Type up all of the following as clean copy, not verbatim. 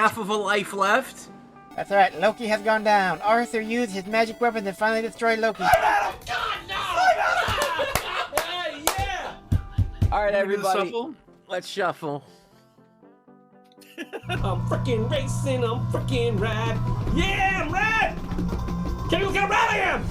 half of a life left. That's right, Loki has gone down. Arthur used his magic weapon to finally destroy Loki. Yeah! All right, everybody, let's shuffle. I'm freaking racing, I'm freaking rad. Yeah, I'm rad! Can you look how rad I am?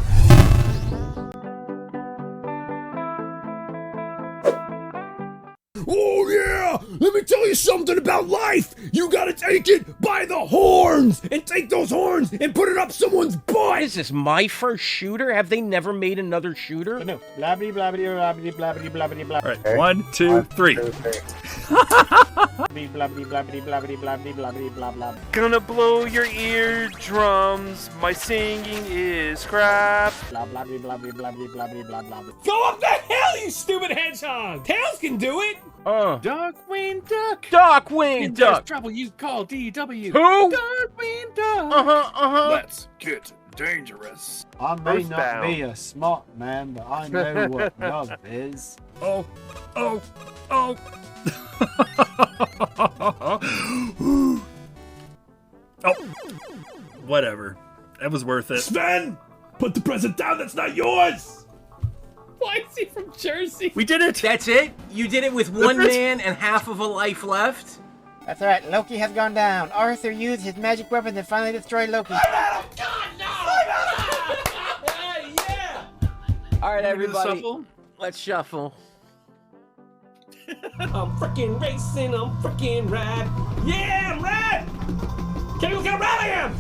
Oh yeah! Let me tell you something about life! You gotta take it by the horns! And take those horns and put it up someone's butt! What is this, my first shooter? Have they never made another shooter? No, blabbity blabbity blabbity blabbity blabbity blabbity. All right, 1, 2, 3. Blabbity blabbity blabbity blabbity blabbity blah blah. Gonna blow your eardrums. My singing is crap. Blah blabbity blabbity blabbity blabbity blah blah. Go up the hill, you stupid hedgehog! Tails can do it! Darkwing Duck! Darkwing Duck! Trouble you call DW. Who? Darkwing Duck! Let's get dangerous. I may not Earthbound. be a smart man, but I know what love is. Oh, oh, oh. Oh, whatever. That was worth it. Sven! Put the present down, that's not yours! Why is he from Jersey? We did it! That's it? You did it with one man and half of a life left? That's right, Loki has gone down. Arthur used his magic weapon to finally destroy Loki. Yeah! All right, everybody, let's shuffle. I'm freaking racing, I'm freaking rad. Yeah, I'm rad! Can you look how rad I am?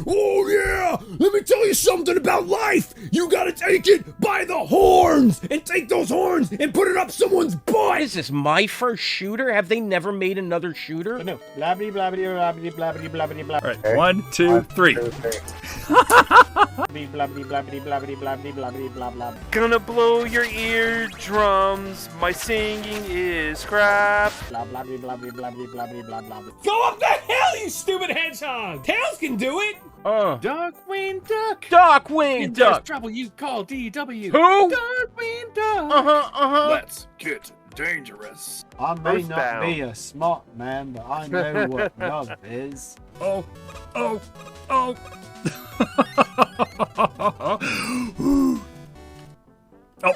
Oh yeah! Let me tell you something about life! You gotta take it by the horns! And take those horns and put it up someone's butt! What is this, my first shooter? Have they never made another shooter? No, blabbity blabbity blabbity blabbity blabbity blah. All right, 1, 2, 3. Blabbity blabbity blabbity blabbity blabbity blabbity blah blah. Gonna blow your eardrums. My singing is crap. Blah blabbity blabbity blabbity blabbity blah blah. Go up the hill, you stupid hedgehog! Tails can do it! Darkwing Duck! Darkwing Duck! Trouble you call DW. Who? Darkwing Duck! Let's get dangerous. I may not Earthbound. be a smart man, but I know what love is. Oh, oh, oh. Oh,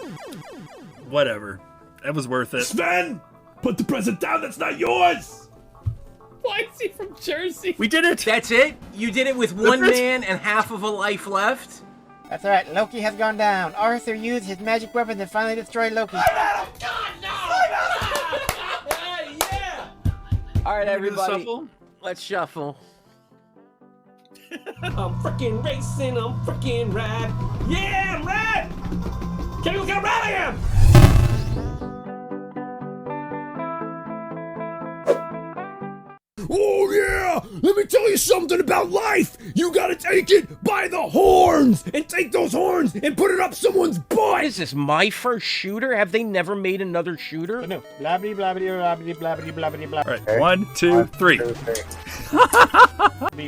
whatever. That was worth it. Sven! Put the present down, that's not yours! Why is he from Jersey? We did it! That's it? You did it with one man and half of a life left? That's right, Loki has gone down. Arthur used his magic weapon to finally destroy Loki. All right, everybody, let's shuffle. I'm freaking racing, I'm freaking rad. Yeah, I'm rad! Can you look how rad I am? Oh yeah! Let me tell you something about life! You gotta take it by the horns! And take those horns and put it up someone's butt! What is this, my first shooter? Have they never made another shooter? No, blabbity blabbity blabbity blabbity blabbity blah. All right, 1, 2, 3. Blabbity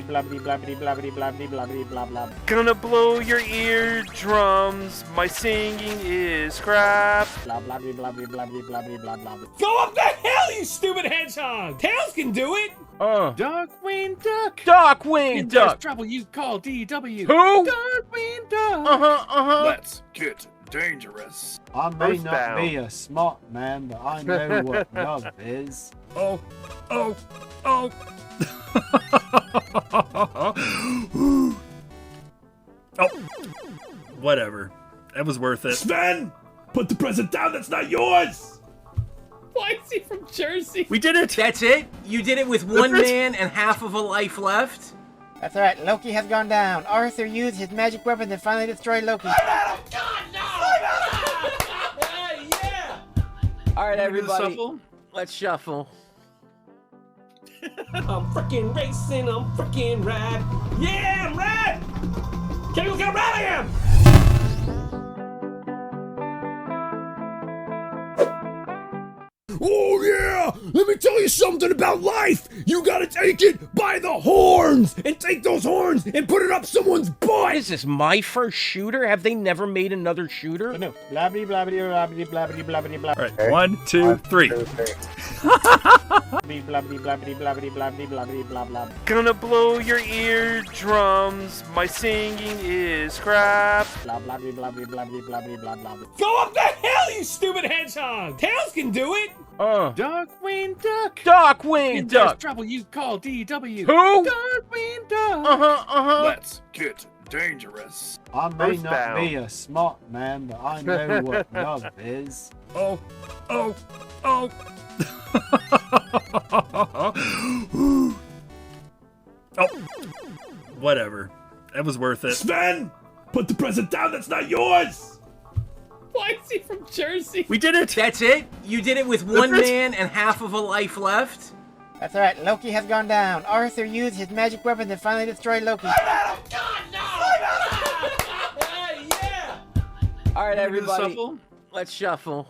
blabbity blabbity blabbity blabbity blabbity blah blah. Gonna blow your eardrums. My singing is crap. Blah blabbity blabbity blabbity blabbity blah blah. Go up the hill, you stupid hedgehog! Tails can do it! Darkwing Duck! Darkwing Duck! Trouble you call DW. Who? Darkwing Duck! Let's get dangerous. I may not Earthbound. be a smart man, but I know what love is. Oh, oh, oh. Oh, whatever. That was worth it. Sven! Put the present down, that's not yours! Why is he from Jersey? We did it! That's it? You did it with one man and half of a life left? That's right, Loki has gone down. Arthur used his magic weapon to finally destroy Loki. All right, everybody, let's shuffle. I'm freaking racing, I'm freaking rad. Yeah, I'm rad! Can you look how rad I am? Oh yeah! Let me tell you something about life! You gotta take it by the horns! And take those horns and put it up someone's butt! What is this, my first shooter? Have they never made another shooter? No. Blabbity blabbity blabbity blabbity blabbity blabbity. All right, 1, 2, 3. Blabbity blabbity blabbity blabbity blabbity blabbity blah blah. Gonna blow your eardrums. My singing is crap. Blah blabbity blabbity blabbity blabbity blah blah. Go up the hill, you stupid hedgehog! Tails can do it! Darkwing Duck. Darkwing When there's Duck. trouble, you call DW. Who? Darkwing Duck. Let's get dangerous. I may not Earthbound. be a smart man, but I know what love is. Oh. Oh. Whatever. That was worth it. Sven! Put the present down, that's not yours! Why is he from Jersey? We did it! That's it? You did it with one man and half of a life left? That's alright, Loki has gone down. Arthur used his magic weapon to finally destroy Loki. Yeah! All right, everybody, Shuffle. let's shuffle.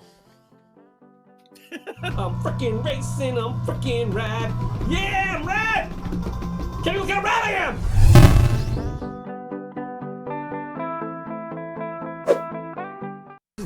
I'm freaking racing, I'm freaking rad. Yeah, I'm rad! Can you look how rad I am?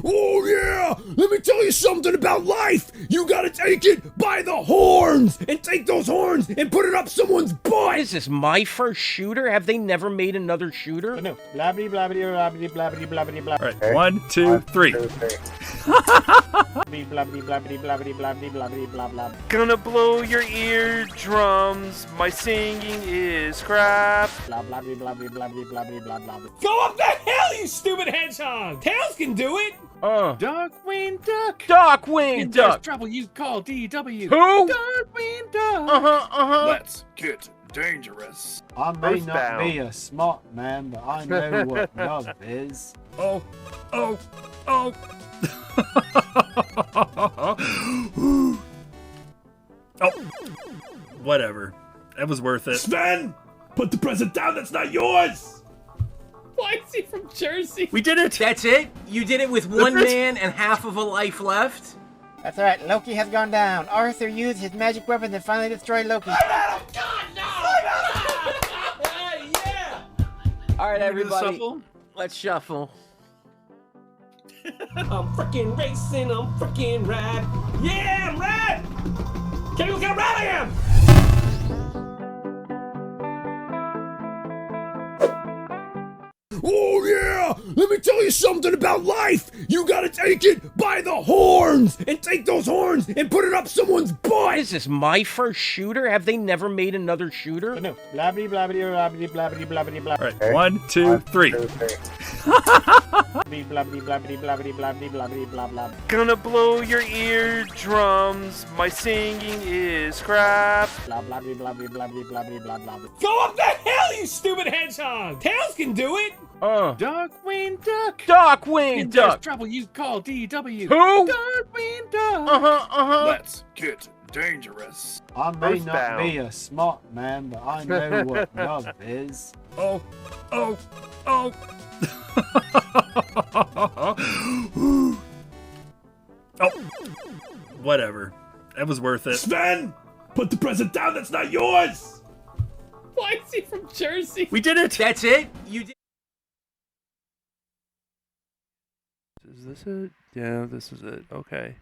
Oh yeah! Let me tell you something about life! You gotta take it by the horns! And take those horns and put it up someone's What butt! is this, my first shooter? Have they never made another shooter? No. Blabbity blabbity blabbity blabbity blabbity blah. All right, 1, 2, 3. Blabbity blabbity blabbity blabbity blabbity blabbity blah blah. Gonna blow your eardrums. My singing is crap. Blah blabbity blabbity blabbity blabbity blah blah. Go up the hill, you stupid hedgehog! Tails can do it! Darkwing Duck. Darkwing When there's Duck. trouble, you call DW. Who? Darkwing Duck. Let's get dangerous. I may not Earthbound. be a smart man, but I know what love is. Oh. Whatever. That was worth it. Sven! Put the present down, that's not yours! Why is he from Jersey? We did it! That's it? You did it with one man and half of a life left? That's alright, Loki has gone down. Arthur used his magic weapon to finally destroy Loki. Yeah! All right, everybody, Shuffle. let's shuffle. I'm freaking racing, I'm freaking rad. Yeah, I'm rad! Can you look how rad I am? Oh yeah! Let me tell you something about life! You gotta take it by the horns! And take those horns and put it up someone's What butt! is this, my first shooter? Have they never made another shooter? No. Blabbity blabbity blabbity blabbity blabbity blah. All right, 1, 2, 3. Blabbity blabbity blabbity blabbity blabbity blabbity blah blah. Gonna blow your eardrums. My singing is crap. Blah blabbity blabbity blabbity blabbity blah blah. Go up the hill, you stupid hedgehog! Tails can do it! Darkwing Duck. Darkwing When there's Duck. trouble, you call DW. Who? Darkwing Duck. Let's get dangerous. I may not Earthbound. be a smart man, but I know what love is. Oh. Whatever. That was worth it. Sven! Put the present down, that's not yours! Why is he from Jersey? We did it! That's it? You did. Is this it? Yeah, this is it. Okay.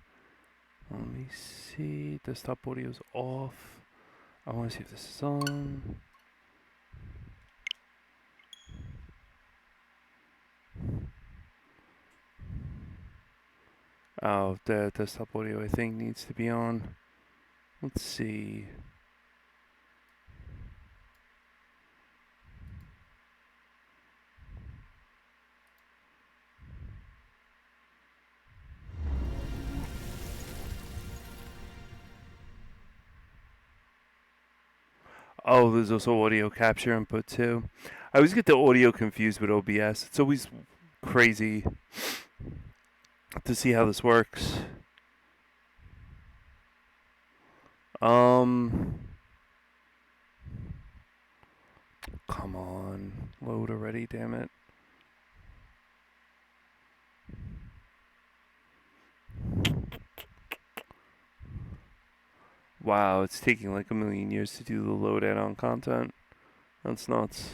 Let me see. Desktop audio's off. I want to see if this is on. Oh, the desktop audio I think needs to be on. Let's see. Oh, there's also audio capture input too. I always get the audio confused with OBS. It's always crazy to see how this works. Come on, load already, damn it. Wow, it's taking like a million years to do the load add-on content. That's nuts.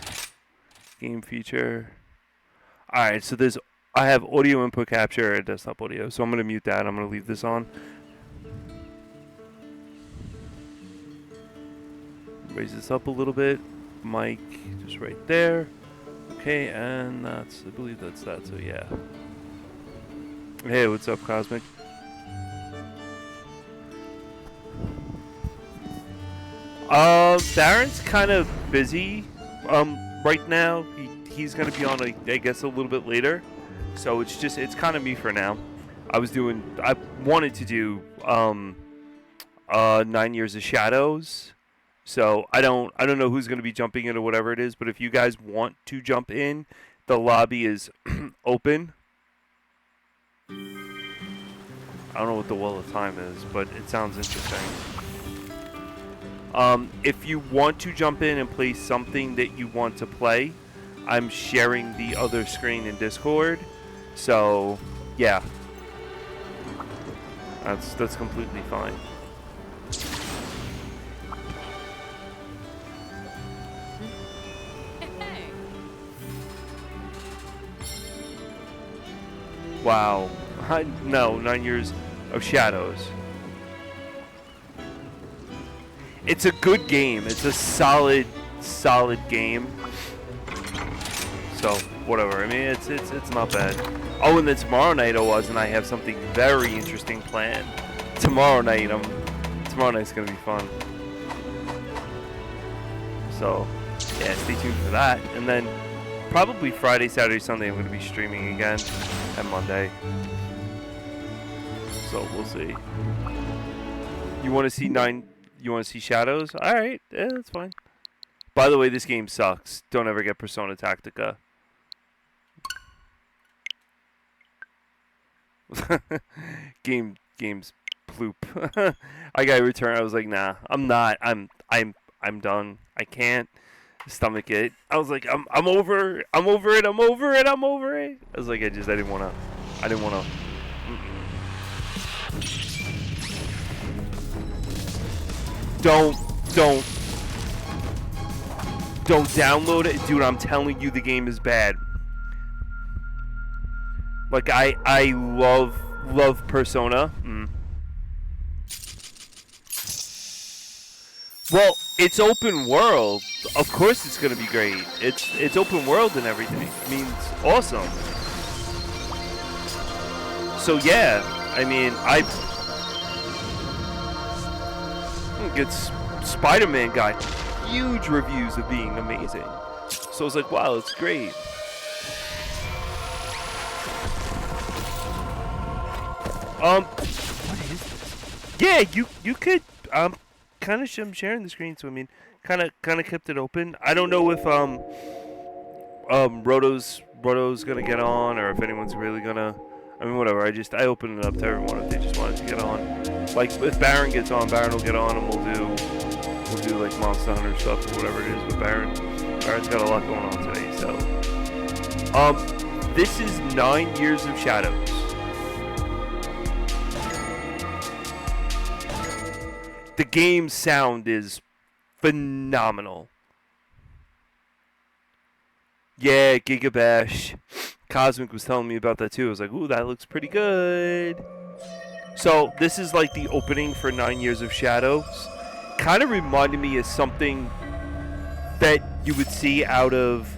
Game feature. Alright, so I have audio input capture and desktop audio, so I'm going to mute that. I'm going to leave this on. Raise this up a little bit. Mic just right there. Okay, and I believe that's that, so yeah. Hey, what's up, Cosmic? Baron's kind of busy right now. He's going to be on, I guess, a little bit later. So it's kind of me for now. I wanted to do 9 Years of Shadows. So I don't know who's going to be jumping in or whatever it is, but if you guys want to jump in, the lobby is open. I don't know what the wall of time is, but it sounds interesting. If you want to jump in and play something that you want to play, I'm sharing the other screen in Discord. So, yeah. That's completely fine. Wow. No, 9 Years of Shadows. It's a good game. It's a solid game. So, whatever. I mean, it's not bad. Oh, and then tomorrow night I have something very interesting planned. Tomorrow night's gonna be fun. So, yeah, stay tuned for that. And then probably Friday, Saturday, Sunday, I'm gonna be streaming again, and Monday. So we'll see. You want to see You want to see Shadows? All right, yeah, that's fine. By the way, this game sucks. Don't ever get Persona Tactica. Game's ploop. I got a return. I was like, nah, I'm not. I'm done. I can't stomach it. I was like, I'm over it. I was like, I didn't wanna. Don't download it, dude. I'm telling you, the game is bad. Like I love Persona. Well, it's open world. Of course, it's gonna be great. It's open world and everything. I mean, it's awesome. So yeah, I mean, Spider-Man got huge reviews of being amazing. So I was like, wow, it's great. What is this? Yeah, you could kind of I'm sharing the screen, so I mean, kind of kept it open. I don't know if Roto's gonna get on, or if anyone's really gonna. I mean, whatever. I opened it up to everyone if they just wanted to get on. Like, if Baron gets on, Baron will get on, and we'll do like Monster Hunter stuff or whatever it is. But Baron's got a lot going on today. So, this is 9 Years of Shadows. The game's sound is phenomenal. Yeah, Gigabash. Cosmic was telling me about that too. I was like, ooh, that looks pretty good. So this is like the opening for 9 Years of Shadows. Kind of reminded me of something that you would see out of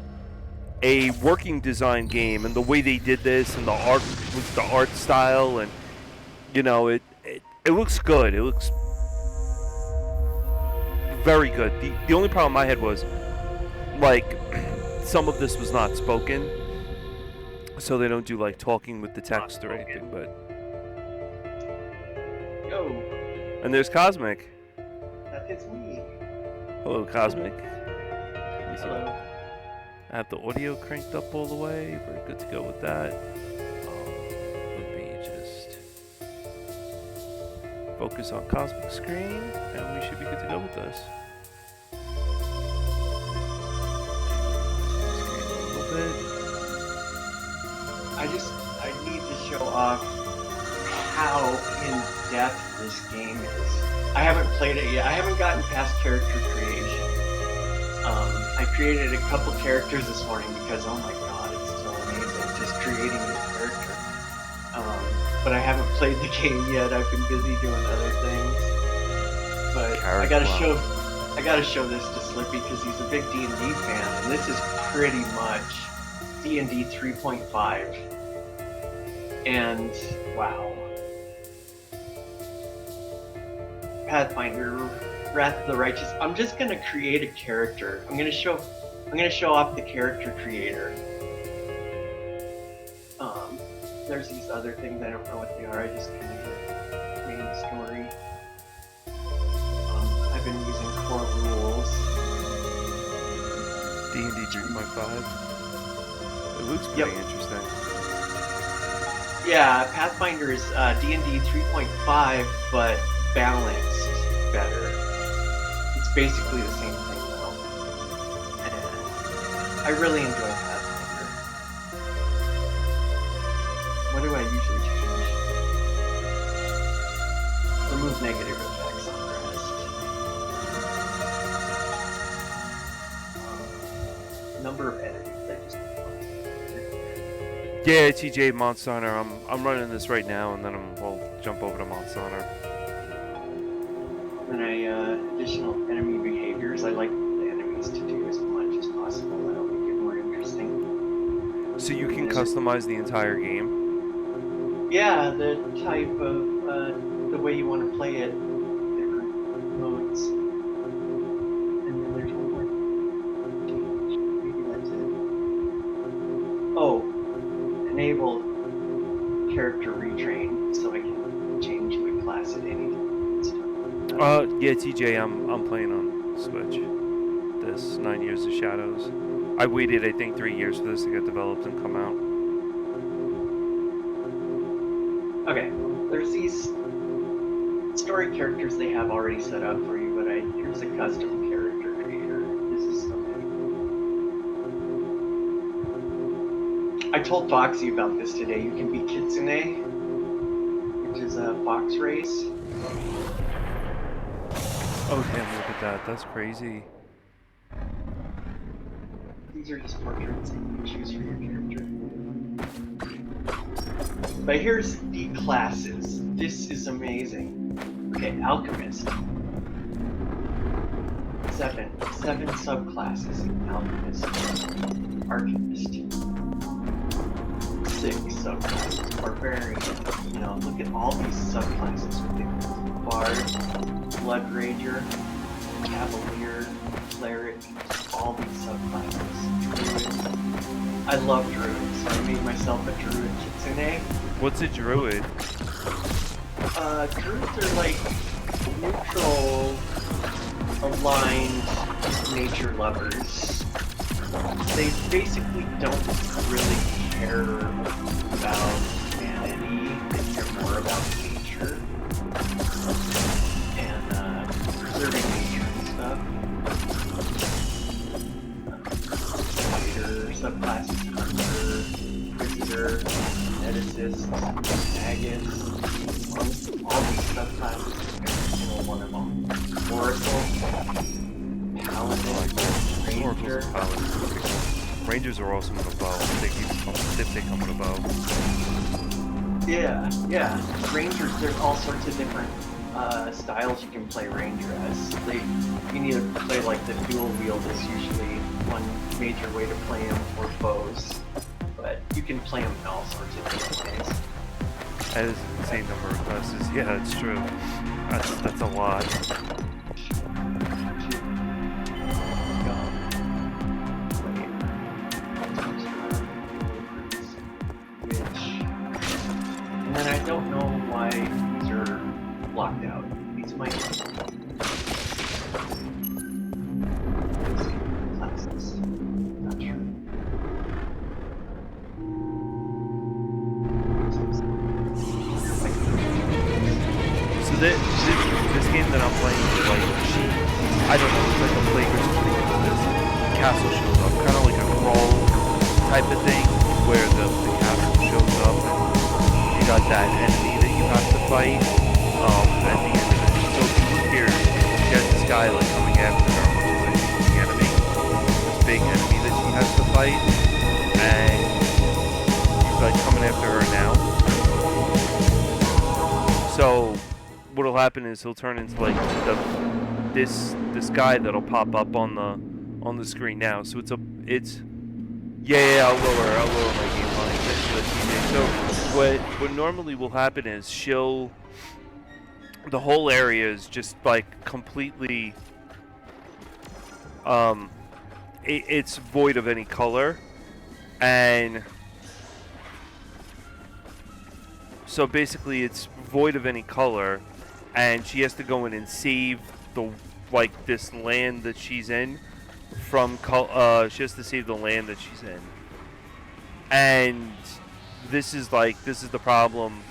a working design game, and the way they did this, and the art style, and you know, it looks good. It looks very good. The only problem I had was, like, some of this was not spoken, so they don't do like talking with the text or anything. But yo, and there's Cosmic. it's me. Hello, Cosmic. Hello. I have the audio cranked up all the way. We're good to go with that. Let me just focus on Cosmic screen, and we should be good to go with this. Screen a little bit. I need to show off how in depth this game is. I haven't played it yet. I haven't gotten past character creation. I created a couple characters this morning because, oh my god, it's so amazing just creating a character. But I haven't played the game yet. I've been busy doing other things. But I gotta show this to Slippy because he's a big D&D fan, and this is pretty much D&D 3.5. And wow. Pathfinder, Wrath of the Righteous. I'm just gonna create a character. I'm gonna show off the character creator. There's these other things, I don't know what they are, I just kind of hit main story. I've been using core rules. D&D 3.5. It looks pretty interesting. Yeah, Pathfinder is D&D 3.5, but balanced better. It's basically the same thing though. And I really enjoy Pathfinder. What do I usually change? Remove negative effects on rest. Number of enemies. Yeah, TJ Monster Hunter. I'm running this right now, and then we'll jump over to Monster Hunter. When additional enemy behaviors, I like the enemies to do as much as possible. That'll make it more interesting. So you can customize the entire game? Yeah, the type of, the way you want to play it, different modes. And then there's one more change. Maybe that's it. Oh, enable character retrain, so I can change my class at any time. Yeah, TJ, I'm playing on Switch. This 9 Years of Shadows. I waited, I think, 3 years for this to get developed and come out. Okay, there's these story characters they have already set up for you, but here's a custom character creator. This is so many. I told Foxy about this today. You can be Kitsune, which is a fox race. Oh damn, look at that. That's crazy. These are just portraits that you can choose for your character. But here's the classes. This is amazing. Okay, Alchemist. Seven subclasses in Alchemist. Arcanist. 6 subclasses. Barbarian. You know, look at all these subclasses with the Bard. Blood Rager, Cavalier, Cleric, all these subclasses. Druid. I love Druids, so I made myself a Druid Kitsune. What's a Druid? Druids are like neutral, aligned nature lovers. They basically don't really care about humanity, they care more about nature. Preserving nature and stuff. Fighter, subclasses, hunter, visitor, geneticist, magus, all these subclasses, every single one of them. Oracle, paladin, ranger. Rangers are awesome with a bow. If they come with a bow. Yeah. Rangers, there's all sorts of different styles you can play Ranger as. You can either play like the dual wield is usually one major way to play him, or bows. But you can play him in all sorts of different ways. That is an insane number of classes. Yeah, that's true. That's a lot. And then I don't know why these are blocked out. These might be classes. Not sure. So this game that I'm playing is like, I don't know, it's like a flagrant thing of this castle shows up, kind of like a crawl type of thing, where the castle shows up and you got that enemy that you have to fight at the end of it. So if you look here, she has this guy like coming after her, which is like the enemy, this big enemy that she has to fight, and he's like coming after her now. So what'll happen is he'll turn into like this guy that'll pop up on the screen now. So it's yeah, I'll lower my game volume. So what normally will happen is the whole area is just like completely it's void of any color, and so basically it's void of any color, and she has to go in and save this land that she's in from she has to save the land that she's in, and this is the problem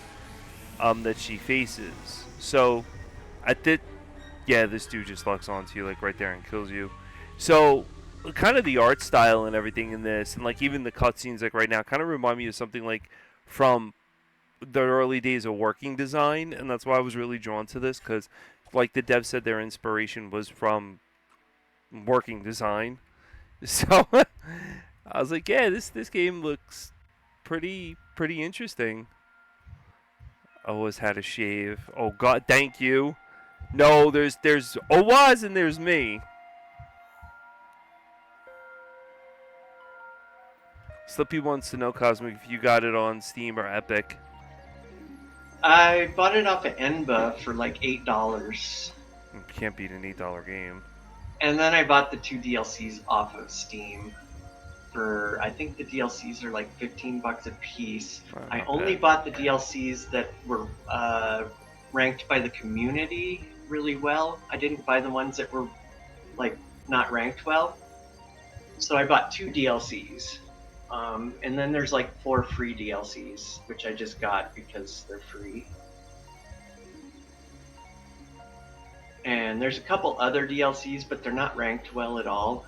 that she faces. So this dude just locks onto you like right there and kills you. So kind of the art style and everything in this, and like even the cutscenes like right now kind of remind me of something like from the early days of working design, and that's why I was really drawn to this, because like the dev said, their inspiration was from working design. So I was like, yeah, this game looks pretty interesting. Always had a shave. Oh god, thank you. No, there's Owaz and there's me. Slippy wants to know, Cosmic, if you got it on Steam or Epic. I bought it off of Enba for like $8. Can't beat an $8 game. And then I bought the 2 DLCs off of Steam for, I think the DLCs are like $15 a piece. I only bought the DLCs that were ranked by the community really well. I didn't buy the ones that were like not ranked well. So I bought 2 DLCs. And then there's like 4 free DLCs, which I just got because they're free. And there's a couple other DLCs, but they're not ranked well at all.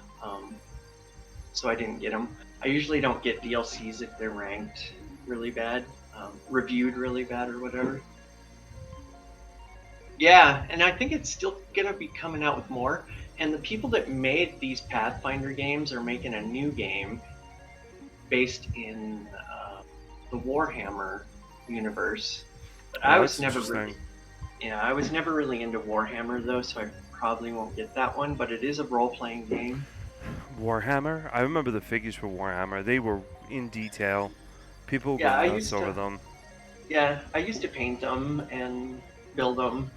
So I didn't get them. I usually don't get DLCs if they're ranked really bad, reviewed really bad or whatever. Yeah, and I think it's still gonna be coming out with more. And the people that made these Pathfinder games are making a new game based in the Warhammer universe. But I was never really, I was never really into Warhammer though, so I probably won't get that one. But it is a role-playing game. Warhammer? I remember the figures for Warhammer. They were in detail. People go nuts over them. Yeah, I used to paint them and build them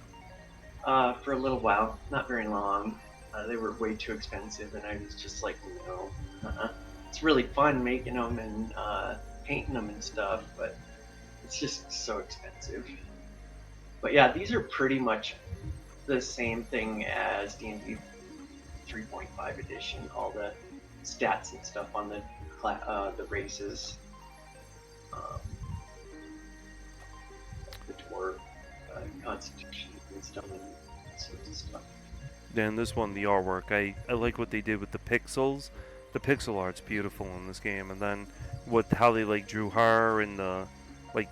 for a little while. Not very long. They were way too expensive, and I was just like, no. It's really fun making them and painting them and stuff, but it's just so expensive. But yeah, these are pretty much the same thing as D&D 3.5 edition. All the stats and stuff on the races, the dwarf, constitution and stuff, and sorts of stuff. And this one, the artwork, I like what they did with the pixels. The pixel art's beautiful in this game, and then how they like drew her and the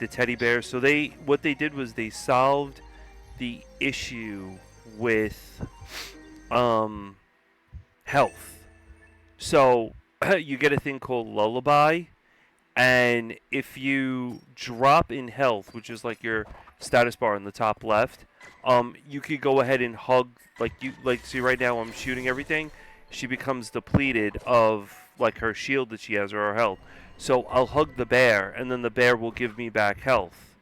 teddy bear. So what they did was they solved the issue with health. So you get a thing called lullaby, and if you drop in health, which is like your status bar in the top left, you could go ahead and hug see right now I'm shooting everything. She becomes depleted of like her shield that she has or her health. So I'll hug the bear, and then the bear will give me back health.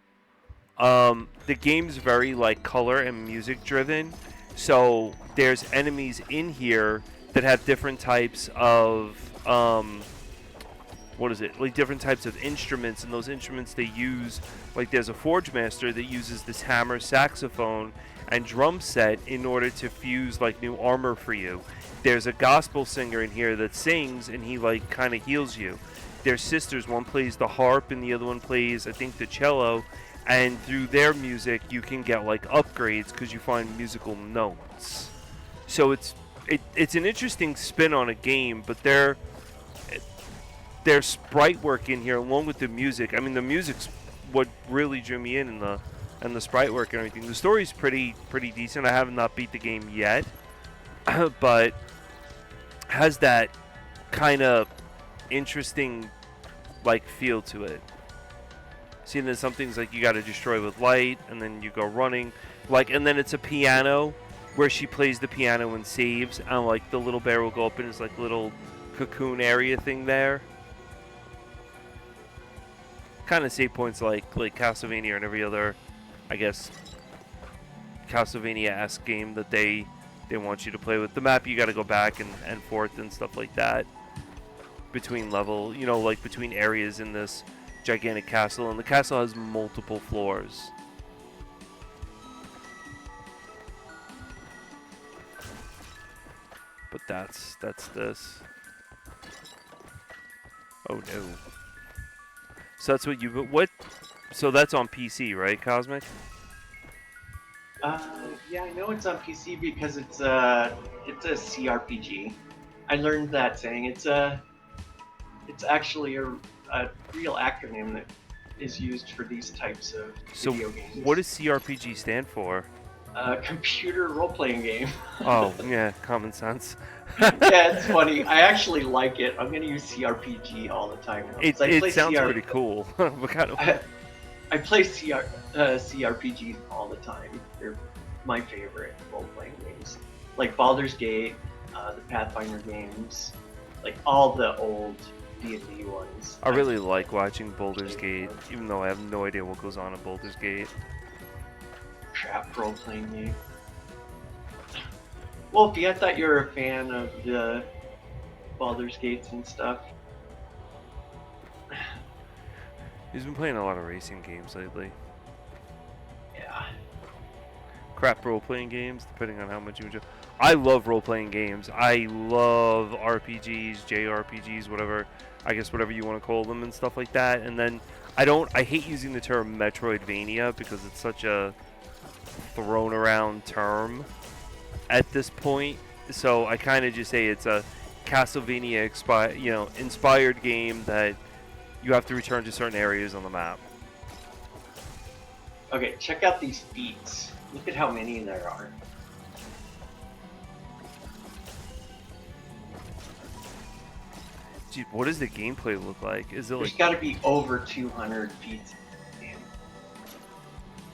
The game's very like color and music driven. So there's enemies in here that have different types of different types of instruments, and those instruments they use, like there's a forge master that uses this hammer, saxophone, and drum set in order to fuse like new armor for you. There's a gospel singer in here that sings, and he like kind of heals you. There's sisters, one plays the harp and the other one plays, I think, the cello, and through their music you can get like upgrades because you find musical notes. So it's an interesting spin on a game, but their sprite work in here along with the music. I mean, the music's what really drew me in the and the sprite work and everything. The story's pretty decent. I have not beat the game yet, but has that kind of interesting like feel to it. Seeing that some things like you got to destroy with light, and then you go running, like, and then it's a piano where she plays the piano and saves, and like the little bear will go up in his like little cocoon area thing there. Kind of save points like Castlevania and every other, I guess, Castlevania-esque game that they want you to play with. The map you got to go back and forth and stuff like that between level, you know, like between areas in this gigantic castle, and the castle has multiple floors. But that's this. Oh no. So that's what what? So that's on PC, right, Cosmic? Yeah, I know it's on PC because it's a CRPG. I learned that saying it's actually a real acronym that is used for these types of video games. What does CRPG stand for? Computer role-playing game. Oh, yeah, common sense. Yeah, it's funny. I actually like it. I'm gonna use CRPG all the time now. It sounds pretty cool. What kind of... I play CRPGs all the time. They're my favorite role-playing games. Like Baldur's Gate, the Pathfinder games, like all the old D&D ones. I really like watching Baldur's Gate, even though I have no idea what goes on in Baldur's Gate. Trap role-playing game. Well, I thought you were a fan of the Baldur's Gates and stuff. He's been playing a lot of racing games lately. Yeah. Crap role-playing games, depending on how much you enjoy. I love role-playing games. I love RPGs, JRPGs, whatever. I guess whatever you want to call them and stuff like that. And then I hate using the term Metroidvania because it's such a thrown around term at this point. So I kind of just say it's a Castlevania inspired game that you have to return to certain areas on the map. Okay, check out these feats. Look at how many there are. Gee, what does the gameplay look like? Is it There's like... got to be over 200 feats.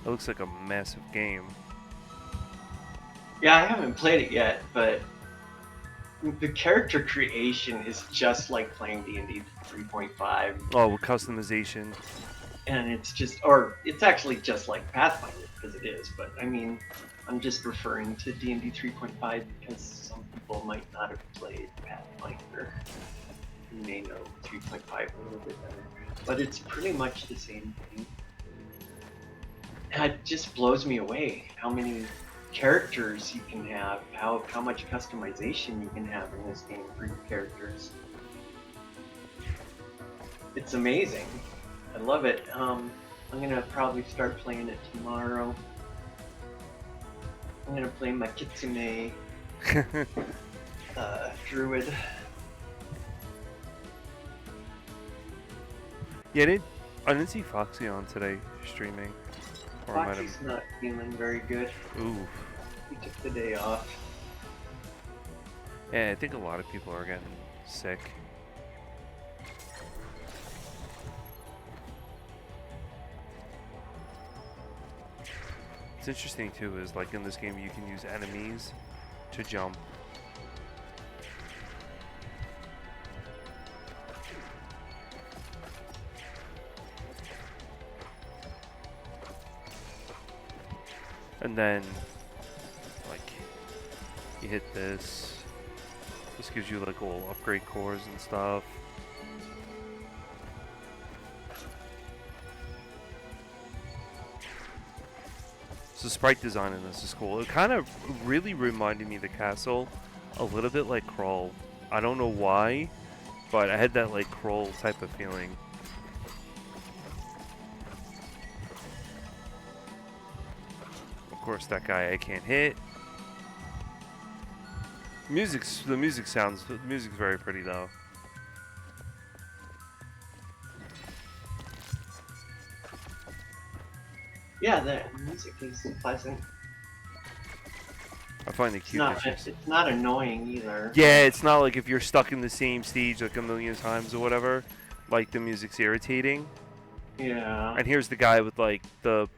It looks like a massive game. Yeah, I haven't played it yet, but the character creation is just like playing D&D 3.5. Oh, with customization. And it's actually just like Pathfinder, because it is, but I mean, I'm just referring to D&D 3.5 because some people might not have played Pathfinder. You may know 3.5 a little bit better, but it's pretty much the same thing. And it just blows me away how many characters you can have, how much customization you can have in this game for your characters. It's amazing. I love it. I'm gonna probably start playing it tomorrow. I'm gonna play my Kitsune druid. Yeah, I didn't see Foxy on today streaming. Or I might Foxy's not feeling very good. Ooh. He took the day off. Yeah, I think a lot of people are getting sick. What's interesting too is like in this game you can use enemies to jump. And then, like, you hit this. This gives you, like, little upgrade cores and stuff. So sprite design in this is cool. It kind of really reminded me of the castle a little bit like Crawl. I don't know why, but I had that, like, Crawl type of feeling. Of course, that guy I can't hit. The music's very pretty though. Yeah, the music is pleasant. I find the It's not. cuteness. It's not annoying either. Yeah, it's not like if you're stuck in the same stage like a million times or whatever, like the music's irritating. Yeah. And here's the guy with like the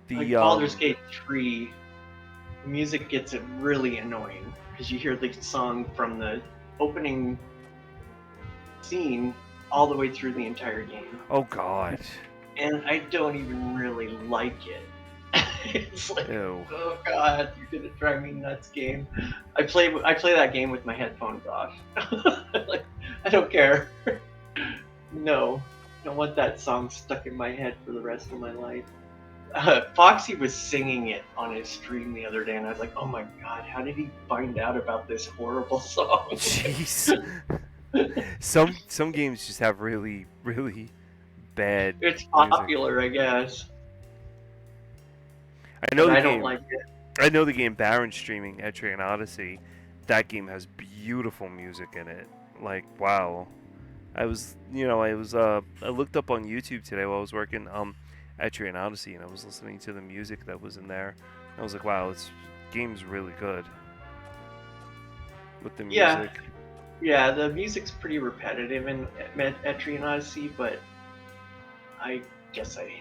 Like Baldur's Gate 3, the music gets it really annoying because you hear the song from the opening scene all the way through the entire game. Oh god. And I don't even really like it. It's like, Ew. oh god, you're gonna drive me nuts, game. I play that game with my headphones off. Like, I don't care. No, I don't want that song stuck in my head for the rest of my life. Foxy was singing it on his stream the other day, and I was like, oh my god, how did he find out about this horrible song? Jeez. Some games just have really, really bad It's music. popular, I guess. I know But the I don't game. like it. I know the game Baron streaming Etrian Odyssey. That game has beautiful music in it. Like wow. I looked up on YouTube today while I was working Etrian Odyssey, and I was listening to the music that was in there. I was like, wow, this game's really good with the music. Yeah, the music's pretty repetitive in Etrian Odyssey, but I guess I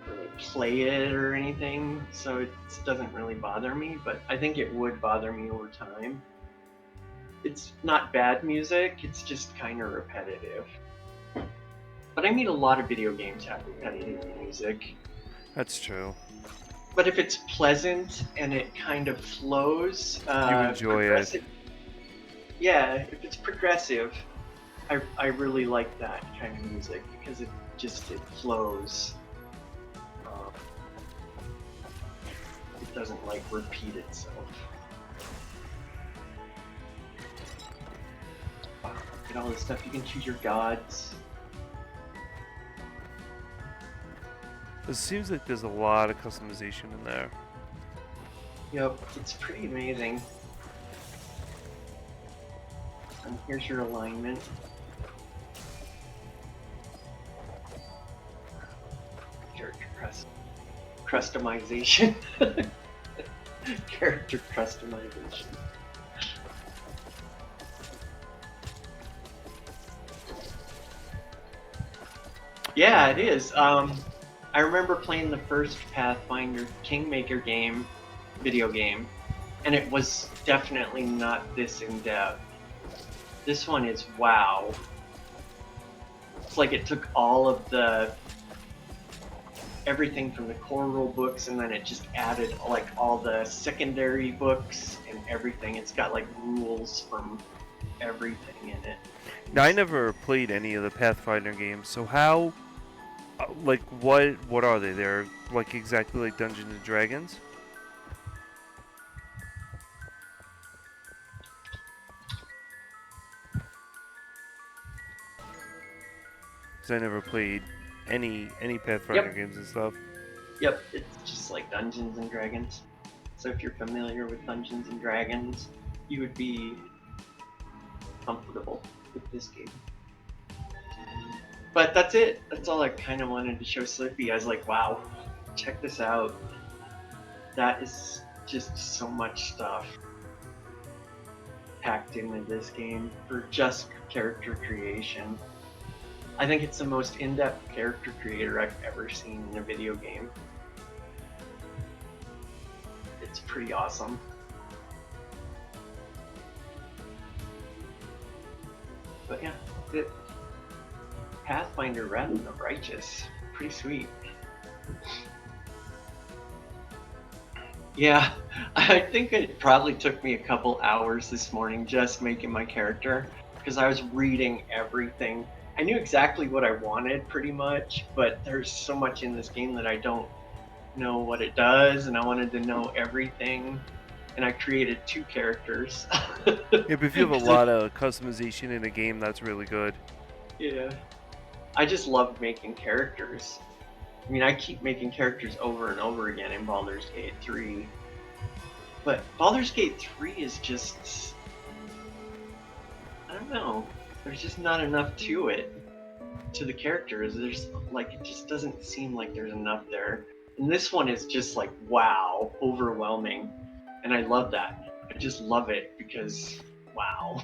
don't really play it or anything, so it doesn't really bother me, but I think it would bother me over time. It's not bad music, it's just kind of repetitive. But I mean, a lot of video games have repetitive music. That's true. But if it's pleasant and it kind of flows, You enjoy it. Yeah, if it's progressive, I really like that kind of music because it flows. It doesn't like repeat itself. Get all this stuff. You can choose your gods. It seems like there's a lot of customization in there. Yep, it's pretty amazing. And here's your alignment. Character customization. Character customization. Yeah, it is. I remember playing the first Pathfinder Kingmaker game, video game, and it was definitely not this in-depth. This one is wow. It's like it took all of everything from the core rule books, and then it just added like all the secondary books and everything. It's got like rules from everything in it. Now, I never played any of the Pathfinder games, so how, like, what are they? They're like exactly like Dungeons and Dragons? Because I never played any Pathfinder games and stuff. Yep, it's just like Dungeons and Dragons. So if you're familiar with Dungeons and Dragons, you would be comfortable with this game. But that's it. That's all I kind of wanted to show Slippy. I was like, wow, check this out. That is just so much stuff packed into this game for just character creation. I think it's the most in-depth character creator I've ever seen in a video game. It's pretty awesome. But yeah, that's it. Pathfinder Wrath of the Righteous. Pretty sweet. Yeah, I think it probably took me a couple hours this morning just making my character because I was reading everything. I knew exactly what I wanted pretty much, but there's so much in this game that I don't know what it does, and I wanted to know everything, and I created 2 characters. Yeah, but if you have a lot of customization in a game, that's really good. Yeah. I just love making characters. I mean, I keep making characters over and over again in Baldur's Gate 3. But Baldur's Gate 3 is just... I don't know. There's just not enough to it. to the characters. There's like it just doesn't seem like there's enough there. And this one is just like wow, overwhelming, and I love that. I just love it because wow,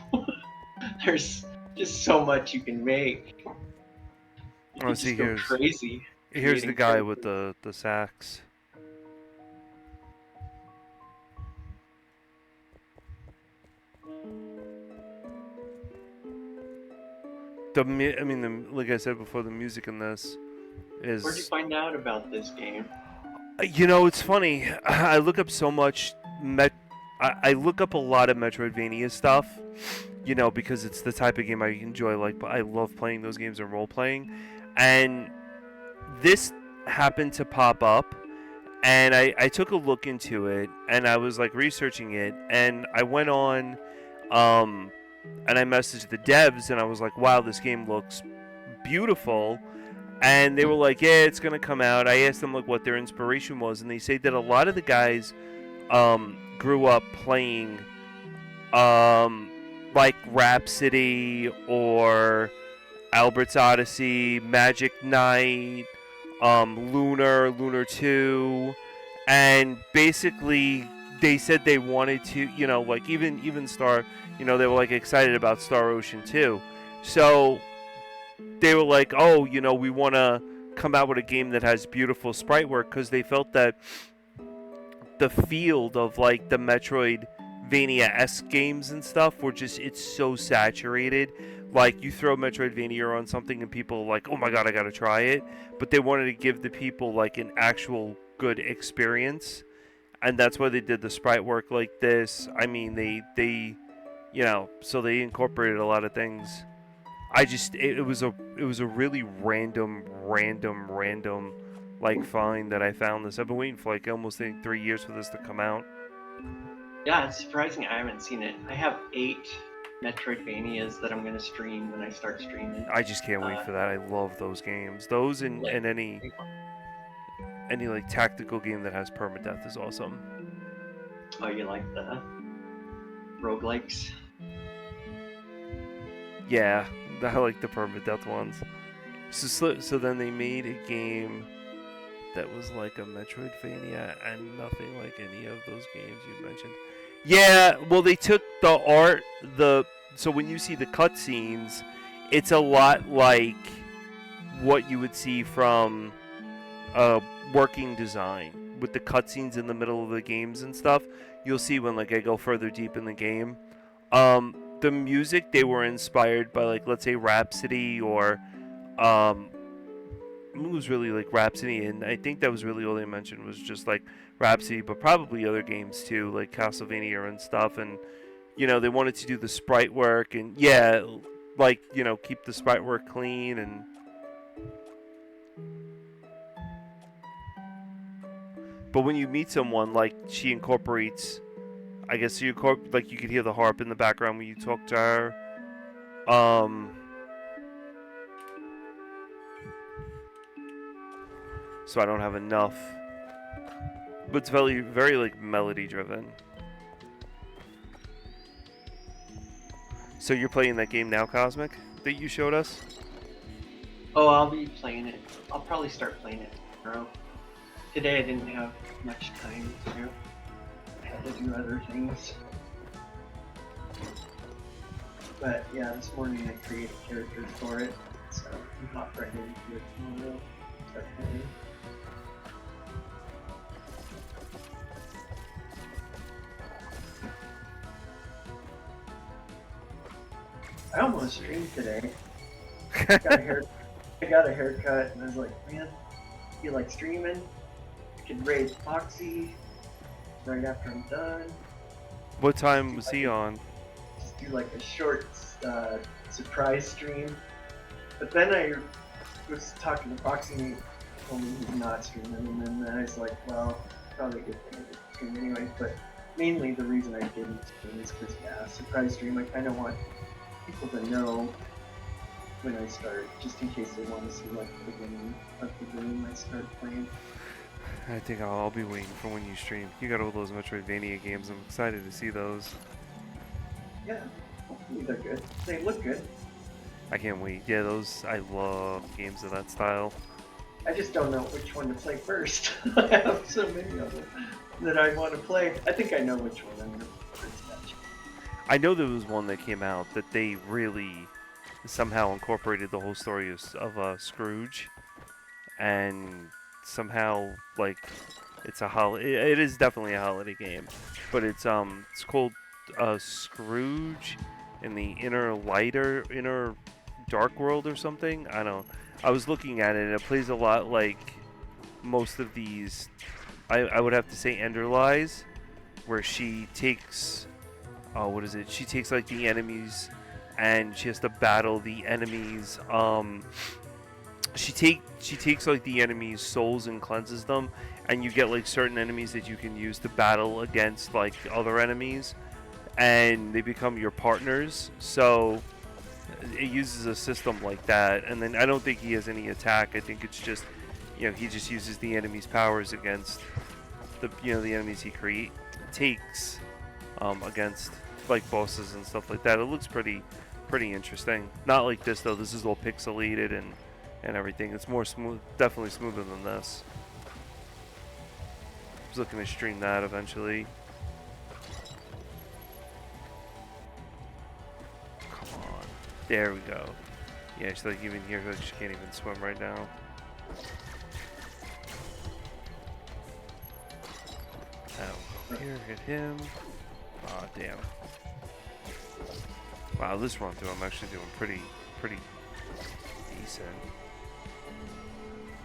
there's just so much you can make. You Oh, can see, just go crazy. here's the creating guy with characters. the sax. I mean, like I said before, the music in this is. Where'd you find out about this game? You know, it's funny. I look up so much. I look up a lot of Metroidvania stuff. You know, because it's the type of game I enjoy. Like, I love playing those games and role playing, and this happened to pop up, and I took a look into it, and I was like researching it, and I went on, and I messaged the devs, and I was like, wow, this game looks beautiful. And they were like, yeah, it's going to come out. I asked them like what their inspiration was, and they say that a lot of the guys grew up playing like Rhapsody or Albert's Odyssey, Magic Knight, Lunar 2, and basically they said they wanted to, you know, like even Star, you know, they were like excited about Star Ocean 2. So they were like, oh, you know, we want to come out with a game that has beautiful sprite work, because they felt that the field of like the Metroidvania-esque games and stuff were just, it's so saturated. Like, you throw Metroidvania on something and people are like, oh my god, I gotta try it. But they wanted to give the people like an actual good experience, and that's why they did the sprite work like this. I mean, they you know, so they incorporated a lot of things. I just, it was a really random like find that I found this. I've been waiting for like almost 3 years for this to come out. Yeah, it's surprising I haven't seen it. I have 8 Metroidvanias that I'm gonna stream when I start streaming. I just can't wait for that. I love those games. Those and any like tactical game that has permadeath is awesome. Oh, you like the roguelikes? Yeah, I like the permadeath ones. So then they made a game that was like a Metroidvania and nothing like any of those games you mentioned. Yeah, well, they took the art, so when you see the cutscenes, it's a lot like what you would see from working design with the cutscenes in the middle of the games and stuff. You'll see when like I go further deep in the game. The music, they were inspired by like, let's say Rhapsody, or it was really like Rhapsody, and I think that was really all they mentioned was just like Rhapsody, but probably other games too, like Castlevania and stuff. And you know, they wanted to do the sprite work, and yeah, like, you know, keep the sprite work clean. And but when you meet someone, like, she incorporates, I guess like you could hear the harp in the background when you talk to her. So I don't have enough, but it's very like melody driven. So you're playing that game now, Cosmic, that you showed us? Oh, I'll be playing it. I'll probably start playing it tomorrow. Today I didn't have much time to. I had to do other things. But yeah, this morning I created characters for it, so I'm hop right into it tomorrow. Start playing. I almost streamed today. I got a haircut, and I was like, man, I feel like streaming. I could raid Foxy right after I'm done. What time was he on? Just do like a short surprise stream. But then I was talking to Foxy, and he told me he's not streaming, and then I was like, well, probably a good thing I didn't stream anyway. But mainly the reason I didn't stream is because, yeah, surprise stream, I kind of want people to know when I start, just in case they want to see like the beginning of the game I start playing. I think I'll be waiting for when you stream. You got all those Metroidvania games. I'm excited to see those. Yeah, hopefully they're good. They look good. I can't wait. Yeah, those I love games of that style. I just don't know which one to play first. I have so many of them that I want to play. I think I know which one I'm going to play first, actually. I know there was one that came out that they really somehow incorporated the whole story of Scrooge, and somehow like it's a holiday. It is definitely a holiday game, but it's called Scrooge in the inner dark world or something. I don't. I was looking at it, and it plays a lot like most of these. I would have to say Ender Lies, where she takes. Oh, what is it? She takes like the enemies, and she has to battle the enemies. She takes like the enemies' souls and cleanses them, and you get like certain enemies that you can use to battle against like other enemies, and they become your partners. So it uses a system like that, and then I don't think he has any attack. I think it's just, he just uses the enemy's powers against the the enemies he takes against like bosses and stuff like that. It looks pretty interesting. Not like this though. This is all pixelated and everything. It's more smooth, definitely smoother than this. I was looking to stream that eventually. Come on. There we go. Yeah, she's like even here, she can't even swim right now. Oh, here, hit him. Aw, damn. Wow, this run through I'm actually doing pretty decent.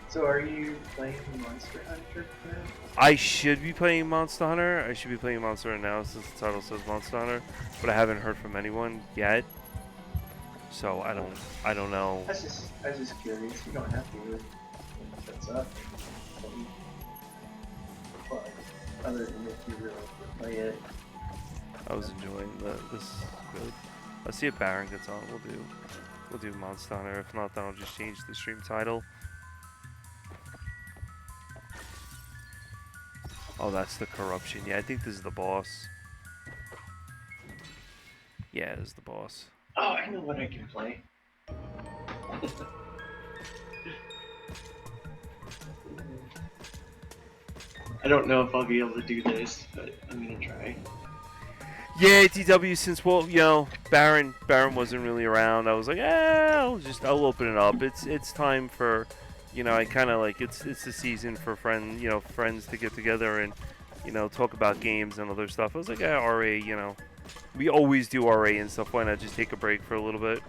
So are you playing Monster Hunter now? I should be playing Monster Hunter. I should be playing Monster Hunter now since the title says Monster Hunter, but I haven't heard from anyone yet. So I don't know. I was just curious. You don't have to. What's up? But other than if you really play it. I was enjoying this. Good. Let's see if Baron gets on. We'll do Monster Hunter. If not, then I'll just change the stream title. Oh, that's the corruption. Yeah, I think this is the boss. Yeah, this is the boss. Oh, I know what I can play. I don't know if I'll be able to do this, but I'm gonna try. Yeah, DW, since Baron wasn't really around, I was like, I'll open it up. It's time for, I kind of like it's the season for friends to get together and, talk about games and other stuff. I was like, RA, we always do RA and stuff. Why not just take a break for a little bit?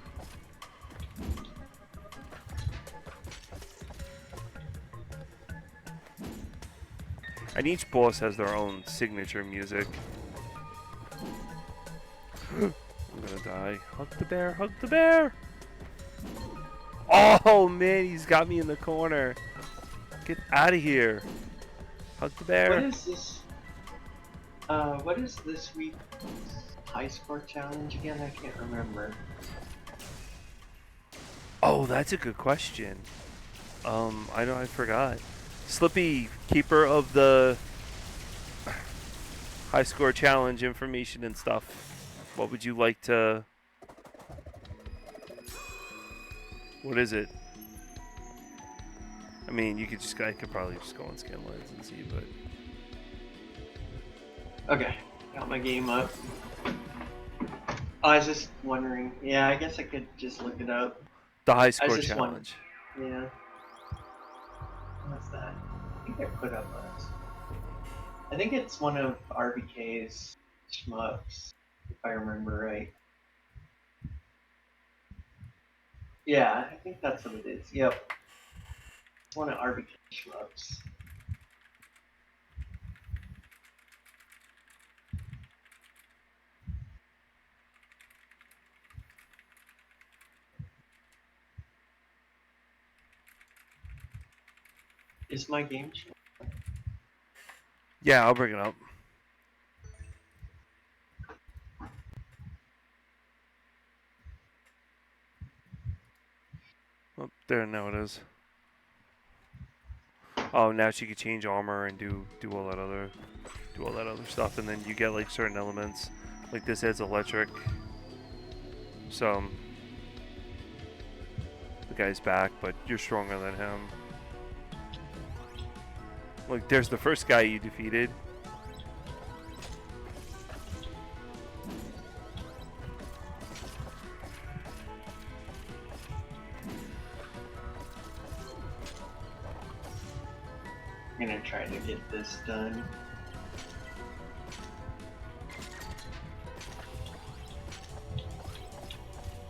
And each boss has their own signature music. I'm gonna die. Hug the bear, hug the bear! Oh man, he's got me in the corner. Get out of here. Hug the bear. What is this? What is this week's high score challenge again? I can't remember. Oh, that's a good question. I forgot. Slippy, keeper of the high score challenge information and stuff. What would you like to... What is it? I mean, I could probably just go on Scanlines and see, but... Okay, got my game up. I was just wondering. Yeah, I guess I could just look it up. The high score challenge. Yeah. What's that? I think I put up last. I think it's one of RBK's shmups, if I remember right. Yeah, I think that's what it is. Yep. It's one of RBK's shmups. Is my game show? Yeah, I'll bring it up. Oh, there, now it is. Oh, now she could change armor and do all that other stuff, and then you get like certain elements. Like this adds electric. So the guy's back, but you're stronger than him. Like, there's the first guy you defeated. I'm gonna try to get this done.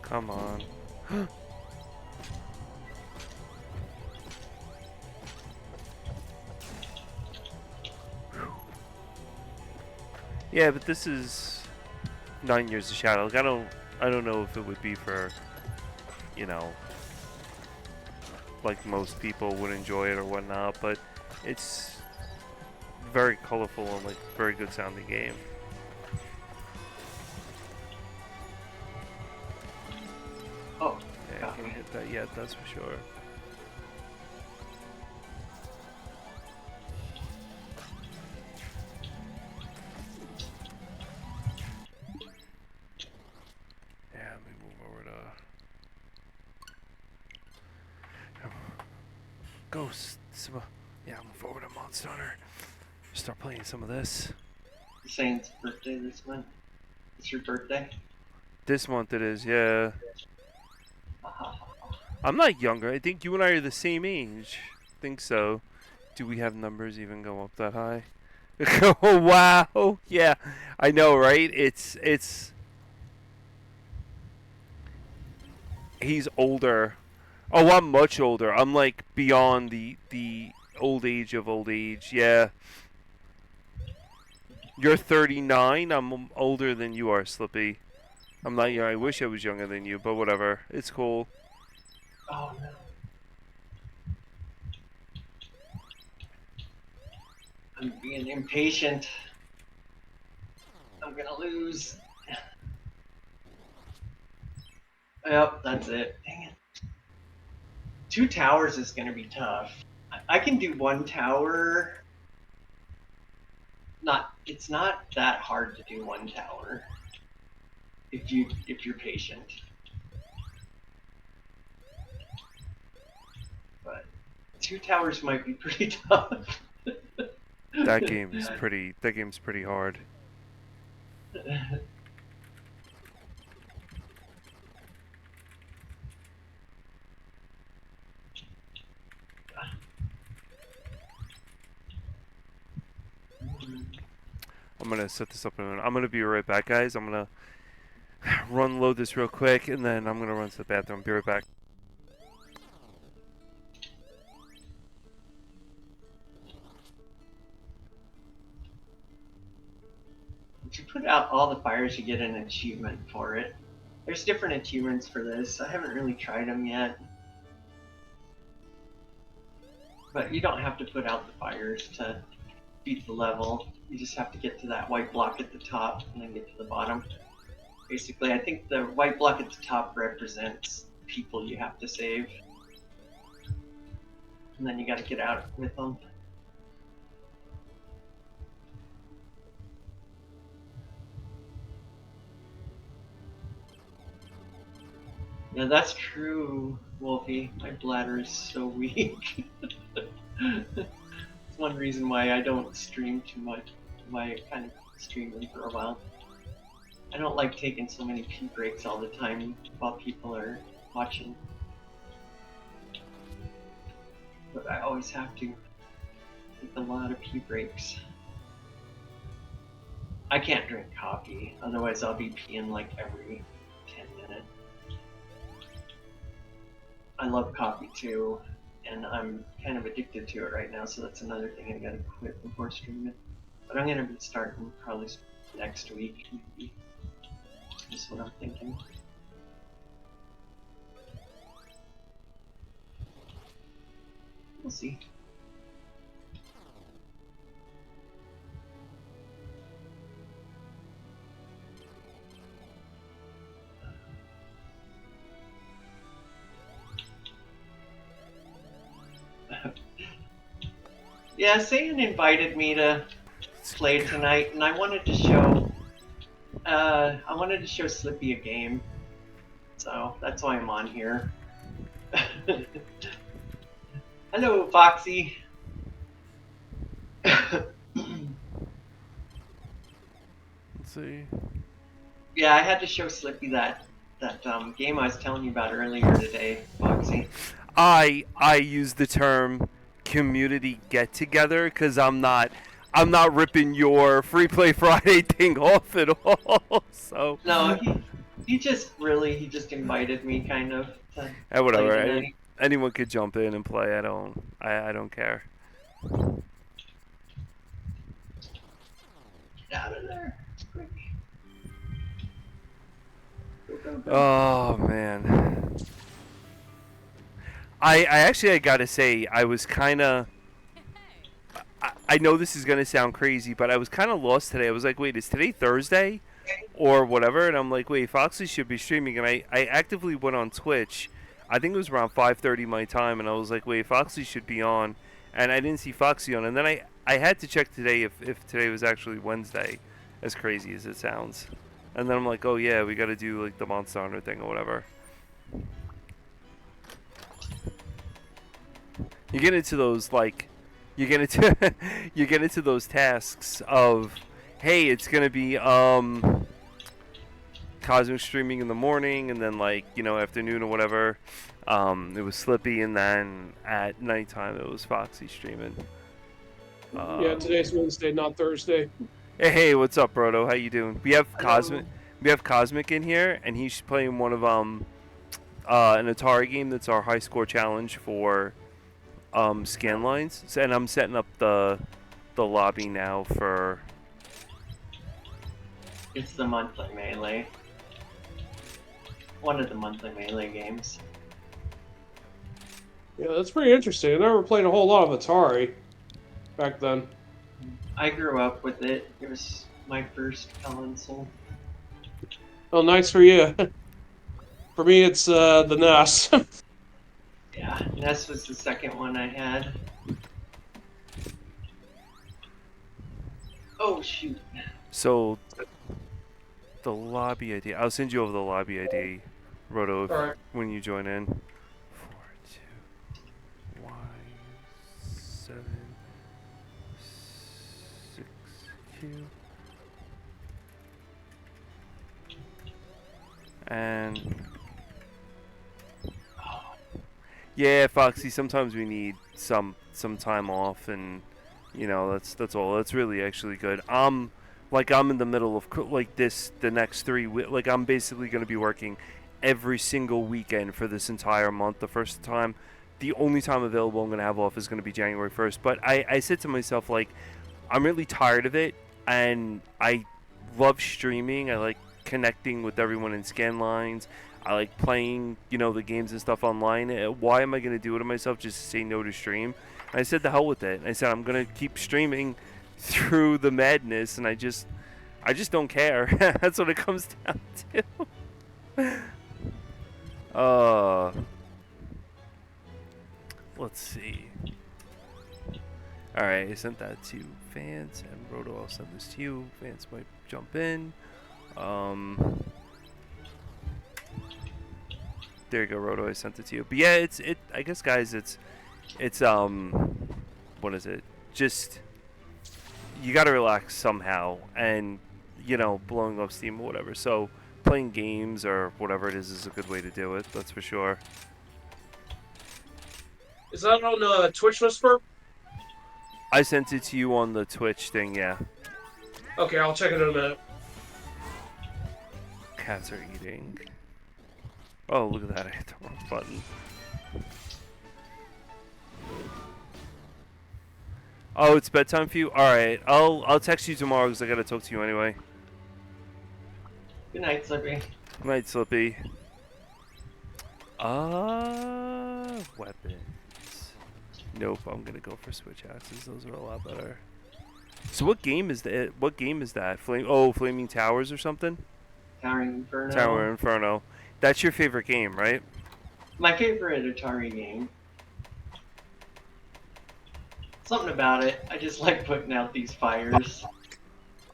Come on. Yeah, but this is 9 Years of Shadow. Like, I don't know if it would be for, you know, like most people would enjoy it or whatnot, but it's very colorful and like very good sounding game. Oh, Yeah, I can't hit that yet, that's for sure. Yeah, let me move over to Ghost. Yeah, move over to Monster Hunter. Start playing some of this. You're saying it's birthday this month? It's your birthday? This month it is, yeah. I'm not younger. I think you and I are the same age. Think so. Do we have numbers even go up that high? Oh wow! Yeah, I know, right? It's. He's older. Oh, I'm much older. I'm like beyond the old age of old age. Yeah. You're 39. I'm older than you are, Slippy. I'm not young. I wish I was younger than you, but whatever. It's cool. Oh no. I'm being impatient. I'm gonna lose. Yep, that's it. Dang it. 2 towers is gonna be tough. I can do 1 tower. It's not that hard to do 1 tower if you're patient. But 2 towers might be pretty tough. That game's pretty hard. I'm gonna set this up and I'm gonna be right back, guys. I'm gonna load this real quick and then I'm gonna run to the bathroom. Be right back. If you put out all the fires, you get an achievement for it. There's different achievements for this. I haven't really tried them yet. But you don't have to put out the fires to beat the level. You just have to get to that white block at the top and then get to the bottom. Basically, I think the white block at the top represents people you have to save. And then you gotta get out with them. Yeah, that's true, Wolfie. My bladder is so weak. It's one reason why I don't stream too much. Why I kind of streaming for a while. I don't like taking so many pee breaks all the time while people are watching. But I always have to take a lot of pee breaks. I can't drink coffee, otherwise I'll be peeing like every 10 minutes. I love coffee too, and I'm kind of addicted to it right now, so that's another thing I gotta quit before streaming. But I'm gonna be starting probably next week, maybe. That's what I'm thinking. We'll see. Yeah, Satan invited me to play tonight, and I wanted to show Slippy a game, so that's why I'm on here. Hello, Foxy. Let's see. Yeah, I had to show Slippy that game I was telling you about earlier today, Foxy. I use the term community get together because I'm not ripping your Free Play Friday thing off at all. So No, he just invited me kind of to whatever. play tonight. Anyone could jump in and play. I don't care. Get out of there, quick. Go. Oh man. I gotta say I was kind of. I know this is gonna sound crazy, but I was kind of lost today. I was like, wait, is today Thursday, or whatever? And I'm like, wait, Foxy should be streaming. And I actively went on Twitch. I think it was around 5:30 my time, and I was like, wait, Foxy should be on, and I didn't see Foxy on. And then I had to check today if today was actually Wednesday, as crazy as it sounds. And then I'm like, oh yeah, we got to do like the Monster Hunter thing or whatever. You get into those you get into those tasks of, hey, it's gonna be Cosmic streaming in the morning, and then afternoon or whatever. It was Slippy, and then at nighttime it was Foxy streaming. Yeah, today's Wednesday, not Thursday. Hey, what's up, Brodo? How you doing? We have Cosmic. We have Cosmic in here, and he's playing one of an Atari game that's our high score challenge for scan lines. So, and I'm setting up the lobby now for. It's the monthly Melee. One of the monthly Melee games. Yeah, that's pretty interesting. I never played a whole lot of Atari back then. I grew up with it. It was my first console. Oh, nice for you. For me, it's the NES. Yeah, NES was the second one I had. Oh, shoot. So, the lobby ID. I'll send you over the lobby ID, Roto, Alright. when you join in. 4, 2, Y, 7, 6, Q. And yeah, Foxy. Sometimes we need some time off, and that's all. That's really actually good. I'm in the middle of the next 3 weeks. Like I'm basically going to be working every single weekend for this entire month. The only time available I'm going to have off is going to be January 1st. But I said to myself, I'm really tired of it, and I love streaming. I like connecting with everyone in scan lines. I like playing, the games and stuff online. Why am I going to do it to myself just to say no to stream? And I said the hell with it. I said I'm going to keep streaming through the madness, and I just don't care. That's what it comes down to. Let's see. Alright, I sent that to Vance, and Roto, I'll send this to you. Vance might jump in. There you go, Roto. I sent it to you. But yeah, I guess, guys, it's what is it? Just you gotta relax somehow, and blowing off steam or whatever. So playing games or whatever it is a good way to do it. That's for sure. Is that on Twitch Whisper? I sent it to you on the Twitch thing. Yeah. Okay, I'll check it in a minute. Cats are eating. Oh, look at that! I hit the wrong button. Oh, it's bedtime for you. All right, I'll text you tomorrow because I gotta talk to you anyway. Good night, Slippy. Good night, Slippy. Weapons. Nope, I'm gonna go for switch axes. Those are a lot better. So what game is that? What game is that? Flaming Towers or something? Towering Inferno. Tower Inferno. That's your favorite game, right? My favorite Atari game. Something about it. I just like putting out these fires.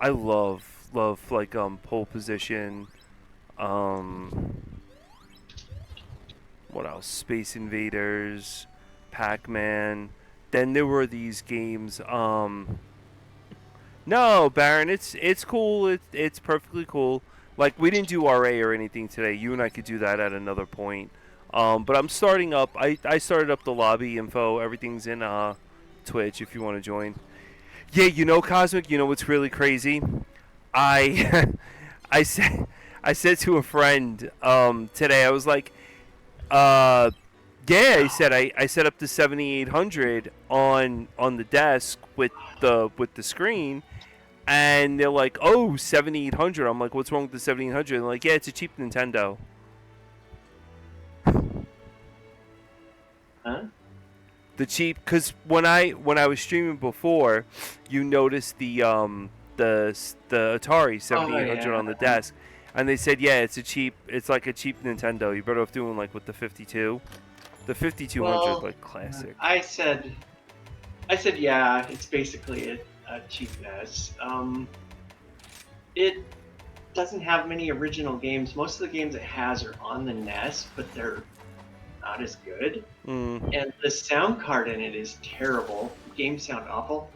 I love pole position. What else? Space Invaders, Pac-Man. Then there were these games. No, Baron, it's cool. It's perfectly cool. Like, we didn't do RA or anything today. You and I could do that at another point. But I'm starting up. I started up the lobby info. Everything's in Twitch if you want to join. Yeah, you know, Cosmic. You know what's really crazy? I I said to a friend today. I was like, yeah. I said I set up the 7800 on the desk with the screen. And they're like, oh, 7800. I'm like, what's wrong with the 7800? And they're like, yeah, it's a cheap Nintendo. Huh? The cheap, because when I was streaming before, you noticed the Atari 7800 on the desk, and they said, yeah, it's like a cheap Nintendo. You're better off doing like with the 52. The 5200 like classic. I said, yeah, it's basically a cheap NES. It doesn't have many original games. Most of the games it has are on the NES, but they're not as good. And the sound card in it is terrible. Games sound awful.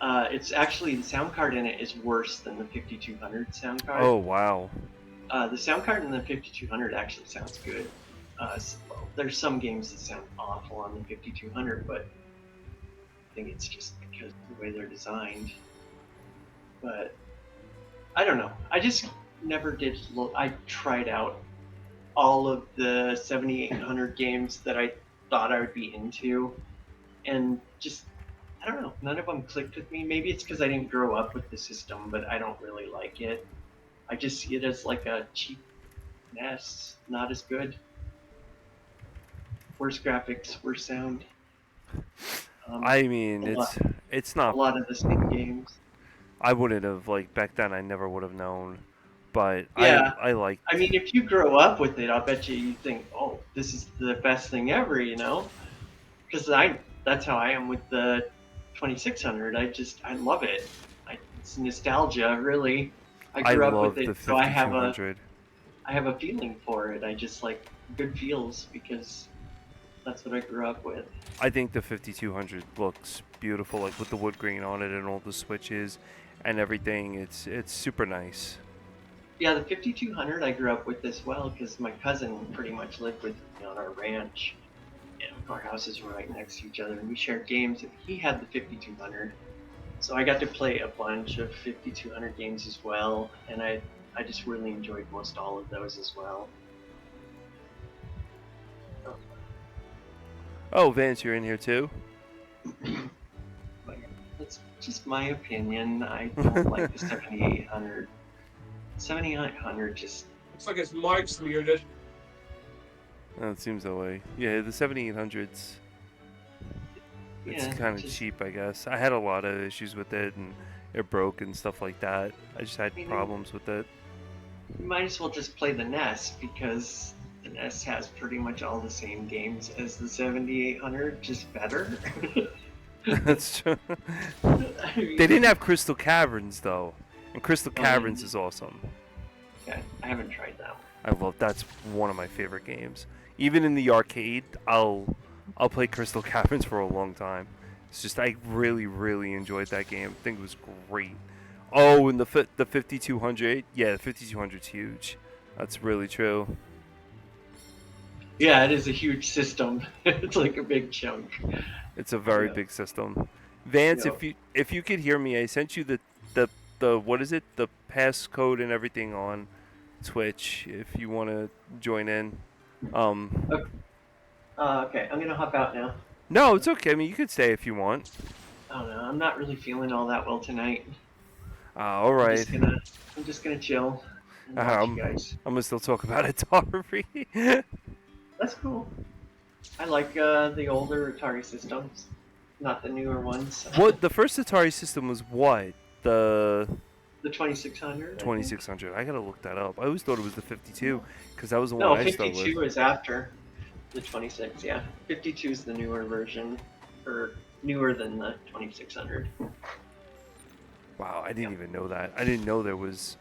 It's actually, the sound card in it is worse than the 5200 sound card. Oh, wow. The sound card in the 5200 actually sounds good. There's some games that sound awful on the 5200, but I think it's just because of the way they're designed. But I don't know. I just never did look. I tried out all of the 7800 games that I thought I would be into, and just, I don't know, none of them clicked with me. Maybe it's because I didn't grow up with the system, but I don't really like it. I just see it as like a cheap NES, not as good. Worse graphics, worse sound. I mean, it's not a lot of the same games. I wouldn't have, like, back then I never would have known, but Yeah. I like. I mean, if you grow up with it, I'll bet you think, oh, this is the best thing ever, you know? Because that's how I am with the 2600. I love it. It's nostalgia, really. I grew up love with the it, so I have 5200. a feeling for it. I just like good feels because that's what I grew up with. I think the 5200 looks beautiful, like with the wood grain on it and all the switches and everything. It's super nice. Yeah, the 5200 I grew up with as well because my cousin pretty much lived with me on our ranch. And our houses were right next to each other, and we shared games. And he had the 5200, so I got to play a bunch of 5200 games as well. And I just really enjoyed most all of those as well. Oh, Vance, you're in here too? That's just my opinion. I don't like the 7800. 7800 just... Looks like his mic's muted. Oh, it seems that way. Yeah, the 7800s. It's kind of cheap, I guess. I had a lot of issues with it, and it broke and stuff like that. I just had problems with it. You might as well just play the NES, because the NES has pretty much all the same games as the 7800, just better. That's true. They didn't have Crystal Caverns, though. And Crystal Caverns is awesome. Okay, I haven't tried that one. That's one of my favorite games. Even in the arcade, I'll play Crystal Caverns for a long time. It's just, I really, really enjoyed that game. I think it was great. Oh, and the 5200, yeah, the 5200's huge. That's really true. Yeah, it is a huge system. It's like a big chunk. It's a very big system. Vance, Yeah. if you could hear me, I sent you the what is it? The passcode and everything on Twitch. If you want to join in. Okay, I'm gonna hop out now. No, it's okay. I mean, you could stay if you want. I don't know. I'm not really feeling all that well tonight. All right. I'm just gonna chill. And watch you guys. I'm gonna still talk about Atari. That's cool. I like the older Atari systems, not the newer ones. What the first Atari system was? What the 2600. 2600. I gotta look that up. I always thought it was the 52 because that was the one I started with. 52 is after the 26. Yeah, 52 is the newer version, or newer than the 2600. Wow, I didn't even know that. I didn't know there was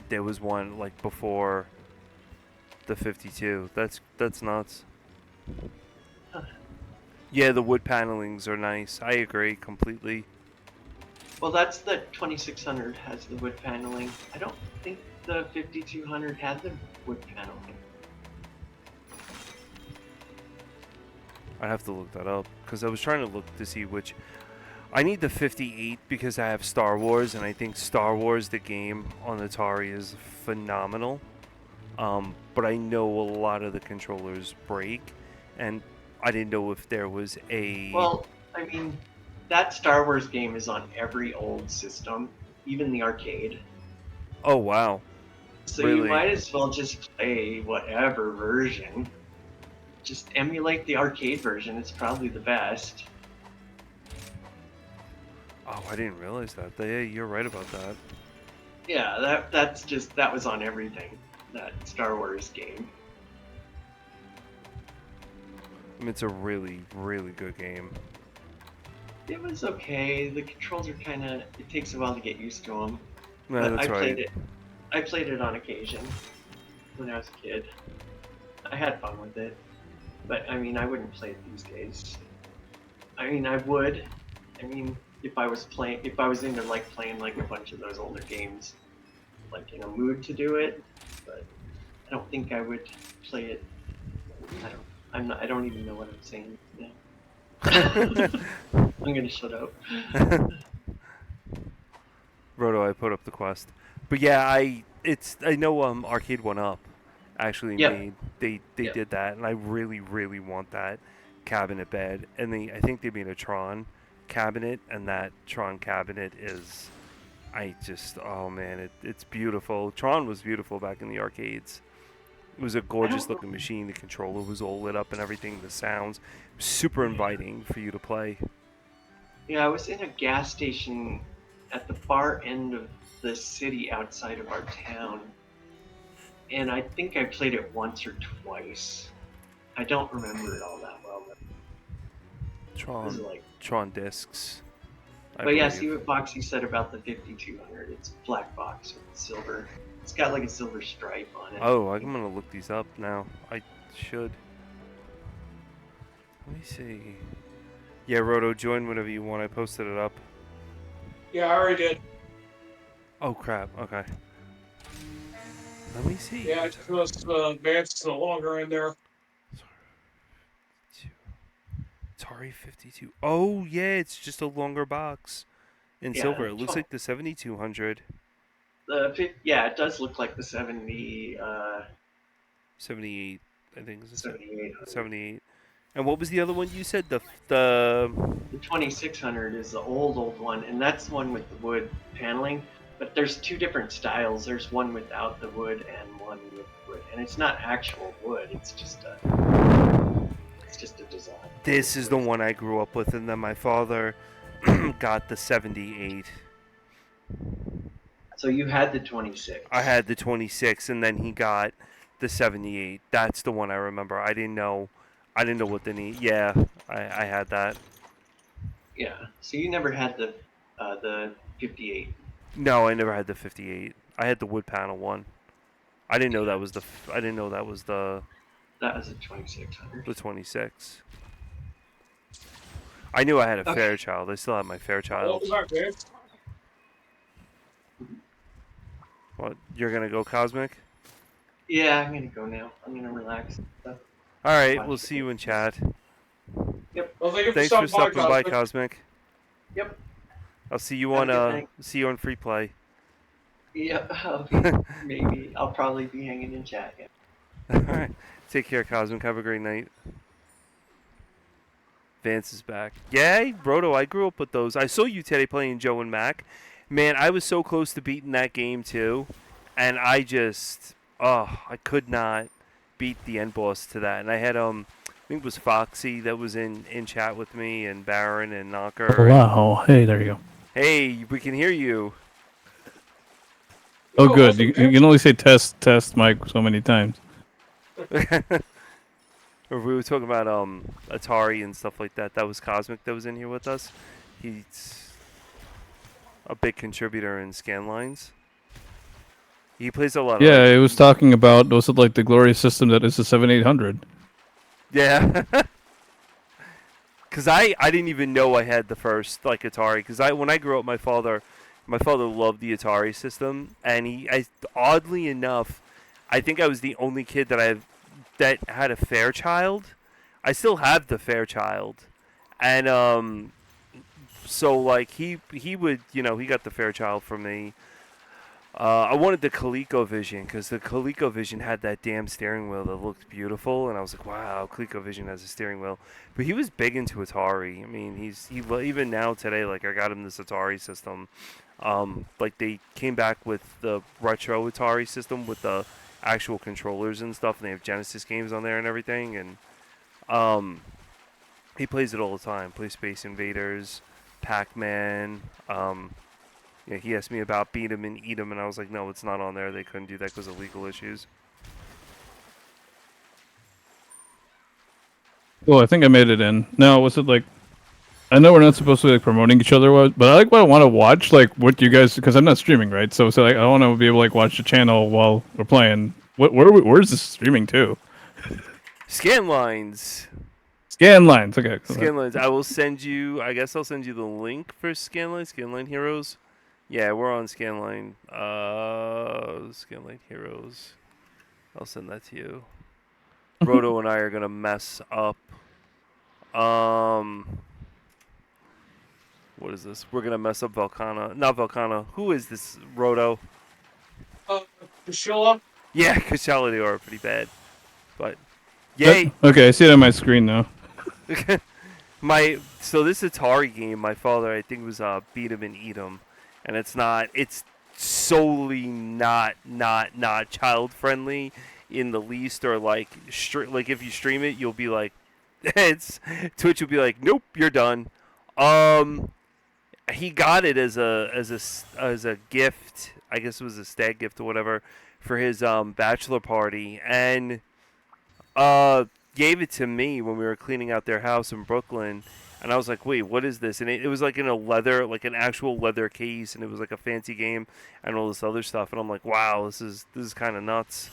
there was one like before the 52. That's nuts. Yeah, the wood panelings are nice. I agree completely. Well, that's the 2600 has the wood paneling. I don't think the 5200 had the wood paneling. I have to look that up because I was trying to look to see which. I need the 58 because I have Star Wars, and I think Star Wars, the game on Atari, is phenomenal. But I know a lot of the controllers break, and I didn't know if there was a. Well, I mean, that Star Wars game is on every old system, even the arcade. Oh wow! So Really? you might as well just play whatever version. Just emulate the arcade version. It's probably the best. Oh, I didn't realize that. Yeah, you're right about that. Yeah, that was on everything. That Star Wars game. I mean, it's a really, really good game. It was okay. The controls are kind of. It takes a while to get used to them. No, But that's I right. played it. I played it on occasion when I was a kid. I had fun with it, but I mean, I wouldn't play it these days. I mean, I would. I mean, if I was into like playing like a bunch of those older games, like in a mood to do it, but I don't think I would play it. I don't even know what I'm saying now. I'm gonna shut up. Roto, I put up the quest, but yeah, I know Arcade 1-Up actually Yep. they Yep. did that, and I really, really want that cabinet bed, and I think they made a Tron cabinet, and that Tron cabinet is, oh man, it's beautiful. Tron was beautiful back in the arcades. It was a gorgeous looking machine. The controller was all lit up and everything. The sounds super inviting for you to play. Yeah, I was in a gas station at the far end of the city outside of our town, and I think I played it once or twice. I don't remember it all that well. But Tron discs. But yeah, see what Boxy said about the 5200. It's a black box with silver. It's got like a silver stripe on it. Oh, I'm gonna look these up now. I should. Let me see. Yeah, Roto, join whenever you want. I posted it up. Yeah, I already did. Oh crap. Okay. Let me see. Yeah, it's just Vance is no longer in there. Atari 52. Oh yeah, it's just a longer box in silver. It looks like the 7200. Yeah, it does look like the 78. I think it's 78. 78. And what was the other one you said? The 2600 is the old one, and that's the one with the wood paneling. But there's two different styles. There's one without the wood and one with wood, and it's not actual wood. It's just a design. This is the one I grew up with, and then my father got the 78. So you had the 26. I had the 26, and then he got the 78. That's the one I remember. I didn't know what the need. Yeah, I had that. Yeah. So you never had the 58. No, I never had the 58. I had the wood panel one. I didn't know that was the. That was a 2600. The 26. I knew I had a Okay. Fairchild. I still have my Fairchild. What? You're gonna go Cosmic? Yeah, I'm gonna go now. I'm gonna relax. All right, we'll see you in chat. Yep. Well, Thanks for stopping by, Cosmic. Yep. I'll see you Have on a good night. see you on Free Play. Yep. Maybe I'll probably be hanging in chat. Yeah. All right. Take care, Cosmic. Have a great night. Vance is back. Yeah, Roto, I grew up with those. I saw you, Teddy, playing Joe and Mac. Man, I was so close to beating that game, too. And I could not beat the end boss to that. And I had, I think it was Foxy that was in chat with me, and Baron and Knocker. Oh, wow. Hey, there you go. Hey, we can hear you. Oh, good. You can only say test, Mike, so many times. Or we were talking about Atari and stuff like that. That was Cosmic that was in here with us. He's a big contributor in Scanlines. He plays a lot of... Yeah, it was talking about, was it like the glorious system that is the 7800? Yeah. Cause I didn't even know I had the first like Atari. Cause when I grew up, my father loved the Atari system, and oddly enough, I think I was the only kid that had a Fairchild. I still have the Fairchild, and so like he would he got the Fairchild from me. I wanted the ColecoVision because the ColecoVision had that damn steering wheel that looked beautiful, and I was like, "Wow, ColecoVision has a steering wheel." But he was big into Atari. I mean, he even now today, like I got him this Atari system. Like they came back with the retro Atari system with the actual controllers and stuff, and they have Genesis games on there and everything. And he plays it all the time. Plays Space Invaders, Pac-Man. Yeah, he asked me about Beat 'em and Eat 'em, and I was like, no, it's not on there. They couldn't do that because of legal issues. Well, I think I made it in. Now, was it like? I know we're not supposed to be like promoting each other, but I like what I want to watch, like what you guys, because I'm not streaming, right? So like I want to be able to like watch the channel while we're playing. Where's this streaming to? Scanlines. Scanlines. Okay. Scanlines. I will send you. I guess I'll send you the link for Scanline. Scanline Heroes. Yeah, we're on Scanline. Scanline Heroes. I'll send that to you. Roto and I are gonna mess up. What is this? We're gonna mess up Volcana. Not Volcana. Who is this? Roto. Priscilla? Yeah, Coachella, they are pretty bad. But yay. Okay, I see it on my screen now. So this Atari game, my father I think was Beat 'em and Eat 'em. And it's solely not child friendly in the least, or like if you stream it you'll be like Twitch will be like, nope, you're done. He got it as a gift, I guess it was a stag gift or whatever, for his bachelor party, and gave it to me when we were cleaning out their house in Brooklyn. And I was like, wait, what is this? And it was like in a leather, like an actual leather case, and it was like a fancy game and all this other stuff. And I'm like, wow, this is kind of nuts.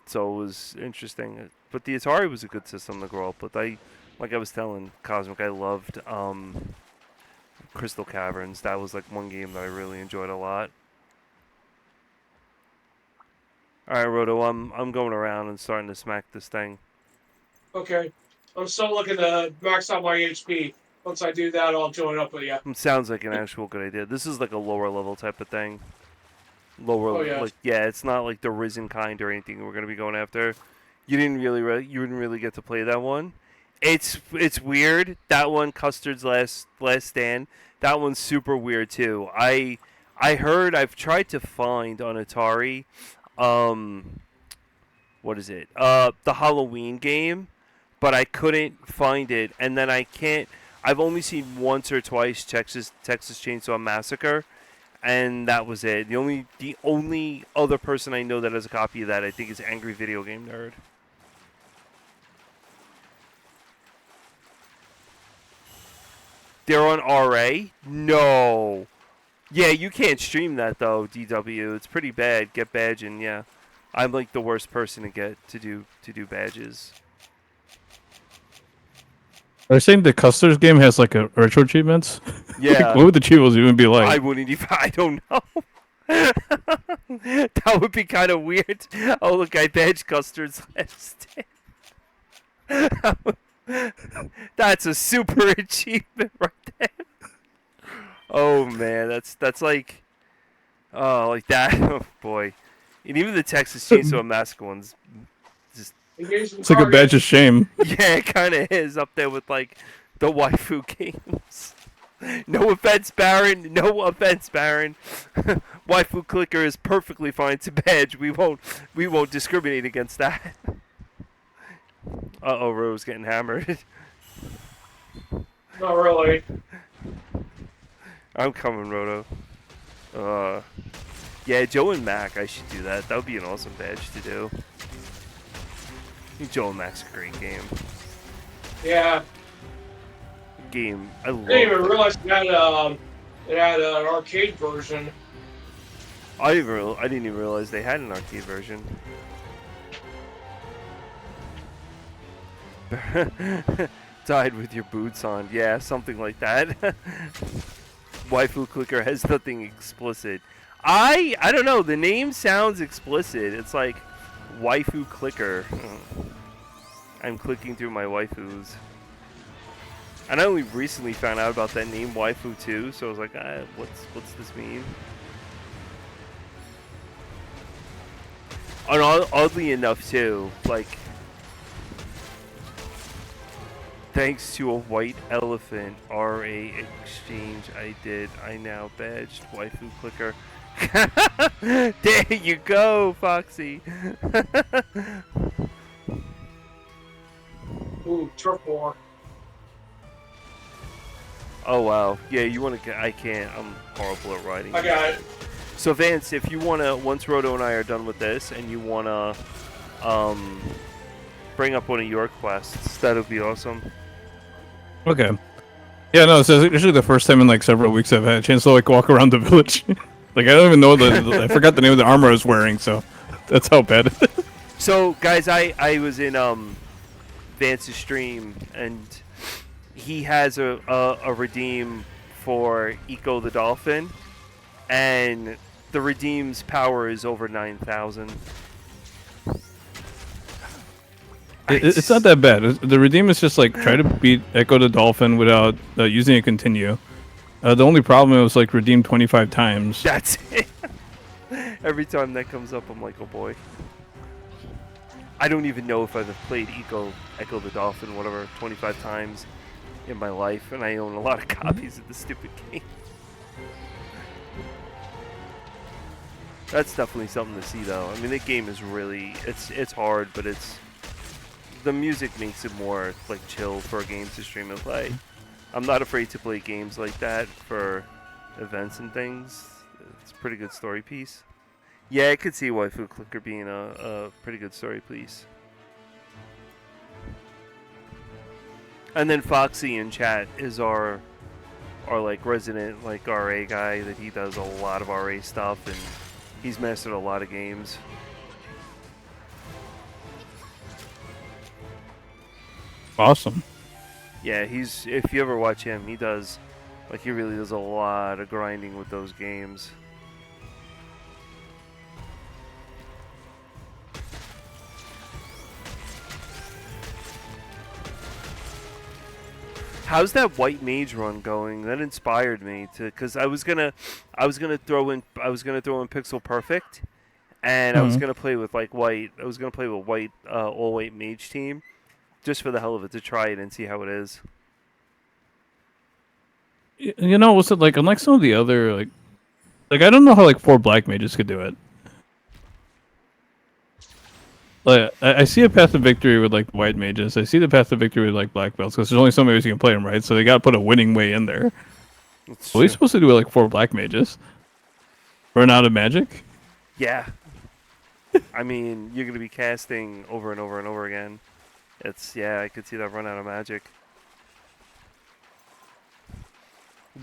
So it was interesting. But the Atari was a good system to grow up with. Like I was telling Cosmic, I loved Crystal Caverns. That was like one game that I really enjoyed a lot. All right, Roto, I'm going around and starting to smack this thing. Okay. I'm still looking to max out my HP. Once I do that, I'll join up with you. It sounds like an actual good idea. This is like a lower level type of thing. It's not like the Risen kind or anything we're gonna be going after. You didn't really get to play that one. It's weird. That one, Custard's Last Stand. That one's super weird too. I heard, I've tried to find on Atari, what is it? The Halloween game, but I couldn't find it. And then I've only seen once or twice Texas Chainsaw Massacre, and that was it. The only other person I know that has a copy of that, I think, is Angry Video Game Nerd. They're on RA? No. Yeah, you can't stream that though, DW. It's pretty bad. Get badge, and yeah, I'm like the worst person to do badges. Are you saying the Custer's game has like a retro achievements? Yeah. Like, what would the achievements even be like? I wouldn't even. I don't know. That would be kind of weird. Oh look, I badged Custard's Last Stand. That's a super achievement right there. Oh man, that's like, like that. Oh boy, and even the Texas Chainsaw Massacre ones, just it's like a badge of shame. Yeah, it kind of is up there with like the waifu games. No offense, Baron. No offense, Baron. Waifu clicker is perfectly fine to badge. We won't discriminate against that. Uh-oh, Rose getting hammered. Not really. I'm coming, Roto. Yeah, Joe and Mac, I should do that. That would be an awesome badge to do. I think Joe and Mac's a great game. Yeah. Game, I love I didn't even it. realize it had an arcade version. I didn't even realize they had an arcade version. Died with your boots on. Yeah, something like that. Waifu clicker has nothing explicit. I don't know. The name sounds explicit. It's like waifu clicker. I'm clicking through my waifus. And I only recently found out about that name waifu too, so I was like, what's this mean? And oddly enough too, like, thanks to a white elephant RA exchange I now badged waifu clicker. There you go, Foxy. Ooh, turf war. Oh wow, yeah, you want to? I can't. I'm horrible at riding. I got it. So Vance, if you wanna, once Roto and I are done with this, and you wanna, bring up one of your quests, that would be awesome. Okay. Yeah, no, so it's actually the first time in like several weeks I've had a chance to like walk around the village. Like I don't even know I forgot the name of the armor I was wearing, so that's how bad it is. So guys, I was in Vance's stream, and he has a redeem for Eco the Dolphin, and the redeem's power is over 9,000. It's not that bad. The redeem is just like try to beat Echo the Dolphin without using a continue. The only problem was like redeem 25 times. That's it. Every time that comes up, I'm like, oh boy. I don't even know if I've played Echo the Dolphin, whatever, 25 times in my life, and I own a lot of copies of the stupid game. That's definitely something to see, though. I mean, the game is really, it's hard, but the music makes it more like chill for a game to stream and play. I'm not afraid to play games like that for events and things. It's a pretty good story piece. Yeah, I could see Waifu Clicker being a pretty good story piece. And then Foxy in chat is our like resident like RA guy that he does a lot of RA stuff, and he's mastered a lot of games. Awesome. Yeah, if you ever watch him, he really does a lot of grinding with those games. How's that white mage run going? That inspired me because I was gonna throw in Pixel Perfect, and I was gonna play with like white. I was gonna play with white all white mage team, just for the hell of it, to try it and see how it is. You know, was it like unlike some of the other like I don't know how like 4 black mages could do it. Like I see a path to victory with like white mages. I see the path to victory with like black belts because there's only so many ways you can play them, right? So they got to put a winning way in there. What are you supposed to do with like 4 black mages? Run out of magic? Yeah. I mean, you're gonna be casting over and over and over again. I could see that run out of magic.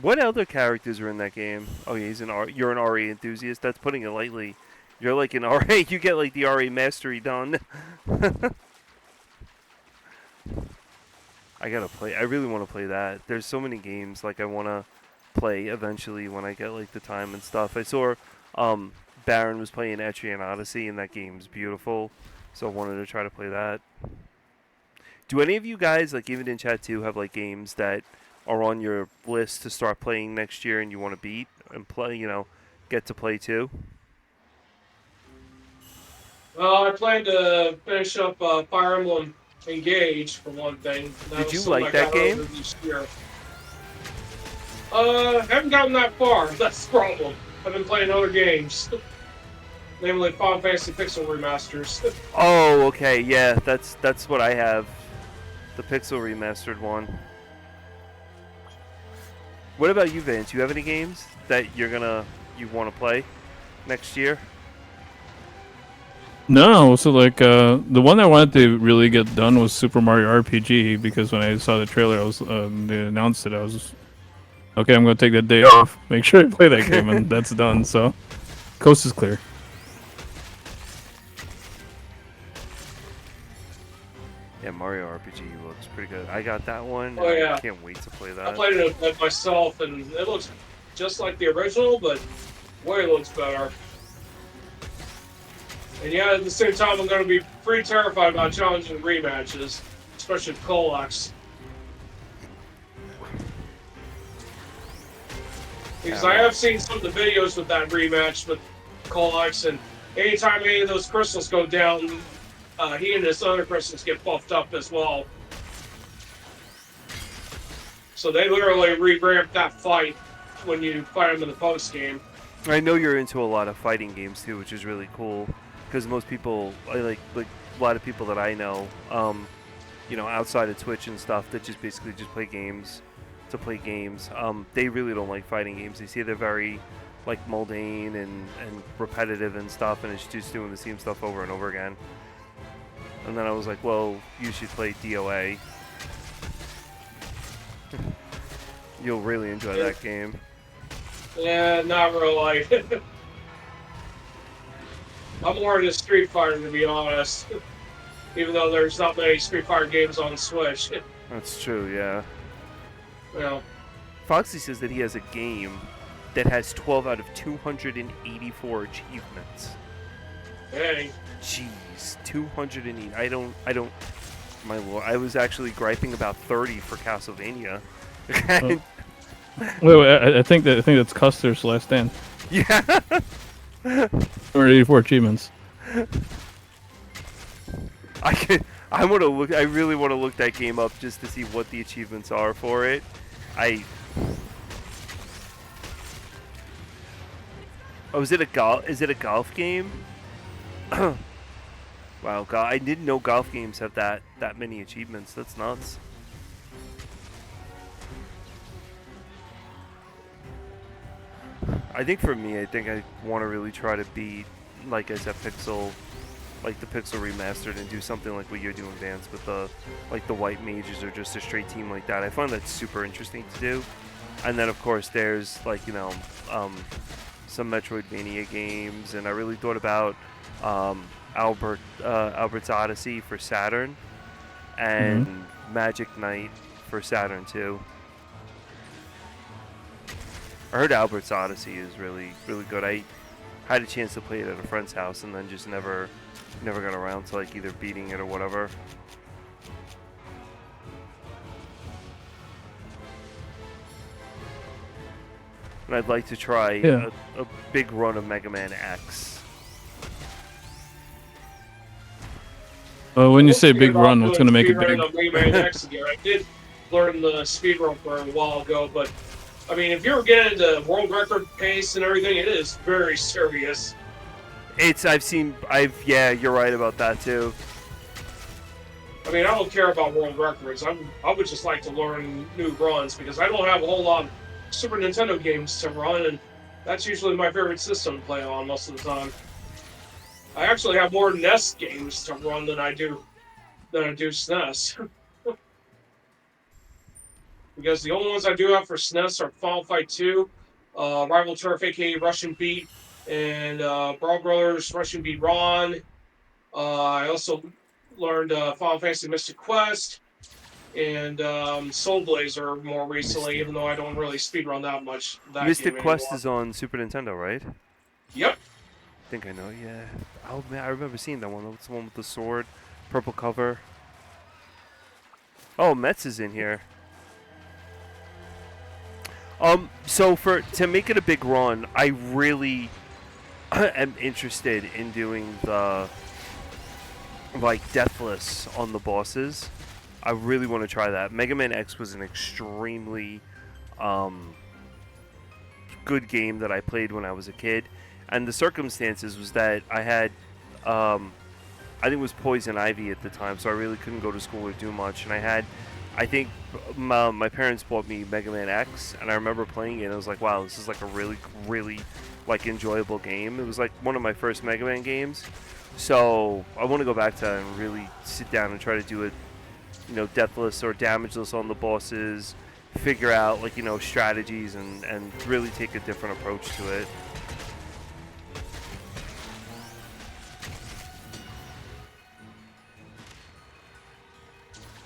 What other characters are in that game? Oh yeah, you're an RA enthusiast. That's putting it lightly. You're like an RA. You get like the RA mastery done. I gotta play. I really want to play that. There's so many games like I want to play eventually when I get like the time and stuff. I saw Baron was playing Etrian Odyssey, and that game's beautiful. So I wanted to try to play that. Do any of you guys, like even in chat too, have like games that are on your list to start playing next year and you want to beat and play, get to play too? Well, I plan to finish up Fire Emblem Engage for one thing. Did you like that game? Haven't gotten that far. That's the problem. I've been playing other games, namely Final Fantasy Pixel Remasters. Oh, okay, yeah, that's what I have, the Pixel Remastered one. What about you, Vance? You have any games that you want to play next year? No, so like the one I wanted to really get done was Super Mario RPG because when I saw the trailer, they announced it. I was okay. I'm gonna take that day off. Make sure I play that game, and that's done. So, coast is clear. Yeah, Mario RPG pretty good. I got that one. Oh, and yeah. I can't wait to play I that. played it myself, and it looks just like the original, but way it looks better. And yeah, at the same time, I'm going to be pretty terrified about challenging rematches, especially with Colax. Because I have seen some of the videos with that rematch with Colax, and anytime any of those crystals go down, he and his other crystals get buffed up as well. So they literally revamped that fight when you fight him in the post game. I know you're into a lot of fighting games too, which is really cool. Because most people, like a lot of people that I know, you know, outside of Twitch and stuff, that just basically just play games to play games. They really don't like fighting games. They see they're very like mundane and repetitive and stuff, and it's just doing the same stuff over and over again. And then I was like, well, you should play DOA. You'll really enjoy that game. Yeah, not really. I'm more into Street Fighter, to be honest. Even though there's not many Street Fighter games on Switch. That's true, yeah. Well, Foxy says that he has a game that has 12 out of 284 achievements. hey. Jeez, 208. I don't, my lord. I was actually griping about 30 for Castlevania. Wait, I think that's Custer's Last Stand. Yeah. 84 achievements. I want to look. I really want to look that game up just to see what the achievements are for it. Oh, is it a golf game? Wow, I didn't know golf games have that many achievements. That's nuts. I think for me, I think I want to really try to beat, like I said, Pixel, like the Pixel remastered, and do something like what you're doing, Vance, with the white mages or just a straight team like that. I find that super interesting to do. And then of course there's like, you know, some Metroidvania games, and I really thought about Albert's Odyssey for Saturn and Magic Knight for Saturn too. I heard Albert's Odyssey is really, really good. I had a chance to play it at a friend's house and then just never got around to like either beating it or whatever. And I'd like to try a big run of Mega Man X. When you say big run, what's going to make it big? Mega Man X again. I did learn the speedrun for a while ago, but I mean, if you're getting into world record pace and everything, it is very serious. Yeah, you're right about that too. I mean, I don't care about world records. I would just like to learn new runs because I don't have a whole lot of Super Nintendo games to run, and that's usually my favorite system to play on most of the time. I actually have more NES games to run than I do SNES. Because the only ones I do have for SNES are Final Fight 2, Rival Turf, aka Russian Beat, and Brawl Brothers, Russian Beat Ron. I also learned Final Fantasy Mystic Quest and Soul Blazer more recently, even though I don't really speedrun that much. Mystic Quest is on Super Nintendo, right? Yep. I think I know, yeah. Oh man, I remember seeing that one. That's the one with the sword, purple cover. Oh, Metz is in here. So to make it a big run, I really am interested in doing the like deathless on the bosses. I really want to try that. Mega Man X was an extremely good game that I played when I was a kid, and the circumstances was that I had I think it was Poison Ivy at the time, so I really couldn't go to school or do much, and I think my parents bought me Mega Man X, and I remember playing it, and I was like, wow, this is like a really, really like enjoyable game. It was like one of my first Mega Man games, so I want to go back to that and really sit down and try to do it, you know, deathless or damageless on the bosses, figure out like, you know, strategies and really take a different approach to it.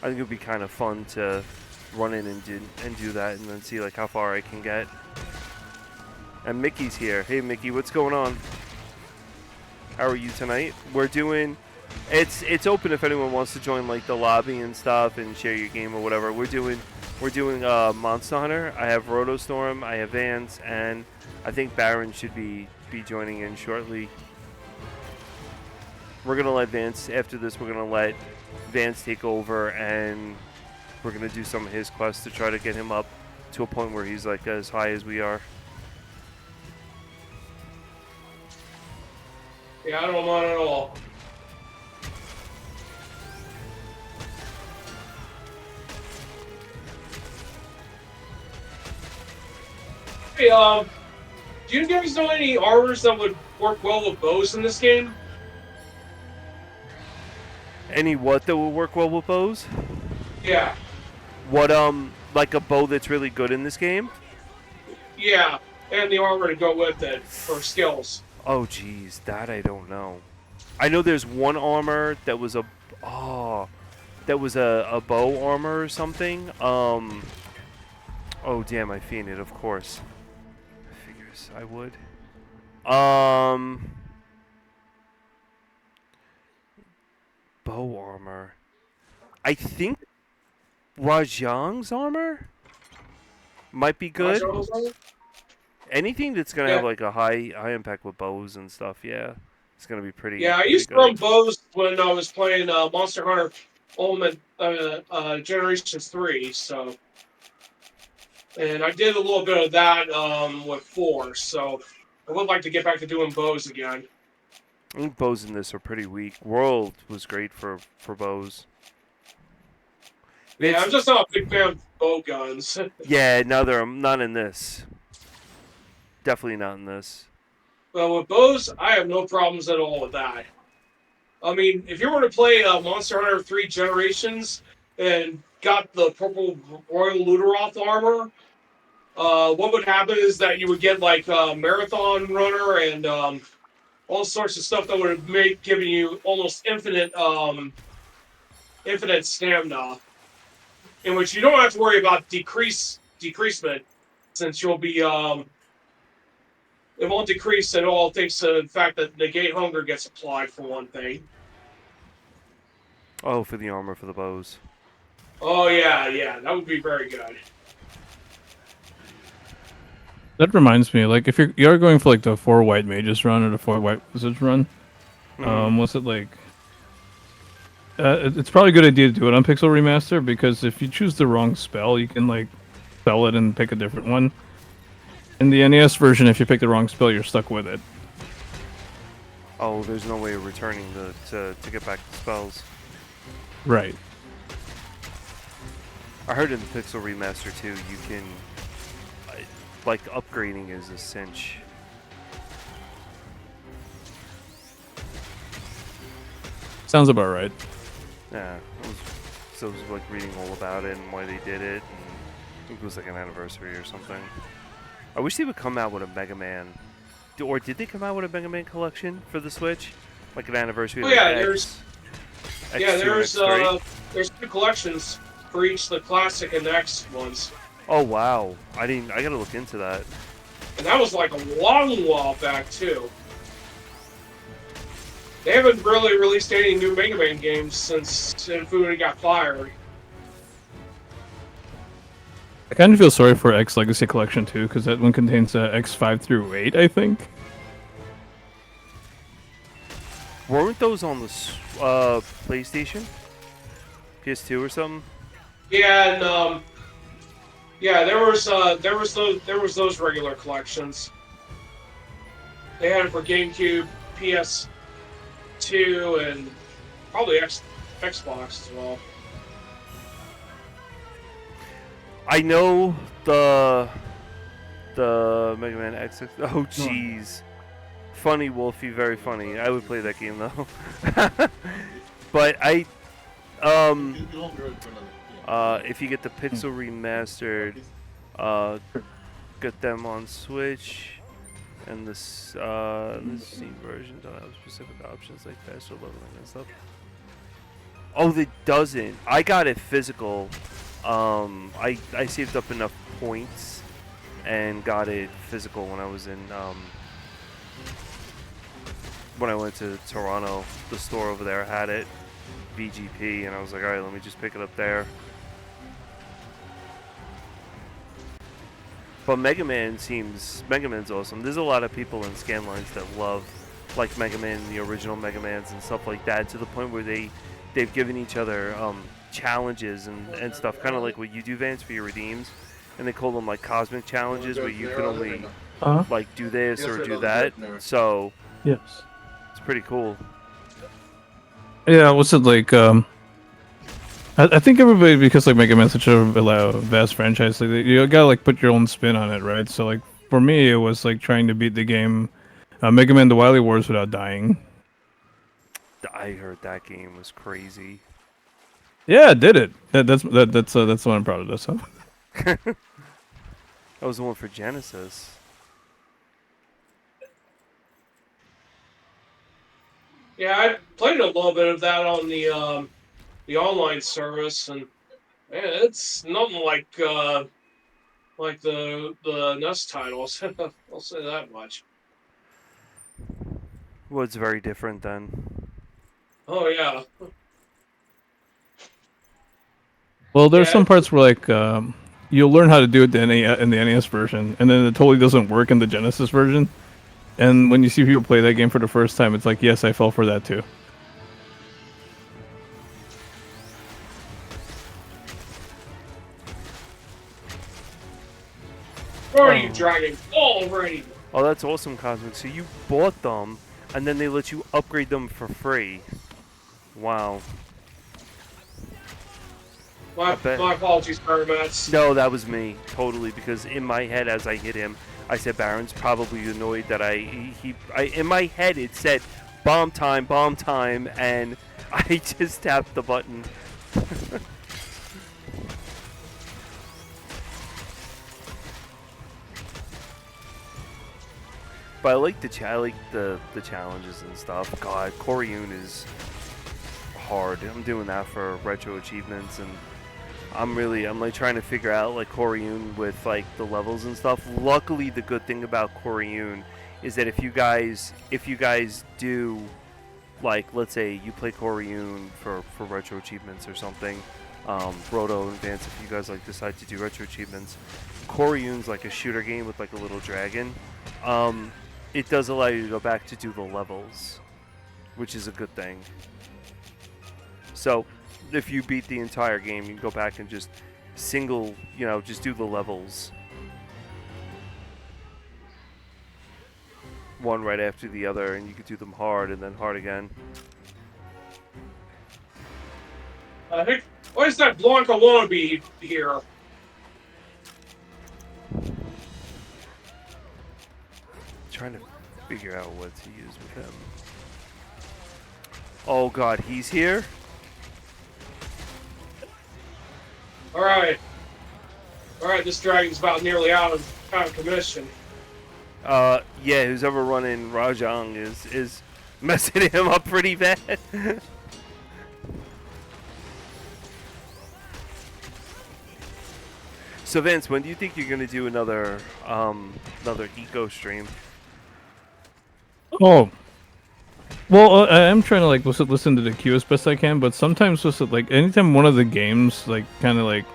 I think it would be kind of fun to run in and do that, and then see like how far I can get. And Mickey's here. Hey Mickey, what's going on? How are you tonight? We're doing. It's open if anyone wants to join like the lobby and stuff and share your game or whatever. We're doing Monster Hunter. I have Rotostorm, I have Vance, and I think Baron should be joining in shortly. We're gonna let Vance after this. We're gonna let Vance take over, and we're gonna do some of his quests to try to get him up to a point where he's like as high as we are. Yeah, I don't mind at all. Hey, do you guys know any armors that would work well with bows in this game? Any what that will work well with bows? Yeah. What like a bow that's really good in this game? Yeah, and the armor to go with it for skills. Oh geez, that I don't know. I know there's one armor that was a bow armor or something. Oh damn, I fainted, of course. I figures I would. Bow armor. I think Rajang's armor might be good. Anything that's gonna have like a high impact with bows and stuff, yeah, it's gonna be pretty. Yeah, I used to run bows when I was playing Monster Hunter Ultimate Generations 3, so. And I did a little bit of that with 4, so I would like to get back to doing bows again. I think bows in this are pretty weak. World was great for bows. Yeah, I'm just not a big fan of bow guns. Yeah, no, they're not in this. Definitely not in this. Well, with bows, I have no problems at all with that. I mean, if you were to play Monster Hunter 3 Generations and got the purple Royal Luderoth armor, what would happen is that you would get like Marathon Runner and all sorts of stuff that would make giving you almost infinite stamina, in which you don't have to worry about decreasement, since you'll be it won't decrease at all thanks to the fact that negate hunger gets applied for one thing. Oh, for the armor for the bows. Oh yeah, that would be very good. That reminds me, like if you're going for like the 4 white mages run or the 4 white wizards run, what's it like? It's probably a good idea to do it on Pixel Remaster, because if you choose the wrong spell, you can like sell it and pick a different one. In the NES version, if you pick the wrong spell, you're stuck with it. Oh, there's no way of returning to get back the spells. Right. I heard in the Pixel Remaster too, you can like upgrading is a cinch. Sounds about right. Yeah, I was like reading all about it and why they did it, and I think it was like an anniversary or something. I wish they would come out with a Mega Man, or did they come out with a Mega Man collection for the Switch, like an anniversary? Oh like yeah, there's 2 collections for each the classic and the X ones. Oh wow, I gotta look into that. And that was like a long while back too. They haven't really released any new Mega Man games since Infinity got fired. I kind of feel sorry for X Legacy Collection too, because that one contains X5 through 8, I think. Weren't those on the PlayStation, PS2 or something? Yeah, and yeah, there was those regular collections. They had it for GameCube, PS2, and probably Xbox as well. I know the Mega Man X. Oh jeez, funny Wolfie, very funny. I would play that game though. But if you get the Pixel Remastered, get them on Switch, and the Steam version don't have specific options like faster leveling and stuff. Oh, it doesn't. I got it physical. I saved up enough points and got it physical when I was in when I went to Toronto. The store over there had it, VGP, and I was like, all right, let me just pick it up there. But Mega Man's awesome. There's a lot of people in Scanlines that love like Mega Man, the original Mega Mans and stuff like that, to the point where they've given each other challenges and stuff, kind of like what you do, Vance, for your redeems, and they call them like cosmic challenges where you can only like do this or do that. So yes, it's pretty cool. Yeah, what's it like? I think everybody, because like Mega Man's such a vast franchise, like you gotta like put your own spin on it, right? So like for me, it was like trying to beat the game Mega Man: The Wily Wars without dying. I heard that game was crazy. Yeah, I did it. That's what I'm proud of this of. That was the one for Genesis. Yeah, I played a little bit of that on the online service, and man, it's nothing like the NES titles. I'll say that much. Well, it's very different then. Oh yeah. Well, there's some parts where like you'll learn how to do it in the NES version, and then it totally doesn't work in the Genesis version. And when you see people play that game for the first time, it's like, yes, I fell for that too. Where are you dragging already? Oh, that's awesome, Cosmic. So you bought them, and then they let you upgrade them for free. Wow. My apologies, Paramats. No, that was me, totally, because in my head, as I hit him, I said Baron's probably annoyed that in my head it said bomb time, and I just tapped the button. But I like the challenges and stuff. God, Koryun is hard. I'm doing that for retro achievements, and I'm like trying to figure out like Koryun with like the levels and stuff. Luckily, the good thing about Koryun is that if you guys do, like, let's say you play Koryun for retro achievements or something, Brodo and Vance, if you guys like decide to do retro achievements, Koryun's like a shooter game with like a little dragon. It does allow you to go back to do the levels, which is a good thing. So if you beat the entire game, you can go back and just just do the levels. One right after the other, and you could do them hard and then hard again. I think, why is that Blanca wannabe here? Trying to figure out what to use with him. Oh god, he's here? Alright, this dragon's about nearly out of commission. Yeah, who's ever running Rajang is messing him up pretty bad. So Vince, when do you think you're gonna do another eco stream? Oh, well, I am trying to like listen to the queue as best I can, but sometimes like anytime one of the games like kind of like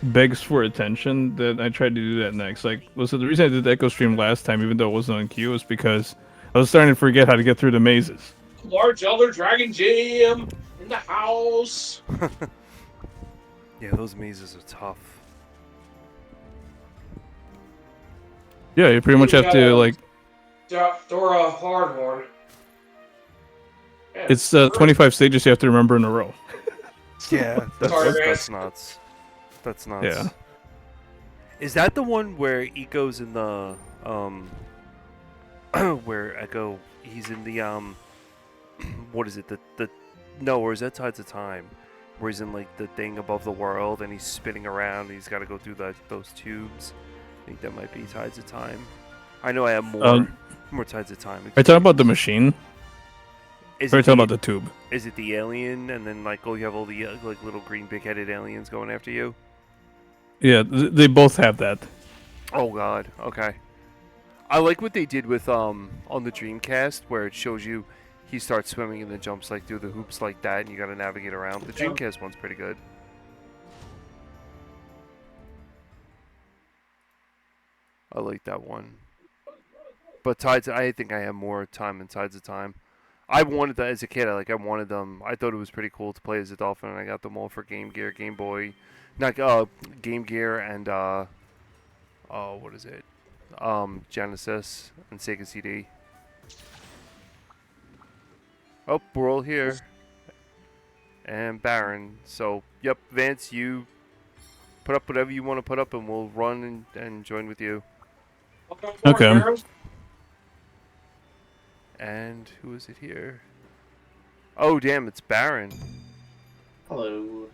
begs for attention, that I tried to do that next. Like, the reason I did the Echo stream last time, even though it wasn't on queue, was because I was starting to forget how to get through the mazes. Large Elder Dragon Jam in the house. Yeah, those mazes are tough. Yeah, you pretty much have to like. Dora Hardhorn. Yeah, it's 25 stages you have to remember in a row. Yeah, that's nuts. That's nuts. Yeah. Is that the one where Eco's in the where Echo he's in the what is it? Or is that Tides of Time? Where he's in like the thing above the world and he's spinning around and he's gotta go through those tubes. I think that might be Tides of Time. I know I have more Tides of Time. Are you talking about the machine? We're talking about the tube. Is it the alien, and then like you have all the like little green big-headed aliens going after you? Yeah, they both have that. Oh God. Okay. I like what they did with on the Dreamcast, where it shows you he starts swimming and then jumps like through the hoops like that, and you got to navigate around. The Dreamcast one's pretty good. I like that one. But Tides, I think I have more time in Tides of Time. I wanted that as a kid. I wanted them. I thought it was pretty cool to play as a dolphin, and I got them all for Game Gear, Game Boy, not Game Gear, and what is it? Genesis and Sega CD. Oh, we're all here. And Baron. So, yep, Vance, you put up whatever you want to put up, and we'll run and join with you. Okay. And who is it here? Oh, damn, it's Baron. Hello.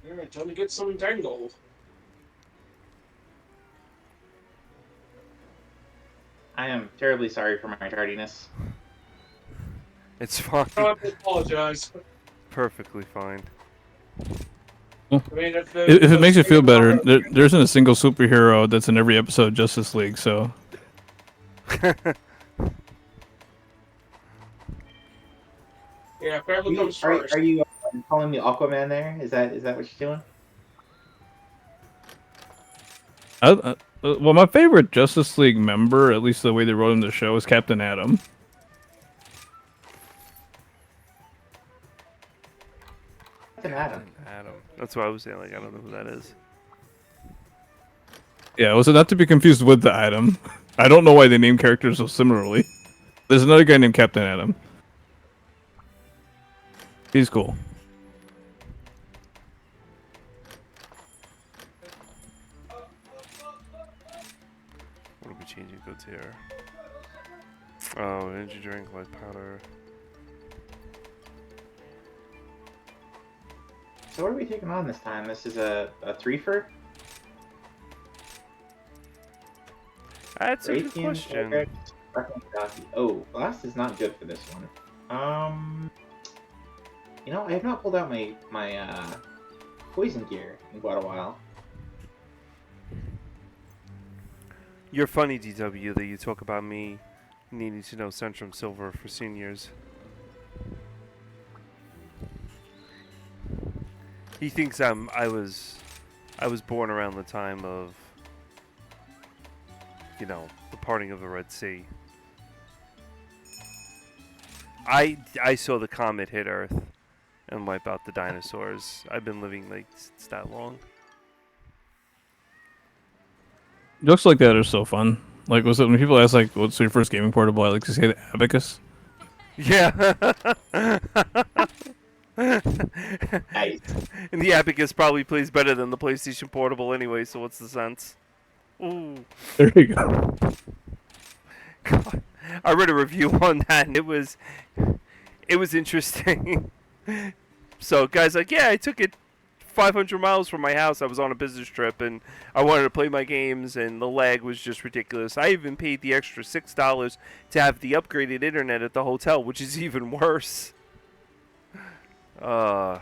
Alright, time to get some Dangle. I am terribly sorry for my tardiness. It's fine. I don't have to apologize. Perfectly fine. Well, I mean, if it makes you feel better, there isn't a single superhero that's in every episode of Justice League, so... Yeah, family comes Are first. you calling me Aquaman there? Is that what you're doing? Well, my favorite Justice League member, at least the way they wrote in the show, is Captain Atom. Captain Atom. Adam. That's what I was saying. Like, I don't know who that is. Yeah, was it not to be confused with the Atom? I don't know why they name characters so similarly. There's another guy named Captain Atom. He's cool. What are we changing goods here? Oh, energy drink, light powder. So what are we taking on this time? This is a threefer? That's a good question. Oh, blast is not good for this one. You know, I have not pulled out my poison gear in quite a while. You're funny, DW, that you talk about me needing to know Centrum Silver for seniors. He thinks I was born around the time of, you know, the parting of the Red Sea. I saw the comet hit Earth and wipe out the dinosaurs. I've been living like since that long. Jokes like that are so fun. Like, was it when people ask, like, what's your first gaming portable? I like to say the Abacus. Yeah. Nice. And the Abacus probably plays better than the PlayStation Portable anyway, so what's the sense? Ooh. There you go. God. I read a review on that, and it was interesting. So, guys, like, yeah, I took it 500 miles from my house. I was on a business trip, and I wanted to play my games, and the lag was just ridiculous. I even paid the extra $6 to have the upgraded internet at the hotel, which is even worse. I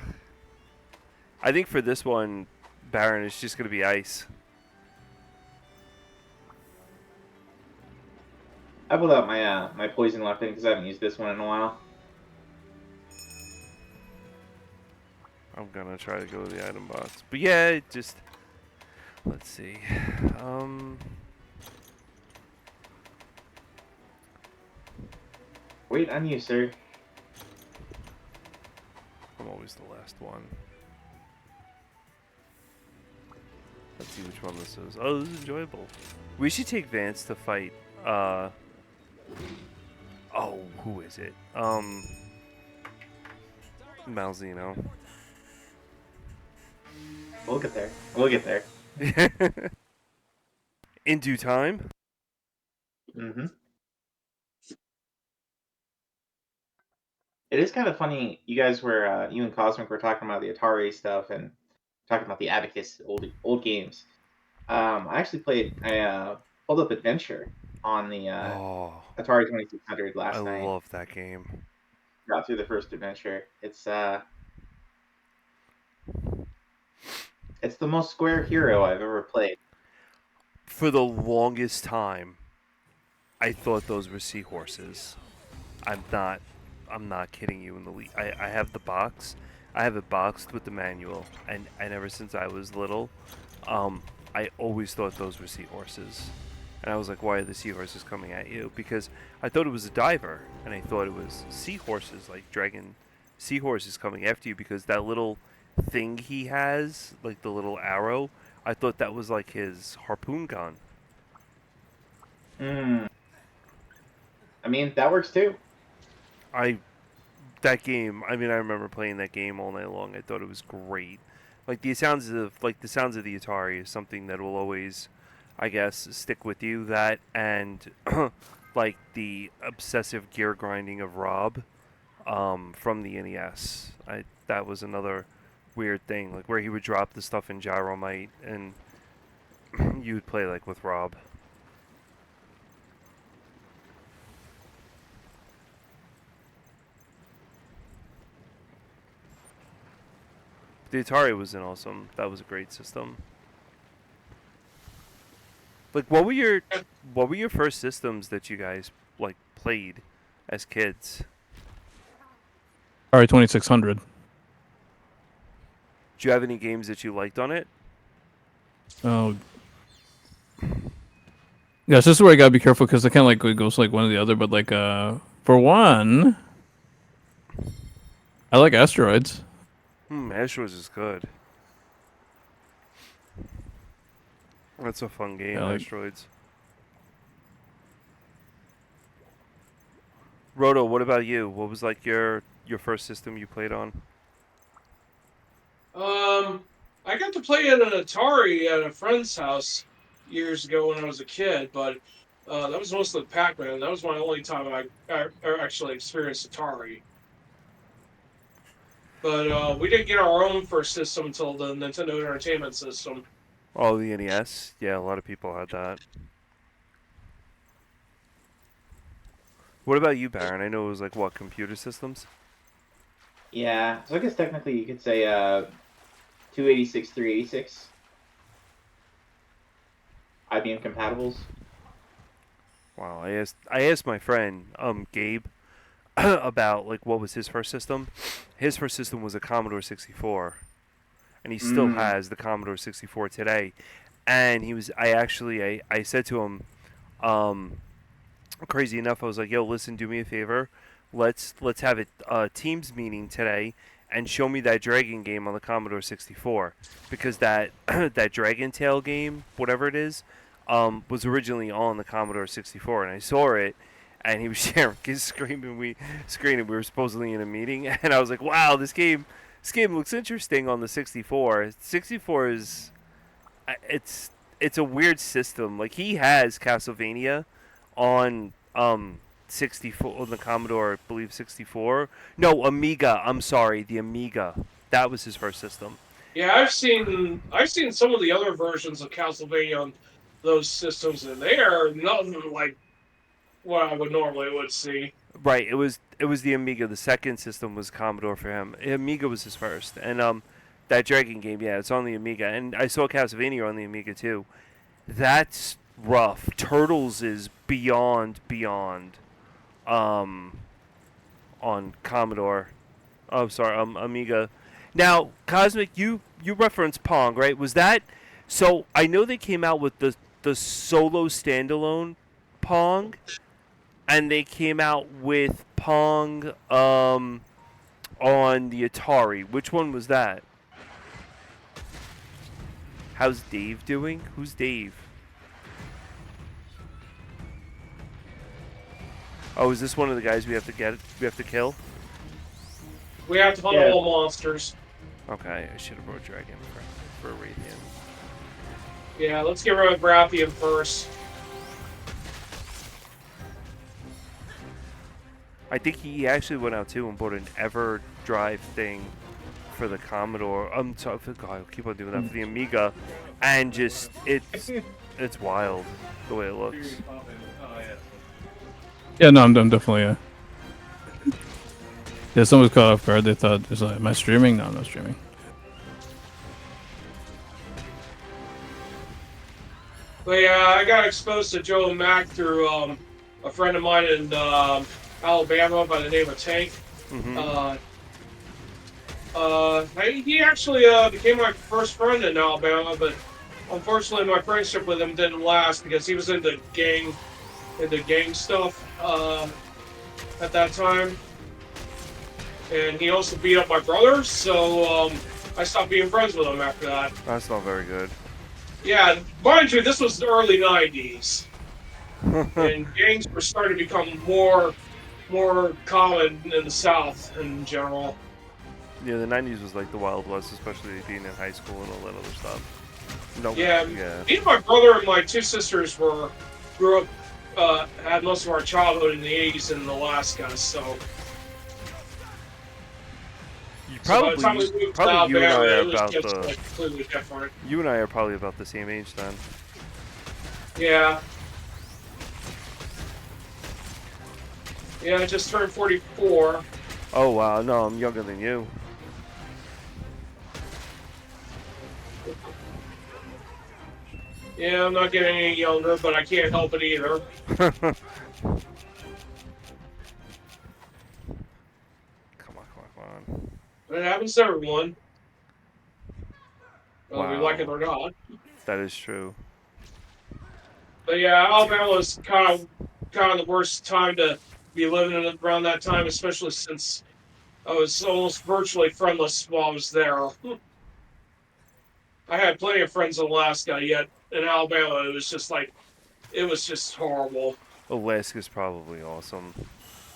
think for this one, Baron, is just going to be ice. I pulled out my my poison weapon because I haven't used this one in a while. I'm gonna try to go to the item box, but yeah, it just let's see. Wait on you, sir. I'm always the last one. Let's see which one this is. Oh, this is enjoyable. We should take Vance to fight. Oh, who is it? Malzeno. We'll get there. We'll get there. In due time. Mm-hmm. It is kind of funny. You guys were, you and Cosmic were talking about the Atari stuff and talking about the Abacus old games. I actually played. I pulled up Adventure on the Atari 2600 I last night. love that game. Got through the first Adventure. It's the most square hero I've ever played. For the longest time, I thought those were seahorses. I'm not kidding you in the least. I have the box. I have it boxed with the manual, and ever since I was little, I always thought those were seahorses. And I was like, why are the seahorses coming at you? Because I thought it was a diver, and I thought it was seahorses, like dragon seahorses coming after you, because that little thing he has, like the little arrow, I thought that was like his harpoon gun. I mean, that works too. That game, I mean, I remember playing that game all night long. I thought it was great. Like the sounds of the Atari is something that will always, I guess, stick with you. That and like the obsessive gear grinding of Rob from the NES. That was another weird thing, like where he would drop the stuff in Gyromite and you would play like with Rob. The Atari was an awesome. That was a great system. Like, what were your first systems that you guys like played as kids? Atari 2600. Do you have any games that you liked on it? Oh. Yeah, this is where I gotta be careful because I kind of like it goes like one or the other. But like, for one, I like Asteroids. Asteroids is good. That's a fun game, Yeah, Asteroids. Roto, what about you? What was like your first system you played on? I got to play an Atari at a friend's house years ago when I was a kid, but that was mostly Pac-Man. That was my only time I actually experienced Atari. But we didn't get our own first system until the Nintendo Entertainment System. Oh, the NES? Yeah, a lot of people had that. What about you, Baron? I know it was like, what, computer systems? Yeah, so I guess technically you could say 286, 386. IBM compatibles. Wow, I asked my friend, Gabe, about like what was his first system. His first system was a Commodore 64. And he still has the Commodore 64 today. And I said to him, crazy enough, I was like, yo, listen, do me a favor. Let's have a Teams meeting today and show me that Dragon game on the Commodore 64. Because that that Dragon Tail game, whatever it is, was originally on the Commodore 64. And I saw it, and he was screaming. We were supposedly in a meeting. And I was like, wow, this game looks interesting on the 64. 64 is, it's a weird system. Like he has Castlevania on 64 on the Commodore, I believe 64. No, Amiga. I'm sorry, the Amiga. That was his first system. Yeah, I've seen some of the other versions of Castlevania on those systems, and they are nothing like what I would normally see. Right, it was the Amiga. The second system was Commodore for him. Amiga was his first, and that Dragon game, yeah, it's on the Amiga, and I saw Castlevania on the Amiga too. That's rough. Turtles is beyond on Commodore. Oh, sorry, Amiga. Now, Cosmic, you referenced Pong, right? Was that so? I know they came out with the solo standalone Pong. And they came out with Pong on the Atari. Which one was that? How's Dave doing? Who's Dave? Oh, is this one of the guys we have to kill? We have to hunt all monsters. Okay, I should have brought Dragon for Radiant. Yeah, let's get rid of Brathian first. I think he actually went out too and bought an EverDrive thing for the Commodore. I'm sorry, God, I keep on doing that for the Amiga, and just it's wild the way it looks. Yeah, no, I'm definitely. Yeah, someone was caught off guard. They thought, "Is like, am I streaming?" No, I'm not streaming. But yeah, I got exposed to Joe and Mac through a friend of mine in Alabama by the name of Tank. He actually became my first friend in Alabama, but unfortunately my friendship with him didn't last because he was into gang stuff at that time. And he also beat up my brother, so I stopped being friends with him after that. That's not very good. Yeah, mind you, this was the early 90s. And gangs were starting to become more common in the South in general. Yeah, the 90s was like the Wild West, especially being in high school and all that other stuff. No, Yeah, me and my brother and my two sisters grew up, had most of our childhood in the 80s in Alaska, so... Probably, by the time we moved to you and I Alabama, are it was about just the. like completely different. You and I are probably about the same age then. Yeah. Yeah, I just turned 44. Oh wow, no, I'm younger than you. Yeah, I'm not getting any younger, but I can't help it either. Come on. It happens to everyone. Whether we Wow. like it or not. That is true. But yeah, Alabama was kind of the worst time to be living around that time, especially since I was almost virtually friendless while I was there. I had plenty of friends in Alaska, yet in Alabama it was just horrible. Alaska's probably awesome.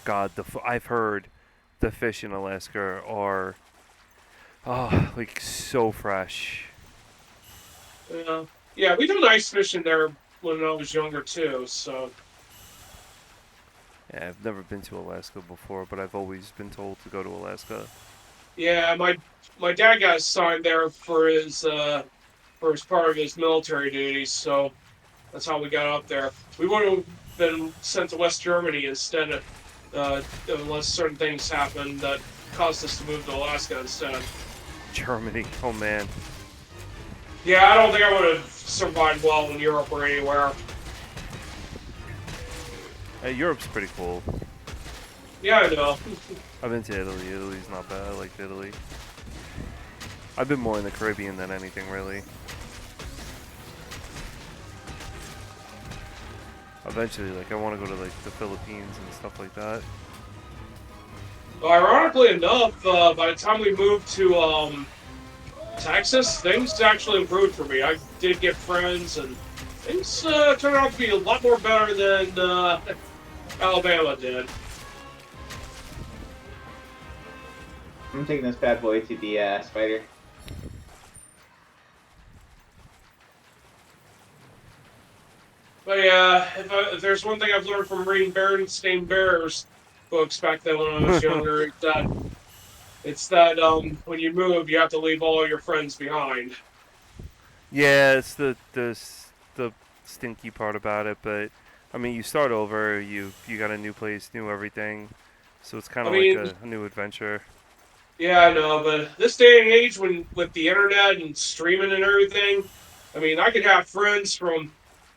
God, I've heard the fish in Alaska are, like so fresh. Yeah, we done ice fishing there when I was younger too. So. Yeah, I've never been to Alaska before, but I've always been told to go to Alaska. Yeah, my dad got assigned there for his part of his military duties, so that's how we got up there. We would have been sent to West Germany instead of unless certain things happened that caused us to move to Alaska instead. Germany, oh man. Yeah, I don't think I would have survived well in Europe or anywhere. Europe's pretty cool. Yeah, I know. I've been to Italy. Italy's not bad. I like Italy. I've been more in the Caribbean than anything, really. Eventually, like, I want to go to, like, the Philippines and stuff like that. Well, ironically enough, by the time we moved to Texas, things actually improved for me. I did get friends, and things turned out to be a lot more better than Alabama did. I'm taking this bad boy to the spider. But yeah, if there's one thing I've learned from reading Berenstain Bears books back then when I was younger, it's that when you move, you have to leave all your friends behind. Yeah, it's the stinky part about it, but I mean, you start over, you got a new place, new everything, so it's kind of like a new adventure. Yeah, I know, but this day and age, with the internet and streaming and everything, I mean, I could have friends from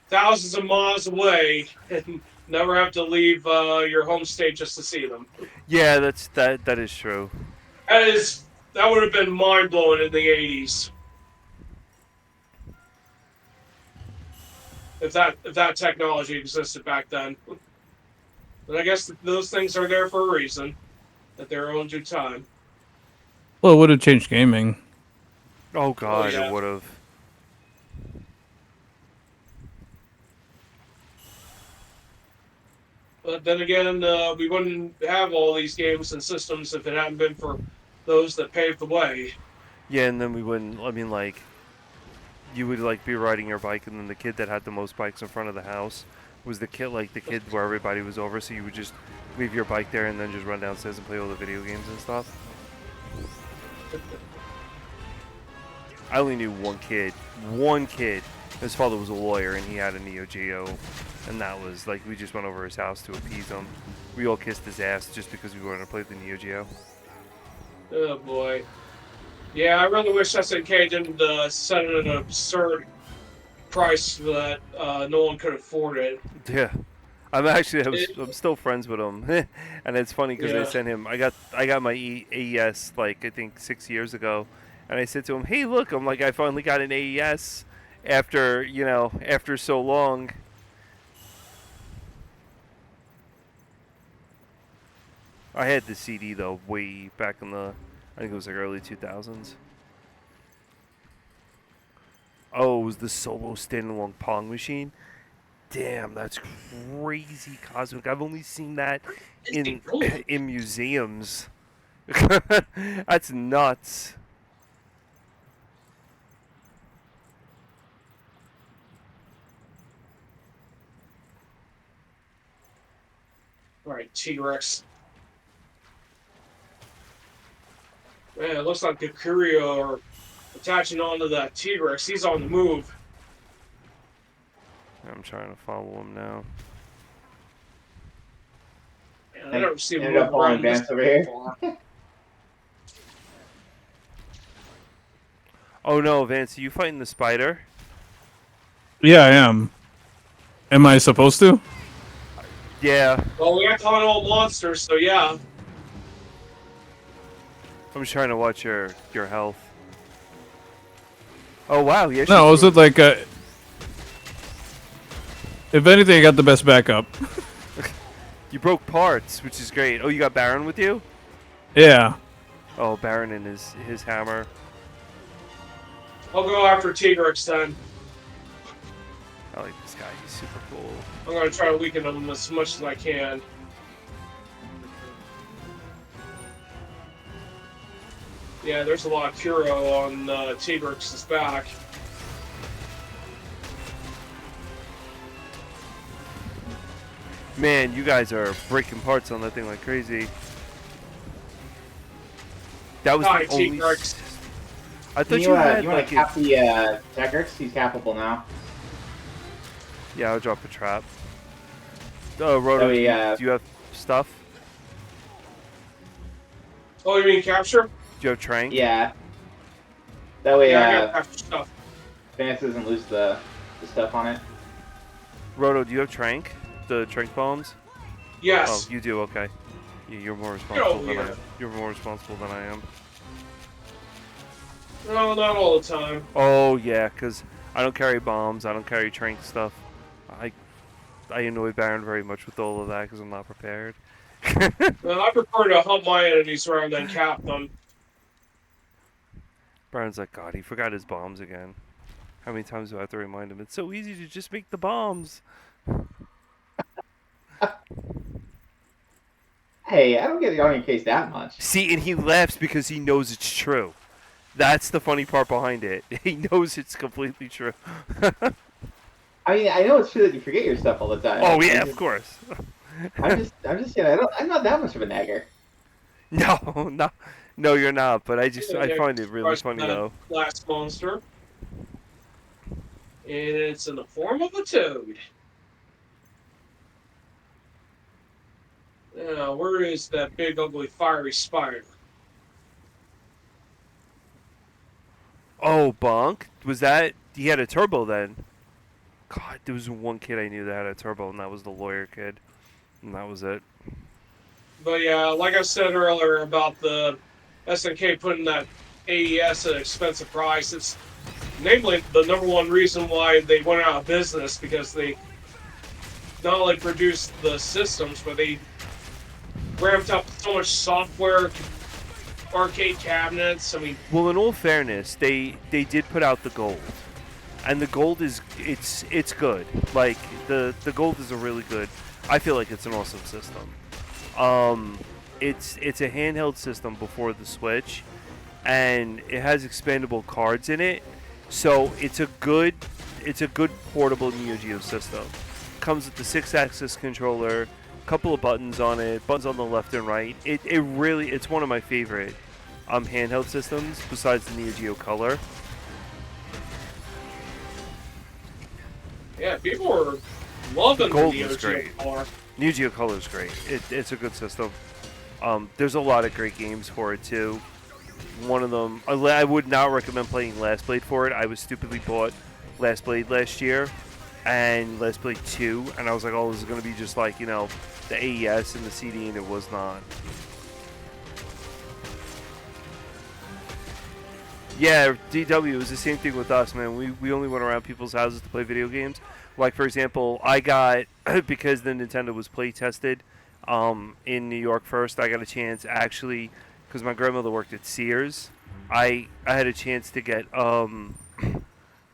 thousands of miles away and never have to leave your home state just to see them. Yeah, that is true. That would have been mind blowing in the 80s. If that technology existed back then. But I guess those things are there for a reason, at their own due time. Well, it would have changed gaming. Oh god, yeah. It would have. But then again, we wouldn't have all these games and systems if it hadn't been for those that paved the way. Yeah, and then we wouldn't. I mean, like, you would like be riding your bike, and then the kid that had the most bikes in front of the house was the kid where everybody was over. So you would just leave your bike there and then just run downstairs and play all the video games and stuff. I only knew one kid. One kid. His father was a lawyer, and he had a Neo Geo, and that was like we just went over his house to appease him. We all kissed his ass just because we wanted to play the Neo Geo. Oh boy. Yeah, I really wish SNK didn't set an absurd price that no one could afford it. Yeah. I'm still friends with him, and it's funny because I sent him. I got my AES like I think 6 years ago, and I said to him, "Hey, look, I'm like I finally got an AES after after so long." I had the CD though way back in the I think it was like early 2000s. Oh, it was the solo standalone Pong machine. Damn, that's crazy, Cosmic. I've only seen that in museums. That's nuts. All right, T-Rex. Man, it looks like the Curio are attaching onto that T-Rex. He's on the move. I'm trying to follow him now. Man, I never seen him Ended move up pulling around this Vance over here. far. Oh no, Vance, are you fighting the spider? Yeah, I am. Am I supposed to? Yeah. Well, we got to hunt all monsters, so yeah. I'm just trying to watch your health. Oh wow, yeah. No, was it like if anything, I got the best backup. You broke parts, which is great. Oh, you got Baron with you? Yeah. Oh, Baron and his hammer. I'll go after T-Rex then. I like this guy. He's super cool. I'm going to try to weaken him as much as I can. Yeah, there's a lot of Kuro on T-Rex's back. Man, you guys are breaking parts on that thing like crazy. That was the only... T-Rex. I thought you had you want like to cap the T-Rex? He's cappable now. Yeah, I'll drop a trap. Oh, Roto, Oh, do yeah. you have stuff? Oh, you mean capture? Do you have Trank? Yeah. That way, Yeah, I got capture stuff. Vance doesn't lose the stuff on it. Roto, do you have Trank? The Trank bombs? Yes. Oh, you do. Okay. You're more responsible than here. I am. You're more responsible than I am. No, not all the time. Oh yeah, because I don't carry bombs. I don't carry Trank stuff. I annoy Baron very much with all of that because I'm not prepared. Well, I prefer to hunt my enemies rather than cap them. Baron's like, God, he forgot his bombs again. How many times do I have to remind him? It's so easy to just make the bombs. Hey, I don't get on your case that much. See, and he laughs because he knows it's true. That's the funny part behind it. He knows it's completely true. I mean, I know it's true that you forget your stuff all the time. Oh yeah, of course. I'm just saying, I'm not that much of a nagger. No, you're not. But I find it really funny though. Last monster, and it's in the form of a toad. Now, where is that big, ugly, fiery spider? Oh, Bonk? Was that... He had a turbo then. God, there was one kid I knew that had a turbo, and that was the lawyer kid. And that was it. But yeah, like I said earlier about the SNK putting that AES at an expensive price, it's namely the #1 reason why they went out of business, because they not only produced the systems, but they ramped up so much software, arcade cabinets. I mean, well, in all fairness, they did put out the gold, and the gold is it's good. Like the gold is a really good. I feel like it's an awesome system. It's a handheld system before the Switch, and it has expandable cards in it, so it's a good portable Neo Geo system. Comes with the 6-axis controller. Couple of buttons on it, buttons on the left and right. It's one of my favorite handheld systems besides the Neo Geo Color. Yeah, people were loving the Gold Neo was Geo great. Color. Neo Geo Color is great. It's a good system. There's a lot of great games for it too. One of them, I would not recommend playing Last Blade for it. I was stupidly bought Last Blade last year, and Last Blade 2, and I was like, oh, this is going to be just like, the AES and the CD, and it was not. Yeah, DW was the same thing with us, man. We only went around people's houses to play video games. Like, for example, I got, because the Nintendo was play tested in New York first, I got a chance actually, because my grandmother worked at Sears, I had a chance to get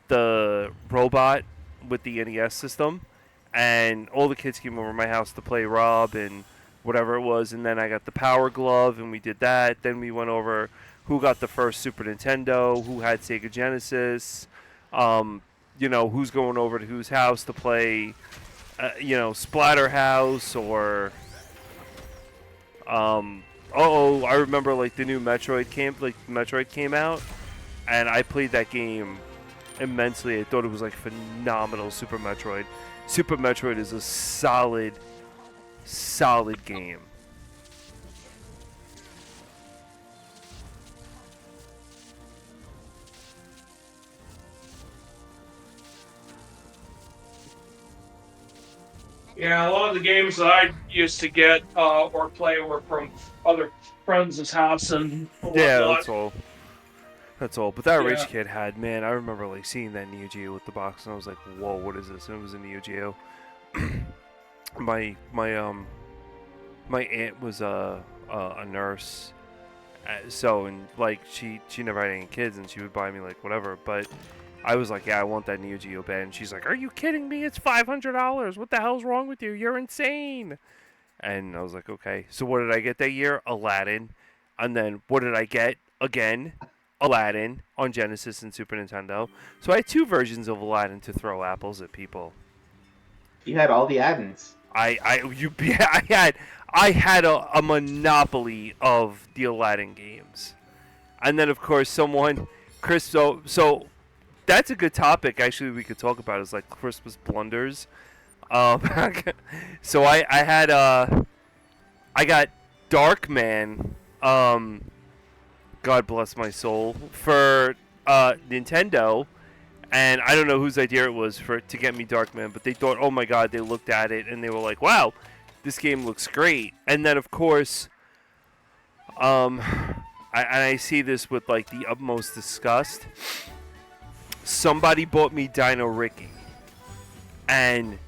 the robot with the NES system, and all the kids came over to my house to play Rob and whatever it was, and then I got the Power Glove, and we did that. Then we went over who got the first Super Nintendo, who had Sega Genesis, who's going over to whose house to play, Splatterhouse or, I remember like the new Metroid came out, and I played that game immensely. I thought it was like phenomenal. Super Metroid. Super Metroid is a solid game. Yeah, a lot of the games that I used to get or play were from other friends' house and Yeah, whatnot. that's all. That's all. But that Rich Yeah. Kid had, man, I remember like seeing that Neo Geo with the box, and I was like, whoa, what is this? And it was a Neo Geo. my aunt was a nurse, and like she never had any kids, and she would buy me like whatever. But I was like, yeah, I want that Neo Geo bed. And she's like, are you kidding me? It's $500. What the hell's wrong with you? You're insane. And I was like, okay. So what did I get that year? Aladdin. And then what did I get again? Aladdin on Genesis and Super Nintendo. So I had two versions of Aladdin to throw apples at people. You had all the add-ins. I had a monopoly of the Aladdin games. And then of course Chris, so that's a good topic actually we could talk about, is like Christmas blunders. So I got Darkman, God bless my soul, for Nintendo, and I don't know whose idea it was to get me Darkman, but they thought, oh my god, they looked at it and they were like, wow, this game looks great. And then of course, I see this with like the utmost disgust. Somebody bought me Dino Ricky, and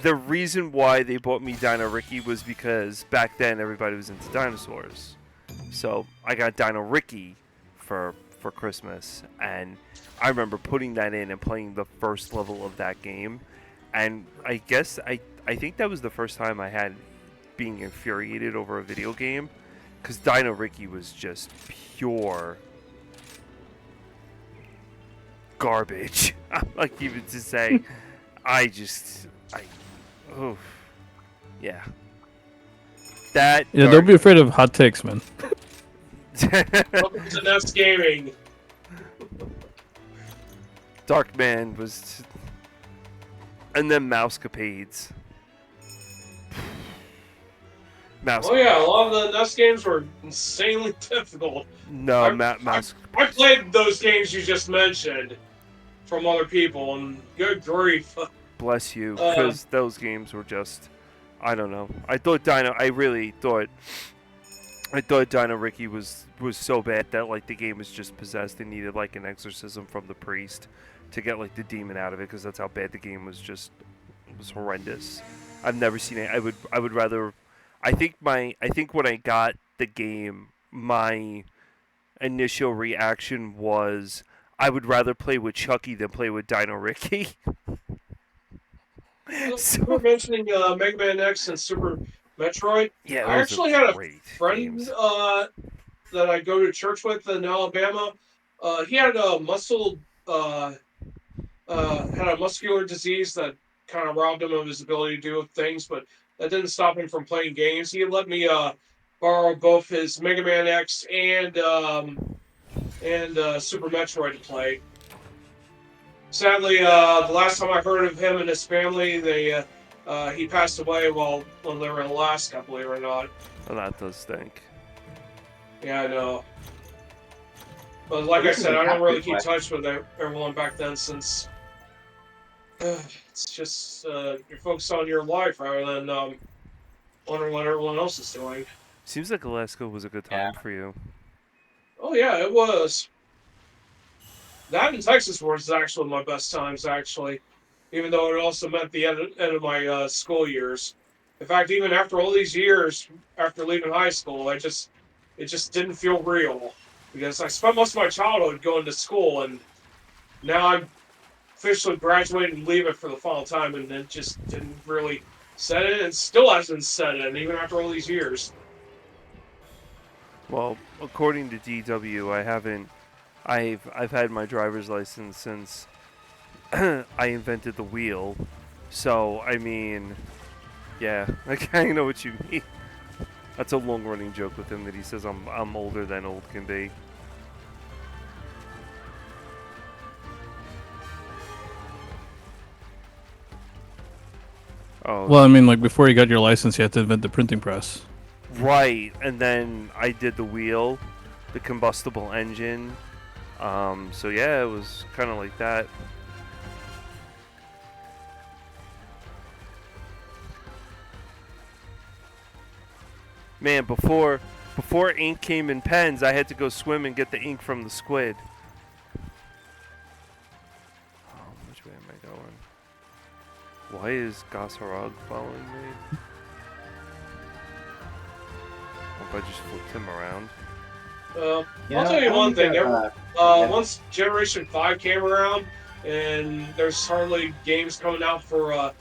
the reason why they bought me Dino Ricky was because back then everybody was into dinosaurs. So I got Dino Ricky for Christmas, and I remember putting that in and playing the first level of that game, and I guess I think that was the first time I had being infuriated over a video game, because Dino Ricky was just pure garbage. Like, even to say, yeah. Don't be afraid of hot takes, man. Welcome to NES Gaming. Darkman was, and then Mousecapades. Oh yeah, a lot of the NES games were insanely difficult. No, I played those games you just mentioned from other people, and good grief. Bless you, because those games were just, I don't know. I thought Dino Ricky was so bad that like the game was just possessed and needed like an exorcism from the priest to get like the demon out of it, because that's how bad the game was. It was horrendous. I've never seen it. I would rather. I think when I got the game, my initial reaction was I would rather play with Chucky than play with Dino Ricky. So, you were mentioning Mega Man X and Super Metroid. Yeah, I actually had a friend games. that I go to church with in Alabama. He had a muscular disease that kind of robbed him of his ability to do things, but that didn't stop him from playing games. He let me borrow both his Mega Man X and Super Metroid to play. Sadly, the last time I heard of him and his family, he passed away when they were in Alaska, believe it or not. Well, that does stink. Yeah, I know. But like I said, I don't really keep touch with everyone back then since it's just you're focused on your life rather than wondering what everyone else is doing. Seems like Alaska was a good time for you. Oh yeah, it was. That and Texas was actually my best times, actually. Even though it also meant the end of my school years. In fact, even after all these years, after leaving high school, it just didn't feel real. Because I spent most of my childhood going to school, and now I'm officially graduating and leaving for the final time, and it just didn't really set in, and still hasn't set in, even after all these years. Well, according to DW, I've had my driver's license since I invented the wheel. So, I mean, yeah, I kind of know what you mean. That's a long-running joke with him that he says I'm older than old can be. Oh. Well, I mean, like before you got your license, you had to invent the printing press. Right, and then I did the wheel, the combustible engine. So yeah, it was kind of like that. Man, before ink came in pens, I had to go swim and get the ink from the squid. Oh, which way am I going? Why is Gosharog following me? Hope I just flipped him around. I'll tell you one thing. Once Generation 5 came around, and there's hardly games coming out for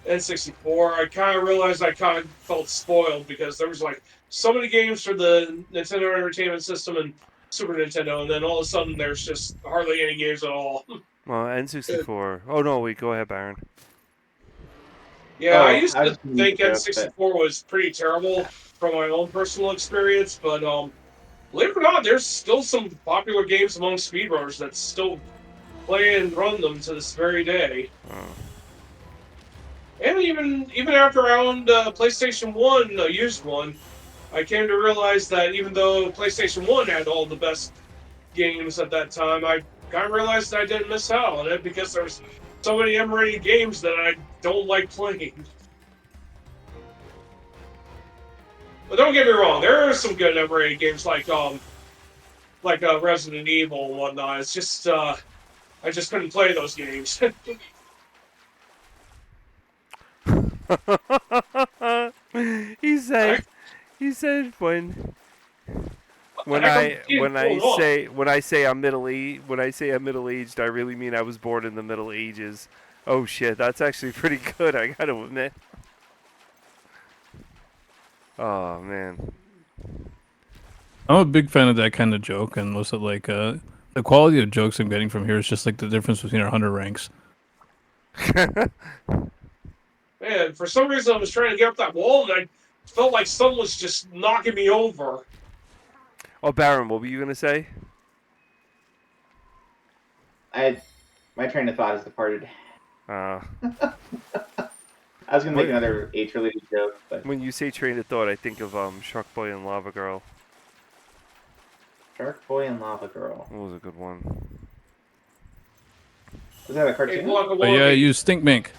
N64, I kind of realized I kind of felt spoiled because there was like so many games for the Nintendo Entertainment System and Super Nintendo, and then all of a sudden there's just hardly any games at all. Well, N64. Oh no, wait, go ahead, Baron. Yeah, I used to think N64 was pretty terrible from my own personal experience, but believe it or not, there's still some popular games among speedrunners that still play and run them to this very day. Oh. And even after I owned PlayStation 1, a used one, I came to realize that even though PlayStation 1 had all the best games at that time, I kind of realized I didn't miss out on it because there's so many M-rated games that I don't like playing. But don't get me wrong, there are some good M-rated games like Resident Evil and whatnot. It's just I just couldn't play those games. he said when I say I'm middle aged, I really mean I was born in the Middle Ages. Oh shit, that's actually pretty good, I gotta admit. Oh man. I'm a big fan of that kind of joke, and most of like the quality of jokes I'm getting from here is just like the difference between our 100 ranks. Man, for some reason I was trying to get up that wall and I felt like someone was just knocking me over. Oh, Baron, what were you gonna say? My train of thought has departed. I was gonna make another H-related joke, but when you say train of thought, I think of Shark Boy and Lava Girl. Shark Boy and Lava Girl. That was a good one. Was that a cartoon? Oh yeah, you stink mink.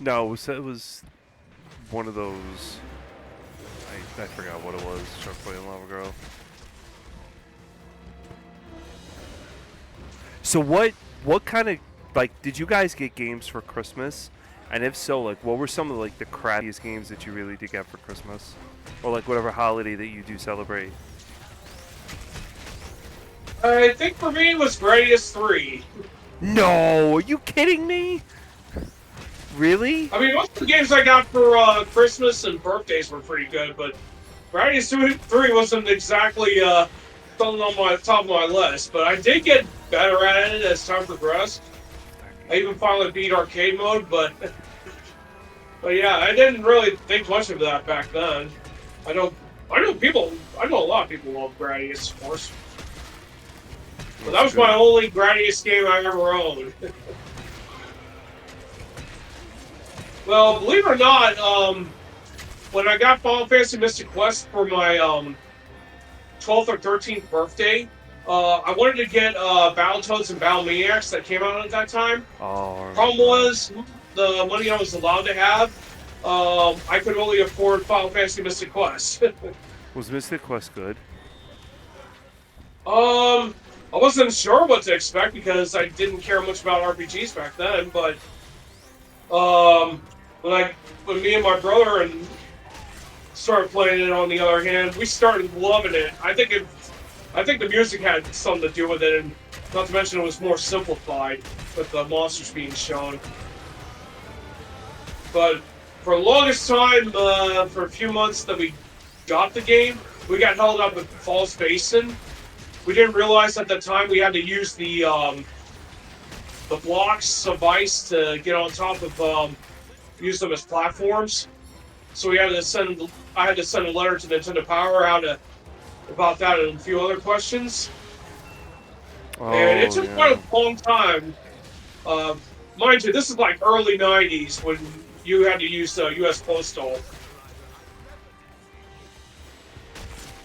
No, it was one of those. I forgot what it was. Shark Boy and Lava Girl. So what kind of, like, did you guys get games for Christmas? And if so, like, what were some of like the crappiest games that you really did get for Christmas, or like whatever holiday that you do celebrate? I think for me it was Gradius 3. No, are you kidding me? Really? I mean, most of the games I got for Christmas and birthdays were pretty good, but Gradius 3 wasn't exactly something on my top of my list. But I did get better at it as time progressed. I even finally beat arcade mode, but yeah, I didn't really think much of that back then. I know a lot of people love Gradius, of course. But that was my only Gradius game I ever owned. Well, believe it or not, when I got Final Fantasy Mystic Quest for my 12th or 13th birthday, I wanted to get Battletoads and Battle Maniacs that came out at that time. Oh. Problem was, the money I was allowed to have, I could only afford Final Fantasy Mystic Quest. Was Mystic Quest good? I wasn't sure what to expect because I didn't care much about RPGs back then, but when me and my brother started playing it, on the other hand, we started loving it. I think the music had something to do with it, and not to mention it was more simplified with the monsters being shown. But for the longest time, for a few months that we got the game, we got held up at Falls Basin. We didn't realize at the time we had to use the blocks of ice to get on top of use them as platforms. So I had to send a letter to Nintendo Power about that and a few other questions. And it took quite a long time. Mind you, this is like early 90s when you had to use U.S. Postal.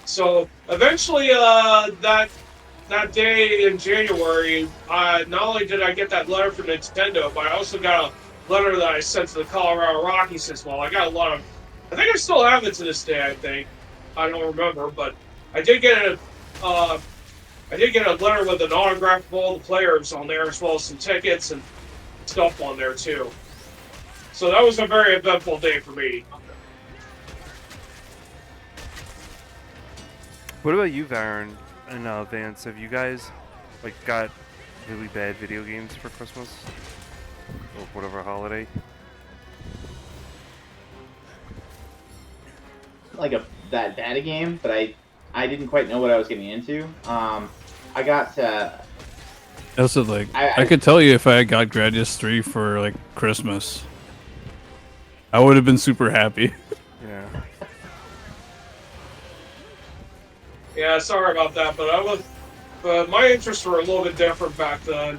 So eventually, that day in January, not only did I get that letter from Nintendo, but I also got a letter that I sent to the Colorado Rockies as well. I got a lot of, I think I still have it to this day. I think I don't remember, but I did get a letter with an autograph of all the players on there, as well as some tickets and stuff on there too. So that was a very eventful day for me. What about you, Varen and Vance? Have you guys got really bad video games for Christmas or whatever holiday? Like that data game, but I didn't quite know what I was getting into. I got Also, I could tell you if I got Gradius 3 for Christmas, I would have been super happy. Yeah. Yeah, sorry about that, but my interests were a little bit different back then.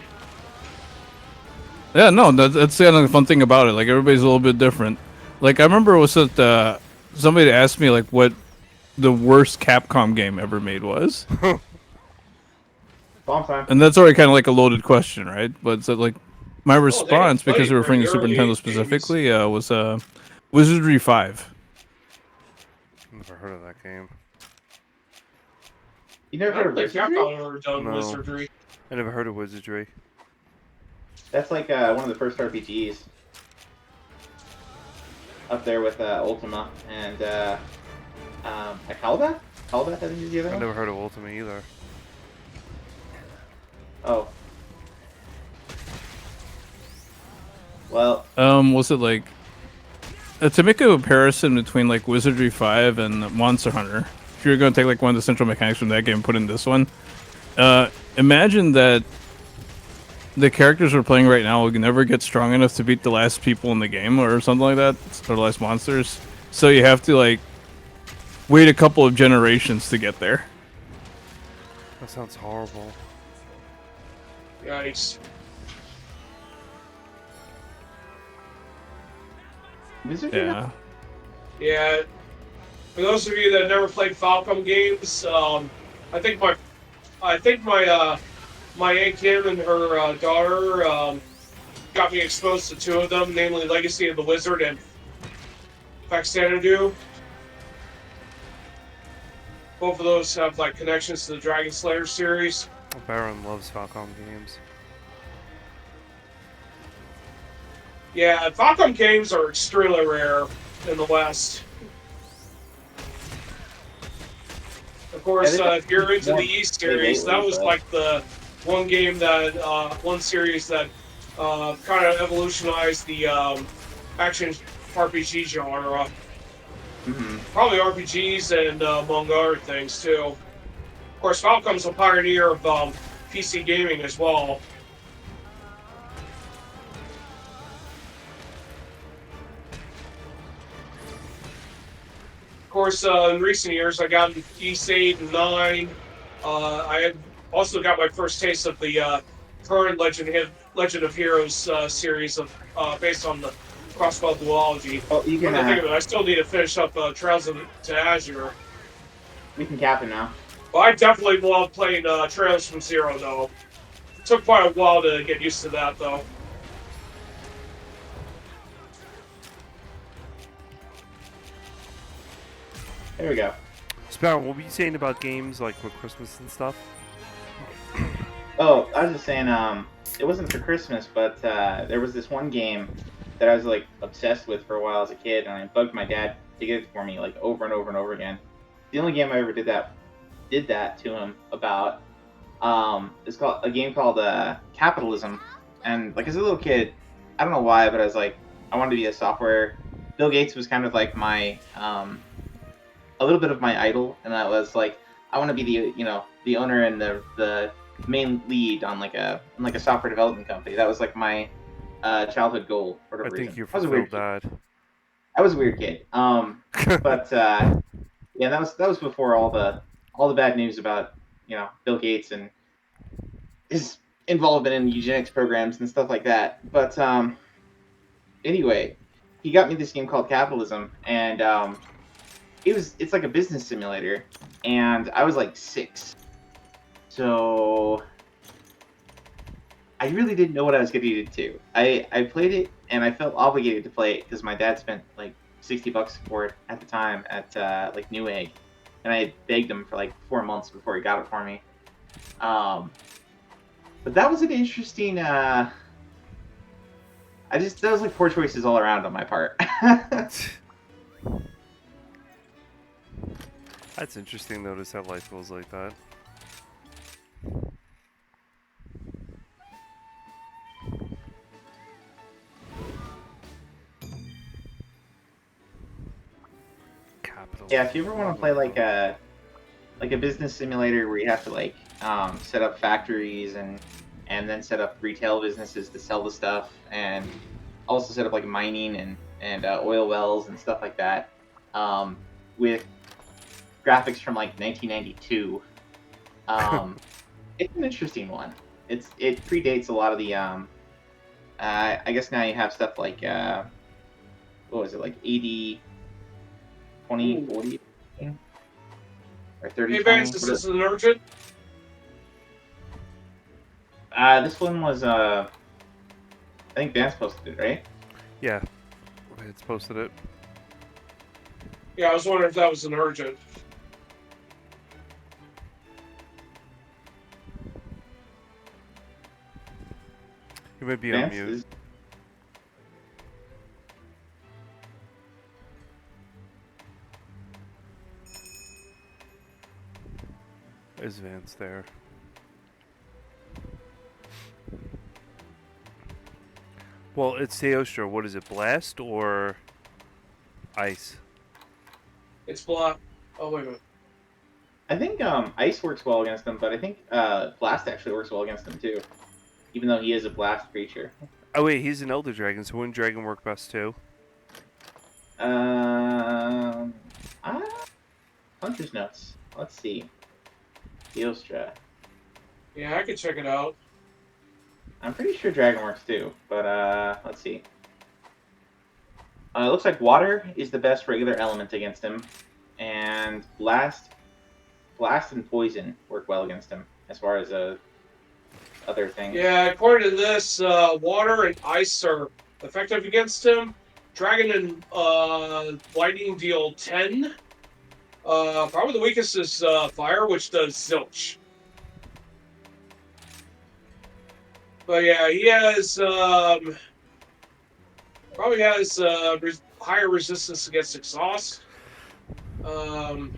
Yeah, no, that's the other fun thing about it. Everybody's a little bit different. I remember it was that somebody asked me what the worst Capcom game ever made was. Bomb time. And that's already kind of a loaded question, right? But so, my response, because we were referring to Super Nintendo specifically, was Wizardry 5. Never heard of that game. You never heard of Wizardry? Capcom ever done Wizardry. I never heard of Wizardry. That's one of the first RPGs. Up there with Ultima and Calbat? Calbat, I think is the other one? I never heard of Ultima either. Oh. Well. Was it to make a comparison between Wizardry 5 and Monster Hunter? If you're going to take one of the central mechanics from that game and put in this one, imagine that the characters we're playing right now will never get strong enough to beat the last people in the game or something like that, or the last monsters. So you have to wait a couple of generations to get there. That sounds horrible. Yikes. Yeah. Yeah. For those of you that never played Falcom games, I think my Aunt Kim and her daughter got me exposed to two of them, namely Legacy of the Wizard and Xanadu. Both of those have connections to the Dragon Slayer series. Baron loves Falcom games. Yeah, Falcom games are extremely rare in the West. Of course, if you're into the East series, that was the one game that, one series that kind of evolutionized the action RPG genre. Mm-hmm. Probably RPGs and among other things too. Of course, Falcom's a pioneer of PC gaming as well. Of course, in recent years, I got East 8 and 9. I Also got my first taste of the current Legend of Heroes series of based on the crossbow duology. Oh, you Come can. to think of it, I still need to finish up Trails to Azure. We can cap him now. Well, I definitely love playing Trails from Zero, though. It took quite a while to get used to that, though. There we go. Sparrow, what were you saying about games like with Christmas and stuff? Oh, I was just saying, it wasn't for Christmas, but there was this one game that I was like obsessed with for a while as a kid, and I bugged my dad to get it for me like over and over and over again. The only game I ever did that to him about. It's called a game called Capitalism, and like as a little kid, I don't know why, but I was like, I wanted to be a software. Bill Gates was kind of like my a little bit of my idol, and that was like, I want to be the owner and the main lead on like a software development company. That was like my childhood goal for whatever reason. I think you're I was a weird fulfilled, kid. Dad. I was a weird kid. But yeah, that was before all the bad news about Bill Gates and his involvement in eugenics programs and stuff like that. But anyway, he got me this game called Capitalism, and it's like a business simulator, and I was like 6, so I really didn't know what I was getting into. I played it, and I felt obligated to play it because my dad spent like $60 for it at the time at like Newegg, and I had begged him for like 4 months before he got it for me. But that was an interesting. That was like poor choices all around on my part. That's interesting. Notice how life goes like that. Yeah, if you ever want to play like a business simulator where you have to like set up factories and then set up retail businesses to sell the stuff, and also set up like mining and oil wells and stuff like that, with graphics from like 1992. It's an interesting one. It predates a lot of the I guess now you have stuff like what was it, like 80 20 40 or 30. Hey Vance, this is an urgent. This one was I think Vance posted it, right? Yeah, it's posted it. Yeah, I was wondering if that was an urgent. You might be Vance on mute. Is Vance there? Well, it's Teostra. What is it, Blast or Ice? It's block. Oh, wait a minute. I think Ice works well against him, but I think Blast actually works well against him too, even though he is a Blast creature. Oh wait, he's an Elder Dragon, so wouldn't Dragon work best too? Hunter's Notes. Let's see. Teostra. Yeah, I could check it out. I'm pretty sure Dragon works too, but let's see. It looks like Water is the best regular element against him, and Blast and Poison work well against him as far as other things. Yeah, according to this, water and ice are effective against him. Dragon and lightning deal 10. Probably the weakest is fire, which does zilch. But yeah, he has probably has higher resistance against exhaust. But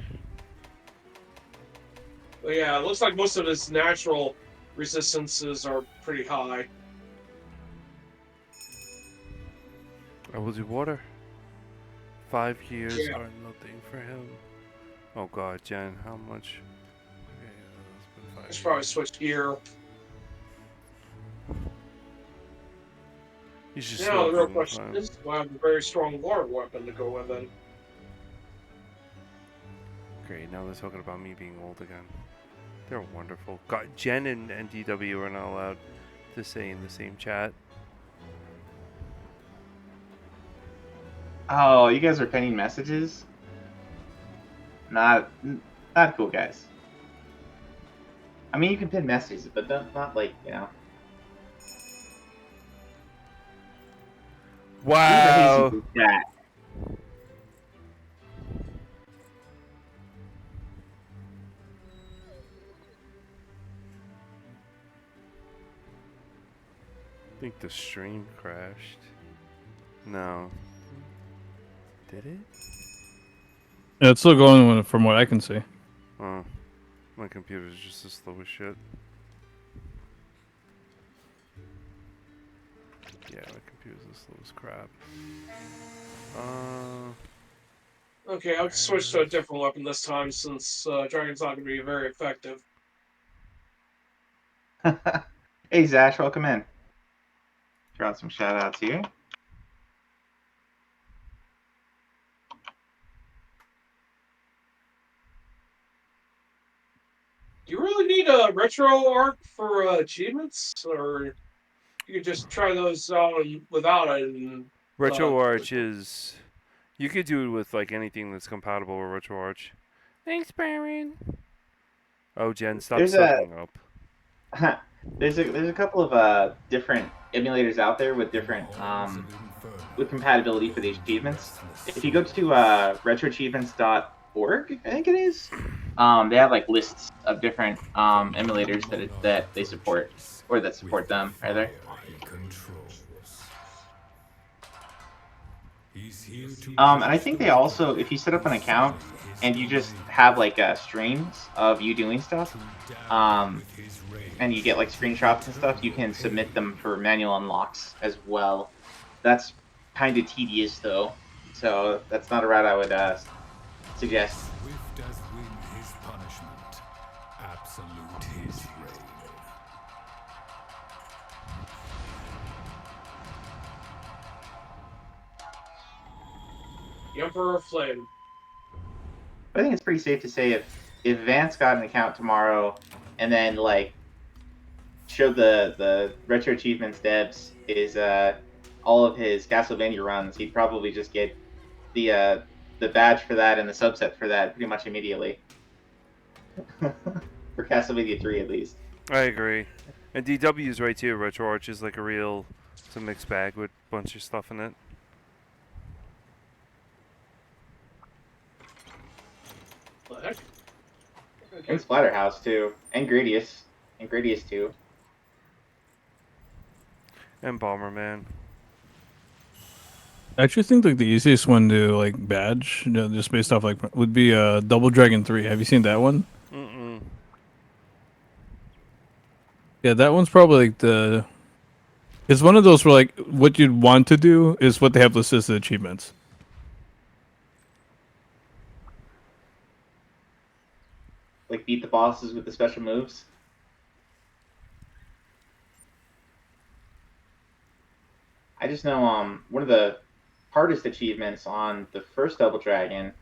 yeah, it looks like most of his natural resistances are pretty high. I will do water. 5 years Yeah. are nothing for him. Oh god, Jen, how much? Okay, it's been 5 I years. should probably switch gear. He's just Now the real slow question time. is, do I have a very strong water weapon to go with it? Great, now they're talking about me being old again. They're wonderful. God, Jen and DW are not allowed to say in the same chat. Oh, you guys are penning messages? Not cool, guys. I mean, you can pin messages, but not like, you know. Wow. Super chat. I think the stream crashed. No. Did it? Yeah, it's still going from what I can see. Oh. My computer's just as slow as shit. Yeah, my computer's as slow as crap. Okay, I'll switch to a different weapon this time since Dragon's not going to be very effective. Hey, Zash, welcome in. Throw out some shout outs here. Do you really need a retro arc for achievements, or you could just try those out without it? And, Retro Arch is... You could do it with like anything that's compatible with Retro Arch. Thanks, Baron. Oh, Jen, stop There's sucking up. there's a couple of different emulators out there with different with compatibility for the achievements. If you go to retroachievements.org, I think it is, they have like lists of different emulators that they support or that support them rather. And I think they also, if you set up an account and you just have like streams of you doing stuff, and you get like screenshots and stuff, you can submit them for manual unlocks as well. That's kind of tedious though, so that's not a route I would suggest. The Emperor of Flame. I think it's pretty safe to say if Vance got an account tomorrow and then like showed the Retro Achievements devs his all of his Castlevania runs, he'd probably just get the badge for that and the subset for that pretty much immediately. For Castlevania 3 at least. I agree. And DW's right too. Retro Arch is like it's a mixed bag with a bunch of stuff in it. What the heck? Okay. And Splatterhouse too. And Gradius. And Gradius too. And Bomberman. I actually think like the easiest one to like badge, just based off like, would be Double Dragon 3. Have you seen that one? Mm-mm. Yeah, that one's probably like it's one of those where like what you'd want to do is what they have listed as the achievements. Like beat the bosses with the special moves. I just know one of the hardest achievements on the first Double Dragon,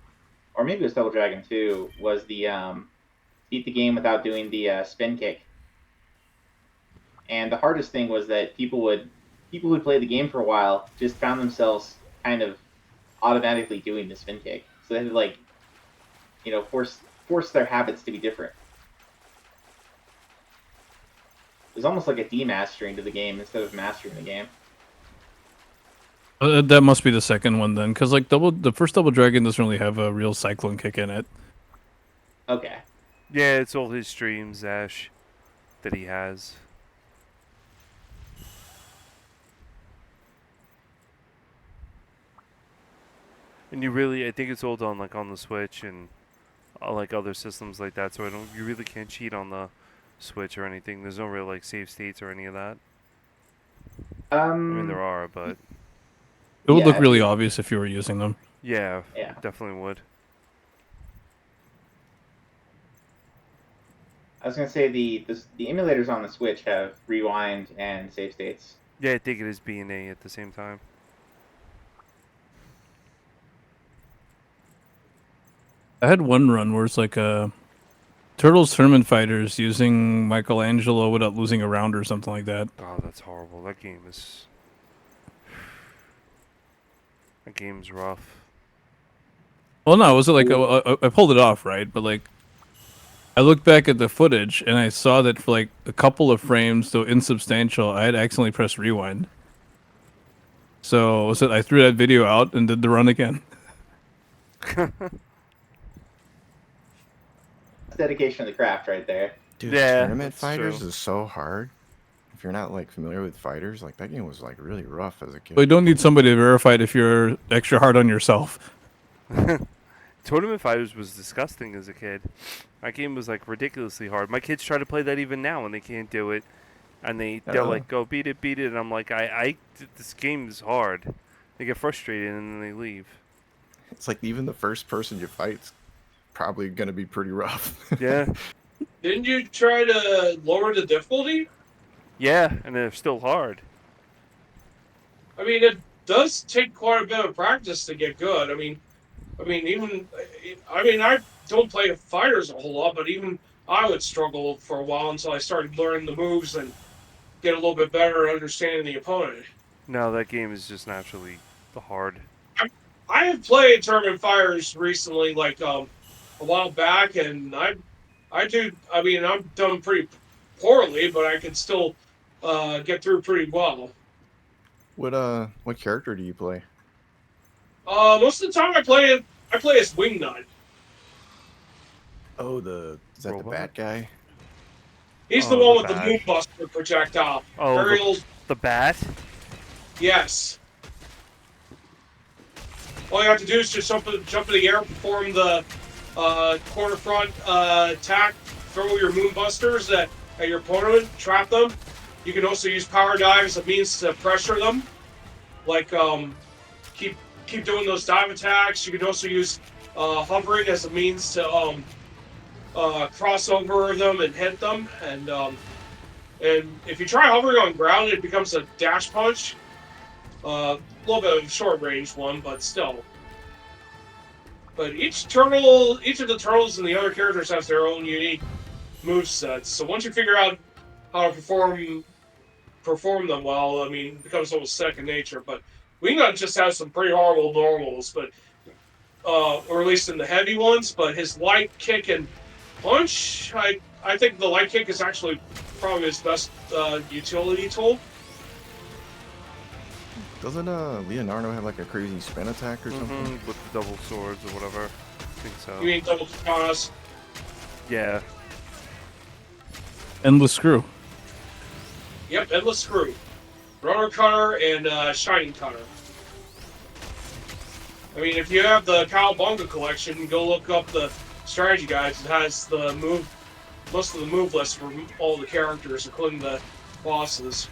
or maybe it was Double Dragon 2, was the beat the game without doing the spin kick. And the hardest thing was that people who'd played the game for a while just found themselves kind of automatically doing the spin kick. So they had to like, you know, force their habits to be different. It was almost like a demastering to the game instead of mastering the game. That must be the second one then, because like the first Double Dragon doesn't really have a real cyclone kick in it. Okay. Yeah, it's all his streams, Ash, that he has. And I think it's all done like on the Switch and like other systems like that. So you really can't cheat on the Switch or anything. There's no real like save states or any of that. I mean, there are, but it would look really obvious if you were using them. Yeah, definitely would. I was gonna say the emulators on the Switch have rewind and save states. Yeah, I think it is B and A at the same time. I had one run where it's like to Turtles Tournament Fighters using Michelangelo without losing a round or something like that. Oh, that's horrible. That game is. That game's rough. Well, no, was it like I pulled it off, right? But like, I looked back at the footage and I saw that for like a couple of frames, though insubstantial, I had accidentally pressed rewind. So was it I threw that video out and did the run again. Dedication to the craft right there. Dude, Yeah, Tournament that's Fighters true. is so hard. If you're not like familiar with fighters, like that game was like really rough as a kid. But you don't need somebody to verify it if you're extra hard on yourself. Tournament Fighters was disgusting as a kid. That game was like ridiculously hard. My kids try to play that even now and they can't do it. And they're like, go beat it. And I'm like, this game is hard. They get frustrated and then they leave. It's like even the first person you fight's probably gonna be pretty rough. Yeah. Didn't you try to lower the difficulty? Yeah, and they're still hard. I mean, it does take quite a bit of practice to get good. I mean, I don't play fighters a whole lot, but even I would struggle for a while until I started learning the moves and get a little bit better at understanding the opponent. No, that game is just naturally hard. I have played Tournament Fighters recently, like a while back, and I've done pretty poorly, but I can still get through pretty well. What character do you play? Most of the time I play as Wingnut. Oh, is that the bad guy? He's the one with the Moonbuster projectile. Oh, the bat? Yes. All you have to do is just jump in the air, perform the corner front attack, throw your Moonbusters at your opponent, trap them. You can also use power dive as a means to pressure them. Like, keep doing those dive attacks. You can also use hovering as a means to cross over them and hit them. And if you try hovering on ground, it becomes a dash punch. A little bit of a short range one, but still. But each of the turtles and the other characters has their own unique move sets. So once you figure out how to perform them well, I mean, it becomes almost second nature. But Wingnut just has some pretty horrible normals, but or at least in the heavy ones. But his light kick and punch, I think the light kick is actually probably his best utility tool. Doesn't Leonardo have like a crazy spin attack or something? With the double swords or whatever. I think so. You mean double katanas? Yeah. Endless Screw. Yep, Endless Screw. Runner Cutter and Shining Cutter. I mean, if you have the Cowabunga collection, go look up the strategy guides. It has most of the move lists for all the characters, including the bosses.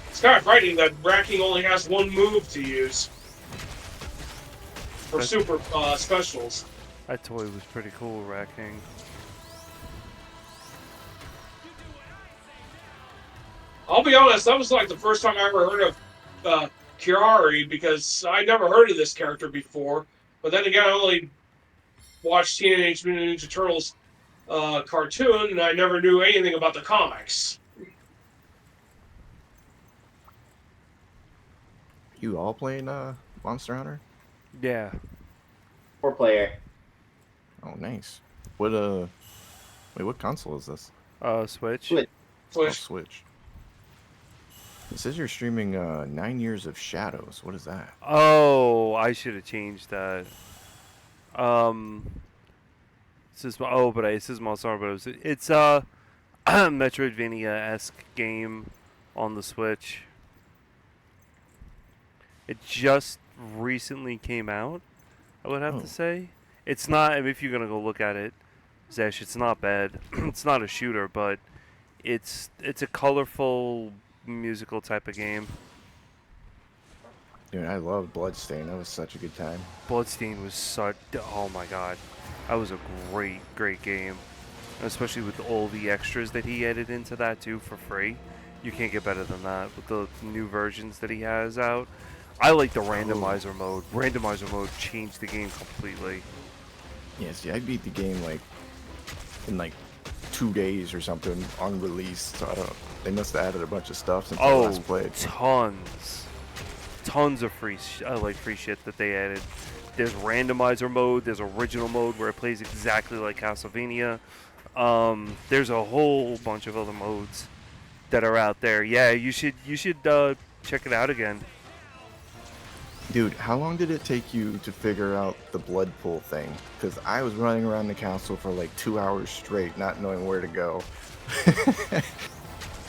It's kind of frightening that Rat only has one move to use for super specials. That toy was pretty cool, Rat King. I'll be honest, that was like the first time I ever heard of Kirari, because I never heard of this character before. But then again, I only watched Teenage Mutant Ninja Turtles cartoon, and I never knew anything about the comics. You all playing Monster Hunter? Yeah. 4-player. Oh, nice. What console is this? Switch. Oh, Switch. It says you're streaming 9 Years of Shadows. What is that? Oh, I should have changed that. It says Monster Hunter, but it's a Metroidvania-esque game on the Switch. It just recently came out, I would have to say. It's not, if you're going to go look at it, Zesh, it's not bad. It's not a shooter, but it's a colorful, musical type of game. Dude, I love Bloodstained. That was such a good time. Bloodstained was oh my god. That was a great game. Especially with all the extras that he added into that too for free. You can't get better than that with the new versions that he has out. I like the randomizer mode. Randomizer mode changed the game completely. Yeah, see, I beat the game like in like 2 days or something unreleased. So I don't know. They must have added a bunch of stuff since I Oh, last played. tons of free free shit that they added. There's randomizer mode. There's original mode where it plays exactly like Castlevania. There's a whole bunch of other modes that are out there. Yeah, you should check it out again. Dude, how long did it take you to figure out the blood pool thing? Because I was running around the castle for like 2 hours straight, not knowing where to go.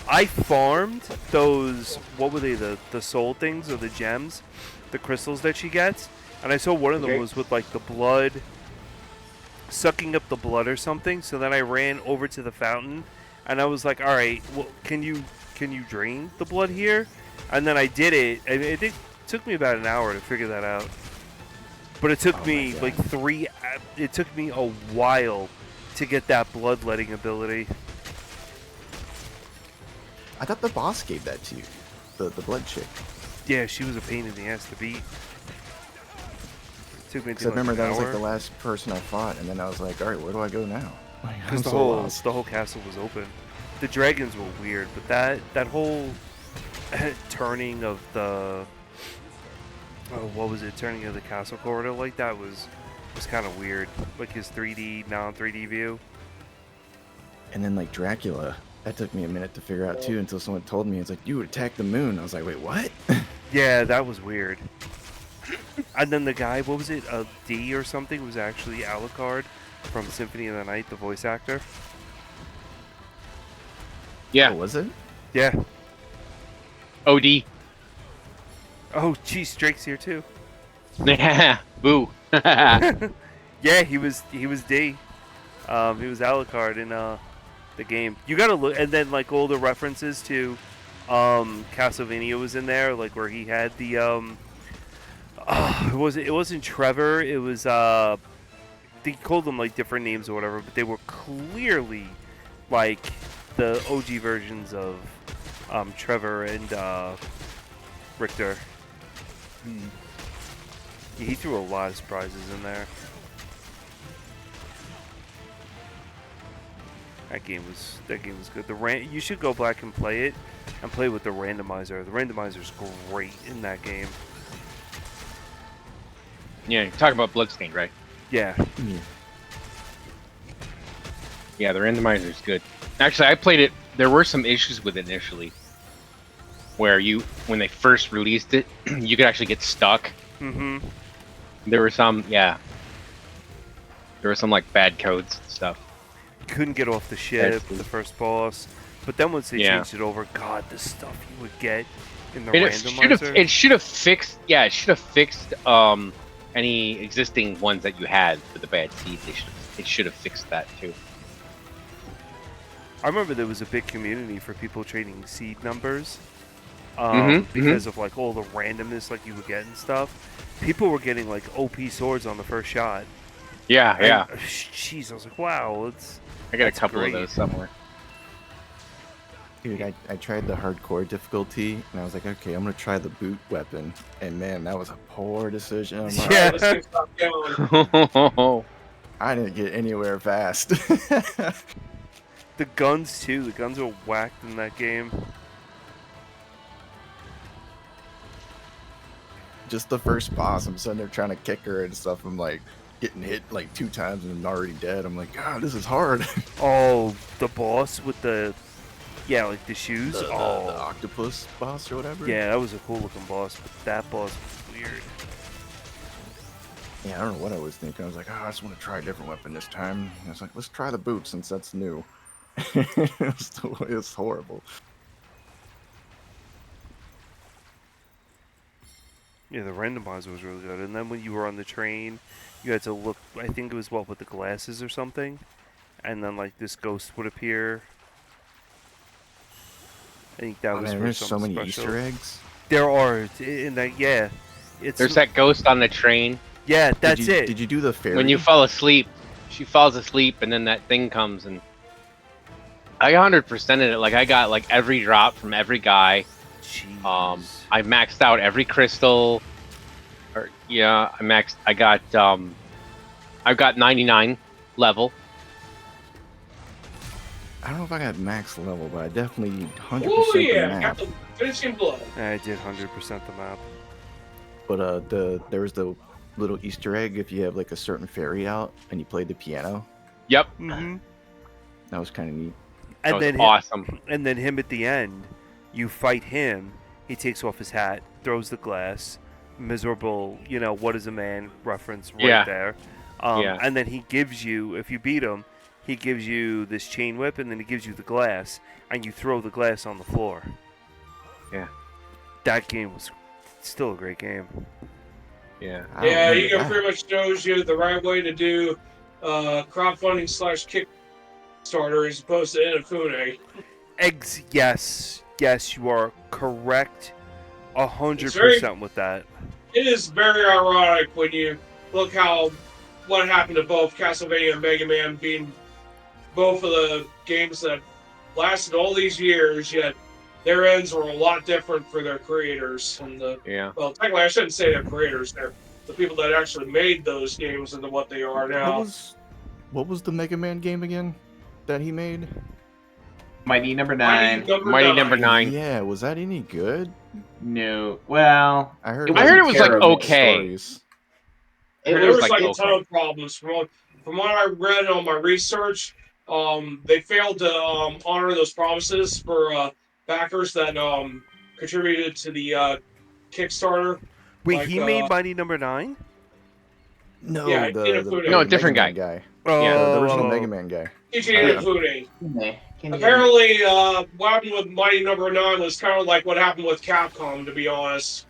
I farmed those, what were they, the soul things or the gems, the crystals that she gets, and I saw one of them was with like the blood, sucking up the blood or something. So then I ran over to the fountain, and I was like, all right, well, can you drain the blood here? And then I did it, and it took me about an hour to figure that out. But it took me like it took me a while to get that bloodletting ability. I thought the boss gave that to you, the blood chick. Yeah, she was a pain in the ass to beat. Took me Because I remember like that an was like hour. the last person I fought, and then I was like, all right, where do I go now? Because the whole castle was open. The dragons were weird, but that whole turning of the what was it? Turning of the castle corridor like that was kind of weird. Like his 3D non-3D view. And then like Dracula, that took me a minute to figure out too, until someone told me it's like you would attack the moon. I was like, wait, what? Yeah, that was weird. And then the guy, what was it? D or something was actually Alucard from Symphony of the Night, the voice actor. Yeah. Oh, was it? Yeah. OD. Oh, geez, Drake's here too. Yeah. Boo. Yeah, he was D. He was Alucard in the game. You gotta look, and then like all the references to Castlevania was in there, like where he had the it wasn't Trevor, it was they called them like different names or whatever, but they were clearly like the OG versions of Trevor and Richter. He threw a lot of surprises in there. That game was good. You should go back and play it, and play with the randomizer. The randomizer's great in that game. Yeah, you're talking about Bloodstained, right? Yeah. Yeah, the randomizer's good. Actually, I played it. There were some issues with it initially, where when they first released it, you could actually get stuck. Mm-hmm. There were some like bad codes and stuff. Couldn't get off the ship the first boss, but then once they changed it over, God, the stuff you would get in the randomizer. It should have fixed. Yeah, it should have fixed any existing ones that you had with the bad seed. It should have fixed that too. I remember there was a big community for people trading seed numbers because of like all the randomness like you would get and stuff. People were getting like OP swords on the first shot. Yeah, yeah. Jeez, I was like, wow, I got a couple of those somewhere. Dude, I tried the hardcore difficulty, and I was like, okay, I'm gonna try the boot weapon, and man, that was a poor decision. I'm like, Let's get stop going. I didn't get anywhere fast. The guns too. The guns are whacked in that game. Just the first boss, I'm sitting there trying to kick her and stuff. I'm like getting hit like 2 times and I'm already dead. I'm like, God, this is hard. Oh, the boss with the like the shoes. The octopus boss or whatever. Yeah, that was a cool looking boss, but that boss was weird. Yeah, I don't know what I was thinking. I was like, I just want to try a different weapon this time. And I was like, let's try the boot since that's new. It was horrible. Yeah, the randomizer was really good. And then when you were on the train, you had to look, I think it was with the glasses or something. And then like this ghost would appear. I think that was There's so many special. Easter eggs. There are in that. Yeah, There's that ghost on the train. Yeah, that's it. Did you do the fairy? When you fall asleep, she falls asleep, and then that thing comes, and I 100%ed it. Like I got like every drop from every guy. Jeez. I maxed out every crystal. I've got 99 level. I don't know if I got max level, but I definitely 100% Oh the yeah, map. got the finishing blow. I did 100% the map. But there was the little Easter egg if you have like a certain fairy out and you played the piano. Yep. Mm-hmm. That was kind of neat. And That was then awesome. And then him at the end, you fight him. He takes off his hat, throws the glass. Miserable, what is a man reference right Yeah. there. Yeah. And then he gives you, if you beat him, he gives you this chain whip, and then he gives you the glass, and you throw the glass on the floor. Yeah. That game was still a great game. Yeah. Yeah, he pretty much shows you the right way to do crowdfunding / Kickstarter as opposed to Inafune. Yes, you are correct, 100% very- with that. It is very ironic when you look what happened to both Castlevania and Mega Man being both of the games that lasted all these years, yet their ends were a lot different for their creators. And well, technically, I shouldn't say their creators. They're the people that actually made those games into what they are now. What was the Mega Man game again that he made? Mighty Number 9. Mighty Number 9. Yeah, was that any good? No. Well, I heard it was like okay. Stories. There was like a ton of problems. From what I read on my research, they failed to honor those promises for backers that contributed to the Kickstarter. Wait, he made Mighty Number 9? No, Yeah, the different Mega guy. Man guy. The original Mega Man guy. Keiji Inafune. Apparently, what happened with Mighty Number 9 was kind of like what happened with Capcom, to be honest.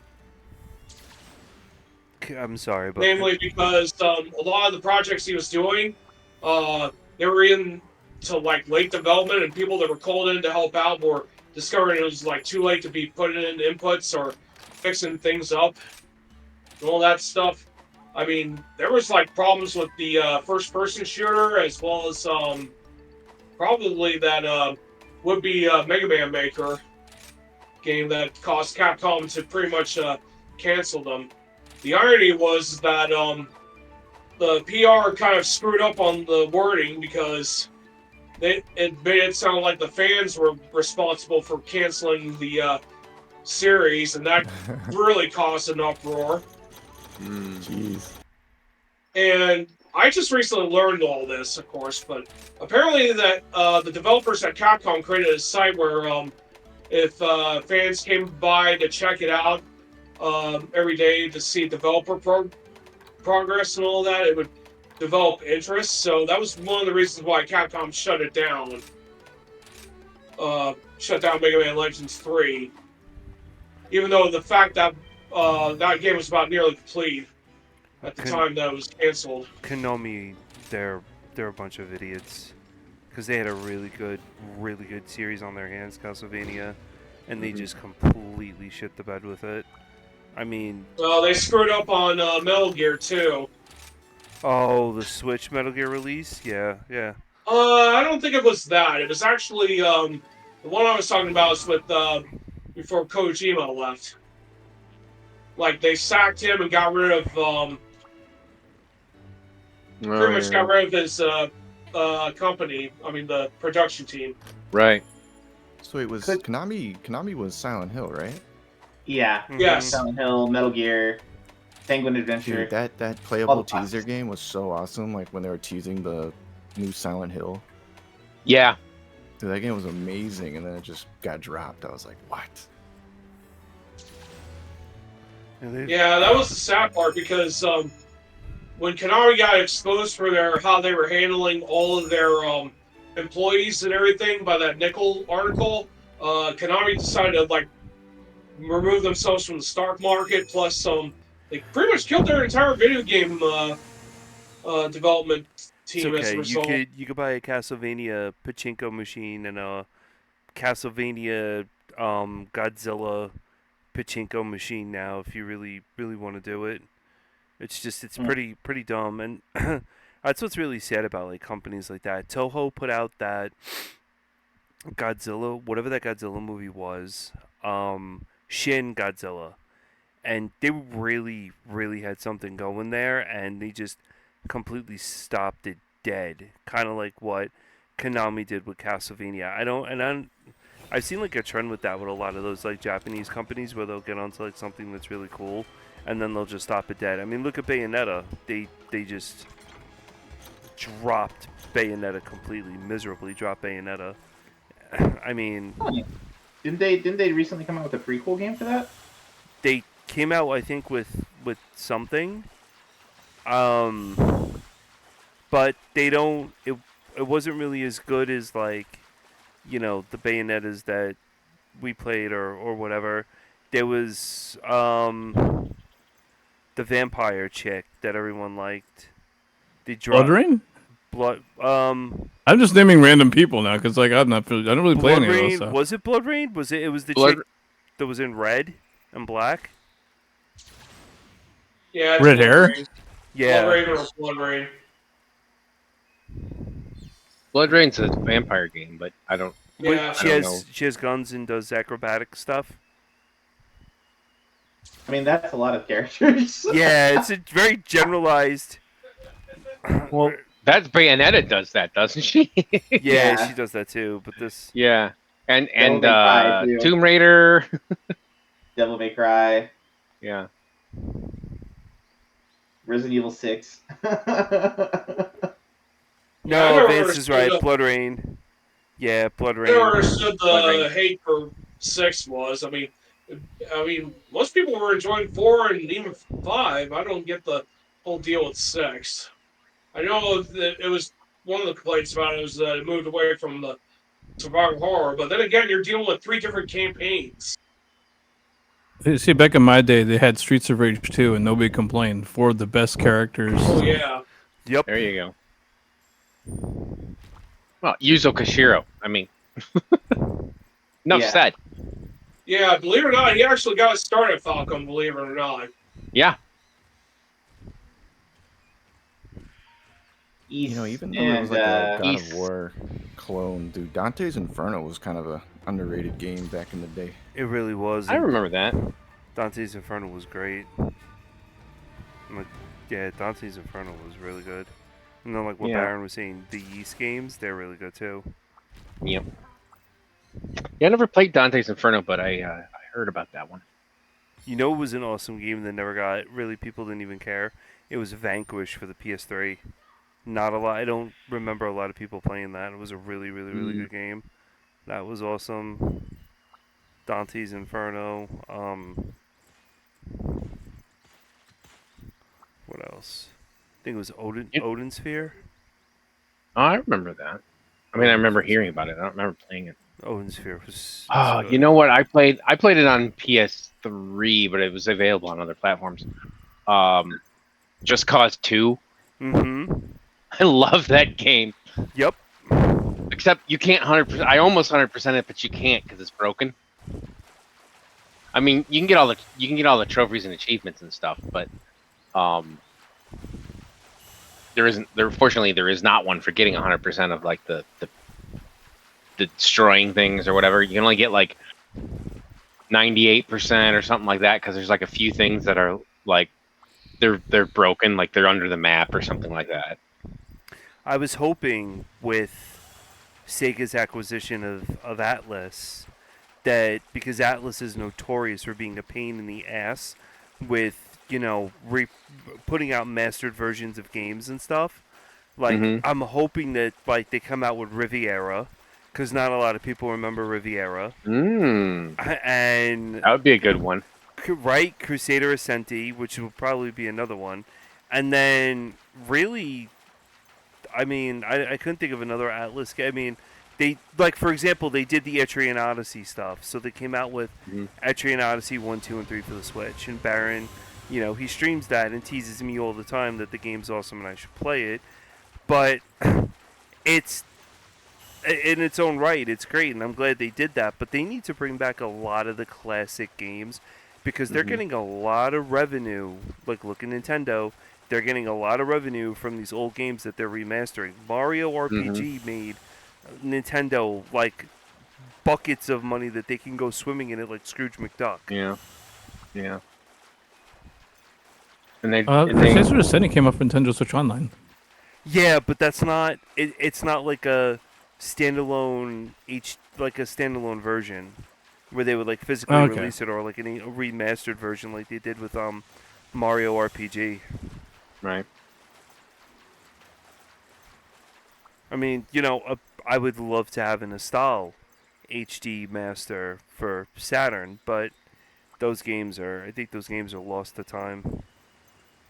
I'm sorry, but Namely because a lot of the projects he was doing, they were into like late development, and people that were called in to help out were discovering it was like too late to be putting in inputs or fixing things up and all that stuff. I mean, there was like problems with the first-person shooter as well as probably that would-be Mega Man Maker game that caused Capcom to pretty much cancel them. The irony was that the PR kind of screwed up on the wording because it made it sound like the fans were responsible for canceling the series, and that really caused an uproar. Jeez. And I just recently learned all this, of course, but apparently that the developers at Capcom created a site where if fans came by to check it out every day to see developer progress and all that, it would develop interest. So that was one of the reasons why Capcom shut it down. Shut down Mega Man Legends 3. Even though the fact that that game was about nearly complete at the time that it was canceled. Konami, they're a bunch of idiots. Because they had a really good series on their hands, Castlevania, and they just completely shit the bed with it. I mean... Well, they screwed up on Metal Gear, too. Oh, the Switch Metal Gear release? Yeah. I don't think it was that. It was actually, the one I was talking about was with, before Kojima left. Like, they sacked him and got rid of, pretty much got rid of his, company. I mean, the production team. Right. So it was Konami was Silent Hill, right? Yeah. Yes. Silent Hill, Metal Gear, Penguin Adventure. Dude, that playable teaser game was so awesome. Like when they were teasing the new Silent Hill. Yeah. Dude, that game was amazing, and then it just got dropped. I was like, what? Yeah, that was the sad part because when Konami got exposed for how they were handling all of their employees and everything by that Nickel article, Konami decided to like remove themselves from the stock market. Plus, they pretty much killed their entire video game development team as a result. You could buy a Castlevania pachinko machine and a Castlevania Godzilla pachinko machine now if you really want to do it. It's pretty dumb, and that's what's really sad about like companies like that. Toho put out that Godzilla, whatever that Godzilla movie was, Shin Godzilla, and they really had something going there, and they just completely stopped it dead. Kind of like what Konami did with Castlevania. I've seen like a trend with that with a lot of those like Japanese companies where they'll get onto like something that's really cool and then they'll just stop it dead. I mean, look at Bayonetta. They just dropped Bayonetta completely, miserably dropped Bayonetta. I mean, didn't they recently come out with a prequel game for that? They came out, I think, with something, but they don't. It wasn't really as good as like, you know, the Bayonettas that we played or whatever. There was the vampire chick that everyone liked. Blood Rain? Blood. I'm just naming random people now because like I don't really play any of those. So. Was it Blood Rain? Was it? It was the chick that was in red and black. Yeah. Red hair. Yeah. Blood Rain or Blood Rain. Blood Rain's a vampire game, but I don't. Yeah. She has guns and does acrobatic stuff. I mean, that's a lot of characters. Yeah, it's a very generalized. Well, that's Bayonetta does that, doesn't she? Yeah, she does that too. But this. Yeah, and Devil May Cry, too. Tomb Raider. Devil May Cry. Yeah. Resident Evil 6. No, Vance is right. Blood Rain. Yeah, Blood Rain. I never understood the hate for 6 was. I mean, most people were enjoying 4 and even 5. I don't get the whole deal with 6. I know that it was one of the complaints about it was that it moved away from the survival horror, but then again, you're dealing with 3 different campaigns. See, back in my day, they had Streets of Rage 2, and nobody complained. 4 of the best characters. Oh yeah. Yep. There you go. Well, Yuzo Koshiro. I mean, enough said. Yeah, believe it or not, he actually got a start at Falcom, believe it or not. Yeah. You know, even though it was like a God of War clone, dude, Dante's Inferno was kind of a underrated game back in the day. It really was. I remember that. Dante's Inferno was great. Like, yeah, Dante's Inferno was really good. And then, like what Baron was saying, the Yeast games, they're really good too. Yep. Yeah, I never played Dante's Inferno, but I heard about that one. You know, it was an awesome game that never got really. People didn't even care. It was Vanquish for the PS3. Not a lot. I don't remember a lot of people playing that. It was a really, really, really good game. That was awesome. Dante's Inferno. What else? I think it was Odin Sphere. Oh, I remember that. I mean, I remember hearing about it. I don't remember playing it. Odin Sphere was. Oh, you know what? I played it on PS3, but it was available on other platforms. Just Cause 2. Mm-hmm. I love that game. Yep. Except you can't 100%. I almost 100% it, but you can't because it's broken. I mean, you can get all the trophies and achievements and stuff, but fortunately there is not one for getting 100% of like the destroying things or whatever. You can only get like 98% or something like that because there's like a few things that are like they're broken, like they're under the map or something like that. I was hoping with Sega's acquisition of Atlas that, because Atlas is notorious for being a pain in the ass with, you know, putting out mastered versions of games and stuff. Like, I'm hoping that like they come out with Riviera, because not a lot of people remember Riviera. And that would be a good one. Right, Crusader Ascenti, which will probably be another one. And then, really, I mean, I couldn't think of another Atlas game. I mean, they, like, for example, they did the Etrian Odyssey stuff. So they came out with Etrian Odyssey 1, 2, and 3 for the Switch. And Baron, you know, he streams that and teases me all the time that the game's awesome and I should play it. But it's, in its own right, it's great. And I'm glad they did that. But they need to bring back a lot of the classic games, because they're getting a lot of revenue. Like, look at Nintendo. They're getting a lot of revenue from these old games that they're remastering. Mario RPG made Nintendo, like, buckets of money that they can go swimming in it like Scrooge McDuck. Yeah. Yeah. And they... Crusader Ascenti came up for Nintendo Switch Online. Yeah, but that's not... It's not like a standalone like a standalone version, where they would like physically Okay. release it, or like a remastered version, like they did with Mario RPG. Right. I mean, I would love to have a Nostal HD master for Saturn, but I think those games are lost to time.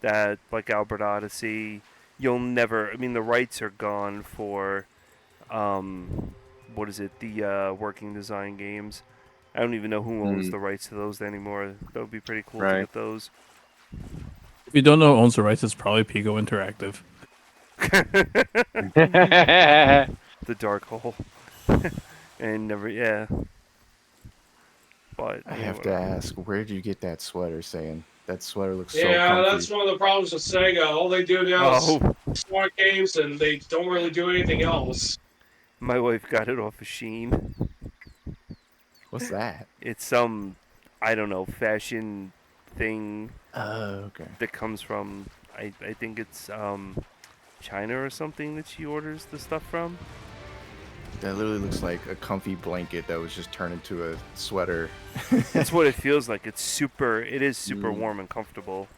That, like Albert Odyssey, you'll never, I mean, the rights are gone for, what is it, the working design games. I don't even know who owns the rights to those anymore. That would be pretty cool to get those. If you don't know who owns the rights, it's probably Pico Interactive. The dark hole. And yeah. But I have to ask, where did you get that sweater, saying? That sweater looks so Yeah, comfy. that's one of the problems with Sega. All they do now is smart games, and they don't really do anything else. My wife got it off of Shein. What's that? It's some, I don't know, fashion thing. Okay. That comes from, I think it's China or something that she orders the stuff from. That literally looks like a comfy blanket that was just turned into a sweater. That's what it feels like. It is super warm and comfortable.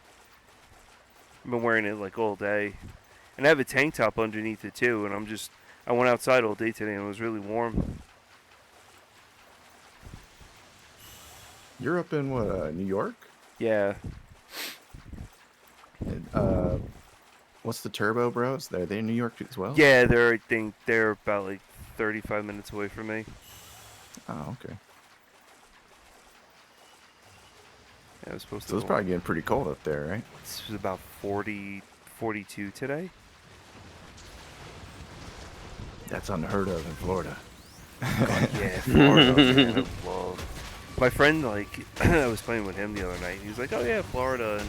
I've been wearing it like all day. And I have a tank top underneath it too, and I went outside all day today and it was really warm. You're up in what, New York? Yeah. What's the Turbo Bros? Are they in New York as well? Yeah, I think they're about like 35 minutes away from me. Oh, okay. Yeah, I was supposed to. So it's probably getting pretty cold up there, right? It's about 40, 42 today. That's unheard of in Florida. God, yeah, Florida, man, I love. My friend, like, I was playing with him the other night. He was like, "Oh yeah, Florida," and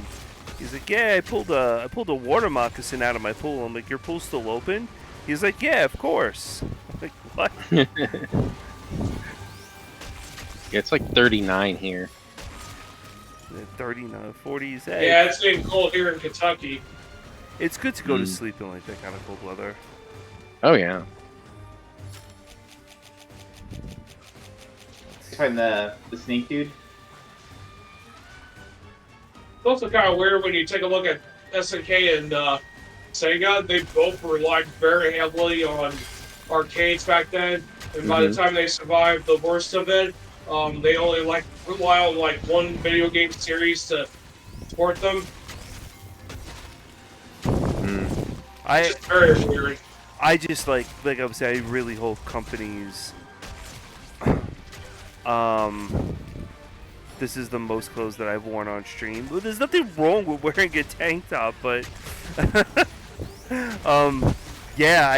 he's like, "Yeah, I pulled a water moccasin out of my pool." I'm like, "Your pool's still open?" He's like, "Yeah, of course." I'm like, what? Yeah, it's like 39 here. 39, 40s. Hey. Yeah, it's getting cold here in Kentucky. It's good to go to sleep in like that kind of cold weather. Oh yeah. Find the snake dude. It's also kind of weird when you take a look at SNK and Sega. They both relied very heavily on arcades back then, and by the time they survived the worst of it, they only rely on one video game series to support them. It's just very weird. I just like I was saying, I really hope companies. This is the most clothes that I've worn on stream. Well, there's nothing wrong with wearing a tank top, but yeah,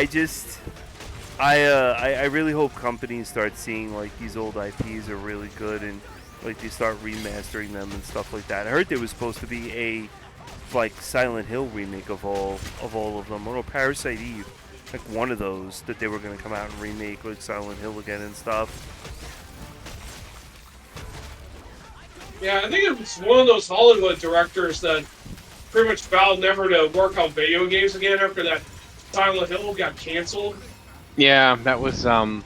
I really hope companies start seeing like these old IPs are really good and like they start remastering them and stuff like that. I heard there was supposed to be a like Silent Hill remake of all of them, or Parasite Eve, like one of those that they were going to come out and remake like Silent Hill again and stuff. Yeah, I think it was one of those Hollywood directors that pretty much vowed never to work on video games again after that Silent Hill got canceled. Yeah, that was I'm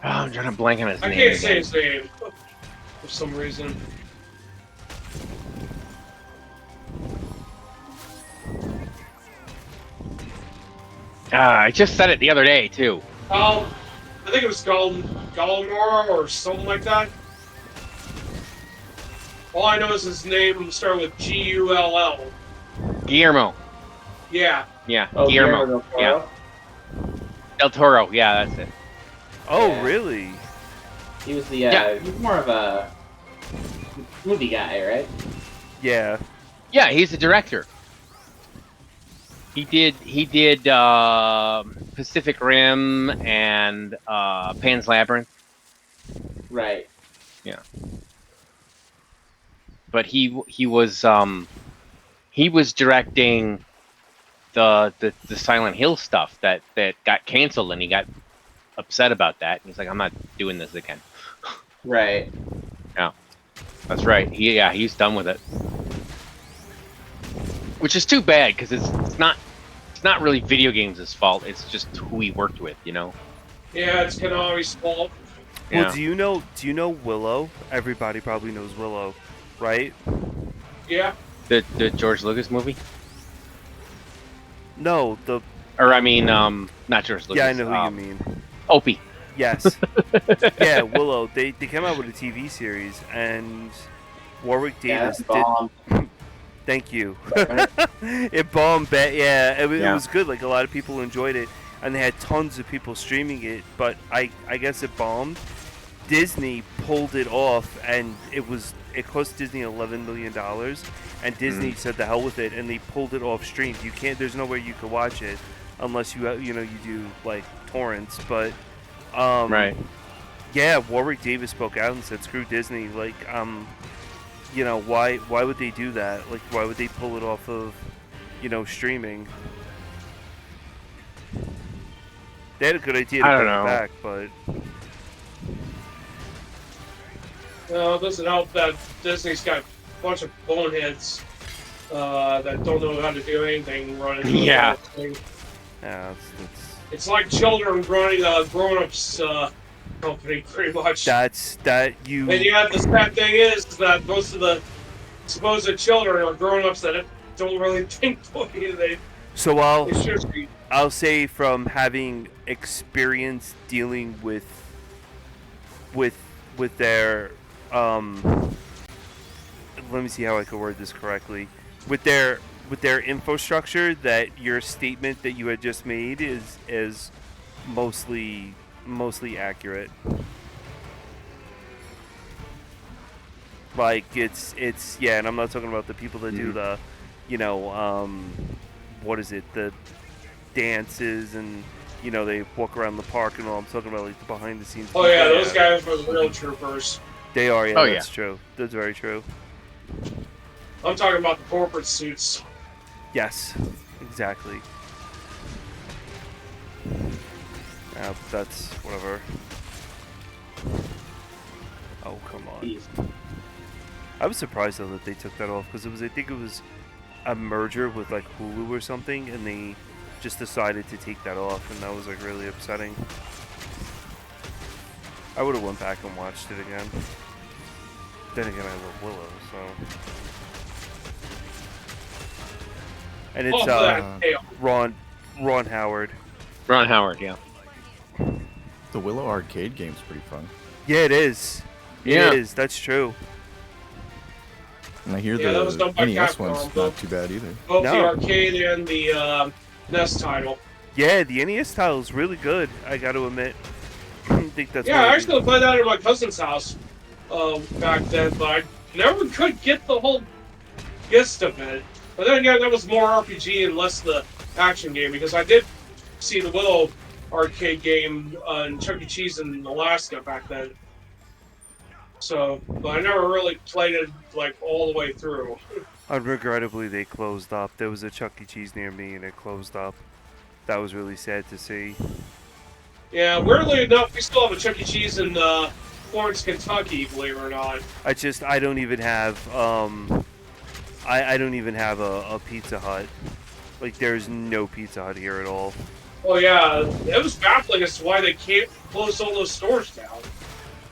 trying to blank on his name. I can't say his name for some reason. I just said it the other day too. I think it was Gallimore or something like that. All I know is his name started with Gull. Guillermo. Yeah. Yeah, Oh, Guillermo. Yeah. Del Toro. Yeah, that's it. Oh, Yeah. really? He was he was more of a movie guy, right? Yeah. Yeah, he's the director. He did Pacific Rim and Pan's Labyrinth. Right. Yeah. But he was directing the Silent Hill stuff that got canceled, and he got upset about that. He's like, I'm not doing this again. Right. Yeah, that's right. He's done with it, which is too bad because it's it's not really video games' fault. It's just who he worked with, you know. Yeah, it's Konami's fault. Yeah. Well, do you know Willow? Everybody probably knows Willow, right? Yeah. The George Lucas movie? No, the Or I mean, not George Lucas. yeah, I know who you mean. Opie. Yes. Yeah, Willow. They came out with a TV series, and Warwick Davis did. Thank you. It bombed. Yeah, it was good. Like a lot of people enjoyed it, and they had tons of people streaming it. But I guess it bombed. Disney pulled it off, and it cost Disney $11 million, and Disney said the hell with it, and they pulled it off stream. You can't. There's nowhere you could watch it unless you do like torrents. But right. Yeah, Warwick Davis spoke out and said, "Screw Disney." Like why would they do that? Like why would they pull it off of streaming? They had a good idea to bring it back, but. No, it doesn't help that Disney's got a bunch of boneheads that don't know how to do anything running. Yeah. Yeah, it's like children running a grown-ups company, pretty much. And yeah, the sad thing is that most of the supposed children are grown-ups that don't really think they. So I'll say from having experience dealing with their let me see how I can word this correctly. With their infrastructure, that your statement that you had just made is mostly accurate. Like it's yeah, and I'm not talking about the people that do the what is it, the dances and they walk around the park and all. I'm talking about like the behind the scenes. Oh yeah, those guys are the real troopers. They are, yeah. Oh, That's true. That's very true. I'm talking about the corporate suits. Yes, exactly. That's whatever. Oh, come on. I was surprised though that they took that off because I think it was a merger with like Hulu or something, and they just decided to take that off, and that was like really upsetting. I would have went back and watched it again. Then again, I love Willow, so. And it's Ron Howard. Ron Howard, yeah. The Willow arcade game's pretty fun. Yeah, it is. Yeah. It is. That's true. And I hear that was done by NES Capcom, one's not too bad either. Both the arcade and the NES title. Yeah, the NES title is really good. I got to admit. I think that's. Yeah, I actually played that at my cousin's house back then, but I never could get the whole gist of it. But then again, that was more RPG and less the action game, because I did see the Willow arcade game in Chuck E. Cheese in Alaska back then. So, but I never really played it like all the way through. Unregrettably, they closed up. There was a Chuck E. Cheese near me, and it closed up. That was really sad to see. Yeah, weirdly enough, we still have a Chuck E. Cheese in Florence, Kentucky, believe it or not. I don't even have I don't even have a Pizza Hut. Like, there's no Pizza Hut here at all. Oh yeah, it was baffling as to why they can't close all those stores down.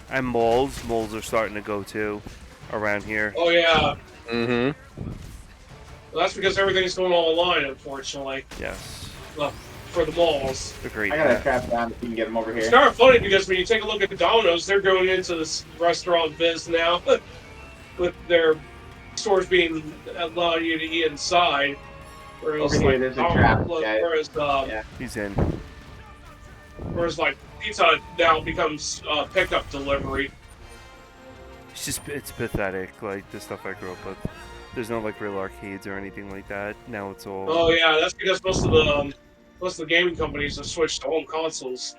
And malls are starting to go too around here. Oh yeah. Mm-hmm. Well, that's because everything's going online, unfortunately. Yes. Well, for the malls. Agreed. I gotta trap down if you can get them over here. It's kind of funny because when you take a look at the Domino's, they're going into this restaurant biz now with their stores being allowing you to eat inside. Whereas, over here, there's a trap. He's in. Whereas, like, Pizza Hut now becomes pickup delivery. It's pathetic. Like the stuff I grew up with. There's no like real arcades or anything like that. Now it's all. Oh yeah, that's because most of the gaming companies have switched to home consoles.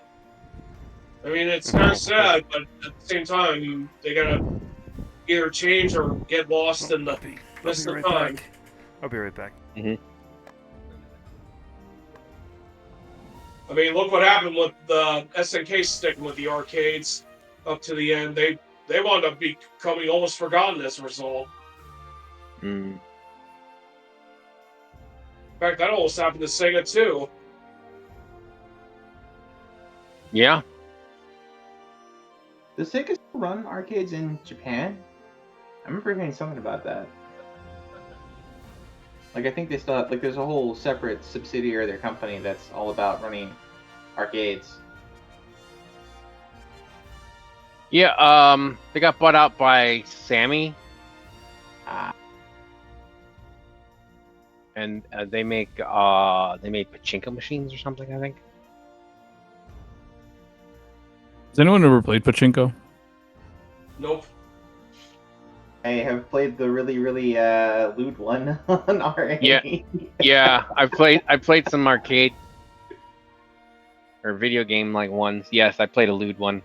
I mean, it's kind of sad, but at the same time, they gotta either change or get lost in the mist of time. I'll be right back. Mm-hmm. I mean, look what happened with the SNK sticking with the arcades up to the end. They wound up becoming almost forgotten as a result. Mm. fact, that almost happened to Sega too. Yeah. Does Sega still run arcades in Japan? I remember hearing something about that. Like, I think they still have, like, there's a whole separate subsidiary of their company that's all about running arcades. Yeah, they got bought out by Sammy. And they made pachinko machines or something, I think. Has anyone ever played pachinko? Nope. I have played the really, really lewd one on RA. Yeah. I played some arcade or video game like ones. Yes, I played a lewd one.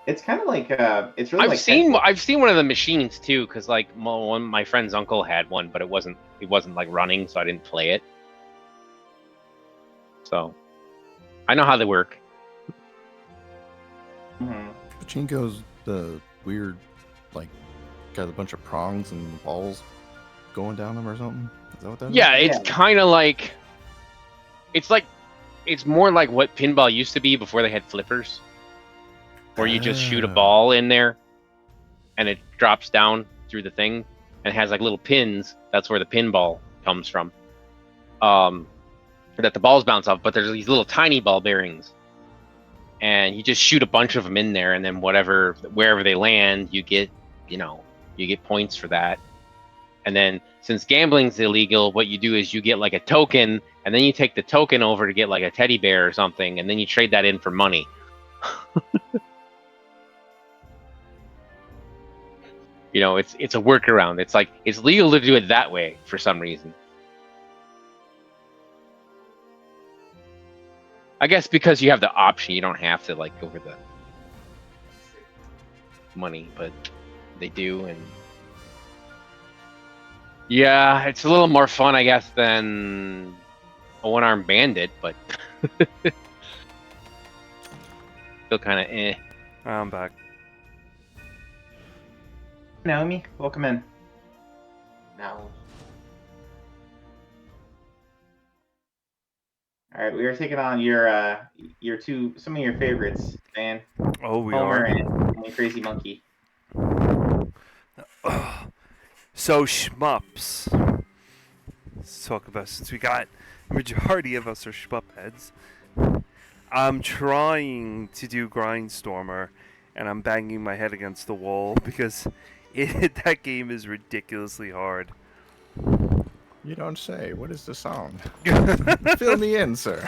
It's kind of like it's really. I've seen one of the machines too, because like one my friend's uncle had one, but it wasn't like running, so I didn't play it. So I know how they work. Pachinko's the weird, like, got a bunch of prongs and balls going down them or something. Is that what that is? Yeah, it's kind of like it's more like what pinball used to be before they had flippers, where you just shoot a ball in there, and it drops down through the thing, and it has like little pins. That's where the pinball comes from. That the balls bounce off, but there's these little tiny ball bearings, and you just shoot a bunch of them in there, and then wherever they land, you get points for that. And then since gambling's illegal, what you do is you get like a token, and then you take the token over to get like a teddy bear or something, and then you trade that in for money. It's a workaround. It's like it's legal to do it that way for some reason. I guess because you have the option, you don't have to like go for the money, but they do, and yeah, it's a little more fun, I guess, than a one-armed bandit, but still kind of eh. I'm back. Naomi, welcome in. Now. All right, we are taking on some of your favorites, Dan. Oh, we Homer are. and Crazy Monkey. So shmups. Let's talk about, since we got majority of us are shmup heads. I'm trying to do Grindstormer, and I'm banging my head against the wall because that game is ridiculously hard. You don't say. What is the song? Fill me in, sir.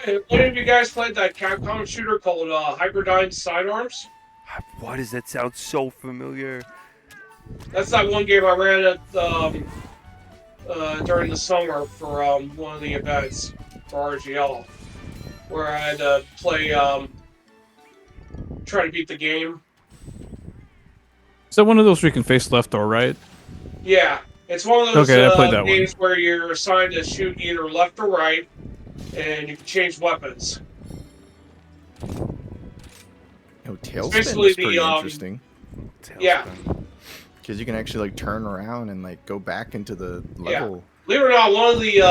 Hey, what have you guys played that Capcom shooter called Hyperdyne Sidearms? Why does that sound so familiar? That's that one game I ran at during the summer for one of the events for RGL, where I had to play, try to beat the game. Is that one of those where you can face left or right? Yeah, it's one of those Okay, I played that games where you're assigned to shoot either left or right, and you can change weapons. Tailspin basically is pretty the, interesting. Yeah. Because you can actually like turn around and like go back into the level. Believe it or not, one of the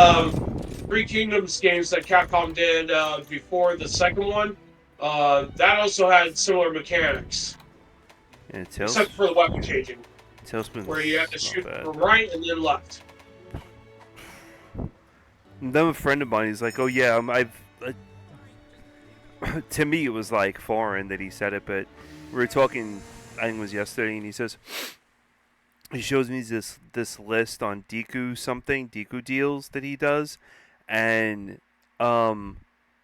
Three Kingdoms games that Capcom did before the second one, that also had similar mechanics. Yeah, Except for the weapon changing. Tailspin, where you have to shoot from right and then left. And then a friend of mine, he's like, "Oh yeah, to me, it was like foreign that he said it, but we were talking, I think it was yesterday, and he says, he shows me this list on Deku deals that he does, and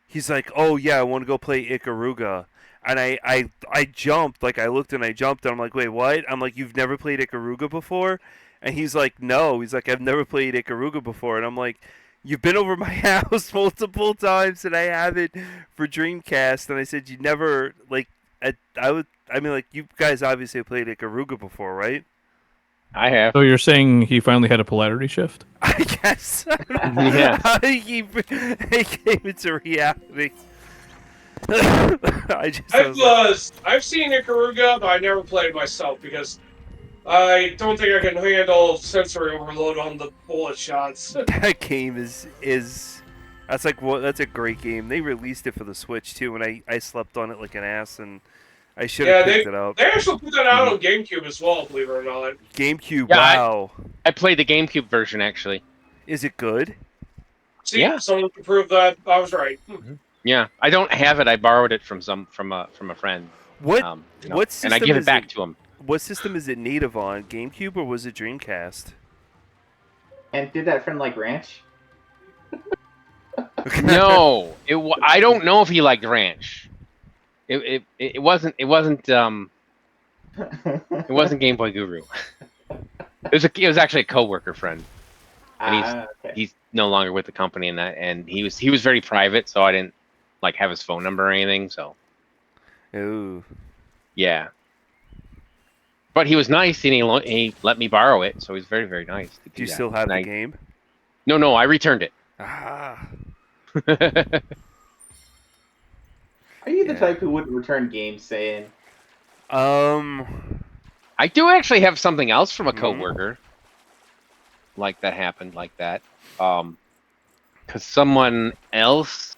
he's like, "Oh yeah, I want to go play Ikaruga." And I jumped, like I looked and I jumped, and I'm like, "Wait, what?" I'm like, "You've never played Ikaruga before?" And he's like, "No." He's like, "I've never played Ikaruga before." And I'm like, "You've been over my house multiple times, and I have it for Dreamcast." And I said, "You never, like, you guys obviously played Ikaruga before, right?" I have. So you're saying he finally had a polarity shift? I guess. Yeah. He came into reality. I've seen Ikaruga, but I never played it myself because I don't think I can handle sensory overload on the bullet shots. That game is that's like what that's a great game. They released it for the Switch too, and I slept on it like an ass, and I should have Yeah, picked it up. they actually put that out on GameCube as well, believe it or not. GameCube, Yeah, wow. I played the GameCube version actually. Is it good? See, Yeah. someone can prove that I was right. Yeah, I don't have it. I borrowed it from a friend. What what system and I give is it back to him. What system is it native on? GameCube or was it Dreamcast? And did that friend like Ranch? No, I don't know if he liked Ranch. It wasn't it wasn't Game Boy Guru. It was actually a coworker friend, and he's no longer with the company and he was very private, so I didn't like have his phone number or anything. So, ooh, yeah. But he was nice, and he let me borrow it, so he's very, very nice. Do you still have the game? No, I returned it. Ah. Are you the type who wouldn't return games, saying? I do actually have something else from a coworker. Like that happened like that. Because someone else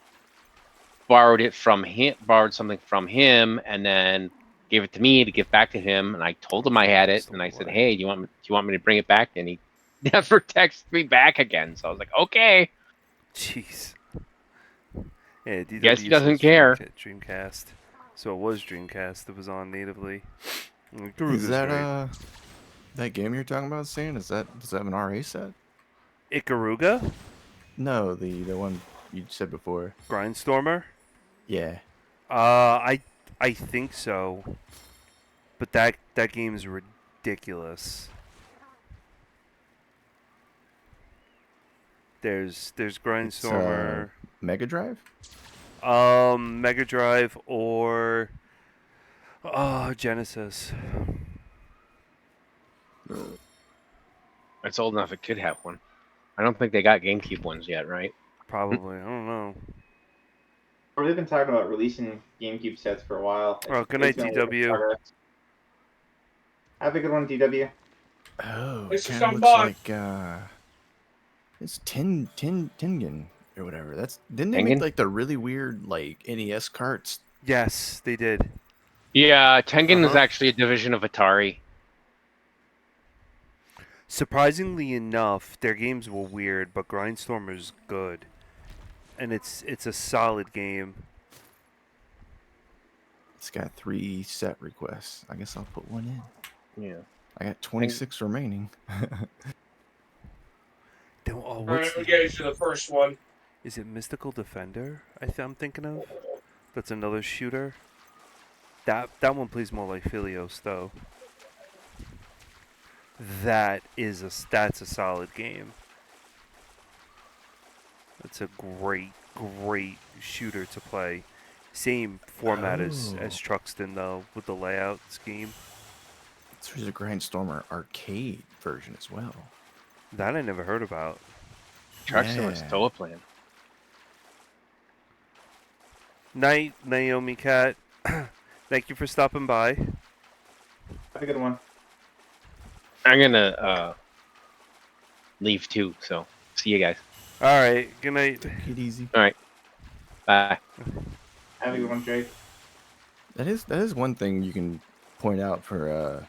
borrowed something from him, and then gave it to me to give back to him, and I told him I had it, and I said, "Hey, do you want me to bring it back?" And he never texted me back again. So I was like, "Okay." Jeez. Yeah, DW Guess he doesn't care. Dreamcast. So it was Dreamcast that was on natively. Is that that game you're talking about, Stan? Does that have an RA set? Ikaruga? No, the one you said before. Grindstormer? Yeah. I think so. But that game is ridiculous. There's Grindstormer. Mega Drive? Mega Drive or Genesis. It's old enough it could have one. I don't think they got GameCube ones yet, right? Probably. I don't know. Or they've been talking about releasing GameCube sets for a while. Oh, good night, DW. Have a good one, DW. Oh, It's it just kind of on looks like it's Tingen or whatever. Didn't they make like the really weird like NES carts? Yes, they did. Yeah, Tengen is actually a division of Atari. Surprisingly enough, their games were weird, but Grindstormer's good. And it's a solid game. It's got 3 set requests. I guess I'll put one in. Yeah. I got 26 remaining. Alright, we get you the first one. Is it Mystical Defender? I'm thinking of. That's another shooter. That one plays more like Philios though. That's a solid game. It's a great shooter to play. Same format as Truxton though, with the layout scheme. So there's a Grindstormer arcade version as well. That I never heard about. Truxton was Toa Plan. Night, Naomi Cat. Thank you for stopping by. Have a good one. I'm gonna leave too, so see you guys. Alright, good night. Take it easy. Alright. Bye. Have a good one, Jake. That is one thing you can point out for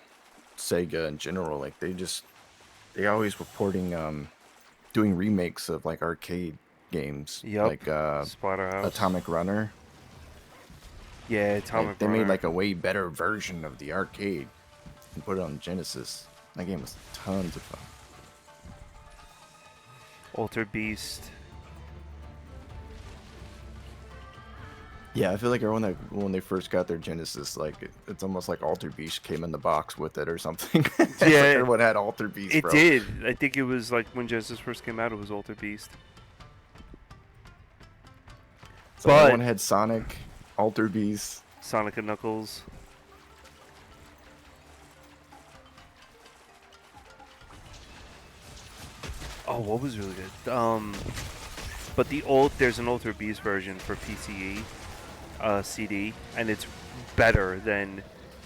Sega in general. Like they always reporting doing remakes of like arcade games. Yep. Like Splatterhouse. Atomic Runner. Yeah, Atomic They Runner. made like a way better version of the arcade and put it on Genesis. That game was tons of fun. Alter Beast. Yeah, I feel like everyone when they first got their Genesis, like it's almost like Alter Beast came in the box with it or something. It's like everyone had Alter Beast. It did. I think it was like when Genesis first came out, it was Alter Beast. So everyone had Sonic, Alter Beast, Sonic and Knuckles. Oh, what was really good? But there's an Alter Beast version for PCE CD, and it's better than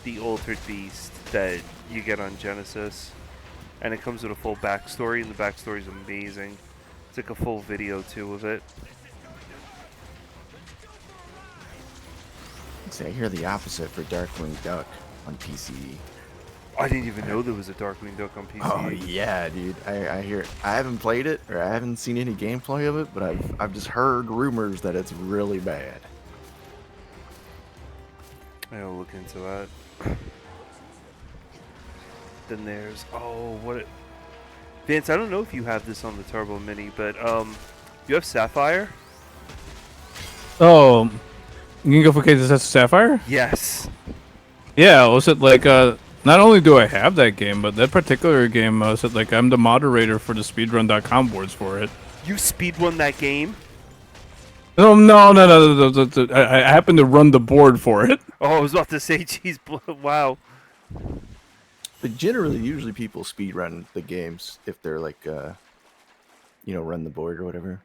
the Altered Beast that you get on Genesis, and it comes with a full backstory, and the backstory is amazing. It's like a full video too of it. See, I hear the opposite for Darkwing Duck on PC. I didn't even know there was a Darkwing Duck on PC. Oh yeah, dude. I hear. I haven't played it, or I haven't seen any gameplay of it, but I've just heard rumors that it's really bad. I'll look into that. Then there's Vance, I don't know if you have this on the Turbo Mini, but you have Sapphire? Oh, you can go for KZS Sapphire? Yes. Yeah, was it like not only do I have that game, but that particular game was it like I'm the moderator for the speedrun.com boards for it. You speedrun that game? No, I happen to run the board for it. Oh, I was about to say, geez, wow. But generally, usually people speedrun the games if they're like, run the board or whatever.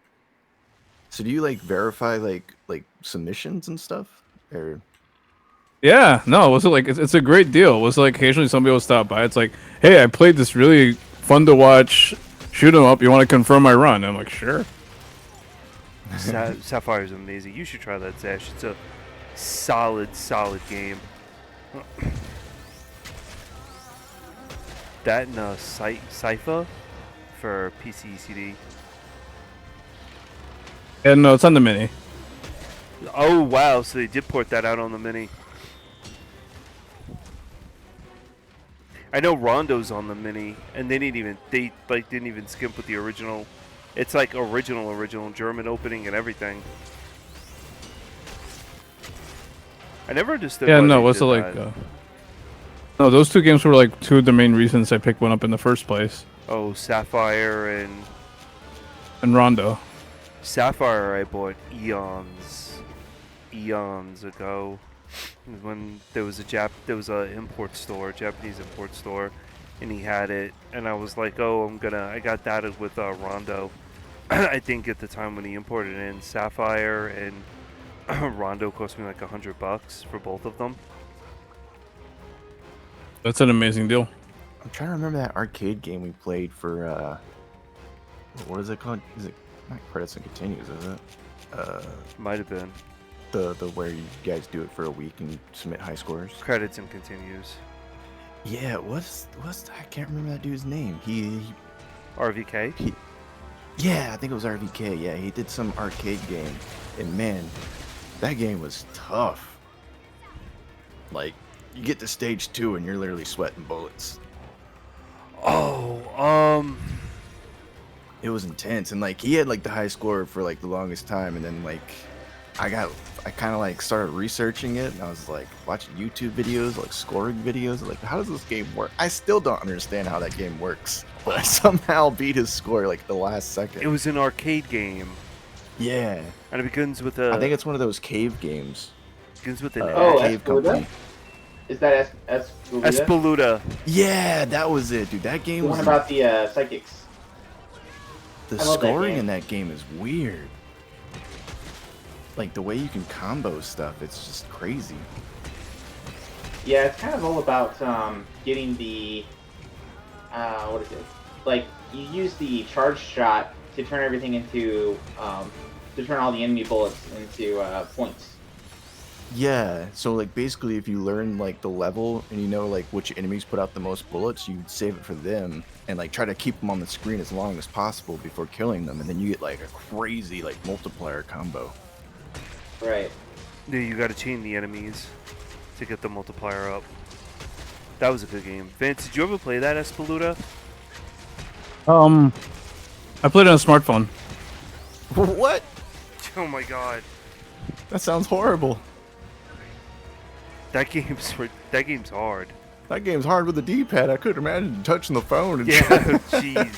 So do you like verify like submissions and stuff, or? Yeah, no, was it like it's a great deal. It was like occasionally somebody will stop by. It's like, hey, I played this really fun to watch shoot 'em up. You want to confirm my run? I'm like, sure. Sapphire is amazing. You should try that, Zash. It's a solid game. That and Sypha for PC CD. Yeah, no, it's on the Mini. Oh wow! So they did port that out on the Mini. I know Rondo's on the Mini, and they didn't even skimp with the original. It's like original German opening and everything. I never understood. Yeah, why no, they what's it did like? that. No, those two games were like two of the main reasons I picked one up in the first place. Oh, Sapphire and Rondo. Sapphire I bought eons ago, when there was a Japanese import store, and he had it, and I was like, oh, I got that with Rondo. I think at the time when he imported in Sapphire and Rondo cost me like $100 for both of them. That's an amazing deal. I'm trying to remember that arcade game we played for, what is it called? Is it not Credits and Continues, is it? Might have been. The where you guys do it for a week and submit high scores? Credits and Continues. Yeah, what's I can't remember that dude's name. He RVK? Yeah, I think it was RVK. Yeah, he did some arcade game, and man, that game was tough. Like, you get to stage 2 and you're literally sweating bullets. It was intense, and like he had like the high score for like the longest time, and then like I kind of like started researching it, and I was like watching YouTube videos, like scoring videos, like how does this game work? I still don't understand how that game works, but I somehow beat his score like the last second. It was an arcade game. Yeah. And it begins with a... I think it's one of those cave games. Begins with an cave company. Is that Espeluna? Espeluna. Yeah, that was it, dude. That game The was... one about the psychics. The I love that scoring game. in that game is weird. Like, the way you can combo stuff, it's just crazy. Yeah, it's kind of all about getting the what is it? Like, you use the charge shot to turn everything into to turn all the enemy bullets into points. Yeah, so like basically if you learn like the level and you know like which enemies put out the most bullets, you save it for them and like try to keep them on the screen as long as possible before killing them, and then you get like a crazy like multiplier combo. Right. Yeah, you gotta chain the enemies to get the multiplier up. That was a good game. Vance, did you ever play that Espeluna? I played it on a smartphone. What? Oh my god. That sounds horrible. That game's hard. That game's hard with the D-pad. I couldn't imagine touching the phone. And Yeah, jeez.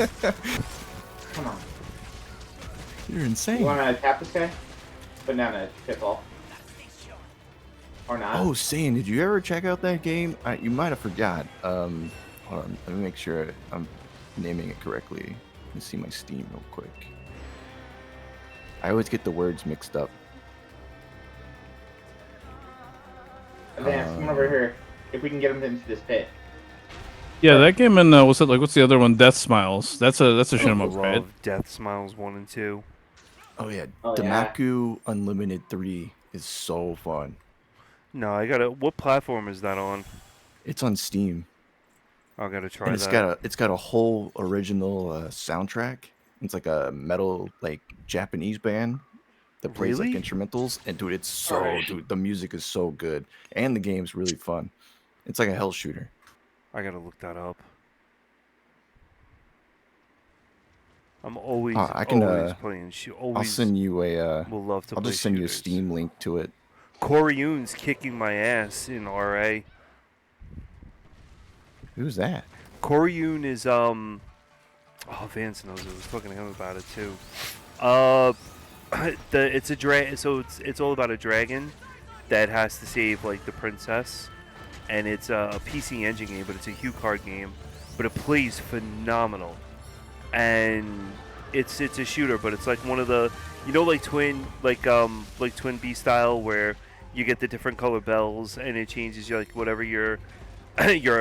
Come on. You're insane. You want to tap this guy? Put down a pitfall. Or not? Oh, Sane, did you ever check out that game? You might have forgot. Hold on, let me make sure I'm naming it correctly. Let me see my Steam real quick. I always get the words mixed up. Advance, come over here. if we can get him into this pit. Yeah, that game in what's the other one? Death Smiles. That's a shoot 'em up, right? Love Death Smiles 1 and 2. Oh yeah, Oh, yeah. Damaku Unlimited 3 is so fun. No, I gotta. What platform is that on? It's on Steam. I gotta try And that. it's got a whole original soundtrack. It's like a metal like Japanese band that plays like Really? instrumentals. And dude, it's so Alright. dude, the music is so good, and the game's really fun. It's like a hell shooter. I gotta look that up. I'm always, I can. always playing. Always. I'll send you a. Will love to I'll play just send you a shooters. Steam link to it. Koryun's kicking my ass in RA. Who's that? Koryun is Oh, Vance knows it. I was talking to him about it too. It's a so it's all about a dragon that has to save like the princess, and it's a PC Engine game, but it's a Hue card game, but it plays phenomenal, and it's a shooter, but it's like one of the like Twin B style where you get the different color bells and it changes like whatever your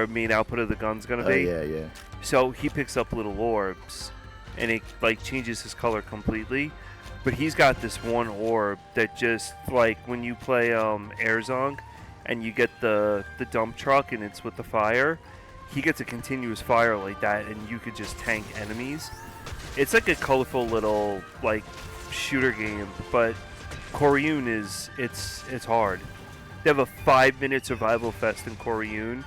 main output of the gun's gonna be. Yeah. So he picks up little orbs, and it like changes his color completely. But he's got this one orb that just like when you play Airzong, and you get the dump truck and it's with the fire, he gets a continuous fire like that, and you could just tank enemies. It's like a colorful little like shooter game, but Koryun it's hard. They have a 5-minute survival fest in Koryun.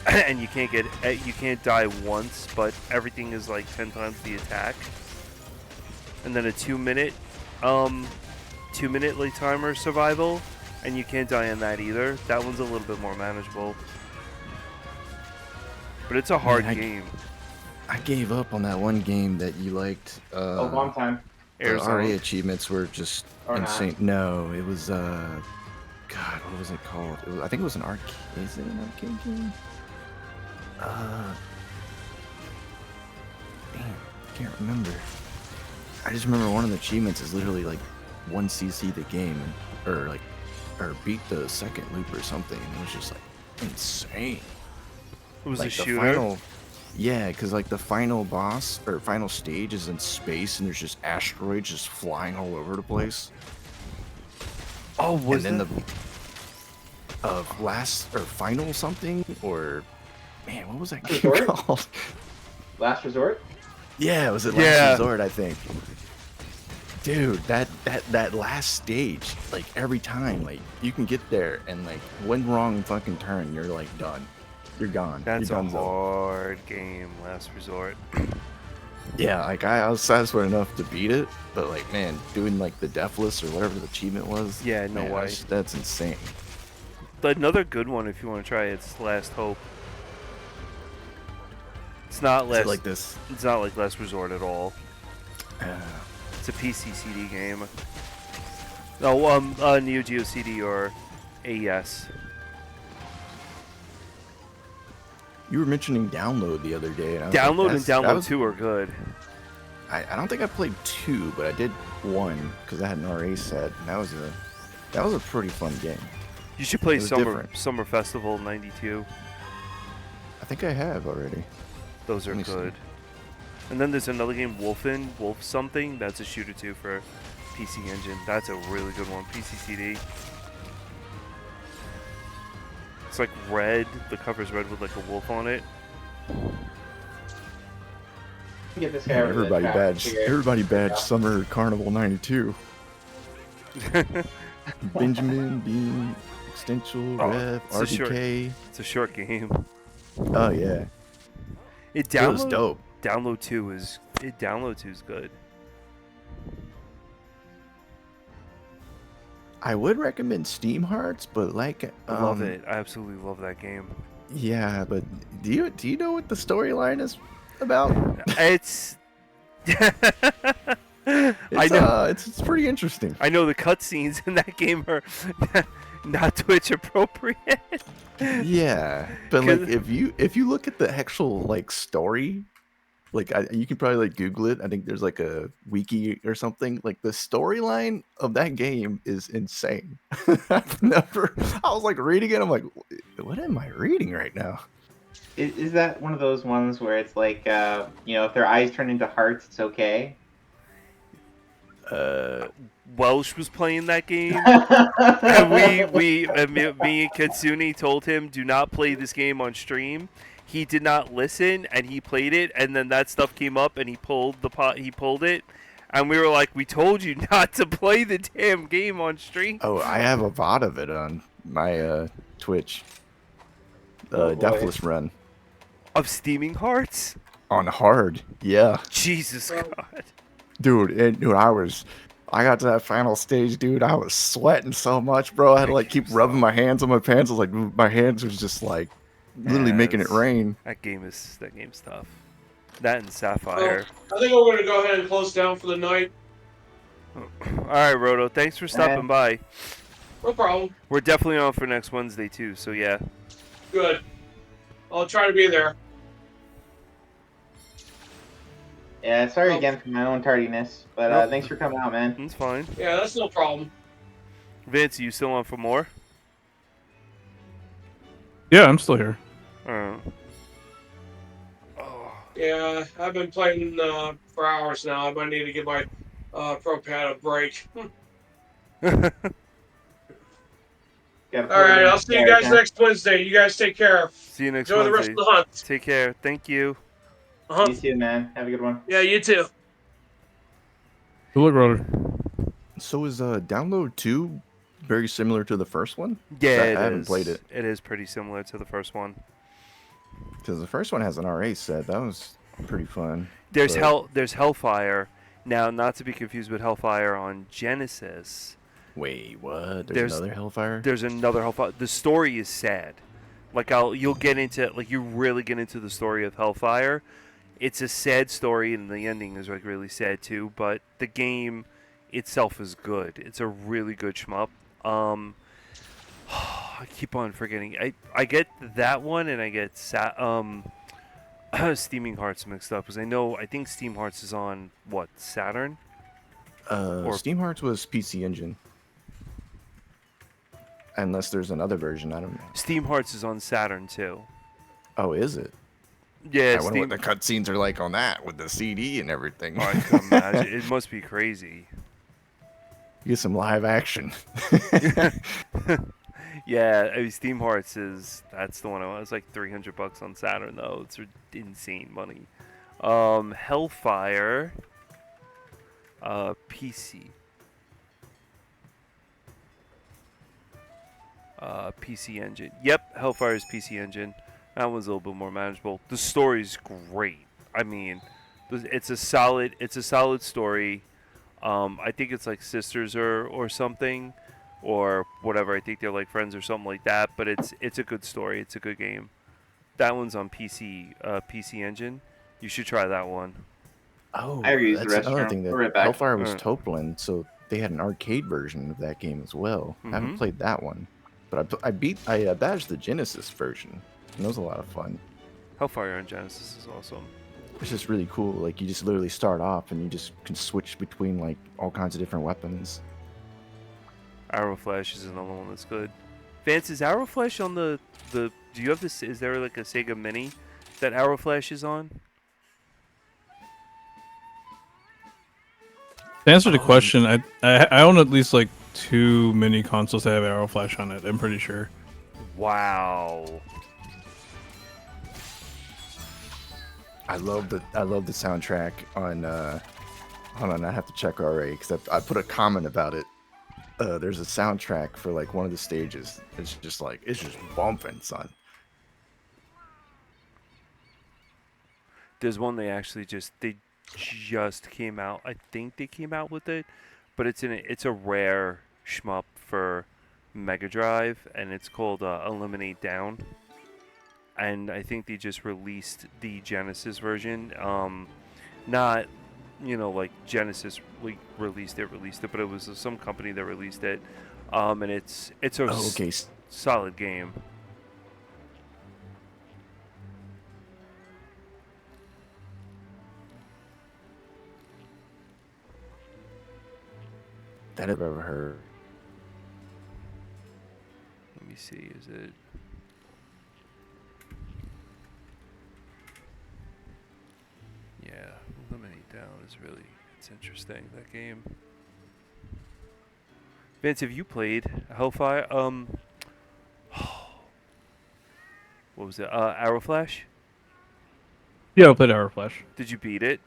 And you can't die once, but everything is like 10 times the attack. And then a 2-minute like timer survival, and you can't die in that either. That one's a little bit more manageable, but it's a hard game. I gave up on that one game that you liked. A long time. The RA achievements were just Or not. insane. No, it was God, what was it called? I think it was an arcade. Is it an arcade game? Damn, I can't remember. I just remember one of the achievements is literally like 1cc the game, or beat the second loop or something, and it was just like insane. It was like a shooter? Yeah, because like the final boss or final stage is in space, and there's just asteroids just flying all over the place. Oh, was and then it? the last or final something, or man, what was that game Resort? called? Last Resort? Yeah, it was at Last Resort, I think. Dude, that last stage, like every time, like you can get there and like one wrong fucking turn, you're like done. You're gone. That's you're a donezo. hard game, Last Resort. Yeah, like I was satisfied enough to beat it, but like man, doing like the deathless or whatever the achievement was. Yeah, no man, way. That's insane. Another good one if you want to try it's Last Hope. It's not Is last it like this? It's not like Last Resort at all. It's a PC CD game. No, Neo Geo CD or AES. You were mentioning Download the other day, and I was Download like, and Download 2 are good. I don't think I played 2, but I did 1 because I had an RA set, and that was a pretty fun game. You should play It was Summer different. Summer Festival '92. I think I have already. Those are Let me see. good. And then there's another game, Wolf something. That's a shooter too for PC Engine. That's a really good one. PC CD. It's like red. The cover's red with like a wolf on it. Get this guy over to the Everybody track badged. figure. Everybody badged Summer Carnival '92. Benjamin, Bean, Extential, Oh, Rev, it's a short- RBK. It's a short game. Oh yeah. It was dope. Download 2 is good. I would recommend Steam Hearts, but like I love it. I absolutely love that game. Yeah, but do you know what the storyline is about? It's I know it's pretty interesting. I know the cutscenes in that game are not Twitch appropriate. Yeah, but like 'Cause- if you look at the actual like story, like you can probably like Google it. I think there's like a wiki or something. Like the storyline of that game is insane. I was like reading it. I'm like, What am I reading right now? Is that one of those ones where it's like, if their eyes turn into hearts, it's okay? Welsh was playing that game, and me and Katsuni told him, do not play this game on stream. He did not listen, and he played it, and then that stuff came up, and he pulled it, and we were like, we told you not to play the damn game on stream. Oh, I have a VOD of it on my Twitch. Oh, boy. Deathless Run. Of Steaming Hearts? On hard, yeah. Jesus God. Dude, I got to that final stage, dude. I was sweating so much, bro. I had to like keep rubbing my hands on my pants. I was like, my hands was just like literally making it rain. That game's tough. That and Sapphire. I think we're gonna go ahead and close down for the night. All right, Roto. Thanks for stopping by. No problem. We're definitely on for next Wednesday too. So yeah. Good. I'll try to be there. Yeah, sorry again for my own tardiness, but thanks for coming out, man. It's fine. Yeah, that's no problem. Vince, you still on for more? Yeah, I'm still here. Yeah, I've been playing for hours now. I might need to give my pro pad a break. All right, I'll see you guys next Wednesday. You guys take care. See you next Enjoy Wednesday. the rest of the hunt. Take care. Thank you. You too, man. Have a good one. Yeah, you too. Good luck, Rotor. So is Download 2 very similar to the first one? Yeah, I haven't played it. It is pretty similar to the first one. Because the first one has an RA set. That was pretty fun. There's Hellfire. Now, not to be confused with Hellfire on Genesis. Wait, what? There's another Hellfire? There's another Hellfire. The story is sad. You'll get into you really get into the story of Hellfire. It's a sad story, and the ending is really sad too. But the game itself is good. It's a really good shmup. I keep on forgetting. I get that one, and I get Steaming Hearts mixed up because I think Steam Hearts is on what, Saturn? Steam Hearts was PC Engine. Unless there's another version, I don't know. Steam Hearts is on Saturn too. Oh, is it? Yeah, I wonder what the cutscenes are like on that with the CD and everything. I can imagine. It must be crazy. You get some live action. Yeah, Steam Hearts that's the one. It's like $300 on Saturn though. It's insane money. Hellfire, PC. PC Engine. Yep, Hellfire's PC Engine. That one's a little bit more manageable. The story's great. I mean, it's a solid story. I think it's like sisters or something, or whatever. I think they're like friends or something like that. But it's a good story. It's a good game. That one's on PC Engine. You should try that one. Oh, I reused the that's another restroom. thing. That We're right back. Hellfire was Toplin, so they had an arcade version of that game as well. I haven't played that one, but I badged the Genesis version. And that was a lot of fun. Hellfire on Genesis is awesome. It's just really cool. Like, you just literally start off and you just can switch between like all kinds of different weapons. Arrow Flash is another one that's good. Vance, is Arrow Flash on the do you have this? Is there like a Sega Mini that Arrow Flash is on? To answer the question, I own at least like 2 mini consoles that have Arrow Flash on it. I'm pretty sure. Wow. I love the soundtrack on. Hold on, I have to check RA because I put a comment about it. There's a soundtrack for like one of the stages. It's just bumping, son. There's one they just came out. I think they came out with it, but it's a rare shmup for Mega Drive, and it's called Eliminate Down. And I think they just released the Genesis version. Not, like Genesis released it, but it was some company that released it. And it's a solid game. That I've ever heard. Let me see. Is it? down is really, it's interesting, that game. Vince, have you played Hellfire? What was it? Arrow Flash? Yeah, I played Arrow Flash. Did you beat it?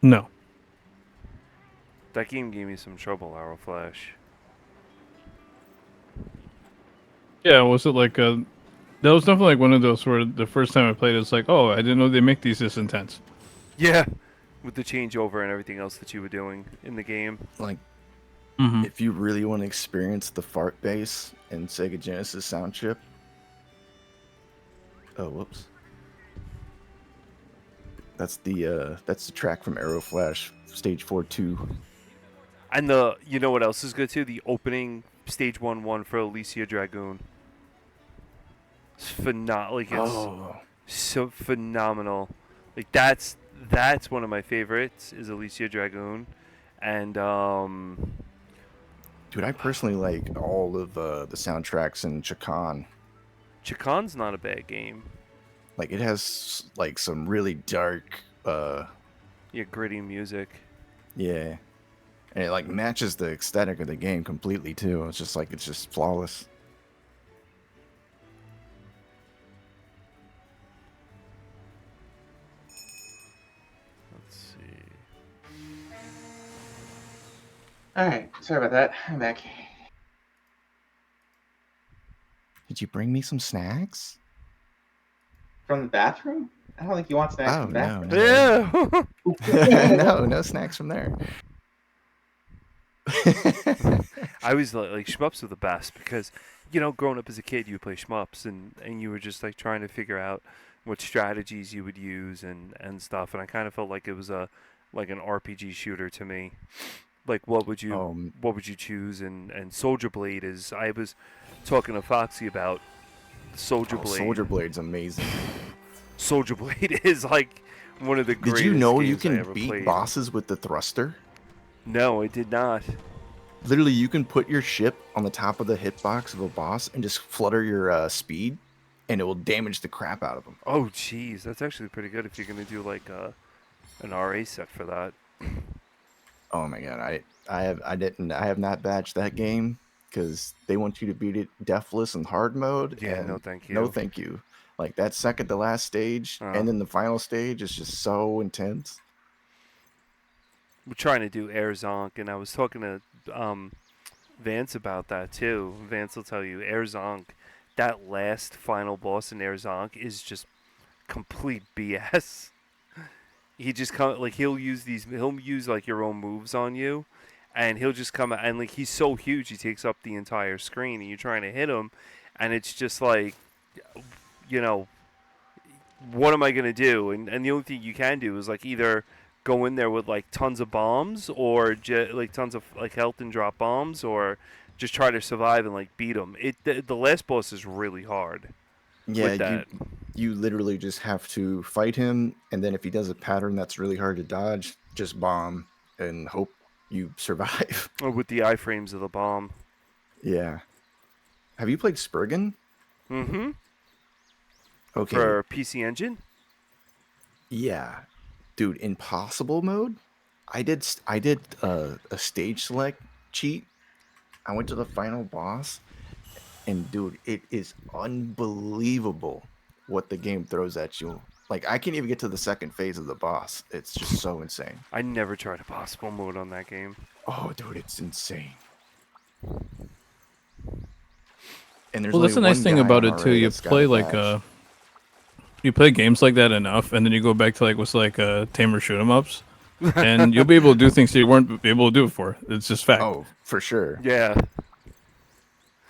No. That game gave me some trouble, Arrow Flash. Yeah, was it like a... That was definitely like one of those where the first time I played it's like, oh, I didn't know they make these this intense. Yeah, with the changeover and everything else that you were doing in the game. Like, Mhm. if you really want to experience the fart bass in Sega Genesis sound chip. Oh, whoops. That's the track from Arrow Flash Stage 4-2. And you know what else is good too? The opening Stage 1-1 for Alicia Dragoon. It's phenomenal. Like, it's so phenomenal. Like, that's one of my favorites, is Alicia Dragoon. And dude, I personally like all of the soundtracks in Chakan. Chakan's not a bad game. Like, it has like some really dark gritty music. Yeah. And it like matches the aesthetic of the game completely too. It's just flawless. Let's see. Alright, sorry about that. I'm back. Did you bring me some snacks? From the bathroom? I don't think you want snacks from the bathroom. No snacks from there. I always like shmups were the best because, you know, growing up as a kid, you would play shmups and you were just like trying to figure out what strategies you would use and stuff. And I kind of felt like it was like an RPG shooter to me. Like, what would you choose? And Soldier Blade is. I was talking to Foxy about Soldier Blade. Soldier Blade's amazing. Soldier Blade is like one of the greatest. Did you know you games I can ever beat played. bosses with the thruster? No, I did not. Literally, you can put your ship on the top of the hitbox of a boss and just flutter your speed, and it will damage the crap out of them. Oh, jeez, that's actually pretty good if you're gonna do like an RA set for that. Oh my god, I have not badged that game because they want you to beat it deathless and hard mode. Yeah, and no thank you. No thank you. Like, that second to last stage and then the final stage is just so intense. We're trying to do Air Zonk, and I was talking to Vance about that too. Vance will tell you, Air Zonk, that last final boss in Air Zonk is just complete BS. He just he'll use like your own moves on you, and he'll just come out, and like he's so huge, he takes up the entire screen, and you're trying to hit him, and it's just like, you know, what am I gonna do? And the only thing you can do is like either go in there with like tons of bombs or like tons of like health and drop bombs, or just try to survive and like beat him. The last boss is really hard. Yeah, you literally just have to fight him, and then if he does a pattern that's really hard to dodge, just bomb and hope you survive. Or with the iframes of the bomb. Yeah. Have you played Spurgen? Mm-hmm. Okay. For PC Engine? Yeah. Dude, impossible mode? I did a stage select cheat. I went to the final boss, and dude, it is unbelievable what the game throws at you. Like, I can't even get to the second phase of the boss. It's just so insane. I never tried impossible mode on that game. Oh, dude, it's insane. And there's Well, that's the only nice one thing guy about on it too. RA You that's got play a like badge. you play games like that enough, and then you go back to like what's like tamer shoot 'em ups, and you'll be able to do things that you weren't able to do before. It's just fact. Oh, for sure. Yeah.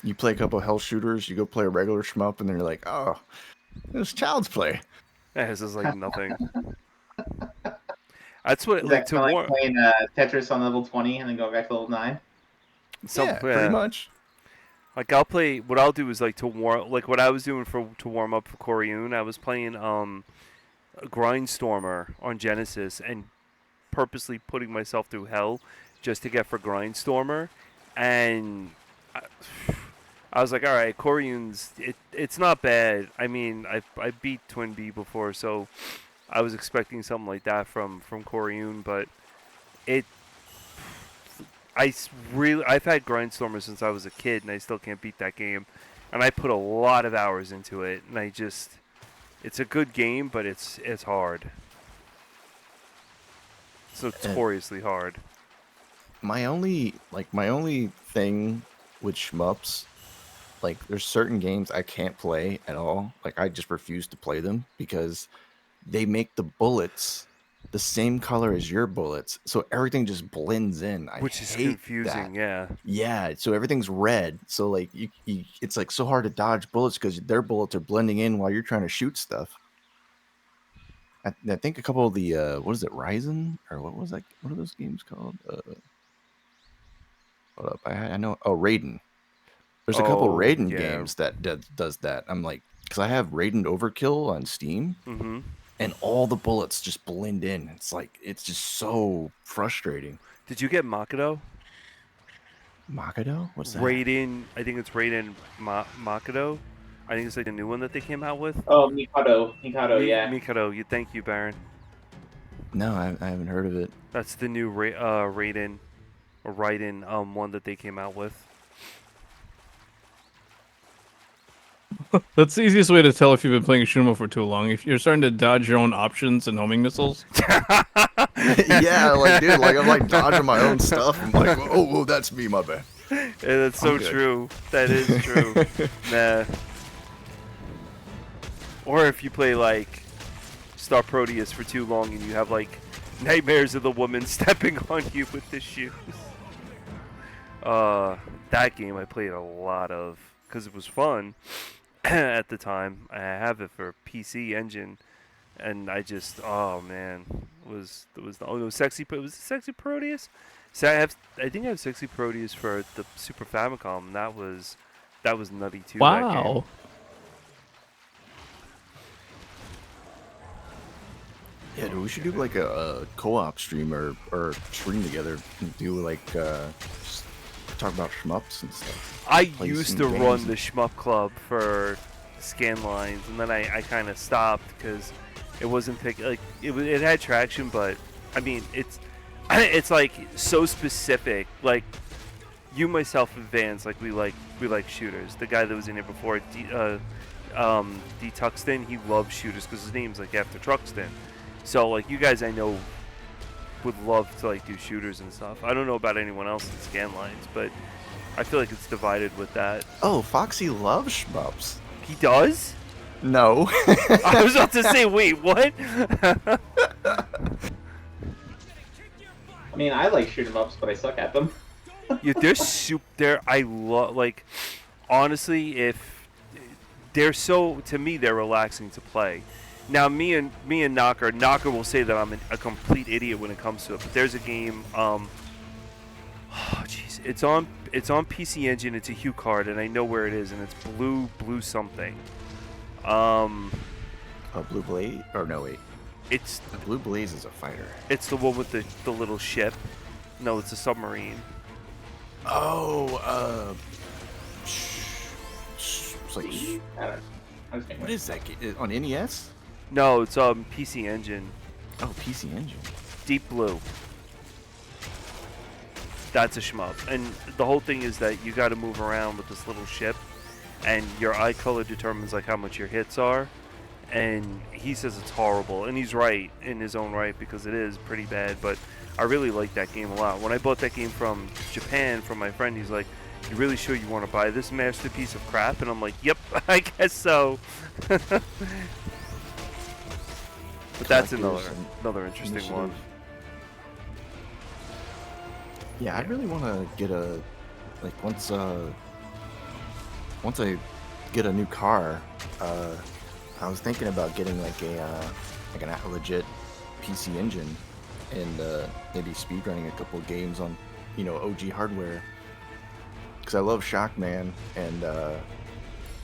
You play a couple of hell shooters, you go play a regular shmup, and then you're like, oh, it's child's play. Yeah, this is like nothing. That's what Is like that to kind of war. like playing Tetris on level 20 and then going back to level 9? Pretty much. Like what I'll do is like to warm, like what I was doing to warm up for Corioon, I was playing Grindstormer on Genesis and purposely putting myself through hell just to get for Grindstormer, and I was like, all right, Corioon's it's not bad. I mean, I beat Twin B before, so I was expecting something like that from Koryun, but it. I've had Grindstormer since I was a kid, and I still can't beat that game. And I put a lot of hours into it, and it's a good game, but it's hard. It's notoriously hard. My only thing with shmups, like there's certain games I can't play at all. Like I just refuse to play them because they make the bullets the same color as your bullets, so everything just blends in. Which is hate confusing, that. yeah. Yeah, so everything's red. So like you it's like so hard to dodge bullets because their bullets are blending in while you're trying to shoot stuff. I think a couple of the what is it, Ryzen or what was that? What are those games called? Hold up, I know. Oh, Raiden. There's a couple Raiden games that does that. I'm like, because I have Raiden Overkill on Steam, and all the bullets just blend in. It's just so frustrating. Did you get Makoto? Makoto? What's that? Raiden, I think it's Raiden Makoto. I think it's like the new one that they came out with. Oh, Mikado, yeah. Mikado, thank you, Baron. No, I haven't heard of it. That's the new Raiden, or Raiden one that they came out with. That's the easiest way to tell if you've been playing Shuma for too long. If you're starting to dodge your own options and homing missiles. Yeah, like dude, like I'm like dodging my own stuff. I'm like, oh, that's me, my bad. Yeah, that's so true. That is true. Nah. Or if you play like Star Proteus for too long and you have like nightmares of the woman stepping on you with the shoes. That game I played a lot of because it was fun at the time. I have it for PC Engine, and I just it was Sexy Proteus. So I think I have Sexy Proteus for the Super Famicom. And that was nutty too. Wow. That game. Yeah, dude, we should do like a co-op stream or stream together and do like just talk about shmups and stuff. I used to run the shmup club for Scanlines, and then I kind of stopped because it wasn't it had traction, but I mean it's like so specific. Like you, myself, and Vance, like we like shooters. The guy that was in here before, D Tuxton, he loves shooters because his name's like after Truxton. So like you guys I know would love to like do shooters and stuff. I don't know about anyone else in Scanlines, but I feel like it's divided with that. Oh, Foxy loves shmups. He does? No. I was about to say, wait, what? I mean, I like shoot 'em ups, but I suck at them. Yeah, they're I love, like, honestly, if they're to me they're relaxing to play. Now me and Knocker will say that I'm a complete idiot when it comes to it, but there's a game, jeez, it's on PC Engine. It's a Hue card, and I know where it is, and it's blue something. Blue Blaze? Or no, wait. It's Blue Blaze is a fighter. It's the one with the little ship. No, it's a submarine. Oh, it's like what is that game? On NES? No, it's PC Engine. Oh, PC Engine. Deep Blue. That's a shmup, and the whole thing is that you got to move around with this little ship, and your eye color determines like how much your hits are. And he says it's horrible, and he's right in his own right because it is pretty bad. But I really like that game a lot. When I bought that game from Japan from my friend, he's like, "You really sure you want to buy this masterpiece of crap?" And I'm like, "Yep, I guess so." But that's another interesting one. Yeah, I really want to get once I get a new car, I was thinking about getting like a legit PC Engine and maybe speedrunning a couple of games on OG hardware because I love Shockman and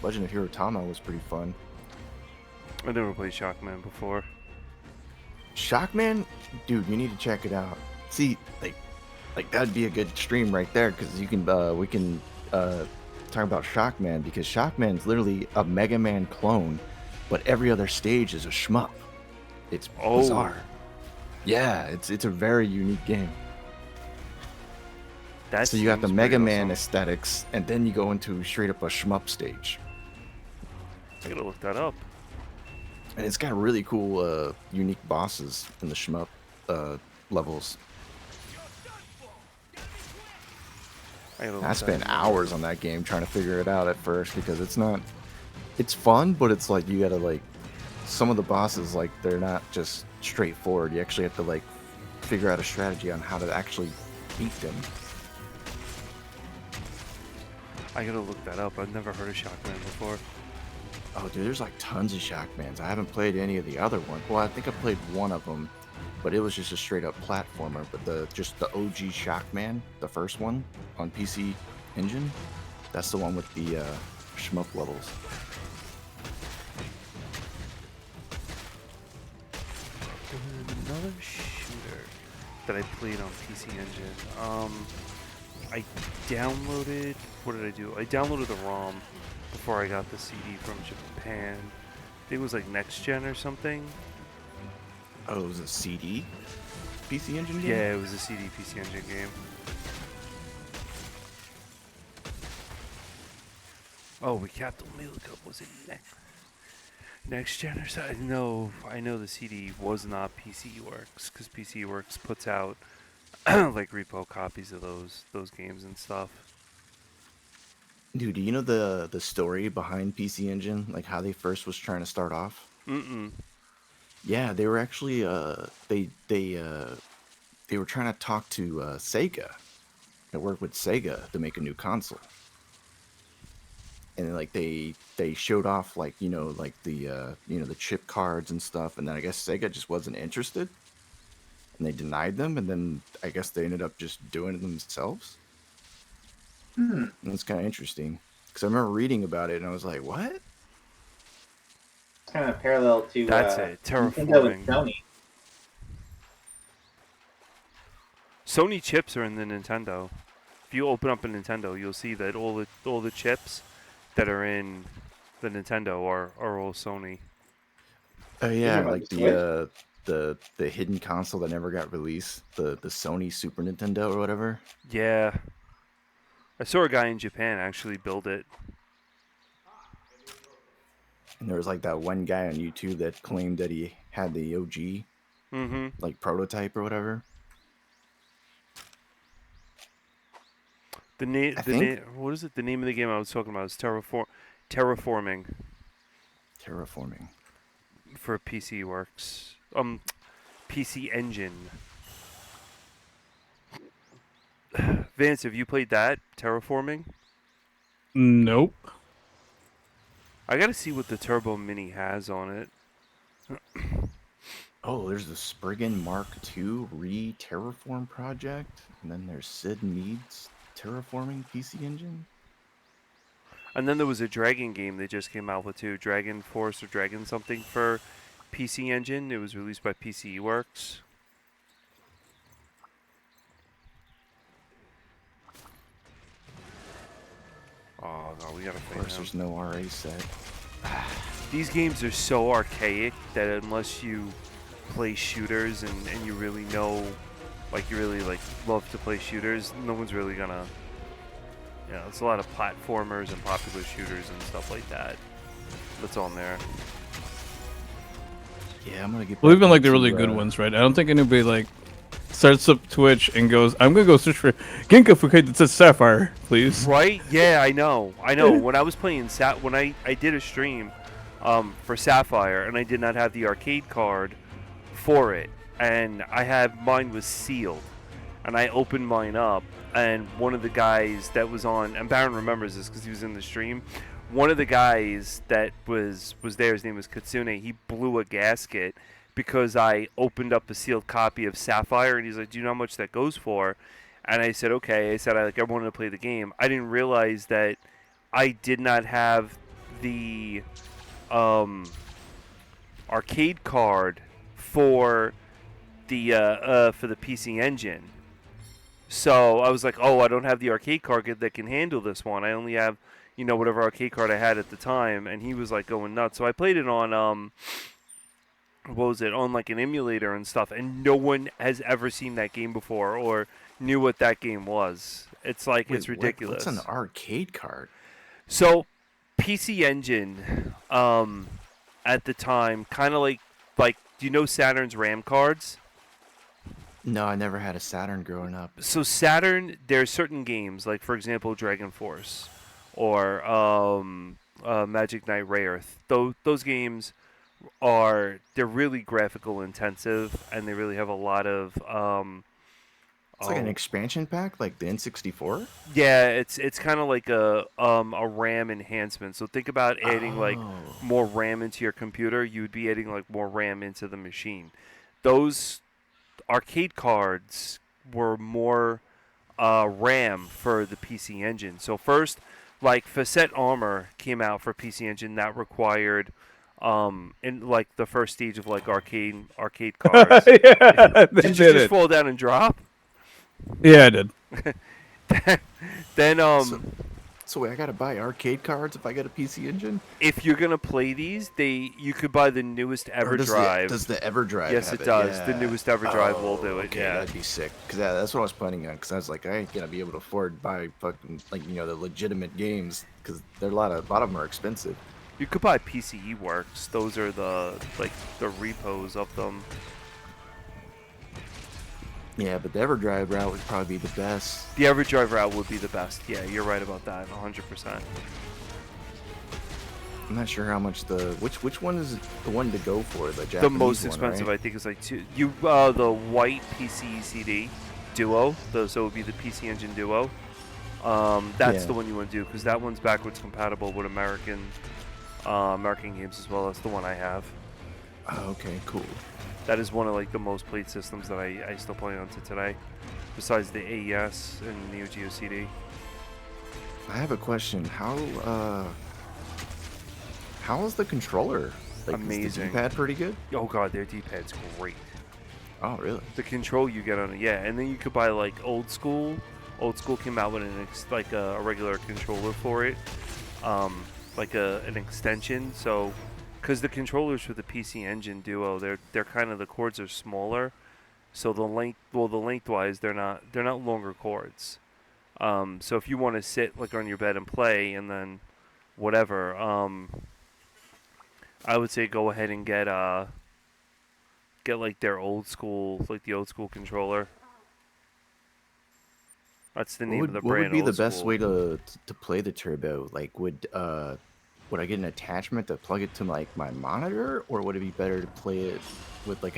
Legend of Hero Tama was pretty fun. I never played Shockman before. Shockman, dude, you need to check it out. See, like that'd be a good stream right there because we can talk about Shockman because Shockman's literally a Mega Man clone, but every other stage is a shmup. It's Oh. bizarre. Yeah, it's a very unique game. So you got the seems Mega pretty Man awesome. aesthetics, and then you go into straight up a shmup stage. I gotta look that up. And it's got really cool, unique bosses in the shmup levels. I spent hours on that game trying to figure it out at first because it's not. It's fun, but it's like you gotta like. Some of the bosses, like, they're not just straightforward. You actually have to like figure out a strategy on how to actually beat them. I gotta look that up. I've never heard of Shockman before. Oh, dude, there's like tons of Shockmans. I haven't played any of the other ones. Well, I think I played one of them, but it was just a straight up platformer. But the OG Shockman, the first one on PC Engine, that's the one with the shmup levels. Another shooter that I played on PC Engine. I downloaded. What did I do? I downloaded the ROM before I got the CD from Japan. I think it was like Next Gen or something. Oh, it was a CD PC Engine game? Yeah, it was a CD PC Engine game. Oh, we capped. Let me look up. Was it Next Gen or something? No, I know the CD was not PC Works because PC Works puts out like repo copies of those games and stuff. Dude, do you know the story behind PC Engine? Like how they first was trying to start off? Mm-mm. Yeah, they were actually they were trying to talk to Sega. They worked with Sega to make a new console. And like they showed off like, like the the chip cards and stuff, and then I guess Sega just wasn't interested. And they denied them, and then I guess they ended up just doing it themselves. And it's kind of interesting because I remember reading about it and I was like, "What?" It's kind of parallel to That's it. Nintendo and Terraforming. Sony. Sony chips are in the Nintendo. If you open up a Nintendo, you'll see that all the chips that are in the Nintendo are all Sony. Oh yeah, about like the the hidden console that never got released, the Sony Super Nintendo or whatever. Yeah. I saw a guy in Japan actually build it. And there was like that one guy on YouTube that claimed that he had the OG like prototype or whatever. The name what is it? The name of the game I was talking about is Terraforming Terraforming. for PC Works. PC Engine. Vance, have you played that? Terraforming? Nope. I gotta see what the Turbo Mini has on it. Oh, there's the Spriggan Mark II Re-Terraform project, and then there's Sid Mead's Terraforming PC Engine. And then there was a Dragon game they just came out with too. Dragon Force or Dragon something for PC Engine. It was released by PC Works. Oh no, we gotta Of play course, them. there's no RA set. These games are so archaic that unless you play shooters and you really know, like you really like love to play shooters, no one's really gonna. You know, it's a lot of platformers and popular shooters and stuff like that. That's on there. Yeah, I'm gonna get. Well, back even like the into, really good ones, right? I don't think anybody like starts up Twitch and goes, "I'm gonna go search for Ginka Fukade that says Sapphire, please." Right? Yeah, I know. When I was playing when I did a stream for Sapphire and I did not have the arcade card for it, and mine was sealed, and I opened mine up, and one of the guys that was on, and Baron remembers this because he was in the stream. One of the guys that was there, his name was Katsune. He blew a gasket because I opened up a sealed copy of Sapphire, and he's like, "Do you know how much that goes for?" And I said, "Okay." I said, "I wanted to play the game." I didn't realize that I did not have the arcade card for the PC Engine. So I was like, "Oh, I don't have the arcade card that can handle this one. I only have, whatever arcade card I had at the time." And he was like going nuts. So I played it on what was it, on like an emulator and stuff, and no one has ever seen that game before or knew what that game was. It's like, Wait, it's ridiculous. What's an arcade card? So, PC Engine, at the time, kind of like, do you know Saturn's RAM cards? No, I never had a Saturn growing up. So Saturn, there are certain games, like for example, Dragon Force, or Magic Knight Rayearth. Those games they're really graphical intensive, and they really have a lot of It's like an expansion pack, like the N64. Yeah, it's kind of like a RAM enhancement. So think about adding like more RAM into your computer. You would be adding like more RAM into the machine. Those arcade cards were more RAM for the PC Engine. So first, like Facet Armor came out for PC Engine that required in like the first stage of like arcade cards. Yeah, they did you did just it. fall down and drop? Yeah, I did. Then So wait, I gotta buy arcade cards if I get a PC Engine? if you're gonna play these, you could buy the newest EverDrive. Does the EverDrive Yes, have it does. The Yeah. newest EverDrive will do it. Okay, Yeah. that'd be sick. Because that's what I was planning on. Because I was like, I ain't gonna be able to afford to buy fucking like the legitimate games. Because a lot of them are expensive. You could buy PCE Works. Those are the repos of them. Yeah, but the EverDrive route would probably be the best. The EverDrive route would be the best. Yeah, you're right about that. 100%. I'm not sure how much which one is the one to go for, the Japanese The most one, expensive, right? I think, is like the white PC CD Duo. So it would be the PC Engine Duo. That's Yeah. the one you want to do because that one's backwards compatible with American games as well. That's the one I have. Oh, okay, cool. That is one of like the most played systems that I still play on to today, besides the AES and Neo Geo CD. I have a question. How is the controller? Like, Amazing. Is the D-pad pretty good? Oh god, their D-pad's great. Oh, really? The control you get on it, yeah. And then you could buy like old school. Old school came out with a regular controller for it, like an extension. So, because the controllers for the PC Engine Duo, they're kind of, the cords are smaller, so the lengthwise they're not longer cords. So if you want to sit like on your bed and play, and then whatever, I would say go ahead and get like their old school, like the old school controller. That's the name of the brand. What would be the Old best School. way to play the turbo? Like, would I get an attachment to plug it to like my monitor, or would it be better to play it with like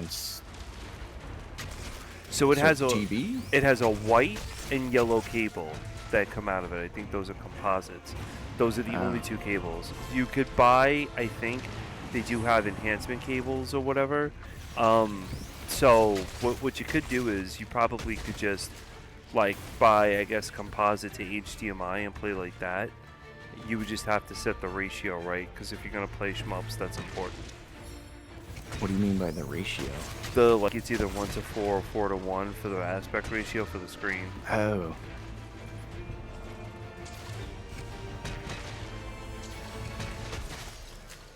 So it has a TV? It has a white and yellow cable that come out of it. I think those are composites. Those are the only two cables. You could buy, I think, they do have enhancement cables or whatever. So what you could do is you probably could just like buy, I guess, composite to HDMI and play like that. You would just have to set the ratio right, because if you're gonna play shmups, that's important. What do you mean by the ratio? It's either 1:4 or 4:1 for the aspect ratio for the screen. Oh.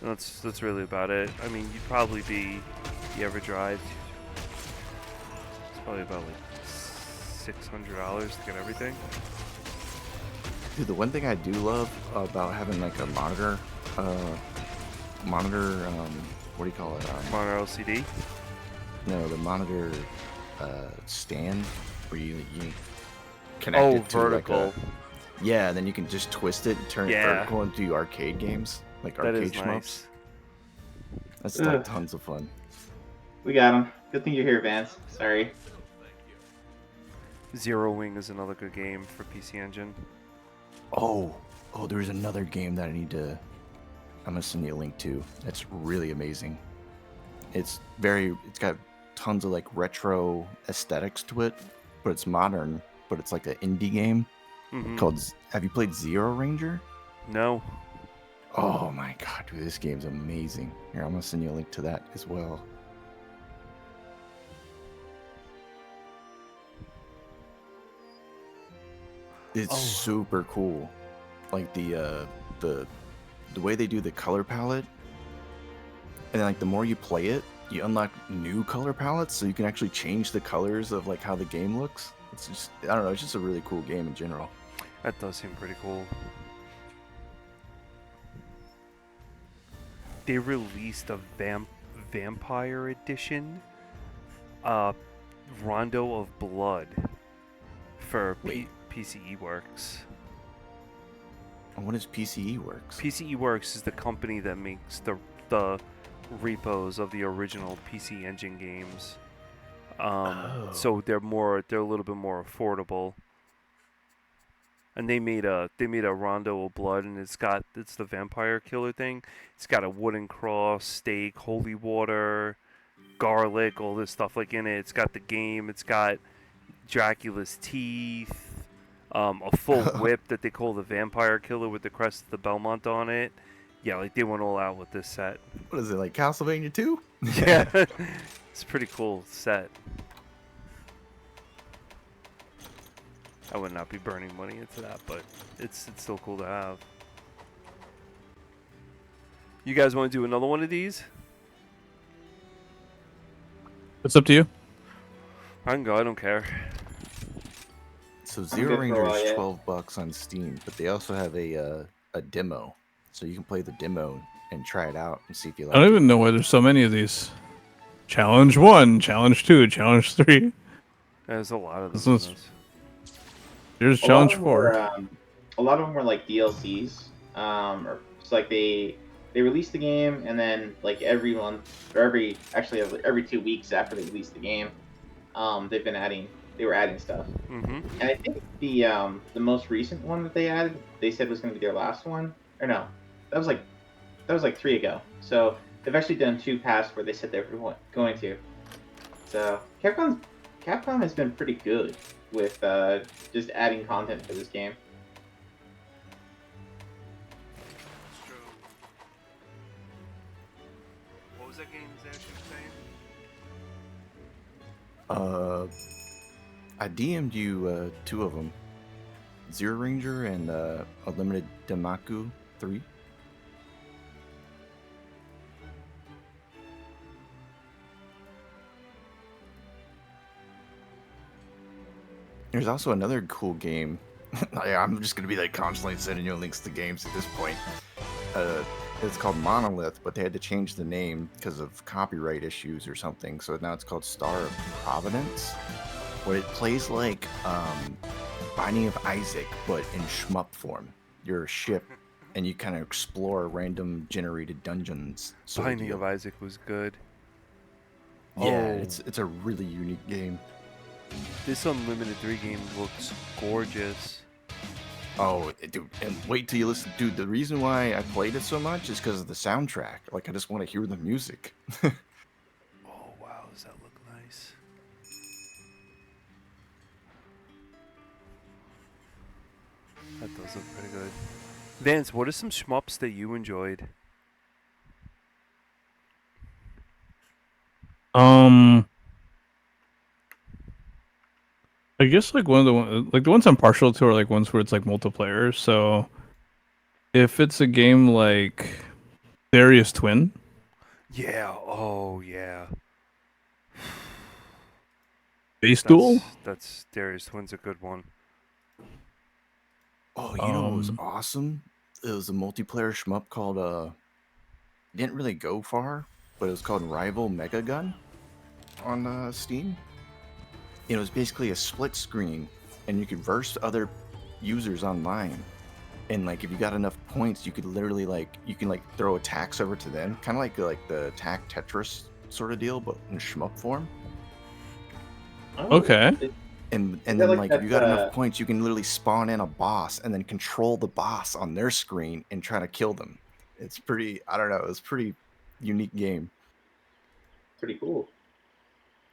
That's really about it. I mean, you'd probably be the EverDrive. It's probably about like $600 to get everything. Dude, the one thing I do love about having like a monitor, what do you call it? Monitor LCD? No, the monitor stand where you connect it to vertical. like yeah, then you can just twist it and turn it vertical and do arcade games, like That arcade is shmups. nice. That's like tons of fun. We got him. Good thing you're here, Vance. Sorry. Zero Wing is another good game for PC Engine. Oh, there's another game that I'm gonna send you a link to. That's really amazing. It's got tons of like retro aesthetics to it, but it's modern, but it's like an indie game called, have you played Zero Ranger? No. Oh my god, dude, this game's amazing. Here, I'm gonna send you a link to that as well. It's super cool. Like the way they do the color palette, and like the more you play it, you unlock new color palettes, so you can actually change the colors of like how the game looks. It's just, I don't know, it's just a really cool game in general. That does seem pretty cool. They released a vampire edition, Rondo of Blood, for PCE Works. And what is PCE Works? PCE Works is the company that makes the repos of the original PC Engine games. So they're a little bit more affordable. And they made a Rondo of Blood, and it's the vampire killer thing. It's got a wooden cross, steak, holy water, garlic, all this stuff like in it. It's got the game. It's got Dracula's teeth, a full whip that they call the vampire killer with the crest of the Belmont on it. Yeah, like they went all out with this set. What is it, like Castlevania 2? Yeah, it's a pretty cool set. I would not be burning money into that, but it's still cool to have. You guys want to do another one of these? It's up to you. I can go. I don't care. So Zero Ranger is $12 on Steam, but they also have a demo, so you can play the demo and try it out and see if you like I don't it. even know why there's so many of these. Challenge 1, Challenge 2, Challenge 3. There's a lot of This them. one's- Here's Challenge 4. A lot of them were like DLCs, or it's like they released the game and then like every month or every 2 weeks after they released the game, they were adding stuff. Mm-hmm. And I think the most recent one that they added, they said was going to be their last one, or no, that was like 3 ago. So they've actually done 2 past where they said they were going to. So Capcom has been pretty good with just adding content for this game. What was that game exactly saying? I DM'd you 2 of them. Zero Ranger and Unlimited Damaku 3. There's also another cool game. I'm just gonna be like constantly sending you links to games at this point. It's called Monolith, but they had to change the name because of copyright issues or something. So now it's called Star of Providence, where it plays like Binding of Isaac, but in shmup form. You're a ship, and you kind of explore random generated dungeons. Binding of Isaac was good. Yeah, it's a really unique game. This Unlimited 3 game looks gorgeous. Oh, dude, and wait till you listen. Dude, the reason why I played it so much is because of the soundtrack. Like, I just want to hear the music. Oh, wow, does that look nice? That does look pretty good. Vance, what are some shmups that you enjoyed? I guess like one of the ones I'm partial to are like ones where it's like multiplayer. So if it's a game like Darius Twin, Yeah, oh yeah. Base Duel. That's Darius Twin's a good one. Oh, you know what was awesome? It was a multiplayer shmup called it didn't really go far, but it was called Rival Mega Gun on Steam. It was basically a split screen, and you could verse other users online. And like, if you got enough points, you could literally you can throw attacks over to them, kind of like the attack Tetris sort of deal, but in shmup form. Okay. And then if you got enough points, you can literally spawn in a boss and then control the boss on their screen and try to kill them. It's pretty, I don't know, it's a pretty unique game. Pretty cool.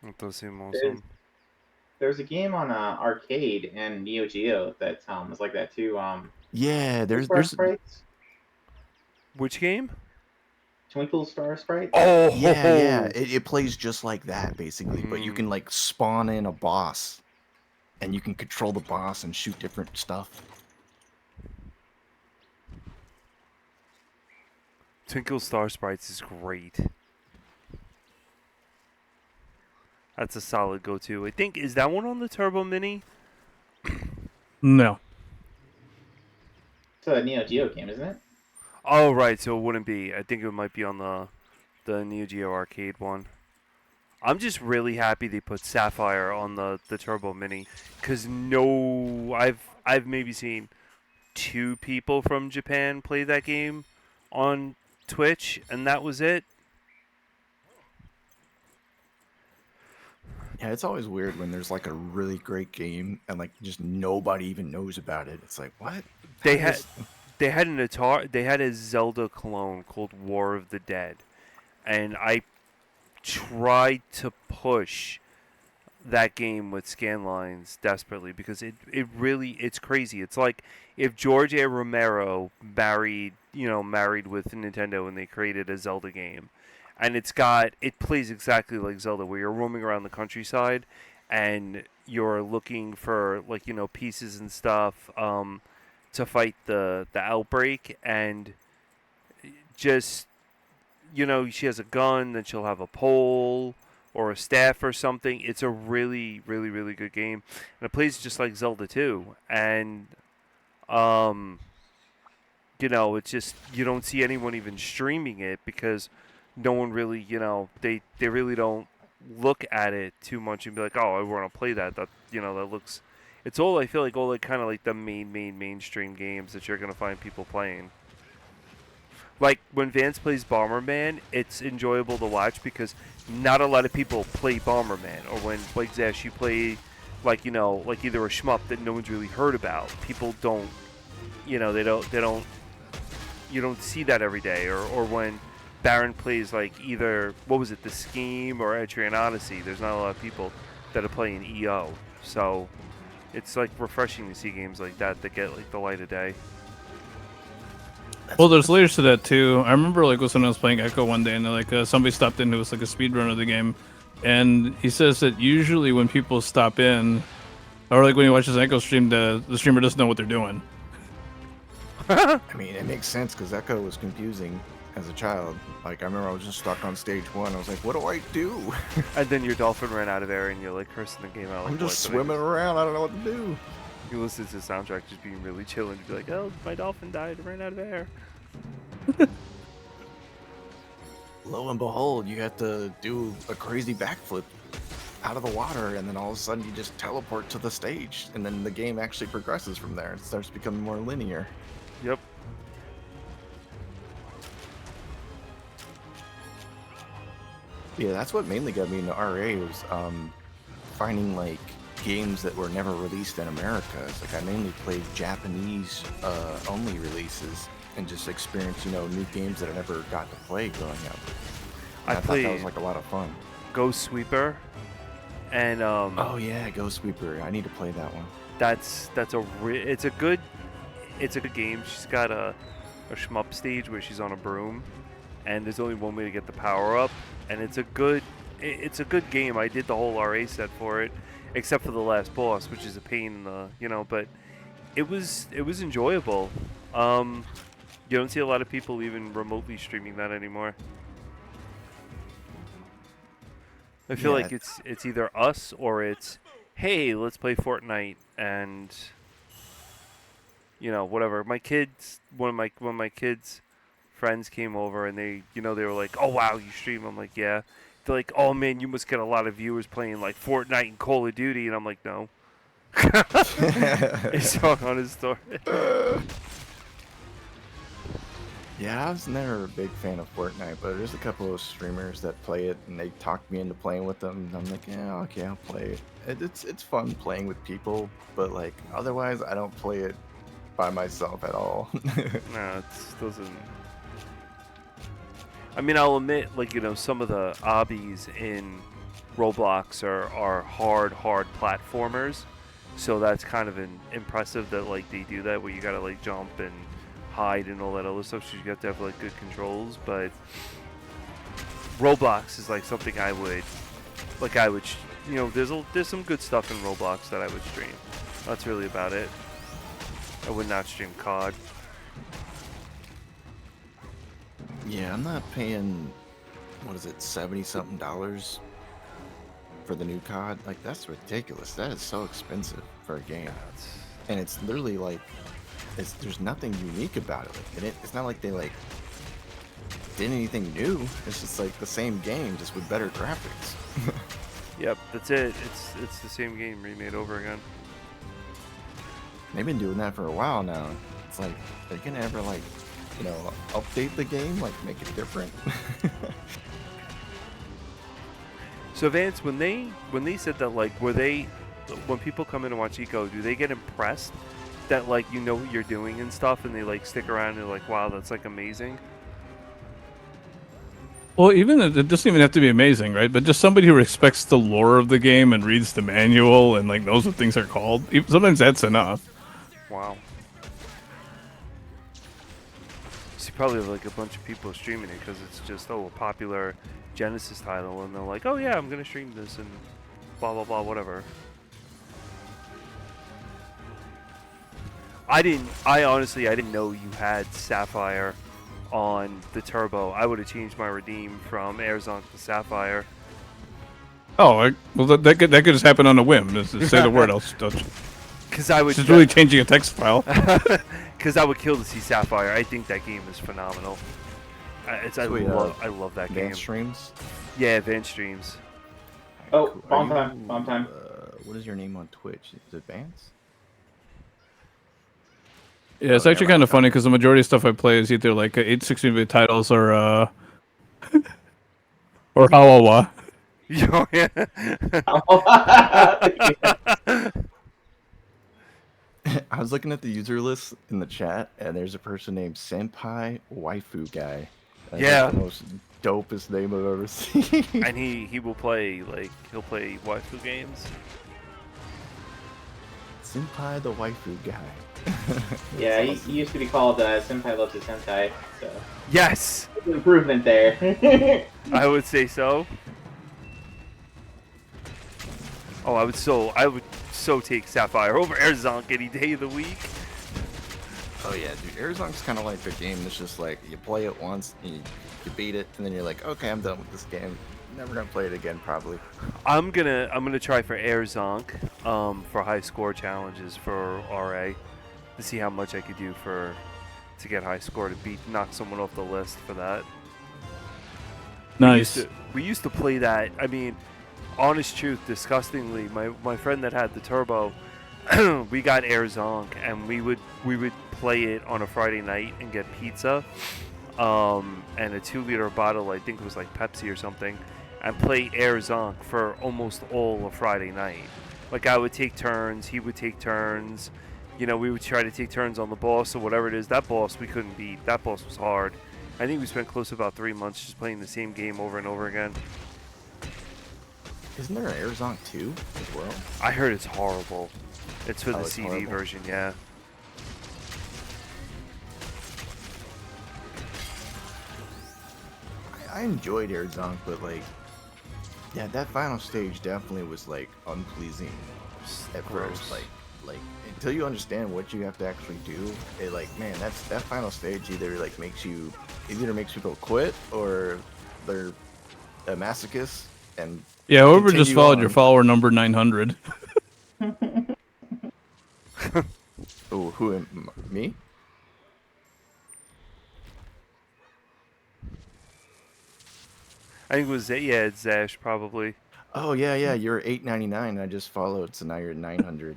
That does seem awesome. There's a game on arcade and Neo Geo that is like that too. Yeah, there's Sprites. Which game? Twinkle Star Sprite. Oh, yeah. It plays just like that basically, but you can like spawn in a boss, and you can control the boss and shoot different stuff. Twinkle Star Sprites is great. That's a solid go-to. I think, is that one on the Turbo Mini? No. It's a Neo Geo game, isn't it? Oh, right. So it wouldn't be. I think it might be on the Neo Geo arcade one. I'm just really happy they put Sapphire on the Turbo Mini, because I've maybe seen 2 people from Japan play that game on Twitch, and that was it. Yeah, it's always weird when there's like a really great game and like just nobody even knows about it. It's like, what? They had a Zelda clone called War of the Dead, and I tried to push that game with scanlines desperately, because it's crazy. It's like if George A. Romero married with Nintendo and they created a Zelda game, and it plays exactly like Zelda, where you're roaming around the countryside and you're looking for pieces and stuff to fight the outbreak, and just she has a gun, then she'll have a pole or a staff or something. It's a really, really, really good game, and it plays just like Zelda 2. And it's just, you don't see anyone even streaming it, because no one really, they really don't look at it too much and be like, oh, I want to play that. That looks. It's all, I feel like, all kind of like the mainstream games that you're gonna find people playing. Like when Vance plays Bomberman, it's enjoyable to watch because not a lot of people play Bomberman. Or when, like Zash, you play like either a shmup that no one's really heard about. People don't, you don't see that every day. Or when Baron plays like either, what was it, The Scheme or Etrian Odyssey, there's not a lot of people that are playing EO. So it's like refreshing to see games like that get like the light of day. Well, there's layers to that too. I remember like when I was playing Echo one day, and somebody stopped in who was like a speedrunner of the game, and he says that usually when people stop in, or like when he watches an Echo stream, the streamer doesn't know what they're doing. I mean, it makes sense because Echo was confusing as a child. Like, I remember I was just stuck on stage 1. I was like, what do I do? And then your dolphin ran out of air and you're like cursing the game out. I'm just swimming around. I don't know what to do. You listen to the soundtrack just being really chill and be like, oh, my dolphin died. It ran out of air. Lo and behold, you have to do a crazy backflip out of the water, and then all of a sudden you just teleport to the stage, and then the game actually progresses from there. It starts becoming more linear. Yep. Yeah, that's what mainly got me into RA was finding like games that were never released in America. It's like I mainly played Japanese only releases and just experienced, new games that I never got to play growing up. I thought that was like a lot of fun. Ghost Sweeper, and oh yeah, Ghost Sweeper. I need to play that one. It's a good game. She's got a shmup stage where she's on a broom, and there's only one way to get the power up, and it's a good game. I did the whole RA set for it, except for the last boss, which is a pain in the but it was enjoyable. You don't see a lot of people even remotely streaming that anymore. I feel like it's either us or it's, hey, let's play Fortnite, and whatever. My kids, when my kids' friends came over and they were like, oh wow, you stream? I'm like, yeah. They're like, oh man, you must get a lot of viewers playing like Fortnite and Call of Duty, and I'm like, no. It's on his story. Yeah, I was never a big fan of Fortnite, but there's a couple of streamers that play it, and they talked me into playing with them. And I'm like, yeah, okay, I'll play it. It's fun playing with people, but like otherwise, I don't play it by myself at all. No, it doesn't. I mean, I'll admit, like some of the obbies in Roblox are hard platformers, so that's kind of impressive that like they do that, where you gotta like jump and hide and all that other stuff, so you have to have like good controls. But Roblox is like something I would there's some good stuff in Roblox that I would stream. That's really about it. I would not stream COD. Yeah, I'm not paying, what is it, $70-something for the new COD. Like that's ridiculous. That is so expensive for a game, and it's literally like there's nothing unique about it. Like, it's not like they like did anything new. It's just like the same game, just with better graphics. Yep, that's it. It's the same game remade over again. They've been doing that for a while now. It's like, they're gonna ever like, you know, update the game, like make it different. So Vance, when they said that, like, when people come in and watch Eco, do they get impressed that like you know what you're doing and stuff, and they like stick around and they're like, wow, that's like amazing? Well, even it doesn't even have to be amazing, right? But just somebody who respects the lore of the game and reads the manual and like knows what things are called. Sometimes that's enough. Wow. So you probably have like a bunch of people streaming it because it's just a popular Genesis title, and they're like, oh yeah, I'm gonna stream this and blah blah blah whatever. I honestly didn't know you had Sapphire on the Turbo. I would have changed my redeem from Airzonk to Sapphire. Oh, well, that could just happen on a whim. Just say the word, I'll Because I would. Just really changing a text file. Because I would kill to see Sapphire. I think that game is phenomenal. I love that game. Advanced streams? Yeah, advanced streams. Oh, bomb time. Bomb time. What is your name on Twitch? Is it Vance? Yeah, it's actually kind of funny because the majority of stuff I play is either like 816-bit titles or Hawawa. Oh, yeah. I was looking at the user list in the chat, and there's a person named Senpai Waifu Guy. That's Yeah. like the most dopest name I've ever seen. And he will play, like, he'll play waifu games. Senpai the Waifu Guy. Yeah, he used to be called Senpai Loves His Sentai, so... Yes! Improvement there. I would say so. Oh, I would so take Sapphire over Airzonk any day of the week. Oh yeah, dude, Airzonk's kind of like a game that's just like, you play it once, you beat it, and then you're like, okay, I'm done with this game. Never gonna play it again, probably. I'm gonna try for Airzonk, for high score challenges for RA, to see how much I could do to get high score to knock someone off the list for that. Nice. We used to play that. I mean, honest truth, disgustingly, my friend that had the Turbo, we got Airzonk, and we would play it on a Friday night and get pizza, and a 2-liter bottle, I think it was like Pepsi or something, and play Airzonk for almost all of Friday night. Like, I would take turns, he would take turns, you know, we would try to take turns on the boss or whatever it is. That boss we couldn't beat. That boss was hard. I think we spent close to about 3 months just playing the same game over and over again. Isn't there an Airzonk 2 as well? I heard it's horrible. It's for the it's CD horrible. version, yeah. I enjoyed Airzonk, but like, yeah, that final stage definitely was like unpleasing at first. Like until you understand what you have to actually do, it like, man, that final stage either like makes people quit or they're a masochist and Yeah, whoever just continue followed on. your follower number 900. Oh, who me? I think it was, yeah, it's Zash probably. Oh yeah, you're 899. I just followed, so now you're 900.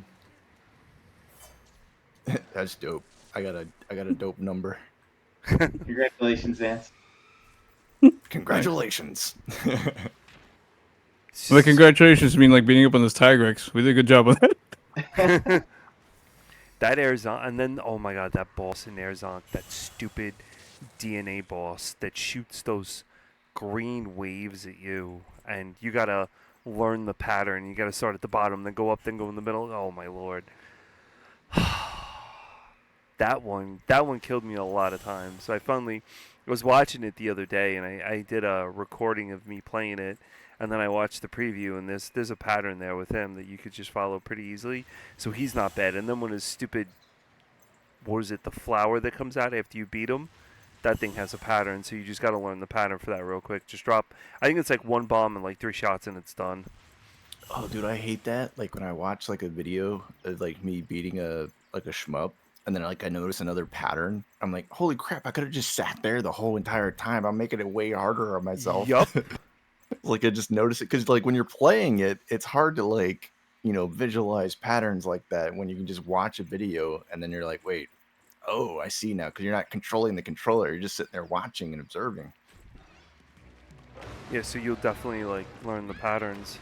That's dope. I got a dope number. Congratulations, Vance. Congratulations. Well, congratulations mean like beating up on this Tigrex. We did a good job with it. That Airzonk, and then, oh my god, that boss in Airzonk, that stupid DNA boss that shoots those green waves at you, and you gotta learn the pattern. You gotta start at the bottom, then go up, then go in the middle. Oh my lord. That one killed me a lot of times. So I finally was watching it the other day, and I did a recording of me playing it, and then I watched the preview, and there's a pattern there with him that you could just follow pretty easily. So he's not bad. And then when his stupid, what is it, the flower that comes out after you beat him, that thing has a pattern, so you just got to learn the pattern for that real quick. Just drop, I think it's like 1 bomb and like 3 shots, and it's done. Oh, dude, I hate that. Like when I watch like a video of like me beating a shmup, and then like I notice another pattern. I'm like, holy crap! I could have just sat there the whole entire time. I'm making it way harder on myself. Yup. Like I just notice it because like when you're playing it, it's hard to like visualize patterns like that when you can just watch a video and then you're like, wait, oh, I see now, because you're not controlling the controller. You're just sitting there watching and observing. Yeah, so you'll definitely like learn the patterns.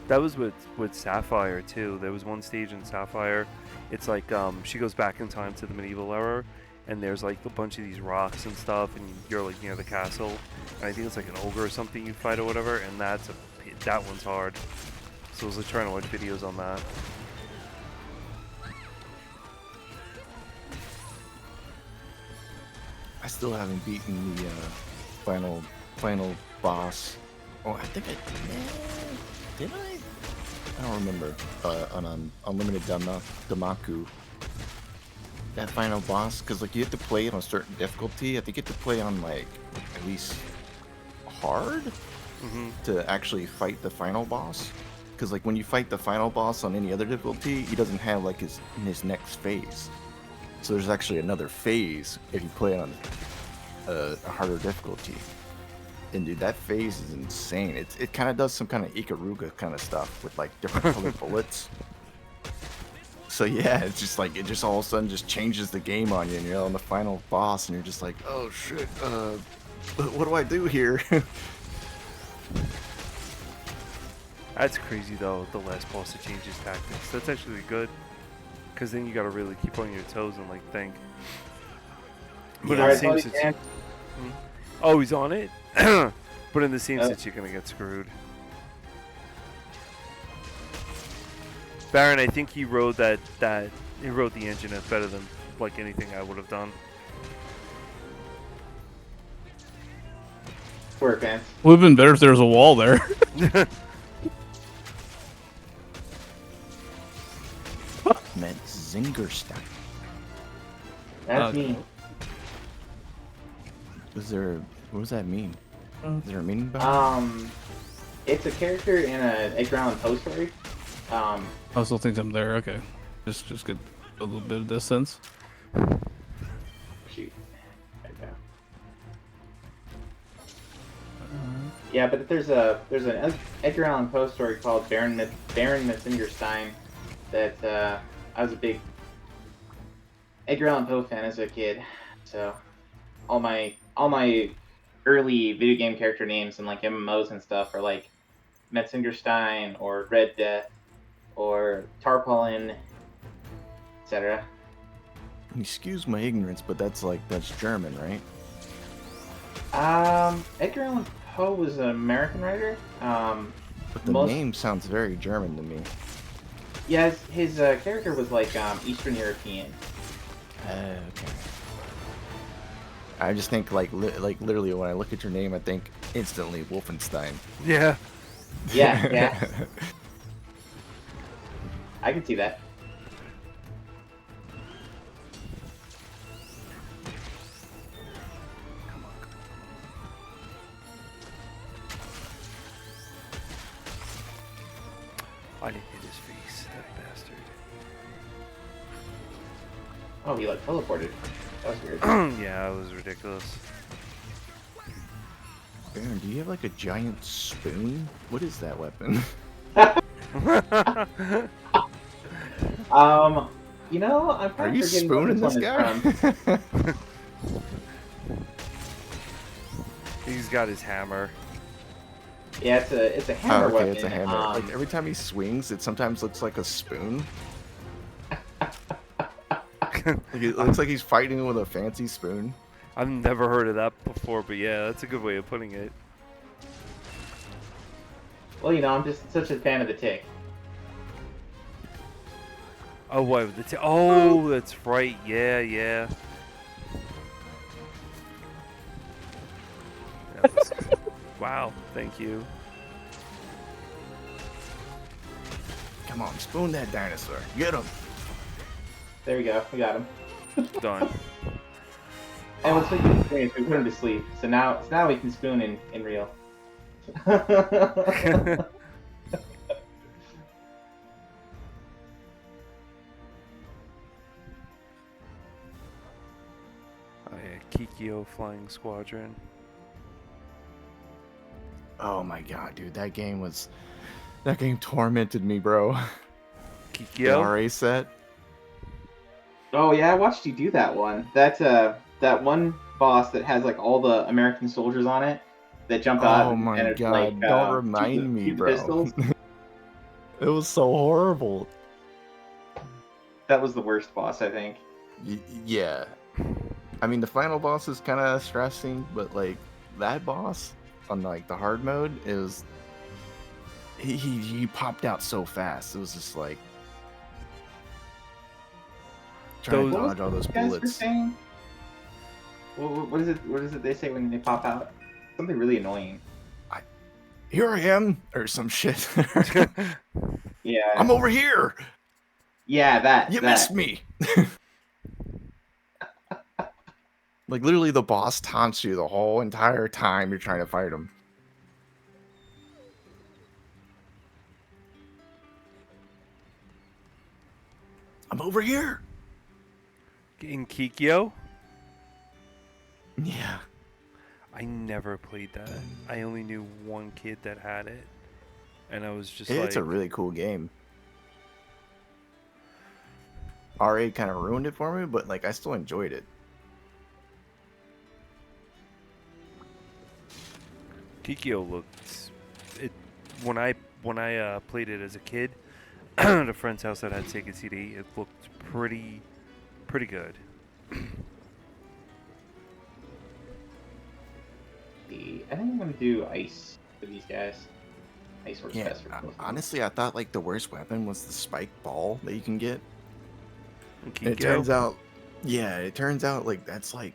That was with Sapphire too. There was one stage in Sapphire. It's like she goes back in time to the medieval era, and there's like a bunch of these rocks and stuff, and you're like near the castle. And I think it's like an ogre or something you fight or whatever, and that one's hard. So I was like trying to watch videos on that. I still haven't beaten the final boss. Oh, I think did I? I don't remember. On Unlimited Damaku. That final boss, because like you have to play it on a certain difficulty. I think you have to play on like at least hard to actually fight the final boss. Because like when you fight the final boss on any other difficulty, he doesn't have like his next phase. So there's actually another phase if you play on a harder difficulty. And dude, that phase is insane. It kind of does some kind of Ikaruga kind of stuff with like different colored bullets. So yeah, it's just like it just all of a sudden just changes the game on you, and you're on the final boss, and you're just like, oh shit, what do I do here? That's crazy though. The last boss that changes tactics. That's actually good, because then you gotta really keep on your toes and like think. But in the same situation, oh, he's on it. But in the same sense, you're gonna get screwed. Baron, I think he wrote he wrote the engine as better than like anything I would have done. Work, man. Would have been better if there was a wall there. Meant Zingerstein. That's me. What does that mean? Is there a meaning behind it? It's a character in a Edgar Allan Poe story. I still think I'm there. Okay, just get a little bit of distance. Shoot. Okay. Yeah, but there's an Edgar Allan Poe story called Baron Metzingerstein that I was a big Edgar Allan Poe fan as a kid. So all my early video game character names and like MMOs and stuff are like Metzingerstein or Red Death or Tarpaulin, etc. Excuse my ignorance, but that's German, right? Edgar Allan Poe was an American writer. But the name sounds very German to me. Yeah, his character was like Eastern European. Okay. I just think like literally when I look at your name, I think instantly Wolfenstein. Yeah. Yeah. I can see that. I didn't hit his face, that bastard. Oh, he like teleported. That was weird. Yeah, it was ridiculous. Baron, do you have like a giant spoon? What is that weapon? You know, I'm Are you spooning this guy? He's got his hammer. Yeah, it's a hammer okay, weapon. it's a hammer. Like every time he swings, it sometimes looks like a spoon. Like it looks like he's fighting with a fancy spoon. I've never heard of that before, but yeah, that's a good way of putting it. Well, you know, I'm just such a fan of the Tick. Oh, what? Oh, that's right. Yeah. Wow, thank you. Come on, spoon that dinosaur. Get him. There we go. We got him. Done. And what's making it strange, we put him to sleep. So now we can spoon in real. Oh yeah, Kikyo Flying Squadron. Oh my god, dude, that game tormented me, bro. The Kikyo? RA set. Oh yeah, I watched you do that one. That one boss that has like all the American soldiers on it that jump out Oh and my it's god, like don't shoot remind me, the bro. pistols. It was so horrible. That was the worst boss, I think. Yeah. I mean, the final boss is kind of stressing, but like that boss on like the hard mode is he popped out so fast. It was just like trying to dodge all those What guys were bullets. saying? What is it? What is it they say when they pop out? Something really annoying. Here I am, or some shit. Yeah. I'm over here. Yeah, that. You missed me. Like literally, the boss taunts you the whole entire time you're trying to fight him. I'm over here. In Kikyo? Yeah. I never played that. I only knew one kid that had it. And I was just It's a really cool game. RA kind of ruined it for me, but like I still enjoyed it. Kikyo looked when I played it as a kid at a friend's house that had Sega CD. It looked pretty good. I think I'm gonna do ice for these guys. Ice works Yeah, best for both of them. honestly, I thought like the worst weapon was the spike ball that you can get. Kikyo? It turns out, like that's like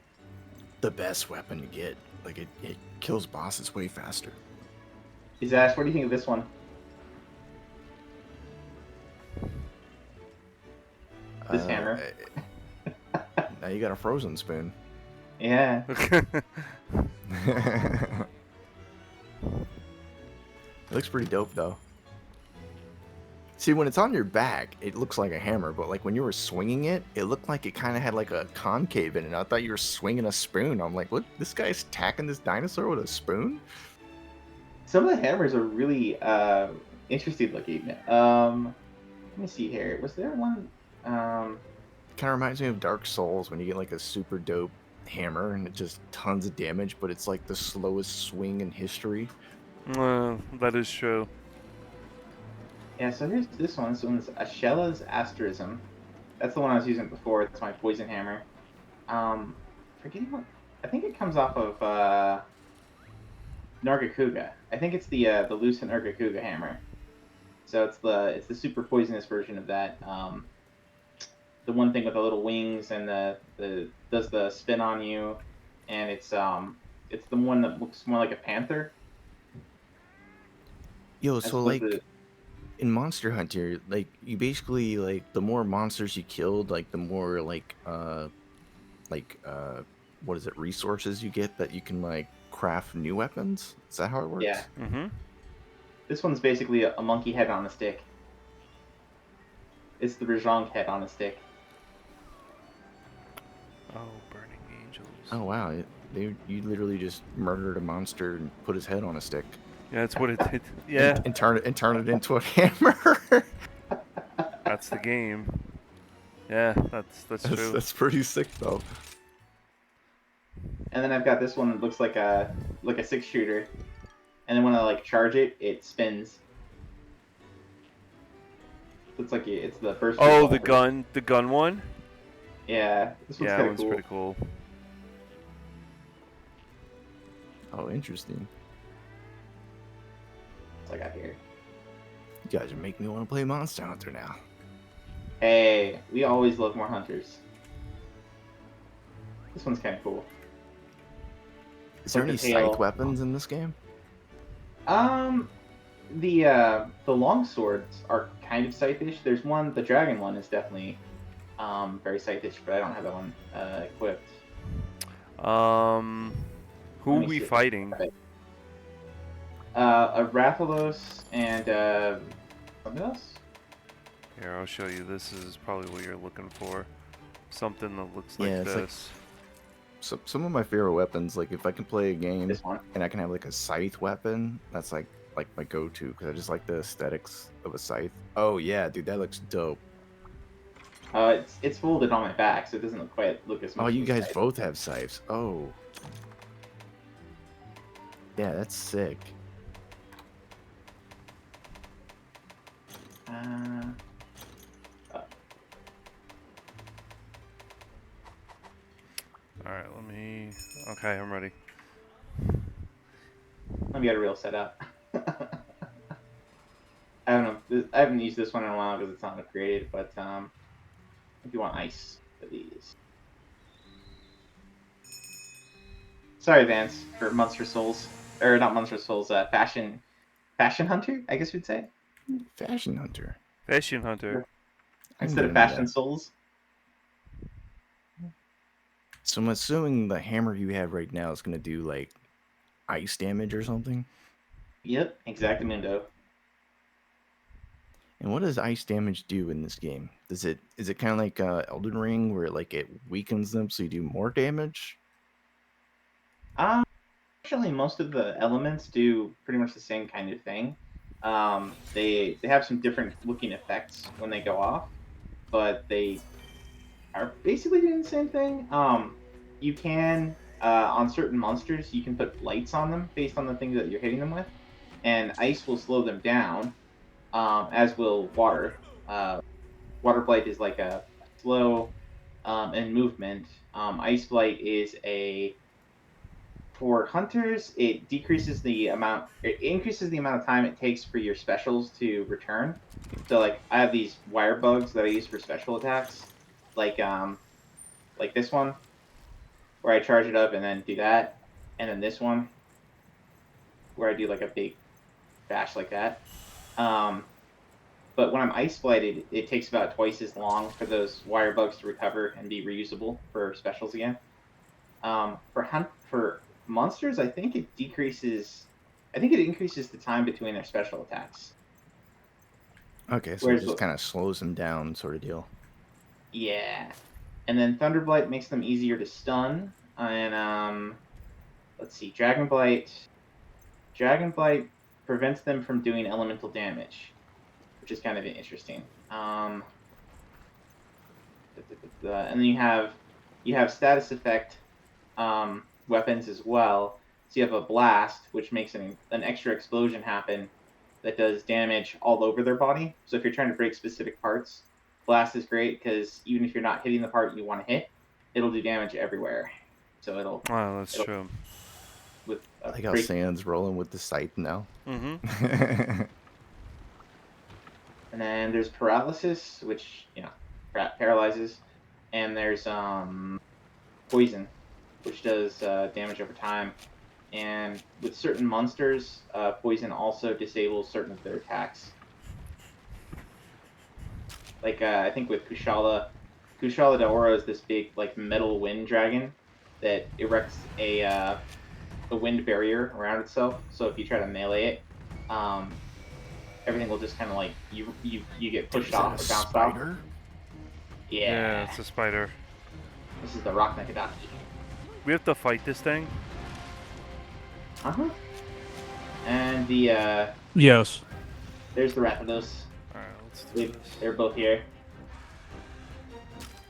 the best weapon to get. Like it kills bosses way faster. Ash, what do you think of this one? This hammer. Now you got a frozen spoon. Yeah. It looks pretty dope though. See, when it's on your back, it looks like a hammer, but like when you were swinging it, it looked like it kind of had like a concave in it. I thought you were swinging a spoon. I'm like, what? This guy's attacking this dinosaur with a spoon? Some of the hammers are really interesting looking. Let me see here. Was there one? Kind of reminds me of Dark Souls when you get like a super dope hammer and it just tons of damage, but it's like the slowest swing in history. That is true. Yeah, so here's this one. This one's Ashela's Asterism. That's the one I was using before. It's my poison hammer. Forgetting what. I think it comes off of Nargacuga. I think it's the Lucent Nargacuga hammer. So it's the super poisonous version of that. The one thing with the little wings and the does the spin on you, and it's the one that looks more like a panther. Yo, so like in Monster Hunter, like you basically like the more monsters you killed, like the more what is it, resources you get that you can like craft new weapons? Is that how it works? Yeah. Mm-hmm. This one's basically a monkey head on a stick. It's the Rajang head on a stick. Oh, Burning Angels. Oh wow, you literally just murdered a monster and put his head on a stick. Yeah, that's what it did. Yeah. and turn it into a hammer. That's the game. Yeah, that's true. That's pretty sick though. And then I've got this one that looks like a 6-shooter. And then when I like charge it, it spins. Looks like it's the first. Oh, the gun one. Yeah, this one's that kind of one's cool. pretty cool. Oh, interesting. What's I got here? You guys are making me want to play Monster Hunter now. Hey, we always love more hunters. This one's kind of cool. Is there any scythe weapons in this game? The long swords are kind of scythish. There's one, the dragon one is definitely very scythish, but I don't have that one equipped. Who Let are me we see. fighting? A Rathalos and something else. Here, I'll show you. This is probably what you're looking for. Something that looks Yeah, like it's like- this. Some of my favorite weapons, like if I can play a game This one. and I can have like a scythe weapon, that's like my go-to because I just like the aesthetics of a scythe. Oh yeah, dude, that looks dope. It's folded on my back, so it doesn't quite look as much. Oh, you as guys scythe. both have scythes. Oh, yeah, that's sick. Alright, let me... Okay, I'm ready. Let me get a real setup. I haven't used this one in a while because it's not upgraded, but if you want ice for these. Sorry, Vance, for Monster Souls. Or not Monster Souls, Fashion Hunter, I guess we'd say. Fashion Hunter. Fashion Hunter. Instead of Fashion Souls. So I'm assuming the hammer you have right now is gonna do like ice damage or something. Yep, exactamundo. And what does ice damage do in this game? Is it kind of like Elden Ring where like it weakens them so you do more damage? Actually, most of the elements do pretty much the same kind of thing. They have some different looking effects when they go off, but they are basically doing the same thing. You can on certain monsters you can put lights on them based on the things that you're hitting them with, and ice will slow them down, as will water. Water blight is like a slow in movement. Ice blight is for hunters, it increases the amount of time it takes for your specials to return. So like I have these wire bugs that I use for special attacks, like this one, where I charge it up and then do that, and then this one, where I do like a big bash like that. But when I'm ice blighted, it takes about twice as long for those wire bugs to recover and be reusable for specials again. For monsters, I think it increases the time between their special attacks. Okay, so it just kind of slows them down, sort of deal. Yeah, and then Thunderblight makes them easier to stun, and let's see, Dragonblight prevents them from doing elemental damage, which is kind of interesting. And then you have status effect weapons as well. So you have a blast, which makes an extra explosion happen that does damage all over their body. So if you're trying to break specific parts, blast is great because even if you're not hitting the part you want to hit, it'll do damage everywhere. So it'll. Wow, that's true. With I like how Sand's rolling with the scythe now. Mm-hmm. And then there's paralysis, which paralyzes, and there's poison, which does damage over time. And with certain monsters, poison also disables certain of their attacks. Like I think with Kushala Daora is this big like metal wind dragon that erects a wind barrier around itself. So if you try to melee it, everything will just kind of like you get pushed off or bounced off. Yeah, it's a spider. This is the Rock Nekadaki. We have to fight this thing? Uh-huh. And the Yes. there's the Rathalos. Alright, let's do this. They're both here.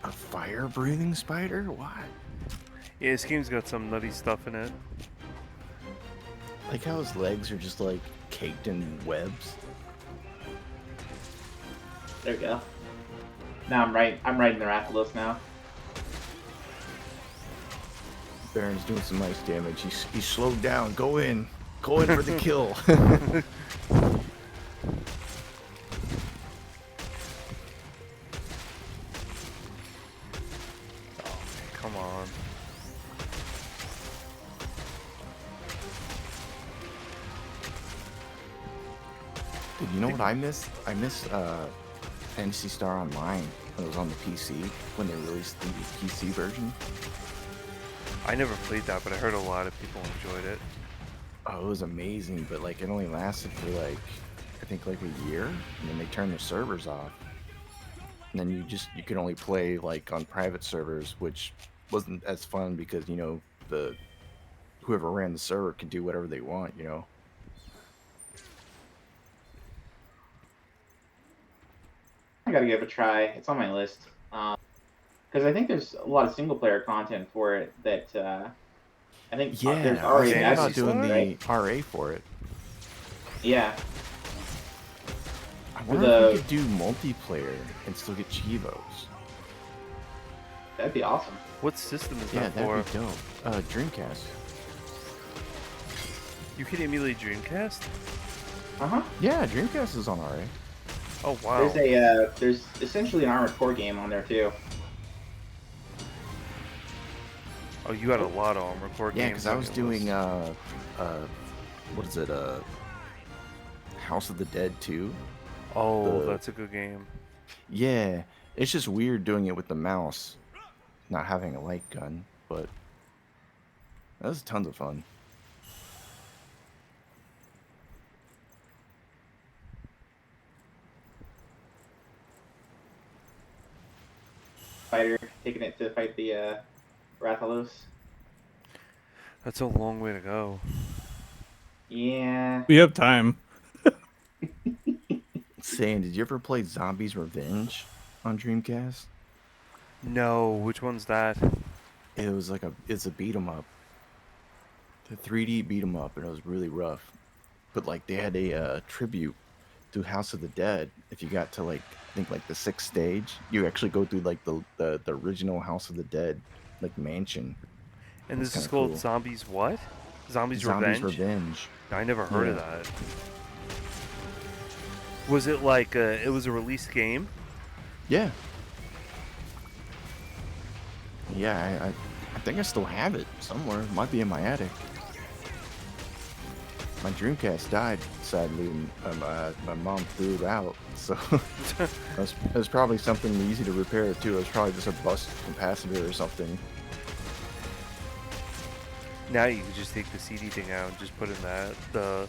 A fire-breathing spider? What? Yeah, this game's got some nutty stuff in it. Like how his legs are just like caked in webs. There we go. Now I'm riding the Rathalos now. Baron's doing some nice damage. He's slowed down. Go in for the kill. Come on. Dude, you know what I miss? I miss Fantasy Star Online when it was on the PC when they released the PC version. I never played that, but I heard a lot of people enjoyed it. Oh, it was amazing, but like it only lasted for like I think like a year, and then they turned the servers off. And then you could only play like on private servers, which wasn't as fun because the whoever ran the server could do whatever they want, I gotta give it a try. It's on my list. Because I think there's a lot of single player content for it that I think there's Yeah, I RA was thinking about matches, doing the right? RA for it. Yeah. I For wonder the- if we could do multiplayer and still get Chivos. That'd be awesome. What system is Yeah, that for? that'd be dope. Dreamcast. You can emulate Dreamcast? Yeah, Dreamcast is on RA. Oh wow. There's essentially an Armored Core game on there too. Oh, you had a lot of Armored Core Yeah, games. because I on was your doing list. what is it? House of the Dead 2. Oh, that's a good game. Yeah, it's just weird doing it with the mouse, not having a light gun, but that was tons of fun. Fighter taking it to fight the Rathalos. That's a long way to go. Yeah. We have time. Saying, did you ever play Zombies Revenge on Dreamcast? No, which one's that? It was like it's a beat 'em up. The 3D beat 'em up, and it was really rough. But like they had a tribute to House of the Dead. If you got to like I think like the 6th stage, you actually go through like the original House of the Dead like mansion. And It's this is kinda called cool. Zombies what? Zombies Zombies Revenge? Revenge. I never heard of Yeah. that. Was it like it was a released game? Yeah. Yeah, I think I still have it somewhere. It might be in my attic. My Dreamcast died, sadly, and my mom threw it out. So it was probably something easy to repair too. It was probably just a bust capacitor or something. Now you can just take the CD thing out and just put in the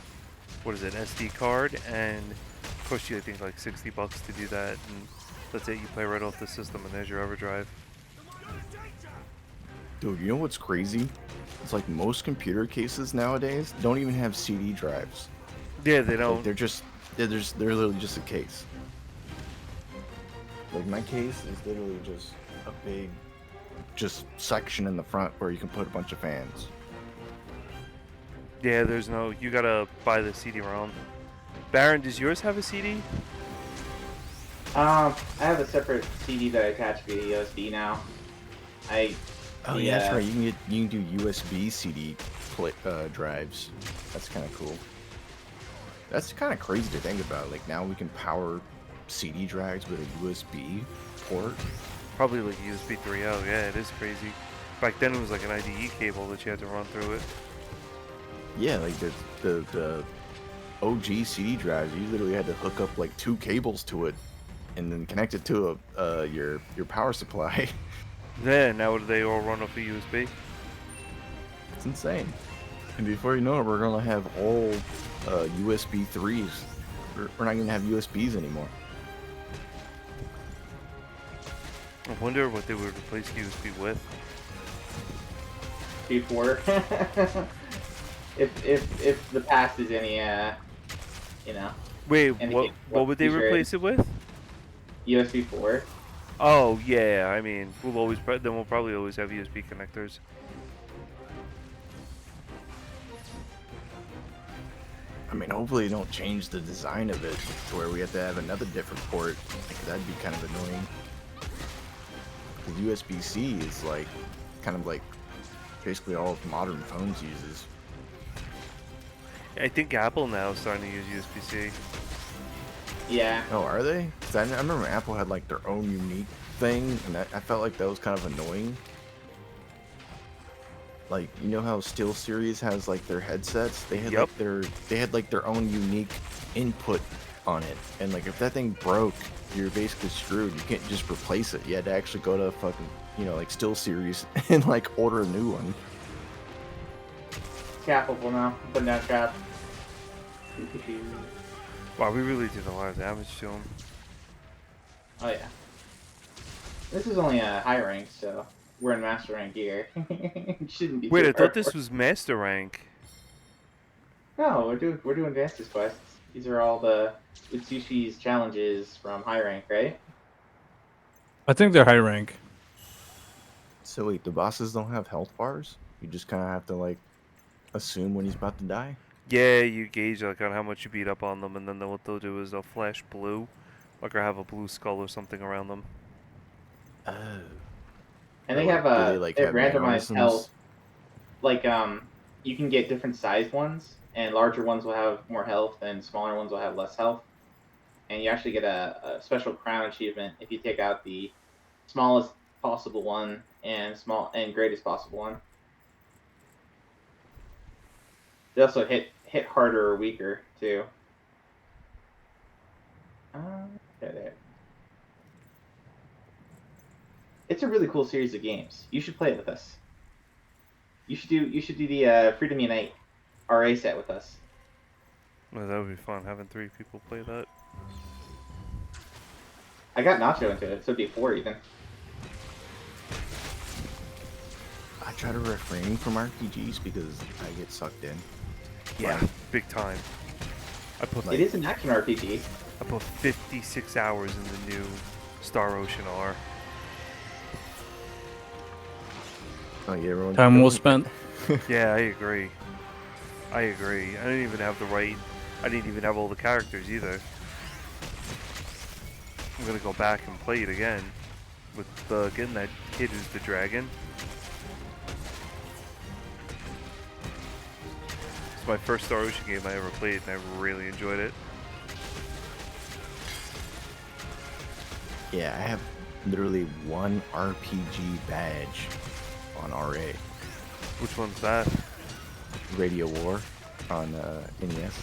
what is it, SD card, and it costs you I think like $60 to do that, and that's it. You play right off the system, and there's your EverDrive. Dude, you know what's crazy? It's like most computer cases nowadays don't even have CD drives. Yeah, they Like, don't. they're literally just a case. Like my case is literally just a big just section in the front where you can put a bunch of fans. Yeah, there's no. You gotta buy the CD-ROM. Baron, does yours have a CD? I have a separate CD that I attach via USB now. Oh yeah, that's right. You can do USB CD drives. That's kind of cool. That's kind of crazy to think about. Like now we can power CD drives with a USB port. Probably like USB 3.0. Yeah, it is crazy. Back then it was like an IDE cable that you had to run through it. Yeah, like the OG CD drives, you literally had to hook up like 2 cables to it, and then connect it to your power supply. Yeah, now they all run off a USB. It's insane. And before you know it, we're gonna have all USB 3s. We're not gonna have USBs anymore. I wonder what they would replace USB with. Before, if the past is any Wait, any what would they feature replace it with? USB 4. Oh yeah, I mean we'll probably always have USB connectors. I mean, hopefully they don't change the design of it to where we have to have another different port. Like, that'd be kind of annoying. Because USB-C is like kind of like basically all modern phones uses. I think Apple now is starting to use USB-C. Yeah. Oh, are they? 'Cause I remember Apple had like their own unique thing, and I felt like that was kind of annoying. Like, you know how SteelSeries has like their headsets? They had like their own unique input on it, and like if that thing broke, you're basically screwed. You can't just replace it. You had to actually go to fucking, you know, like Still Series and like order a new one. Scaffoldable now. Putting down trap. Wow, we really did a lot of damage to him. Oh yeah. This is only a high rank, so we're in master rank gear. Shouldn't be. Wait, too I thought hard this for- was master rank. No, we're doing Dance's quests. These are all the Utsushi's challenges from high rank, right? I think they're high rank. So wait, the bosses don't have health bars? You just kind of have to like assume when he's about to die? Yeah, you gauge like on how much you beat up on them, and then what they'll do is they'll flash blue, like or have a blue skull or something around them. Oh. And they Or, have do they, like, have randomized mannerisms? health. Like you can get different sized ones, and larger ones will have more health, and smaller ones will have less health. And you actually get a special crown achievement if you take out the smallest possible one and greatest possible one. They also hit harder or weaker too. Okay, there. It's a really cool series of games. You should play it with us. You should do the Freedom Unite RA set with us. Well, that would be fun having 3 people play that. I got Nacho into it, so it'd be 4 even. I try to refrain from RPGs because I get sucked in. Yeah, big time. I put It is an action RPG. I put 56 hours in the new Star Ocean R. Oh yeah, everyone. Time well spent. Yeah, I agree. I didn't even have I didn't even have all the characters either. I'm gonna go back and play it again with getting that kid who's the dragon. It's my first Star Ocean game I ever played, and I really enjoyed it. Yeah, I have literally one RPG badge on RA. Which one's that? Radio War on NES.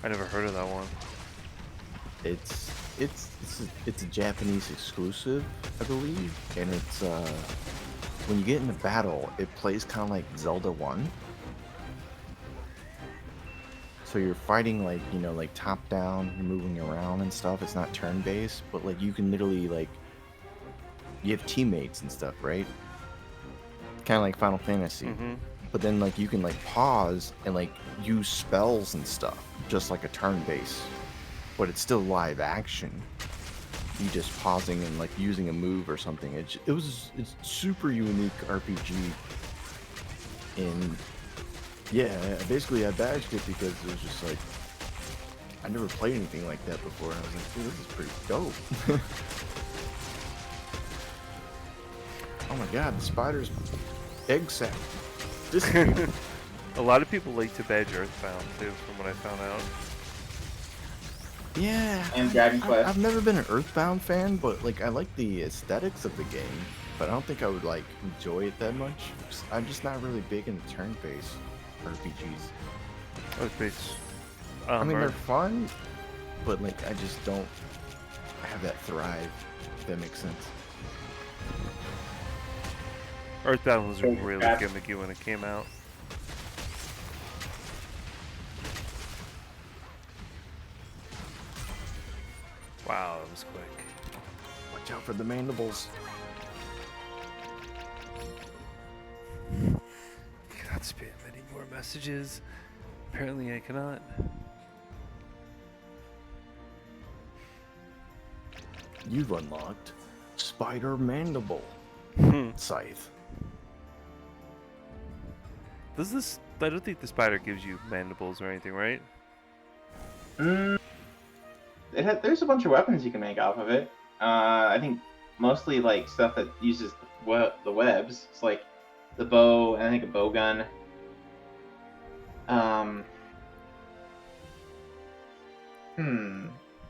I never heard of that one. It's a Japanese exclusive, I believe, and it's when you get into battle, it plays kind of like Zelda 1. So you're fighting like, you know, like top down, you're moving around and stuff. It's not turn based, but like you can literally like you have teammates and stuff, right? Kind of like Final Fantasy. Mm-hmm. But then like you can like pause and like use spells and stuff, just like a turn base. But it's still live action. You just pausing and like using a move or something. It's super unique RPG. And yeah, basically I badged it because it was just like I never played anything like that before. And I was like, dude, this is pretty dope. Oh my god, the spider's egg sac. A lot of people like to badge Earthbound too, from what I found out. Yeah. And Dragon Quest. I've never been an Earthbound fan, but like I like the aesthetics of the game, but I don't think I would like enjoy it that much. I'm just not really big into turn-based RPGs. Earth-based. I mean, they're fun, but like I just don't have that thrive. If that makes sense. Earthbound was really gimmicky when it came out. Wow, that was quick. Watch out for the mandibles. Cannot spam any more messages. Apparently I cannot. You've unlocked Spider Mandible Scythe. Does this? I don't think the spider gives you mandibles or anything, right? There's a bunch of weapons you can make off of it. I think mostly like stuff that uses the webs. It's like the bow, and I think a bow gun.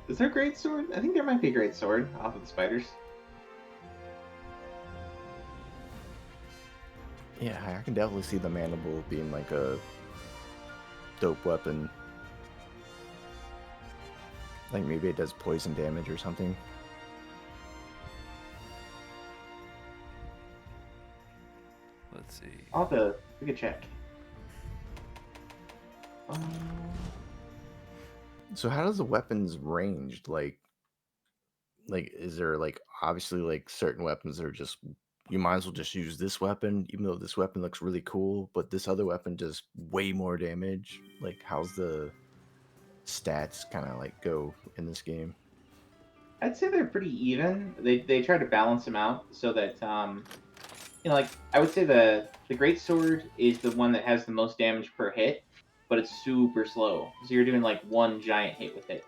Is there a great sword? I think there might be a great sword off of the spiders. Yeah, I can definitely see the mandible being like a dope weapon. Like maybe it does poison damage or something. Let's see. I'll have to take a check. So how does the weapons ranged? Like is there like obviously like certain weapons that are just you might as well just use this weapon, even though this weapon looks really cool, but this other weapon does way more damage. Like how's the stats kind of like go in this game? I'd say they're pretty even. They try to balance them out so that like I would say the great sword is the one that has the most damage per hit, but it's super slow. So you're doing like one giant hit with it.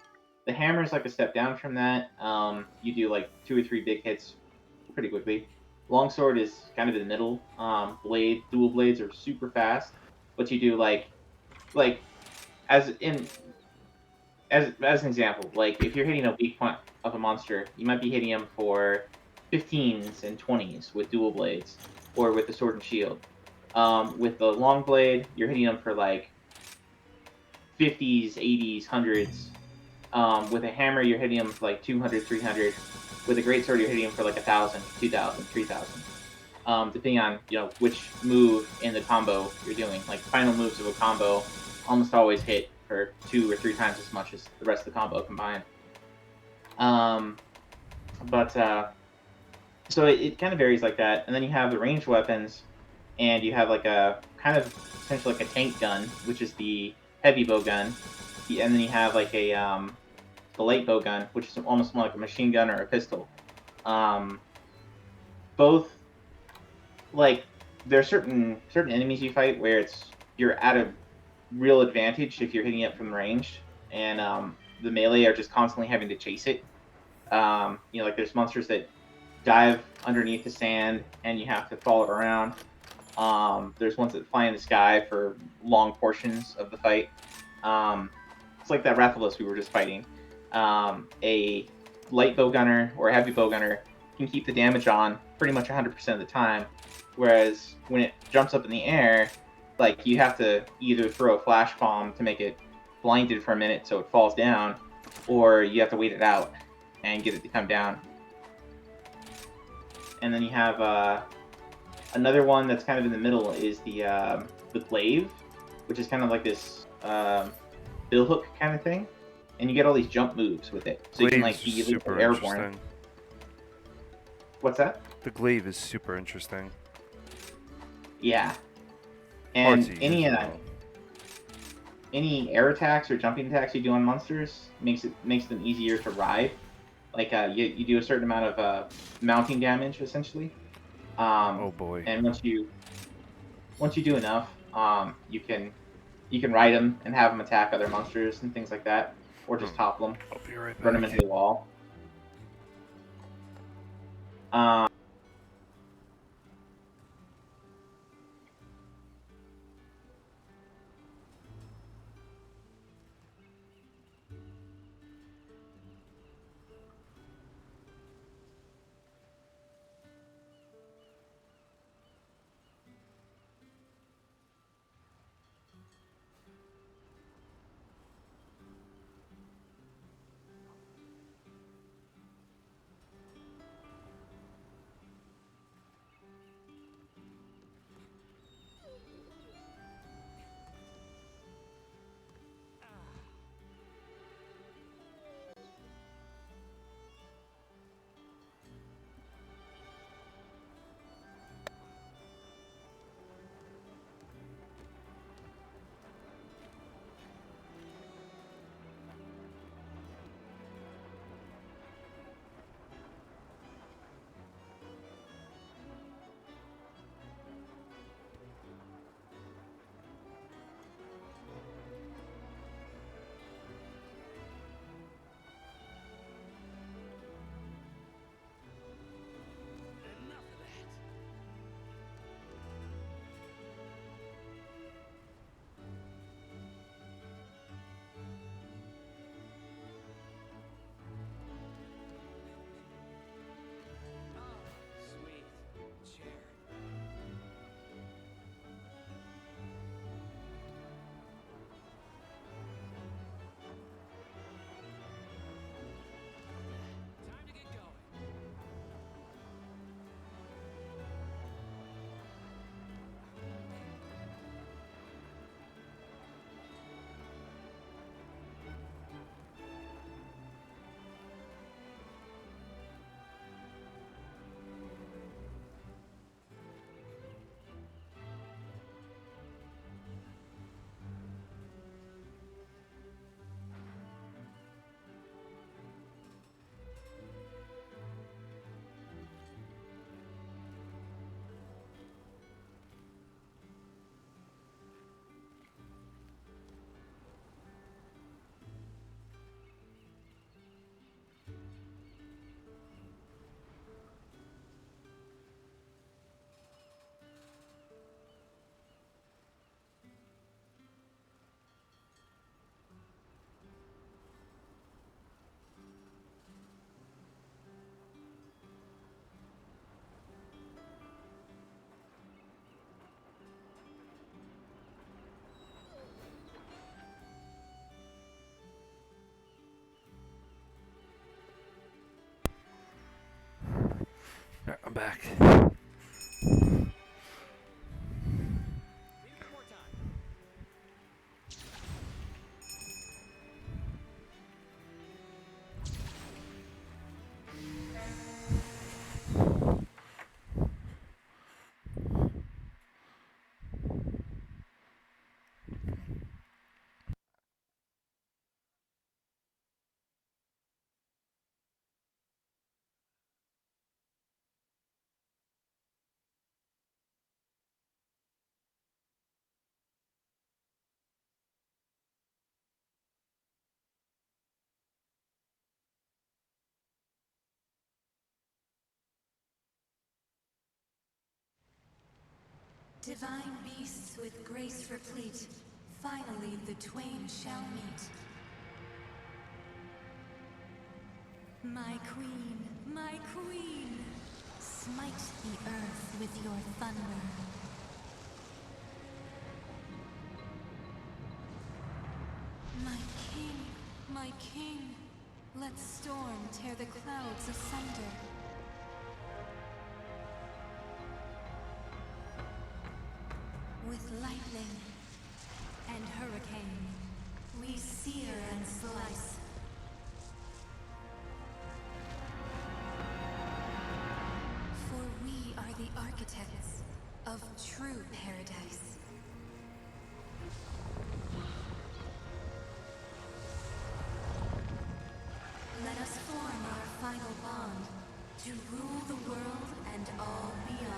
The hammer is like a step down from that. You do like 2 or 3 big hits pretty quickly. Longsword is kind of in the middle. Dual blades are super fast, but you do like as in as an example, like if you're hitting a weak point of a monster, you might be hitting them for 15s and 20s with dual blades or with the sword and shield. With the long blade, you're hitting them for like 50s, 80s, 100s. With a hammer, you're hitting them for like 200, 300. With a great sword, you're hitting them for like 1,000, 2,000, 3,000. Depending on which move in the combo you're doing. Like final moves of a combo almost always hit for 2 or 3 times as much as the rest of the combo combined. So it kind of varies like that. And then you have the ranged weapons, and you have like a kind of essentially like a tank gun, which is the heavy bow gun, and then you have like a the light bow gun, which is almost more like a machine gun or a pistol. Both like there are certain enemies you fight where you're at a real advantage if you're hitting it from range, and the melee are just constantly having to chase it. Like there's monsters that dive underneath the sand and you have to follow it around. There's ones that fly in the sky for long portions of the fight. It's like that Rathalos we were just fighting. A light bow gunner or a heavy bow gunner can keep the damage on pretty much 100% of the time, whereas when it jumps up in the air, like you have to either throw a flash bomb to make it blinded for a minute so it falls down, or you have to wait it out and get it to come down. And then you have another one that's kind of in the middle is the glaive, which is kind of like this bill hook kind of thing, and you get all these jump moves with it, so you can like be super airborne. interesting. What's that? The glaive is super interesting. Yeah. Hard And to use any air attacks or jumping attacks you do on monsters makes them easier to ride. Like you do a certain amount of mounting damage essentially. Oh boy! And once you do enough, you can ride them and have them attack other monsters and things like that, or just topple them, I'll be right back. run them into the wall. I'm back. Divine beasts with grace replete, finally the twain shall meet. My queen, smite the earth with your thunder. My king, let storm tear the clouds asunder. With lightning and hurricane, we sear and slice. For we are the architects of true paradise. Let us form our final bond to rule the world and all beyond.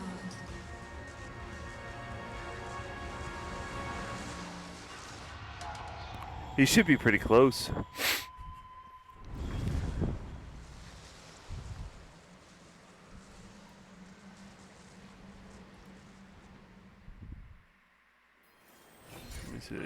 He should be pretty close. Let me see.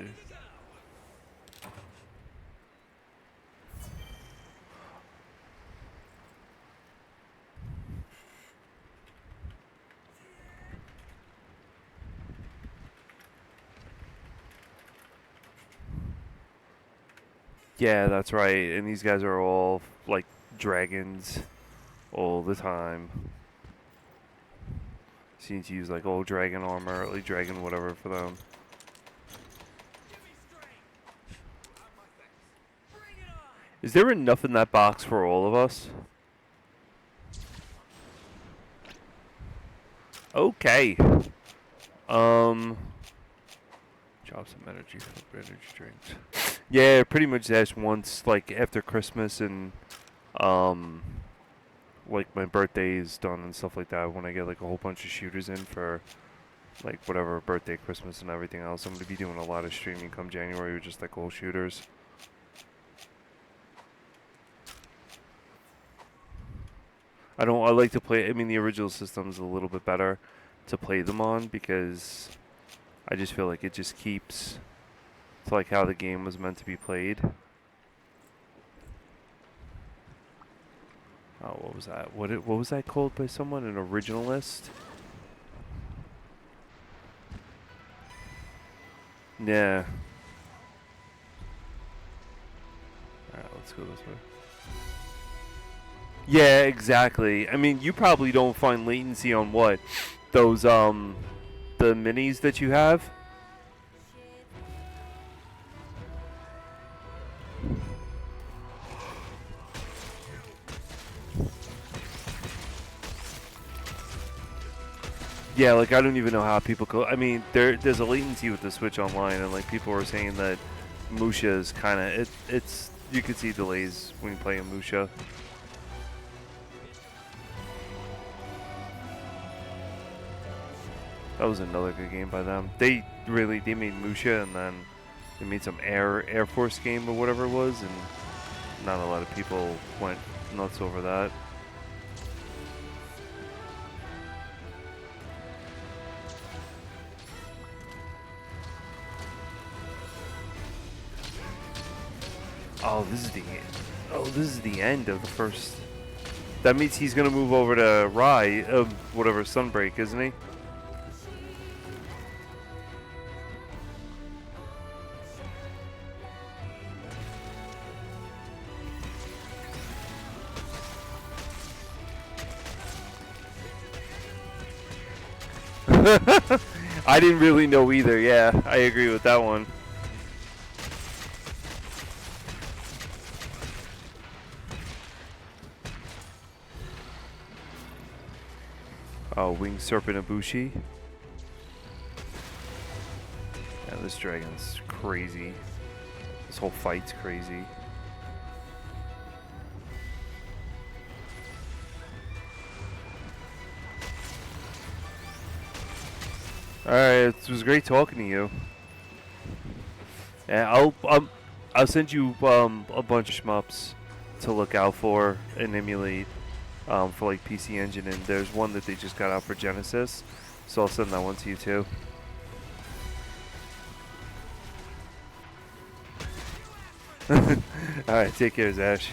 Yeah, that's right. And these guys are all like dragons all the time. Seem to use like old dragon armor, early dragon whatever for them. Is there enough in that box for all of us? Okay. Drop some energy for energy drinks. Yeah, pretty much that's once like after Christmas and like my birthday is done and stuff like that, when I get like a whole bunch of shooters in for like whatever birthday, Christmas and everything else, I'm gonna be doing a lot of streaming come January with just like old shooters. I like to play, I mean the original system's a little bit better to play them on because I just feel like it just keeps to like how the game was meant to be played. Oh, what was that? What was that called by someone? An originalist? Yeah. Alright, let's go this way. Yeah, exactly. I mean, you probably don't find latency on what? Those, the minis that you have? Yeah, like I don't even know how people go. I mean, there's a latency with the Switch Online, and like people were saying that Musha is kind of it's you can see delays when you play a Musha. That was another good game by them. They made Musha, and then they made some Air Force game or whatever it was, and not a lot of people went nuts over that. Oh, this is the end of the first. That means he's gonna move over to Rye, whatever, Sunbreak, isn't he? I didn't really know either. Yeah, I agree with that one. Oh, Winged Serpent Ibushi. Yeah, this dragon's crazy. This whole fight's crazy. Alright, it was great talking to you. Yeah, I'll send you a bunch of shmups to look out for and emulate for like PC Engine, and there's one that they just got out for Genesis, so I'll send that one to you too. Alright, take care, Zash.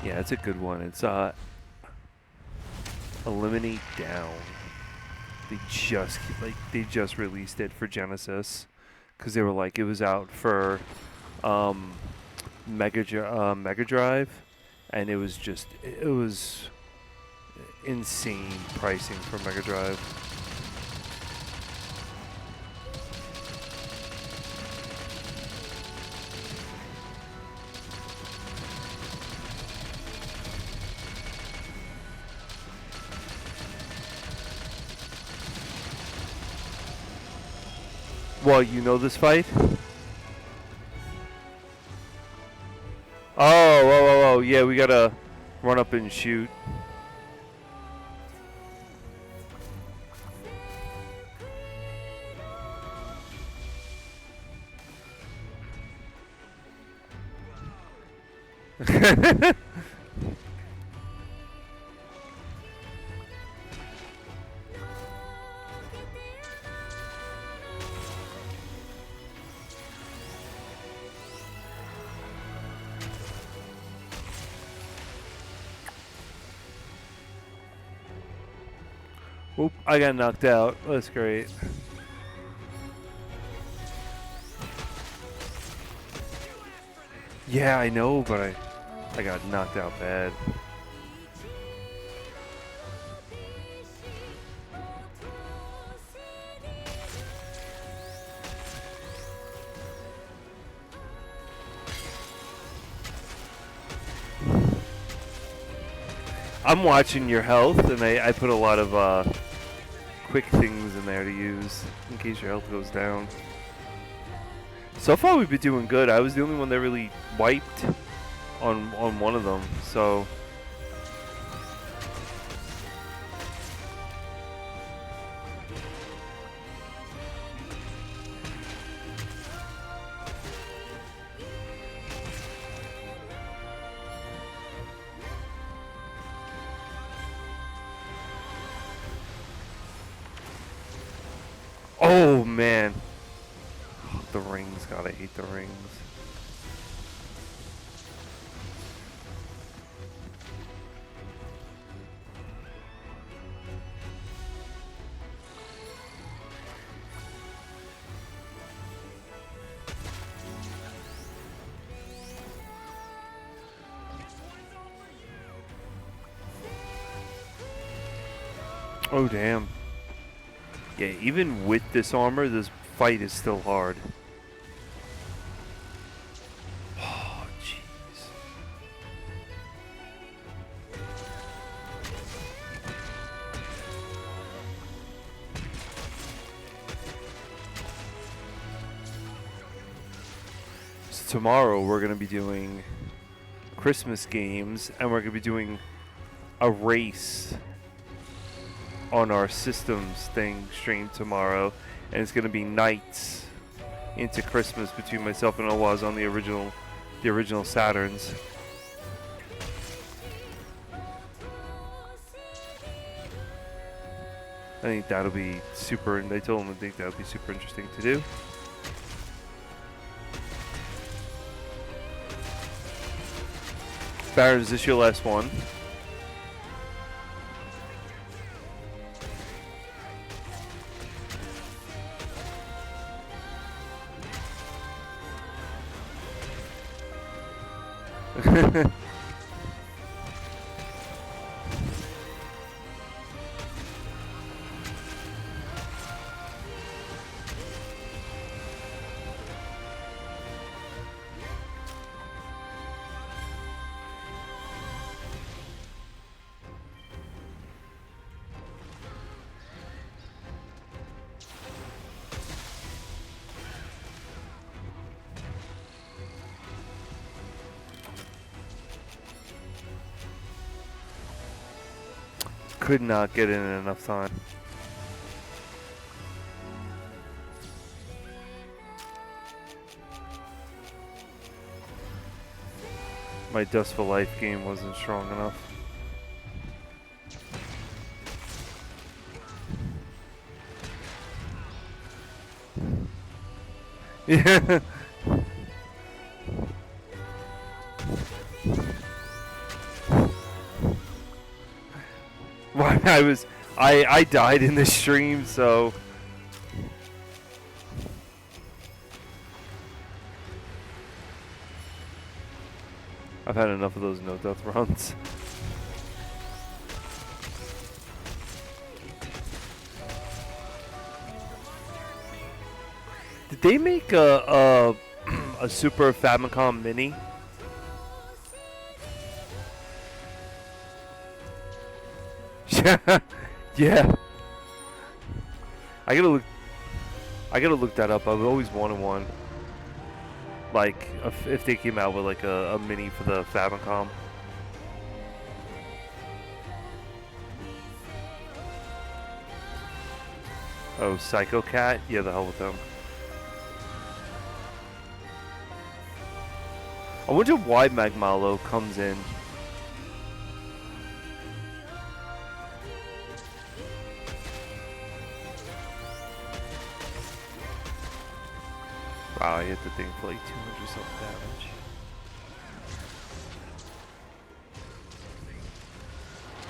Yeah, it's a good one. It's Eliminate Down. They just released it for Genesis because they were like, it was out for Mega Drive, and it was insane pricing for Mega Drive. Well, you know this fight? Oh, yeah, we gotta run up and shoot. Oop, I got knocked out. That's great. Yeah, I know, but I got knocked out bad. I'm watching your health, and I put a lot of quick things in there to use in case your health goes down. So far we've been doing good. I was the only one that really wiped on one of them, so oh man. The rings, God, I hate the rings. Oh damn. Yeah, even with this armor, this fight is still hard. Oh, jeez. So tomorrow we're going to be doing Christmas games, and we're going to be doing a race on our systems thing stream tomorrow, and it's going to be nights into Christmas between myself and Awaz on the original Saturns. I think that'll be super, and I told him I think that'll be super interesting to do. Baron, is this your last one? could not get in enough time. My Dust for Life game wasn't strong enough. Yeah. Why I died in the stream, so I've had enough of those no death runs. Did they make a Super Famicom Mini? Yeah. I gotta look that up. I've always wanted one. Like if they came out with like a mini for the Famicom. Oh, Psycho Cat? Yeah, the hell with them. I wonder why Magmalo comes in. Wow, I hit the thing for like 200 something damage.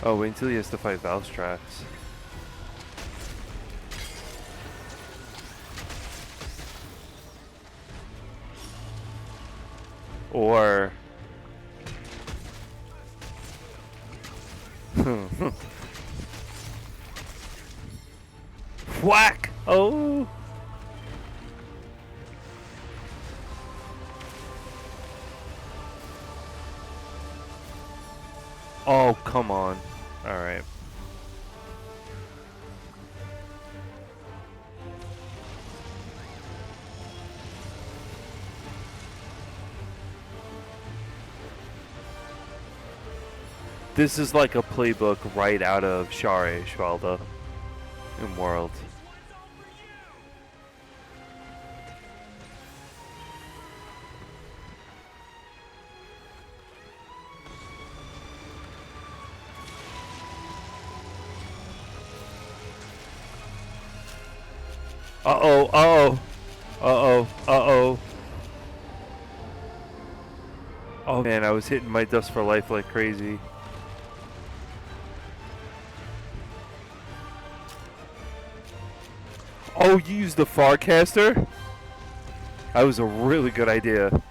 Oh, wait until he has to fight Valstrax. Or... Whack! Oh! Oh, come on. Alright. This is like a playbook right out of Share Schwalda in World. Uh-oh, uh-oh. Uh-oh, uh-oh. Oh man, I was hitting my Dust for Life like crazy. Oh, you used the Farcaster? That was a really good idea.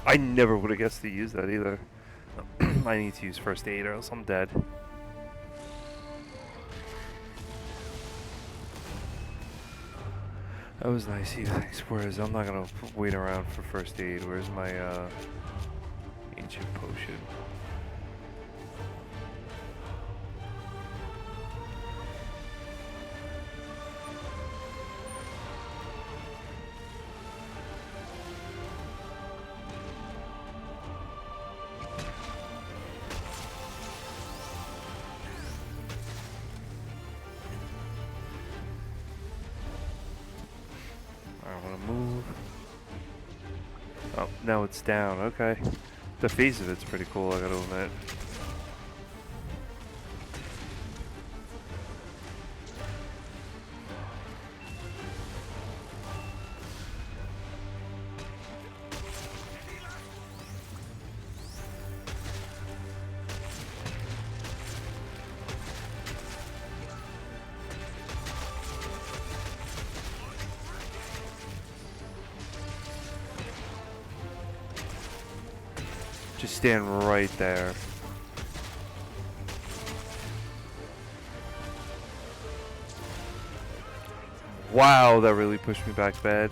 I never would have guessed to use that either. I need to use first aid or else I'm dead. That was nice, thanks. Whereas I'm not gonna wait around for first aid. Where's my ancient potion? Now it's down, okay. The face of it's pretty cool, I gotta admit. Just stand right there. Wow, that really pushed me back bad.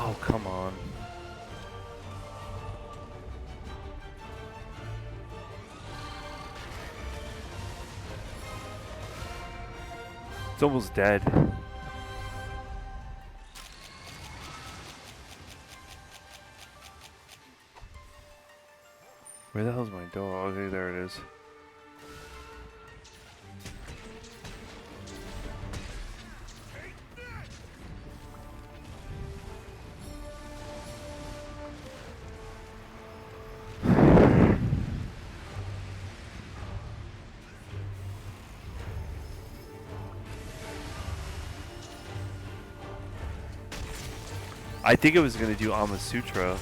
Oh, come on. It's almost dead. Where the hell's my dog? Okay, there it is. I think it was gonna do Amasutra.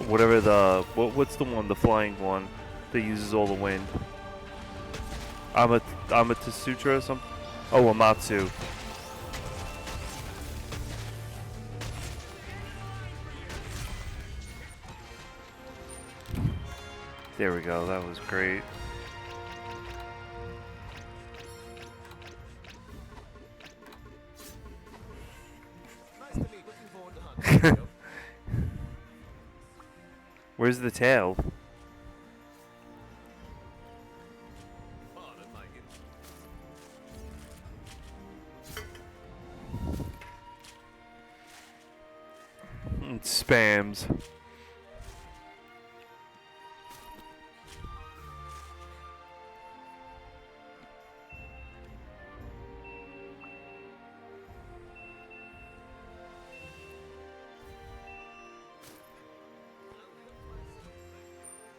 Whatever the what's the one, the flying one that uses all the wind? Amatasutra or something? Oh, Amatsu. There we go. That was great. Where's the tail? It spams.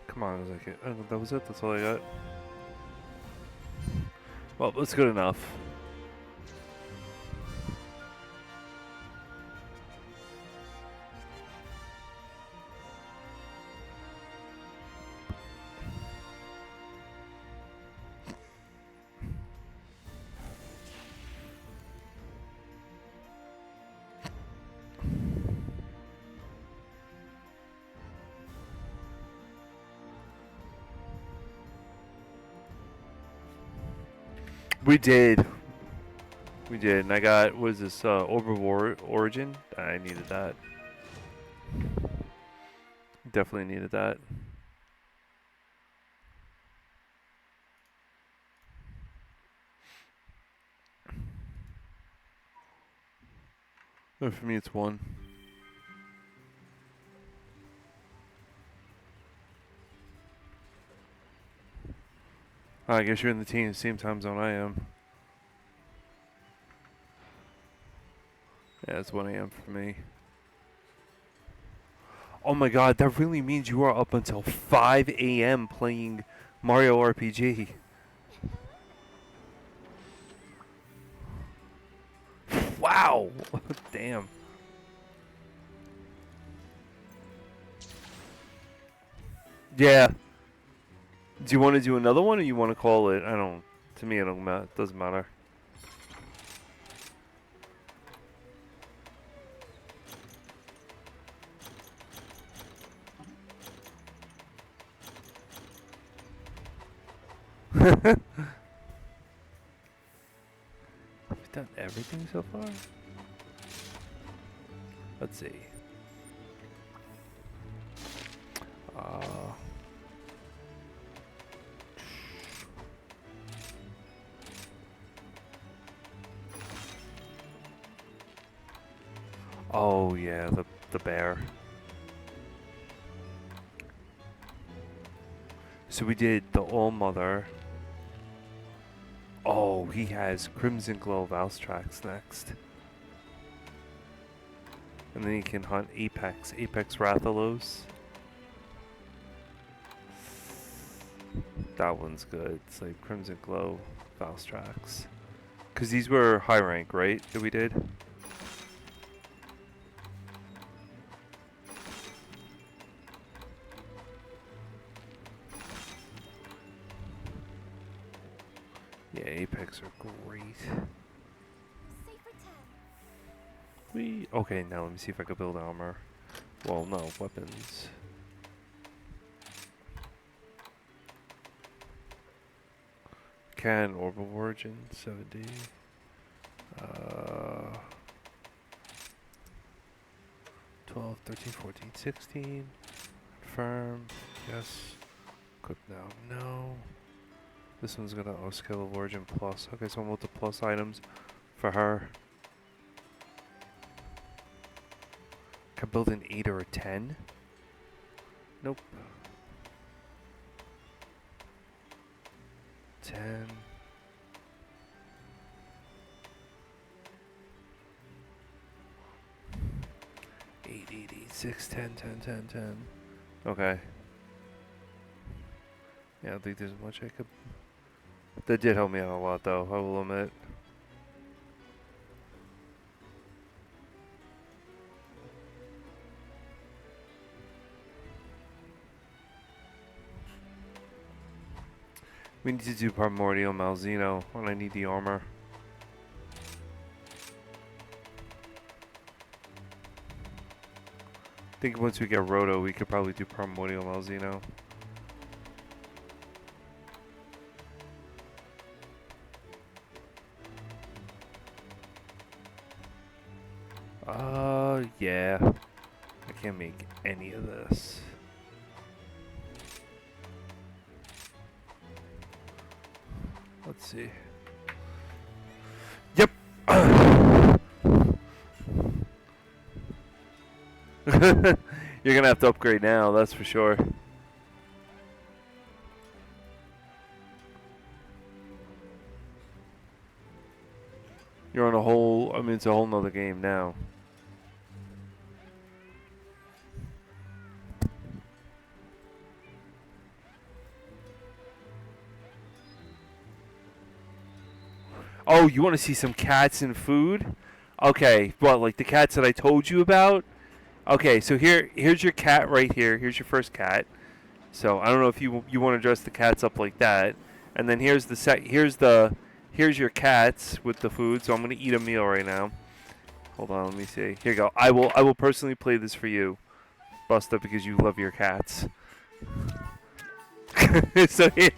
Come on, was that it? Oh, that was it? That's all I got? Well, that's good enough. We did. We did, and I got, what is this, Overwar Origin? I needed that. Definitely needed that. Oh, for me, it's 1. Oh, I guess you're in the same time zone I am. Yeah, it's 1 a.m. for me. Oh my god, that really means you are up until 5 a.m. playing Mario RPG. Wow! Damn. Yeah. Do you want to do another one, or you want to call it? I don't. To me, it doesn't matter. Have we done everything so far? Let's see. Oh yeah, the bear. So we did the All Mother. Oh, he has Crimson Glow Valstrax next. And then he can hunt Apex Rathalos. That one's good. It's like Crimson Glow Valstrax. Because these were high rank, right? That we did? Yeah, Apex are great. Okay, now let me see if I can build armor. Well, no, weapons. Can Orbital Origin 70. 13, 14, 16. Confirm. Yes. Click now. No. This one's gonna scale of origin plus. Okay, so I'm with the plus items for her. Can I build an 8 or a 10? Nope. 10. 8, 8, 8, 6, 10, 10, 10, 10. Okay. Yeah, I don't think there's much I could... That did help me out a lot, though, I will admit. We need to do Primordial Malzeno when I need the armor. I think once we get Roto, we could probably do Primordial Malzeno. Yeah. I can't make any of this. Let's see. Yep. You're gonna have to upgrade now, that's for sure. You're on a whole, I mean, it's a whole nother game now. Oh, you want to see some cats and food? Okay, well, like the cats that I told you about? Okay, so here's your cat right here. Here's your first cat. So I don't know if you want to dress the cats up like that. And then here's your cats with the food. So I'm gonna eat a meal right now. Hold on, let me see. Here you go. I will personally play this for you, Busta, because you love your cats. So here,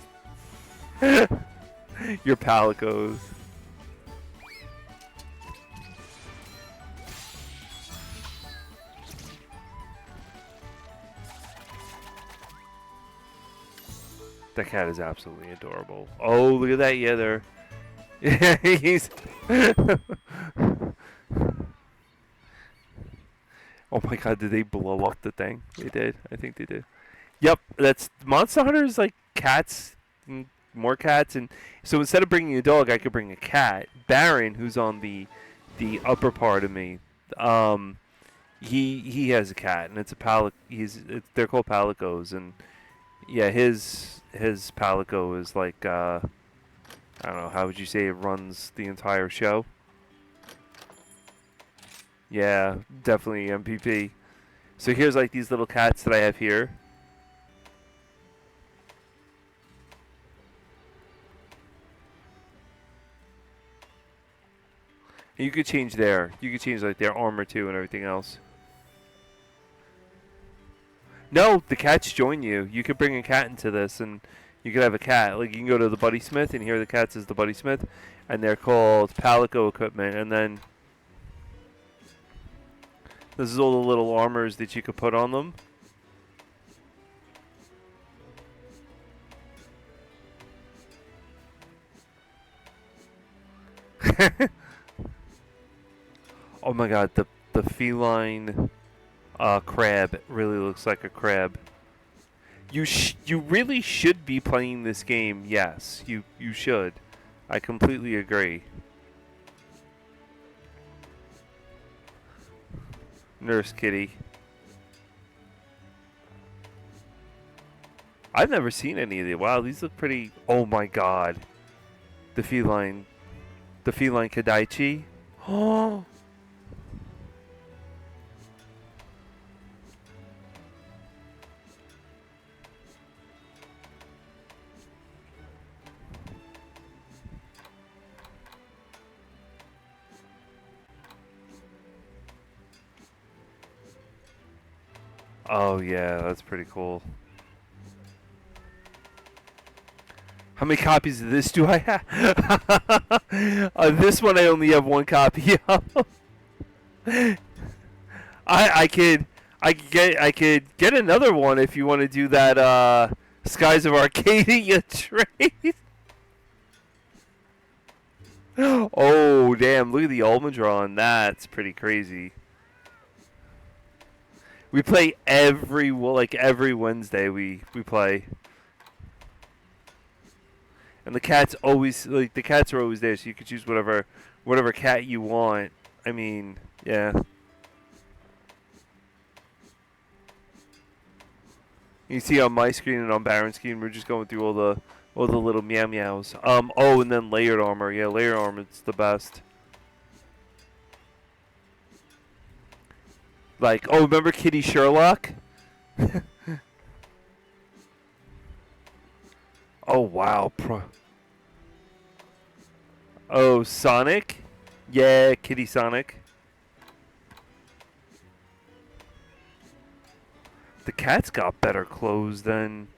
your palicos. That cat is absolutely adorable. Oh, look at that. Yeah, they're... Yeah, he's... Oh my god, did they blow up the thing? They did. I think they did. Yep, that's... Monster Hunter's like cats, and more cats, and... So instead of bringing a dog, I could bring a cat. Baron, who's on the upper part of me, he has a cat, and it's a they're called palicos, and... Yeah, his palico is like, I don't know, how would you say it runs the entire show? Yeah, definitely MPP. So here's like these little cats that I have here. And you could change you could change like their armor too and everything else. No, the cats join you. You could bring a cat into this, and you could have a cat. Like, you can go to the Buddy Smith, and here the cats is the Buddy Smith, and they're called Palico equipment. And then this is all the little armors that you could put on them. Oh my god, the feline... crab really looks like a crab. You really should be playing this game. Yes, you should. I completely agree. Nurse Kitty. I've never seen any of these. Wow, these look pretty. Oh my god. The feline Kadaichi. Oh. Oh yeah, that's pretty cool. How many copies of this do I have? This one I only have one copy of. I I could get another one if you want to do that Skies of Arcadia trade. Oh damn! Look at the Almudron. That's pretty crazy. We play every Wednesday. We play, and the cats always the cats are always there, so you can choose whatever cat you want. I mean, yeah. You see on my screen and on Baron's screen, we're just going through all the little meow meows. Oh, and then layered armor. Yeah, layered armor is the best. Like, oh, remember Kitty Sherlock? Oh wow, Oh, Sonic? Yeah, Kitty Sonic. The cat's got better clothes than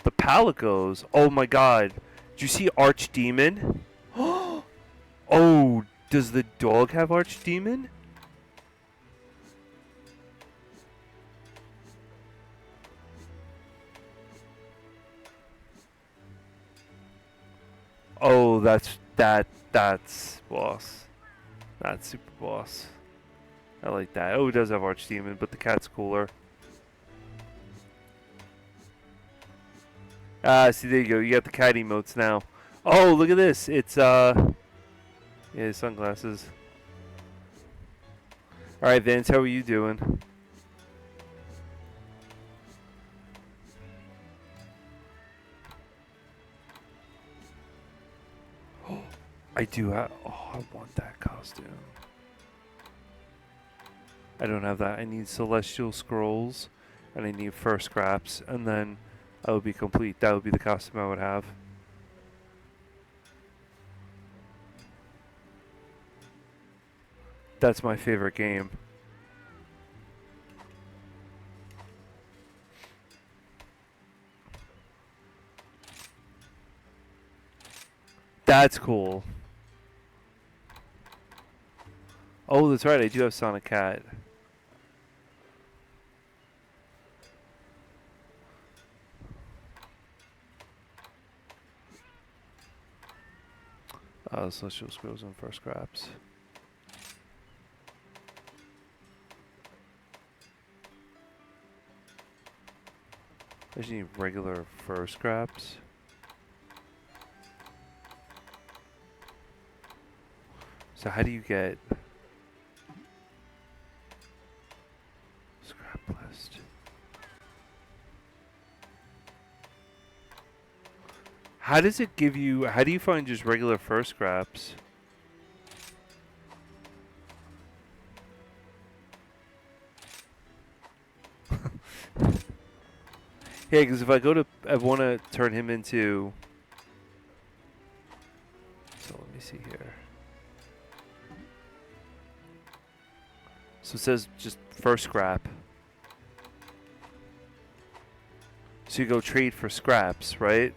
the Palicos. Oh my god. Did you see Archdemon? Oh, does the dog have Archdemon? Oh, that's boss. That's super boss. I like that. Oh, it does have Archdemon, but the cat's cooler. Ah, see, there you go. You got the cat emotes now. Oh, look at this. It's, yeah, sunglasses. Alright, Vince, how are you doing? I do have, oh, I want that costume. I don't have that. I need Celestial Scrolls, and I need Fur Scraps, and then I would be complete. That would be the costume I would have. That's my favorite game. That's cool. Oh, that's right. I do have Sonic Cat. Celestial Scrolls and Fur Scraps. I just need regular Fur Scraps. So how do you get scrap list? How does it give you, how do you find just regular Fur Scraps? Yeah, because if I go to, I want to turn him into, so let me see here. So it says just Fur Scrap. So you go trade for scraps, right?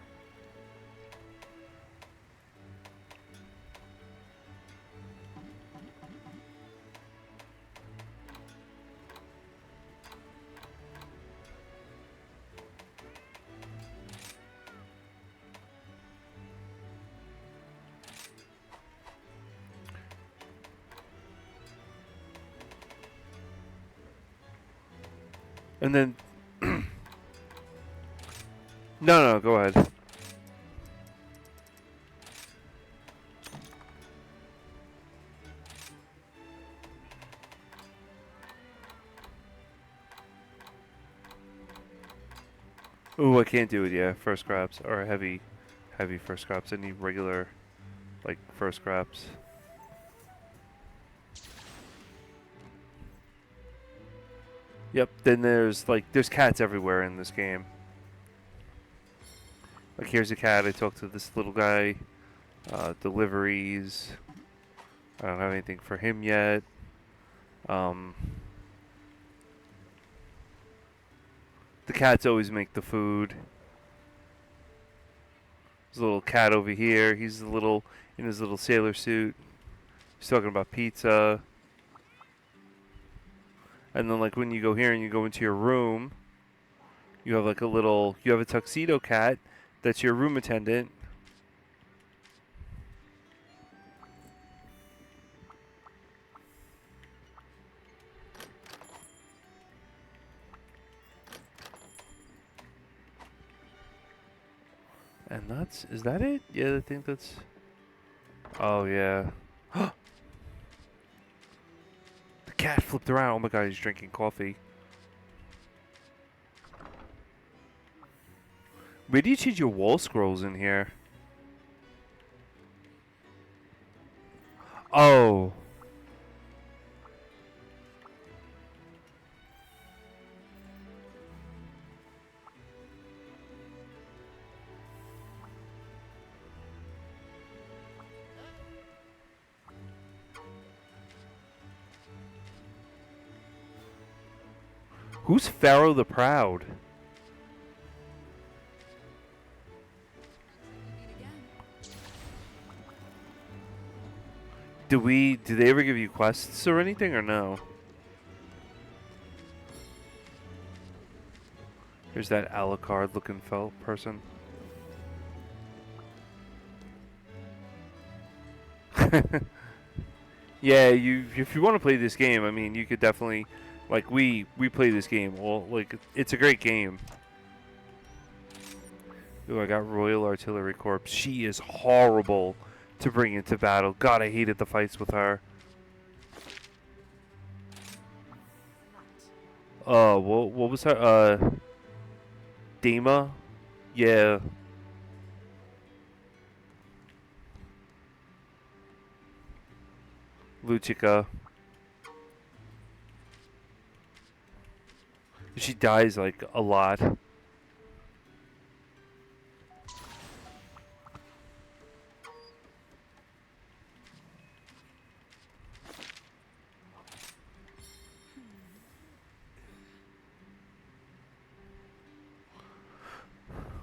And then no, go ahead. Ooh, I can't do it. Yeah, Fur Scraps or heavy Fur Scraps. I need regular, like Fur Scraps. Yep. Then there's cats everywhere in this game. Like here's a cat. I talked to this little guy. Deliveries. I don't have anything for him yet. The cats always make the food. There's a little cat over here. He's in his little sailor suit. He's talking about pizza. And then like when you go here and you go into your room, you have like you have a tuxedo cat that's your room attendant. And is that it? Yeah, I think that's, oh yeah. The cat flipped around. Oh my god, he's drinking coffee. Where do you change your wall scrolls in here? Oh. Who's Pharaoh the Proud? Do they ever give you quests or anything or no? Here's that Alucard looking person. Yeah, if you want to play this game, I mean, you could definitely, like we play this game. Well, like it's a great game. Ooh, I got Royal Artillery Corps. She is horrible to bring into battle. God, I hated the fights with her. What was her? Dama? Yeah. Luchika. She dies like a lot.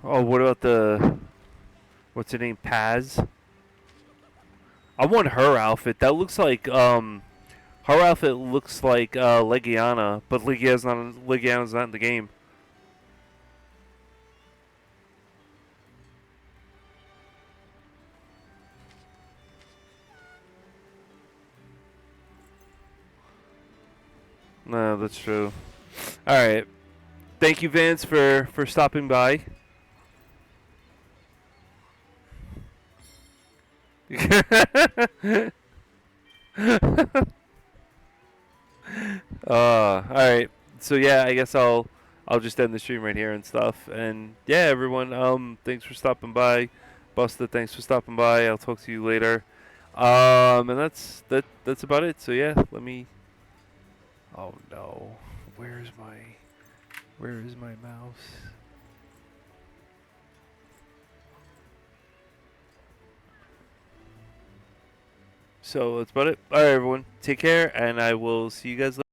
Oh, what about what's her name? Paz? I want her outfit. That looks like, her outfit looks like, Legiana, but Legiana's not in the game. No, that's true. Alright. Thank you, Vance, for stopping by. Alright. So yeah, I guess I'll just end the stream right here and stuff. And yeah, everyone, thanks for stopping by. Busta, thanks for stopping by. I'll talk to you later. And that's about it. So yeah, let me. Oh no, where is my mouse? So that's about it. All right, everyone, take care, and I will see you guys later.